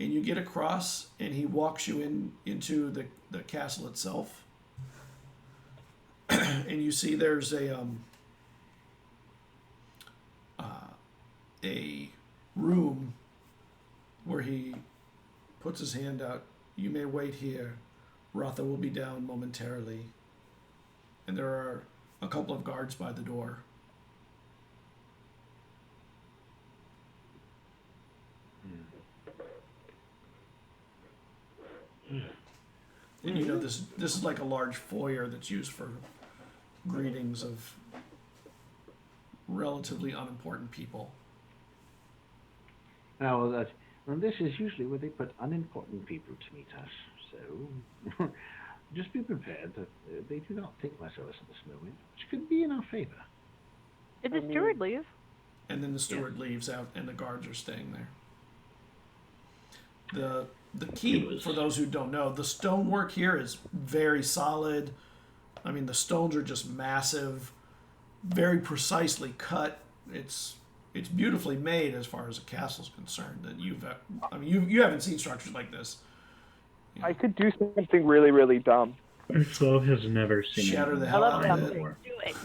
[SPEAKER 1] And you get across and he walks you into the castle itself. And you see there's a room where he puts his hand out. You may wait here. Ratha will be down momentarily. And there are a couple of guards by the door. And you know this is like a large foyer that's used for greetings of relatively unimportant people.
[SPEAKER 7] Now, this is usually where they put unimportant people to meet us. So, just be prepared that they do not think much of us at this moment, which could be in our favor.
[SPEAKER 2] Did the steward leave?
[SPEAKER 1] And then the steward leaves out and the guards are staying there. The key, for those who don't know, the stonework here is very solid. I mean, the stones are just massive, very precisely cut. It's beautifully made as far as a castle's concerned. That you haven't seen structures like this.
[SPEAKER 3] I could do something really, really dumb.
[SPEAKER 4] Eslov has never seen
[SPEAKER 1] Shatter the
[SPEAKER 4] anything
[SPEAKER 1] hell
[SPEAKER 4] like
[SPEAKER 1] out
[SPEAKER 4] that
[SPEAKER 1] of it.
[SPEAKER 4] before.
[SPEAKER 2] Do it.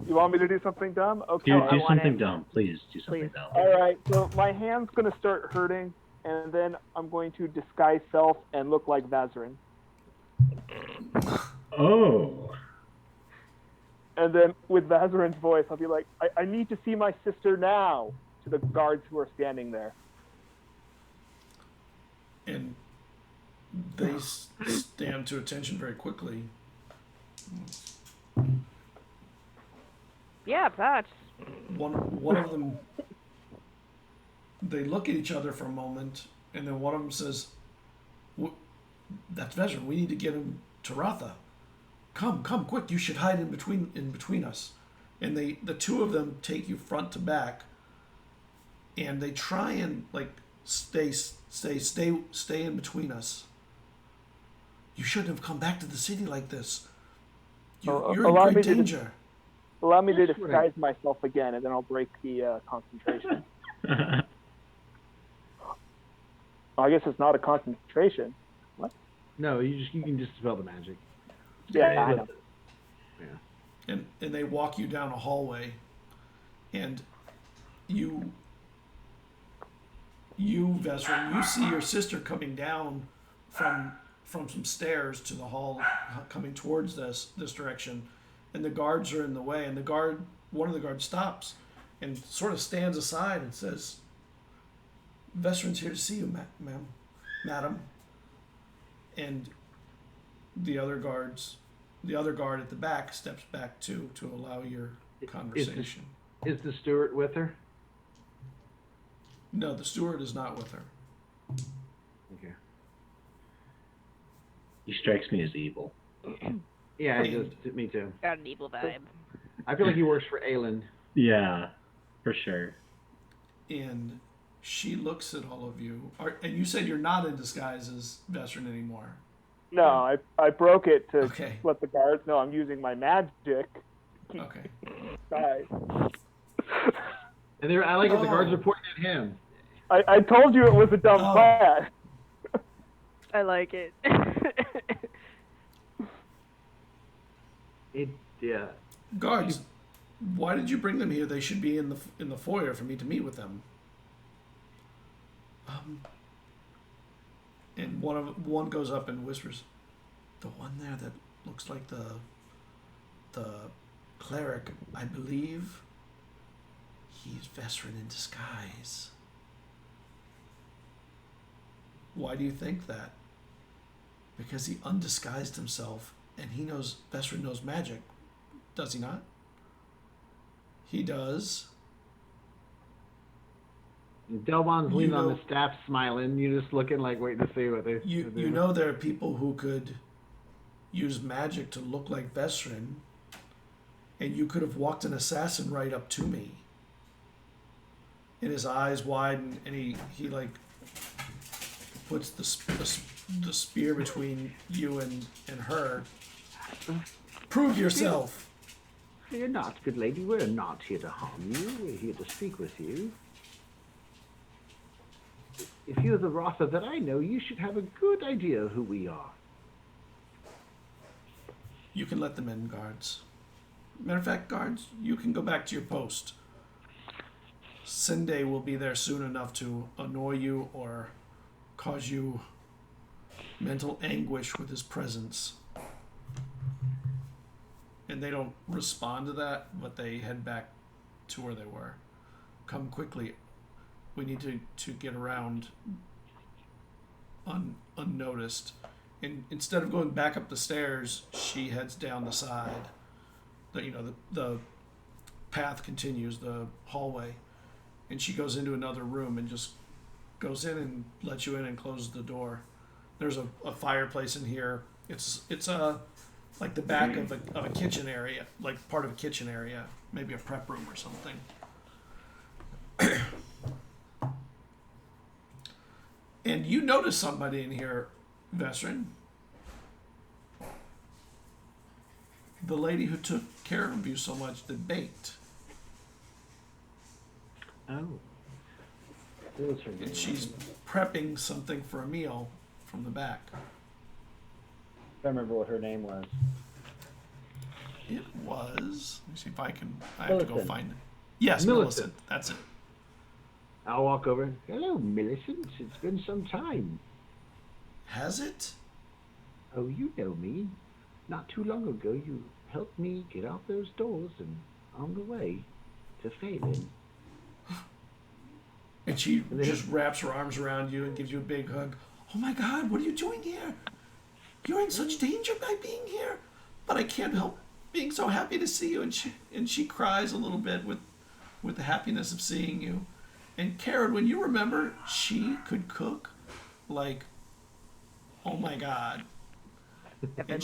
[SPEAKER 3] You want me to do something dumb? Okay.
[SPEAKER 4] Do
[SPEAKER 2] I want
[SPEAKER 4] something
[SPEAKER 2] it.
[SPEAKER 4] dumb, please. Do something
[SPEAKER 2] Please.
[SPEAKER 4] dumb.
[SPEAKER 3] All right. So my hand's going to start hurting, and then I'm going to disguise self and look like Vazarin.
[SPEAKER 4] Oh.
[SPEAKER 3] And then with Vazarin's voice, I'll be like, I need to see my sister now, to the guards who are standing there.
[SPEAKER 1] And they stand to attention very quickly.
[SPEAKER 2] Yeah, that's
[SPEAKER 1] One of them, they look at each other for a moment, and then one of them says, "That's Vezran. We need to get him to Ratha. Come, quick! You should hide in between us." And the two of them take you front to back, and they try and like stay in between us. You shouldn't have come back to the city like this. You're in great danger.
[SPEAKER 3] Allow me to
[SPEAKER 7] That's
[SPEAKER 3] disguise myself again, and then I'll break the concentration. I guess it's not a concentration. What?
[SPEAKER 5] No, you can just dispel the magic.
[SPEAKER 3] Yeah, I know.
[SPEAKER 1] And they walk you down a hallway, and you you, Vesrin, you see your sister coming down from some stairs to the hall, coming towards this direction, and the guards are in the way. And one of the guards stops and sort of stands aside and says, "Vesrin's here to see you, madam." And the other guard at the back steps back to allow your conversation.
[SPEAKER 5] Is the steward with her?
[SPEAKER 1] No, the steward is not with her.
[SPEAKER 5] Okay.
[SPEAKER 4] He strikes me as evil.
[SPEAKER 5] Yeah, me too.
[SPEAKER 2] Got an evil vibe.
[SPEAKER 5] I feel like he works for Aelin.
[SPEAKER 4] Yeah, for sure.
[SPEAKER 1] And she looks at all of you. And you said you're not in disguise as Vesrin anymore.
[SPEAKER 3] No, I broke it to
[SPEAKER 1] Okay.
[SPEAKER 3] let the guards know I'm using my magic.
[SPEAKER 1] Okay.
[SPEAKER 3] Guys.
[SPEAKER 5] And I like it. The guards are pointing at him.
[SPEAKER 3] I told you it was a dumb
[SPEAKER 1] Oh.
[SPEAKER 3] plan.
[SPEAKER 2] I like it.
[SPEAKER 5] Yeah.
[SPEAKER 1] Guards, why did you bring them here? They should be in the foyer for me to meet with them. And one goes up and whispers, "The one there that looks like the cleric, I believe he's Vesrin in disguise." Why do you think that? Because he undisguised himself, and he knows Vesrin knows magic, does he not? He does.
[SPEAKER 5] Delbon's
[SPEAKER 1] You
[SPEAKER 5] leaning on
[SPEAKER 1] know-
[SPEAKER 5] the staff, smiling. You're just looking like waiting to see what they.
[SPEAKER 1] You know there are people who could use magic to look like Vesrin, and you could have walked an assassin right up to me. And his eyes widen, and he like puts the spear between you and her. Prove yourself.
[SPEAKER 7] Fear not, good lady. We're not here to harm you. We're here to speak with you. If you're the Rotha that I know, you should have a good idea of who we are.
[SPEAKER 1] You can let them in, guards. Matter of fact, guards, you can go back to your post. Sinde will be there soon enough to annoy you or cause you mental anguish with his presence. And they don't respond to that, but they head back to where they were. Come quickly. We need to get around unnoticed. And instead of going back up the stairs, she heads down the side. The path continues, the hallway, and she goes into another room and just goes in and lets you in and closes the door. There's a fireplace in here. It's like the back of a kitchen area, like part of a kitchen area, maybe a prep room or something. And you notice somebody in here, Vesrin. The lady who took care of you so much that baked.
[SPEAKER 7] Oh. What was her name?
[SPEAKER 1] And she's prepping something for a meal from the back.
[SPEAKER 6] I remember what her name was.
[SPEAKER 1] It was. Let me see if I have to go
[SPEAKER 7] Millicent.
[SPEAKER 1] find it. Yes, Millicent. That's it.
[SPEAKER 7] I'll walk over. Hello, Millicent. It's been some time.
[SPEAKER 1] Has it?
[SPEAKER 7] Oh, you know me. Not too long ago, you helped me get out those doors and on the way to Phelan.
[SPEAKER 1] And she just wraps her arms around you and gives you a big hug. Oh my God, what are you doing here? You're in such danger by being here. But I can't help being so happy to see you. And she cries a little bit with the happiness of seeing you. And Karen, when you remember, she could cook like, oh my God. And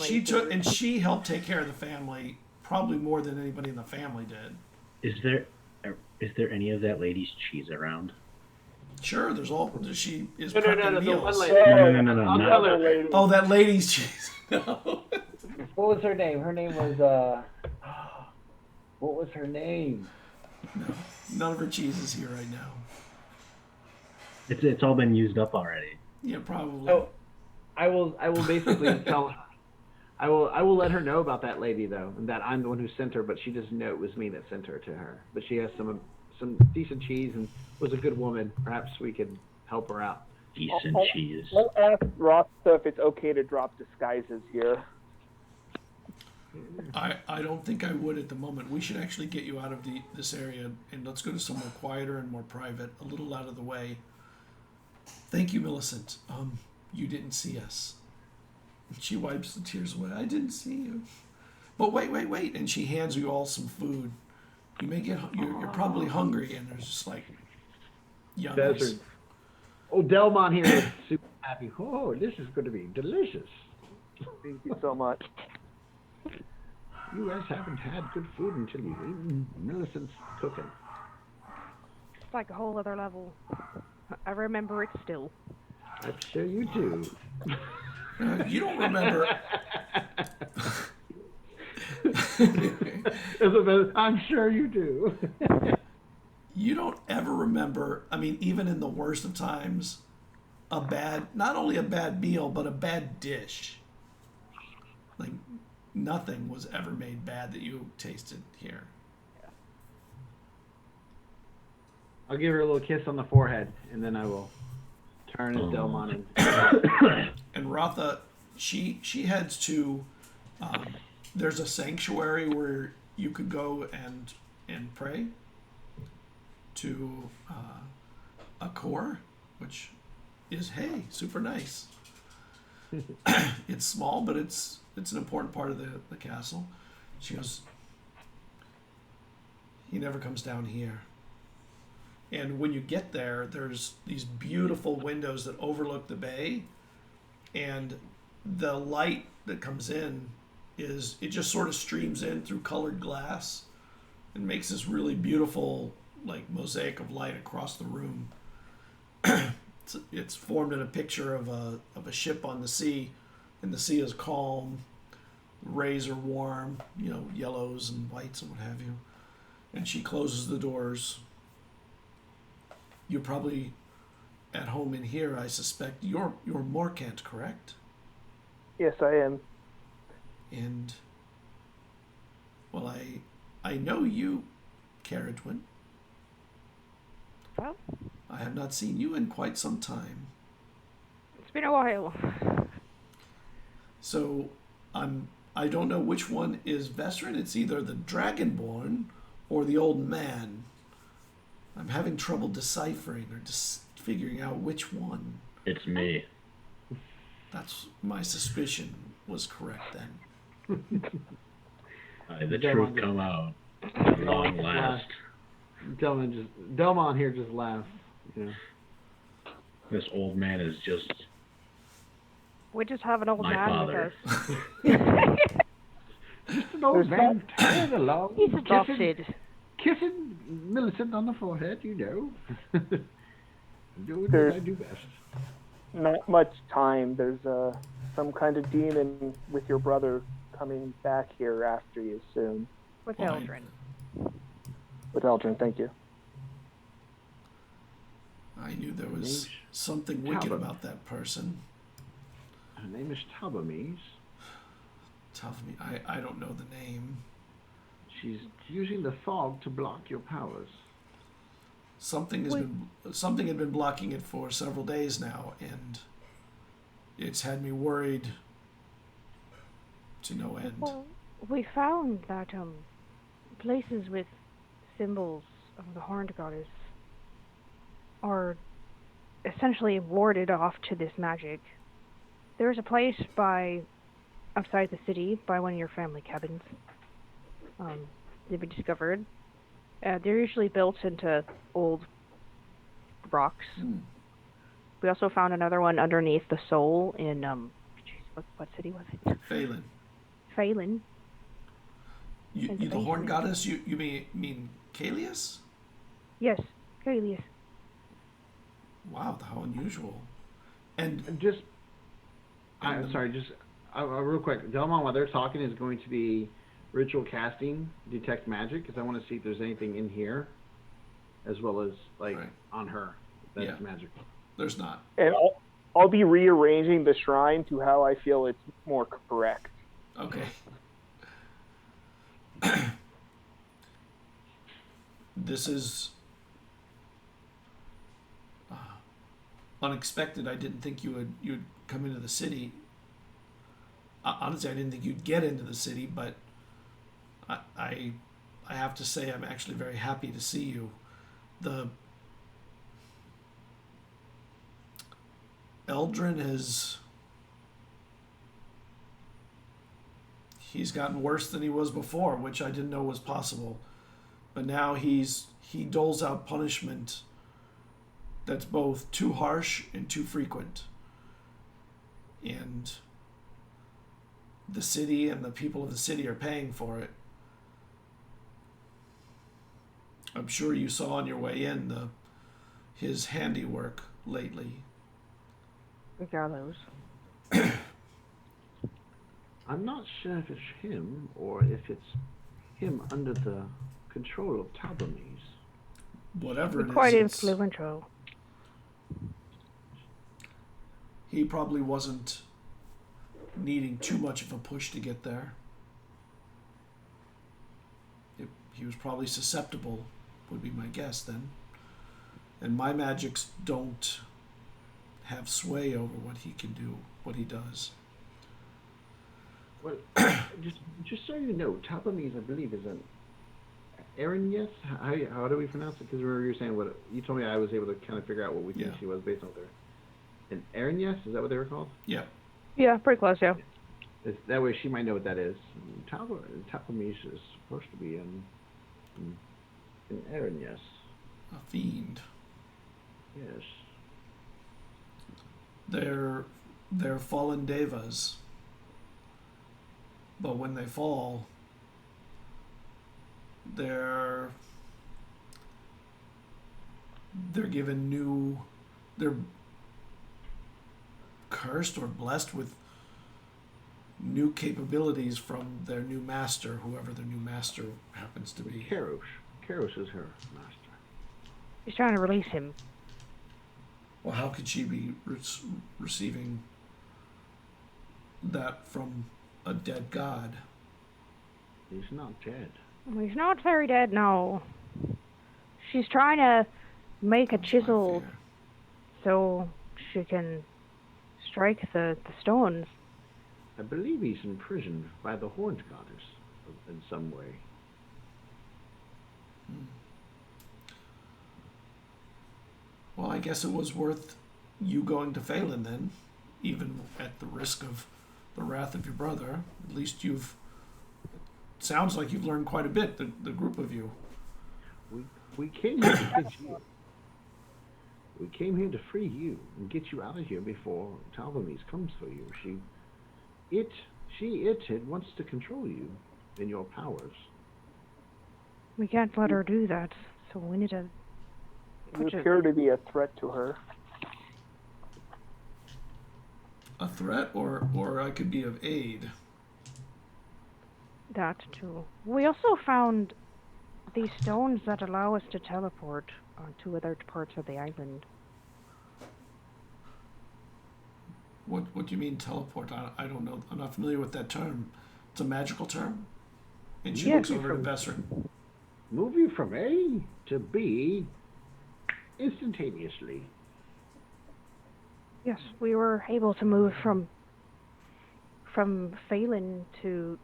[SPEAKER 1] she helped take care of the family probably more than anybody in the family did.
[SPEAKER 4] Is there any of that lady's cheese around?
[SPEAKER 1] Sure, she is
[SPEAKER 5] No,
[SPEAKER 1] prepping
[SPEAKER 5] the one
[SPEAKER 1] meals.
[SPEAKER 5] lady.
[SPEAKER 4] No.
[SPEAKER 5] I'll
[SPEAKER 4] not-
[SPEAKER 5] tell her.
[SPEAKER 1] Oh, that lady's cheese. No.
[SPEAKER 6] What was her name? Her name was what was her name?
[SPEAKER 1] No, none of her cheese is here right now.
[SPEAKER 4] It's all been used up already.
[SPEAKER 1] Yeah, probably.
[SPEAKER 5] Oh, I will basically tell her. I will let her know about that lady though, and that I'm the one who sent her, but she doesn't know it was me that sent her to her. But she has some decent cheese and was a good woman. Perhaps we could
[SPEAKER 7] help her out.
[SPEAKER 4] Decent cheese.
[SPEAKER 3] I'll ask Rasta if it's okay to drop disguises here.
[SPEAKER 1] I don't think I would at the moment. We should actually get you out of this area and let's go to somewhere quieter and more private, a little out of the way. Thank you, Millicent. You didn't see us. And she wipes the tears away. I didn't see you. But wait. And she hands you all some food. You may get, you're probably hungry, and there's just like yummies.
[SPEAKER 7] Desert. Oh, Delmon here is super happy. Oh, this is going to be delicious.
[SPEAKER 3] Thank you so much.
[SPEAKER 7] You guys haven't had good food until you've eaten Millicent's cooking.
[SPEAKER 2] It's like a whole other level. I remember it still.
[SPEAKER 7] I'm sure you do.
[SPEAKER 1] You don't remember.
[SPEAKER 7] Isabel, I'm sure you do.
[SPEAKER 1] You don't ever remember, I mean, even in the worst of times, not only a bad meal, but a bad dish. Like, nothing was ever made bad that you tasted here.
[SPEAKER 7] I'll give her a little kiss on the forehead, and then I will turn as Delmon
[SPEAKER 1] And Ratha, she heads to, there's a sanctuary where you could go and pray to a core, which is, hey, super nice. It's small, but it's an important part of the castle. She goes, he never comes down here. And when you get there, there's these beautiful windows that overlook the bay, and the light that comes in it just sort of streams in through colored glass and makes this really beautiful like mosaic of light across the room. It's formed in a picture of a ship on the sea, and the sea is calm, rays are warm, yellows and whites and what have you. And she closes the doors. You're probably at home in here, I suspect. You're Morkant, correct?
[SPEAKER 3] Yes, I am.
[SPEAKER 1] And, well, I know you, Caradwin.
[SPEAKER 2] Well,
[SPEAKER 1] I have not seen you in quite some time.
[SPEAKER 2] it's been a while.
[SPEAKER 1] So, I don't know which one is Vestrin. It's either the Dragonborn or the old man. I'm having trouble deciphering or just figuring out which one.
[SPEAKER 4] It's me.
[SPEAKER 1] That's my suspicion was correct then.
[SPEAKER 4] The truth come out at long last.
[SPEAKER 7] Delmon here just laughs.
[SPEAKER 4] This old man is just
[SPEAKER 2] We just have an old
[SPEAKER 4] my
[SPEAKER 2] man
[SPEAKER 4] father.
[SPEAKER 2] with us.
[SPEAKER 7] Just an old man tired along.
[SPEAKER 2] He's adopted.
[SPEAKER 7] Kissing Millicent on the forehead, Doing what I do best.
[SPEAKER 3] Not much time. There's some kind of demon with your brother coming back here after you soon.
[SPEAKER 2] With
[SPEAKER 1] Fine.
[SPEAKER 2] Eldrin.
[SPEAKER 3] With Eldrin, thank you.
[SPEAKER 1] I knew there was something wicked about that person.
[SPEAKER 7] Her name is Tabamise.
[SPEAKER 1] Tough me. I don't know the name.
[SPEAKER 7] She's using the fog to block your powers.
[SPEAKER 1] Something had been blocking it for several days now, and it's had me worried to no end.
[SPEAKER 2] Well, we found that places with symbols of the Horned Goddess are essentially warded off to this magic. There's a place outside the city by one of your family cabins. They've been discovered. They're usually built into old rocks. We also found another one underneath the Soul in what city was it?
[SPEAKER 1] Phelan.
[SPEAKER 2] Phelan.
[SPEAKER 1] You the Horn Goddess? You mean Kalius?
[SPEAKER 2] Yes, Kalius.
[SPEAKER 1] Wow, how unusual. And
[SPEAKER 7] I'm sorry, real quick. Delmon, while they're talking, is going to be ritual casting, detect magic, because I want to see if there's anything in here, as well as on her that's magical.
[SPEAKER 1] There's not.
[SPEAKER 3] And I'll be rearranging the shrine to how I feel it's more correct.
[SPEAKER 1] Okay. This is unexpected. I didn't think you'd come into the city. Honestly, I didn't think you'd get into the city, but I have to say I'm actually very happy to see you. The Eldrin he's gotten worse than he was before, which I didn't know was possible. But now he doles out punishment that's both too harsh and too frequent. And the city and the people of the city are paying for it. I'm sure you saw on your way in his handiwork lately.
[SPEAKER 2] Regardless.
[SPEAKER 7] I'm not sure if it's him or if it's him under the control of Talbamies.
[SPEAKER 1] Whatever it is,
[SPEAKER 2] Quite influential.
[SPEAKER 1] he probably wasn't needing too much of a push to get there. He was probably susceptible, would be my guess then. And my magics don't have sway over what he can do, what he does.
[SPEAKER 7] Well, just so you know, Talbamies, I believe, is an Aaron, yes? How do we pronounce it? Because remember you were saying what you told me I was able to kind of figure out what we think she was based on there. An Aaron, yes? Is that what they were called?
[SPEAKER 1] Yeah.
[SPEAKER 2] Yeah, pretty close, yeah.
[SPEAKER 7] That way she might know what that is. Talbamies is supposed to be an Aaron, yes.
[SPEAKER 1] A fiend.
[SPEAKER 7] Yes.
[SPEAKER 1] They're fallen devas. But when they fall, they're given they're cursed or blessed with new capabilities from their new master, whoever their new master happens to be.
[SPEAKER 7] Karos. Karos is her master.
[SPEAKER 2] He's trying to release him.
[SPEAKER 1] Well, how could she be receiving that from a dead god?
[SPEAKER 7] He's not dead.
[SPEAKER 2] He's not very dead, no. She's trying to make a chisel so she can strike the stones.
[SPEAKER 7] I believe he's imprisoned by the Horned Goddess in some way.
[SPEAKER 1] Well, I guess it was worth you going to Phelan then, even at the risk of the wrath of your brother. At least sounds like you've learned quite a bit, the group of you.
[SPEAKER 7] We came here to get you. We came here to free you and get you out of here before Talbamies comes for you. It wants to control you in your powers.
[SPEAKER 2] We can't let her do that, so we need to...
[SPEAKER 3] You appear to be a threat to her.
[SPEAKER 1] A threat, or I could be of aid.
[SPEAKER 2] That too. We also found these stones that allow us to teleport to other parts of the island.
[SPEAKER 1] What do you mean teleport? I don't know. I'm not familiar with that term. It's a magical term? And she looks over to Vesserin.
[SPEAKER 7] Move you from A to B instantaneously.
[SPEAKER 2] Yes, we were able to move from Phelan to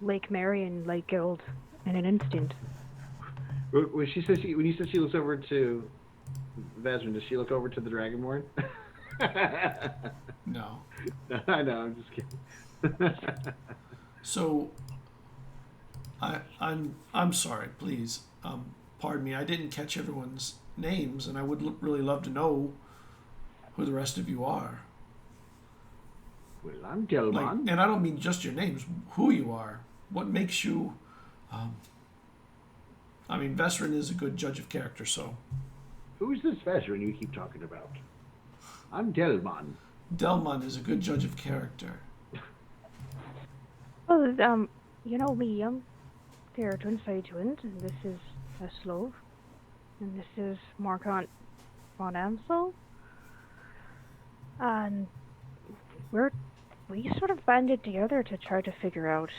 [SPEAKER 2] Lake Mary and Lake Guild in an instant.
[SPEAKER 7] When you said she looks over to Vesserin, does she look over to the Dragonborn?
[SPEAKER 1] No.
[SPEAKER 7] I know, I'm just kidding.
[SPEAKER 1] So, I'm sorry, please. Pardon me, I didn't catch everyone's names, and I would really love to know who the rest of you are.
[SPEAKER 7] Well, I'm Delmon.
[SPEAKER 1] And I don't mean just your names, who you are. What makes you... Vesserin is a good judge of character, so...
[SPEAKER 7] Who's this Vesserin you keep talking about? I'm Delmon.
[SPEAKER 1] Delmon is a good judge of character.
[SPEAKER 2] Well, you know me, I'm the Twin Fey Twins, and this is Eslov, and this is Markant von Amsel. And we sort of banded together to try to figure out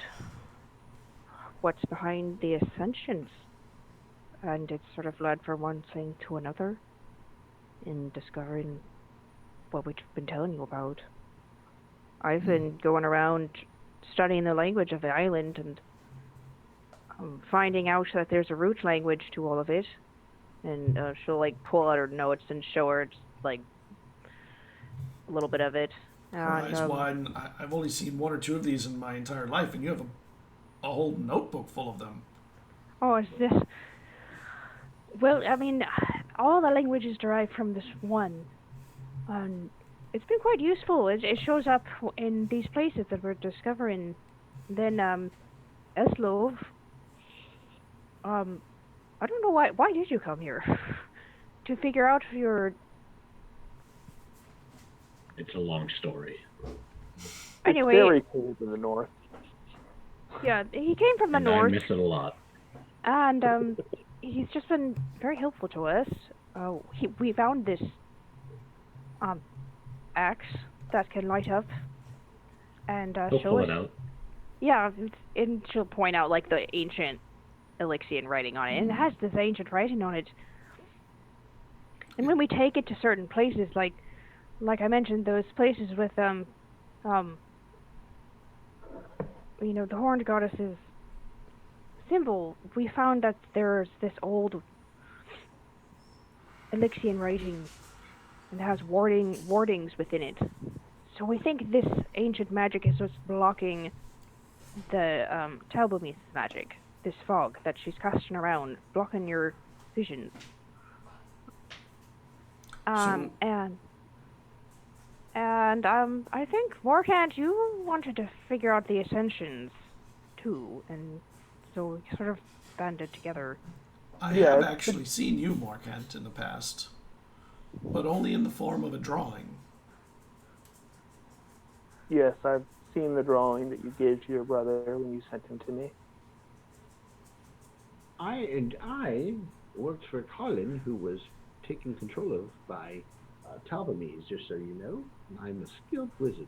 [SPEAKER 2] what's behind the Ascensions. And it sort of led from one thing to another. in discovering what we've been telling you about. I've been going around studying the language of the island and finding out that there's a root language to all of it. And she'll like pull out her notes and show her just, like a little bit of it.
[SPEAKER 1] Her eyes wide. I've only seen one or two of these in my entire life, and you have a whole notebook full of them.
[SPEAKER 2] Oh, is this? Well, I mean, all the languages derive from this one. It's been quite useful. It shows up in these places that we're discovering. Then, Eslov. I don't know why. Why did you come here? To figure out your.
[SPEAKER 4] It's a long story.
[SPEAKER 2] Anyway.
[SPEAKER 3] It's very cold in the north.
[SPEAKER 2] Yeah, he came from the
[SPEAKER 4] And
[SPEAKER 2] north.
[SPEAKER 4] I miss it a lot.
[SPEAKER 2] And he's just been very helpful to us. We found this axe that can light up, and
[SPEAKER 4] He'll pull it out.
[SPEAKER 2] Yeah, and she'll point out like the ancient Elixian writing on it, and it has this ancient writing on it. And when we take it to certain places, like I mentioned, those places with you know, the horned goddess's symbol, we found that there's this old Elixian writing, and it has wardings within it. So we think this ancient magic is what's blocking the Talbomith's magic, this fog that she's casting around, blocking your visions. And I think, Morkant, you wanted to figure out the Ascensions, too, and so we sort of banded together.
[SPEAKER 1] I have actually seen you, Morkant, in the past, but only in the form of a drawing.
[SPEAKER 3] Yes, I've seen the drawing that you gave to your brother when you sent him to me.
[SPEAKER 7] I worked for Colin, who was taken control of by Talbomese, just so you know. I'm a skilled wizard.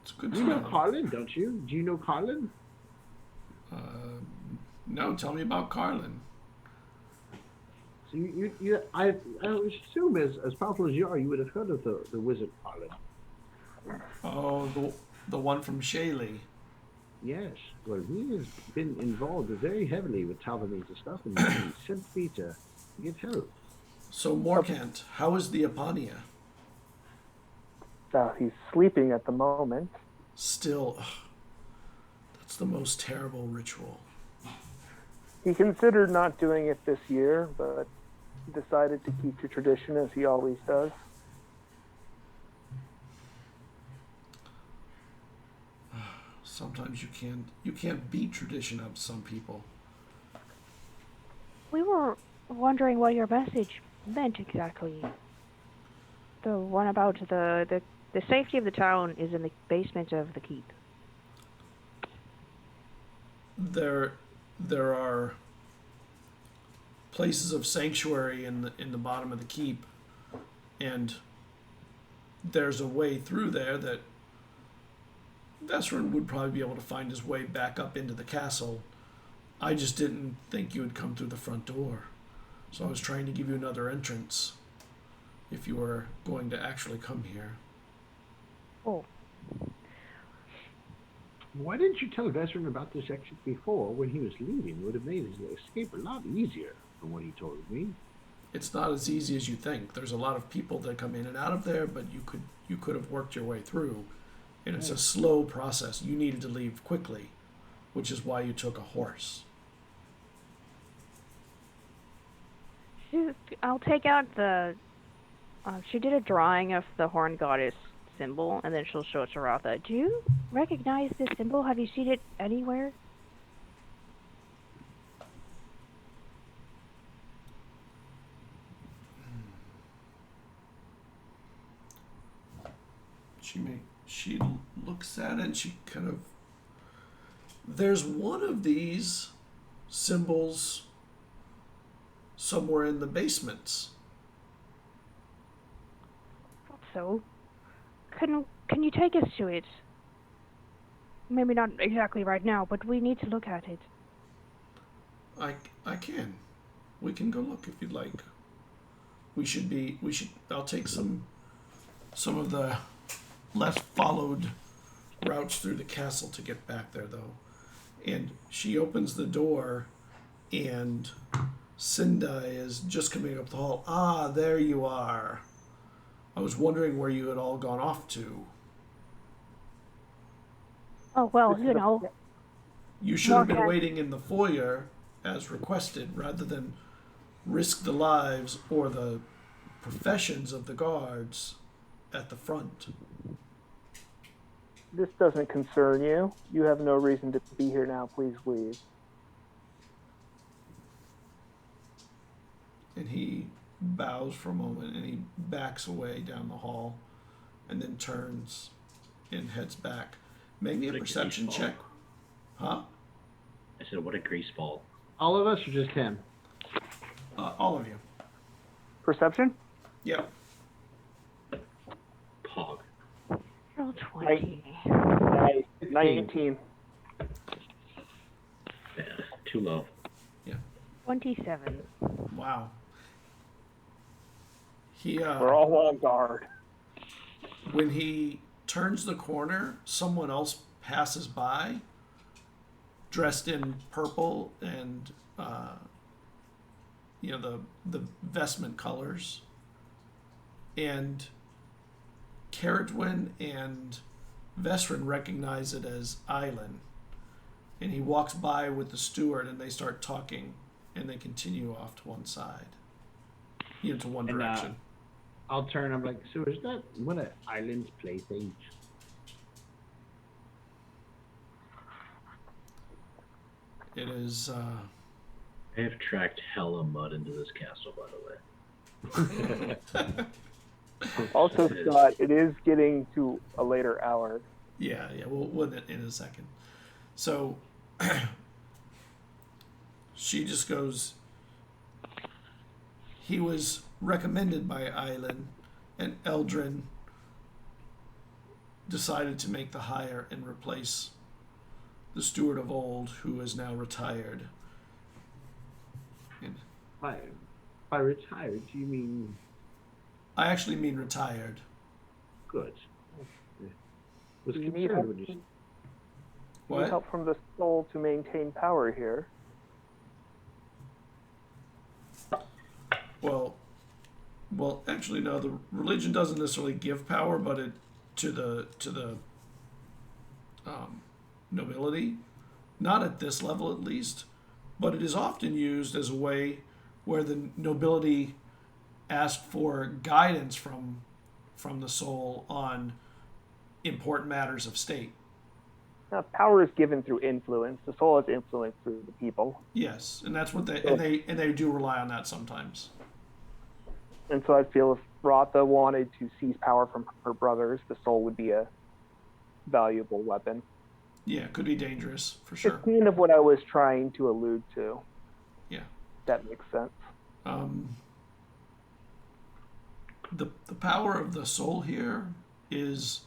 [SPEAKER 1] It's good to
[SPEAKER 7] You know
[SPEAKER 1] know.
[SPEAKER 7] Colin, don't you? Do you know Colin?
[SPEAKER 1] No, tell me about Carlin.
[SPEAKER 7] So I would assume as powerful as you are, you would have heard of the wizard Colin.
[SPEAKER 1] Oh, the one from Shaley.
[SPEAKER 7] Yes. Well, he has been involved very heavily with Talbomese and stuff, and he sent me to get help.
[SPEAKER 1] So, Morkant, how is the Apania?
[SPEAKER 3] He's sleeping at the moment.
[SPEAKER 1] Still, that's the most terrible ritual.
[SPEAKER 3] He considered not doing it this year, but decided to keep to tradition as he always does.
[SPEAKER 1] Sometimes you can't beat tradition of some people.
[SPEAKER 2] We were wondering what your message meant exactly. The one about the safety of the town is in the basement of the keep.
[SPEAKER 1] There are places of sanctuary in the bottom of the keep, and there's a way through there that Vesrin would probably be able to find his way back up into the castle. I just didn't think you would come through the front door, so I was trying to give you another entrance if you were going to actually come here.
[SPEAKER 2] Oh.
[SPEAKER 7] Why didn't you tell Vesrin about this exit before when he was leaving? It would have made his escape a lot easier from what he told me.
[SPEAKER 1] It's not as easy as you think. There's a lot of people that come in and out of there, but you could have worked your way through. And it's a slow process. You needed to leave quickly, which is why you took a horse.
[SPEAKER 2] I'll take out the... she did a drawing of the horned goddess symbol, and then she'll show it to Ratha. Do you recognize this symbol? Have you seen it anywhere?
[SPEAKER 1] She looks at it and she kind of... There's one of these symbols somewhere in the basements.
[SPEAKER 2] So, can you take us to it? Maybe not exactly right now, but we need to look at it.
[SPEAKER 1] I can. We can go look if you'd like. I'll take some of the less followed routes through the castle to get back there, though. And she opens the door, and Sindai is just coming up the hall. Ah, there you are. I was wondering where you had all gone off to.
[SPEAKER 2] Oh, well, you know.
[SPEAKER 1] You should have been waiting in the foyer as requested, rather than risk the lives or the professions of the guards at the front.
[SPEAKER 3] This doesn't concern you. You have no reason to be here now. Please leave.
[SPEAKER 1] And he bows for a moment and he backs away down the hall and then turns and heads back. Make me a perception check. Huh?
[SPEAKER 4] I said, what a grease ball.
[SPEAKER 5] All of us or just him?
[SPEAKER 1] All of you.
[SPEAKER 3] Perception?
[SPEAKER 1] Yep.
[SPEAKER 4] Pog.
[SPEAKER 2] Roll 20.
[SPEAKER 3] 19.
[SPEAKER 4] Yeah, too low.
[SPEAKER 2] 27.
[SPEAKER 1] Wow. He
[SPEAKER 3] We're all on guard.
[SPEAKER 1] when he turns the corner, someone else passes by, dressed in purple and the vestment colors, and Caradwin and Vestrin recognize it as Island, and he walks by with the steward, and they start talking, and they continue off to one side, into one direction.
[SPEAKER 5] I'll turn. I'm like, so is that one of Island's playthings?
[SPEAKER 1] It is.
[SPEAKER 4] I have tracked hella mud into this castle, by the way.
[SPEAKER 3] Also, Scott, it is getting to a later hour.
[SPEAKER 1] Yeah, we'll in a second. So she just goes, he was recommended by Island, and Eldrin decided to make the hire and replace the steward of old, who is now retired. And
[SPEAKER 7] By retired, do you mean
[SPEAKER 1] I actually mean retired.
[SPEAKER 7] good? Was
[SPEAKER 3] Do you need
[SPEAKER 7] concerned
[SPEAKER 3] help?
[SPEAKER 7] when you
[SPEAKER 3] Need
[SPEAKER 1] What?
[SPEAKER 3] help from the soul to maintain power here.
[SPEAKER 1] Well, actually, no. The religion doesn't necessarily give power, but it to the nobility, not at this level at least, but it is often used as a way where the nobility ask for guidance from the soul on important matters of state.
[SPEAKER 3] Now, power is given through influence. The soul has influence through the people.
[SPEAKER 1] Yes, and that's what they and they do rely on that sometimes.
[SPEAKER 3] And so I feel if Ratha wanted to seize power from her brothers, the soul would be a valuable weapon.
[SPEAKER 1] Yeah, it could be dangerous for sure.
[SPEAKER 3] It's kind of what I was trying to allude to.
[SPEAKER 1] Yeah.
[SPEAKER 3] That makes sense.
[SPEAKER 1] The power of the soul here is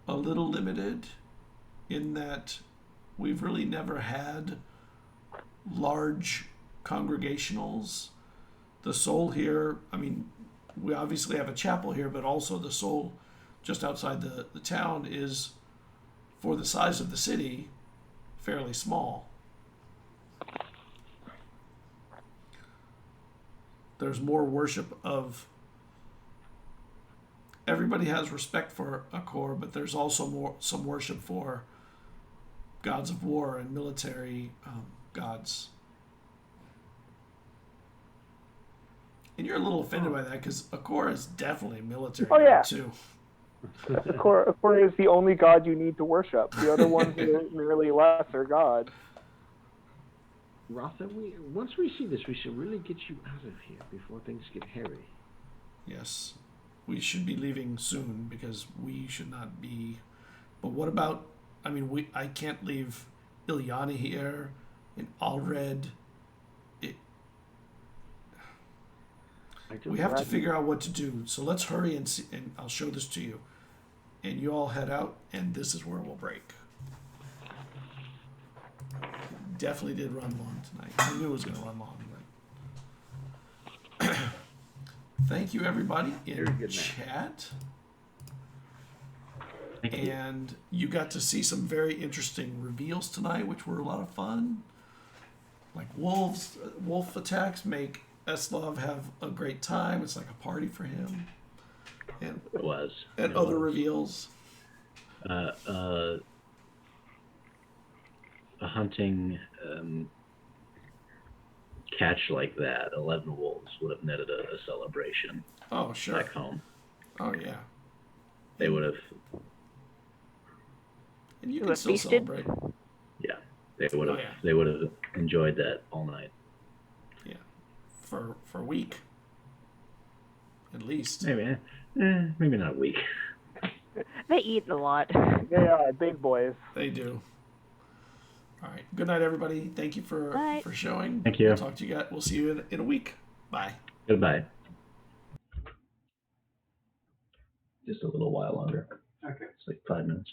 [SPEAKER 1] a little limited in that we've really never had large congregationals. The soul here, I mean, we obviously have a chapel here, but also the soul just outside the town is, for the size of the city, fairly small. There's more worship of... Everybody has respect for Akor, but there's also some worship for gods of war and military gods. And you're a little offended by that because Akor is definitely a military god too.
[SPEAKER 3] Akor is the only god you need to worship. The other ones are merely lesser gods.
[SPEAKER 7] Ratha, once we see this, we should really get you out of here before things get hairy.
[SPEAKER 1] Yes. We should be leaving soon because we should not be... But what about... I mean, I can't leave Ilyana here and Alred. We have to figure out what to do. So let's hurry and see, and I'll show this to you. And you all head out, and this is where we'll break. Definitely did run long tonight. I knew it was going to run long, but... thank you everybody in
[SPEAKER 6] Very good, man.
[SPEAKER 1] chat.
[SPEAKER 4] Thank you.
[SPEAKER 1] And you got to see some very interesting reveals tonight, which were a lot of fun. Like wolf attacks make Eslov have a great time. It's like a party for him. And
[SPEAKER 4] It was.
[SPEAKER 1] and
[SPEAKER 4] It
[SPEAKER 1] other
[SPEAKER 4] was.
[SPEAKER 1] reveals.
[SPEAKER 4] A hunting catch like that, 11 wolves would have netted a celebration
[SPEAKER 1] Oh, sure.
[SPEAKER 4] back home.
[SPEAKER 1] Oh, yeah.
[SPEAKER 4] They would have,
[SPEAKER 1] And you
[SPEAKER 2] You
[SPEAKER 1] can
[SPEAKER 2] were
[SPEAKER 1] still
[SPEAKER 2] feasted?
[SPEAKER 1] celebrate.
[SPEAKER 4] yeah, they would have,
[SPEAKER 1] Oh, yeah.
[SPEAKER 4] they would have enjoyed that all night.
[SPEAKER 1] Yeah. For a week. At least.
[SPEAKER 4] Maybe, maybe not a week.
[SPEAKER 2] They eat a lot.
[SPEAKER 3] They are big boys.
[SPEAKER 1] They do. All right. Good night, everybody. Thank you for
[SPEAKER 2] Night.
[SPEAKER 1] showing.
[SPEAKER 4] Thank you.
[SPEAKER 1] We'll talk to you guys. We'll see you in a week. Bye.
[SPEAKER 4] Goodbye. Just a little while longer.
[SPEAKER 6] Okay.
[SPEAKER 4] It's like 5 minutes.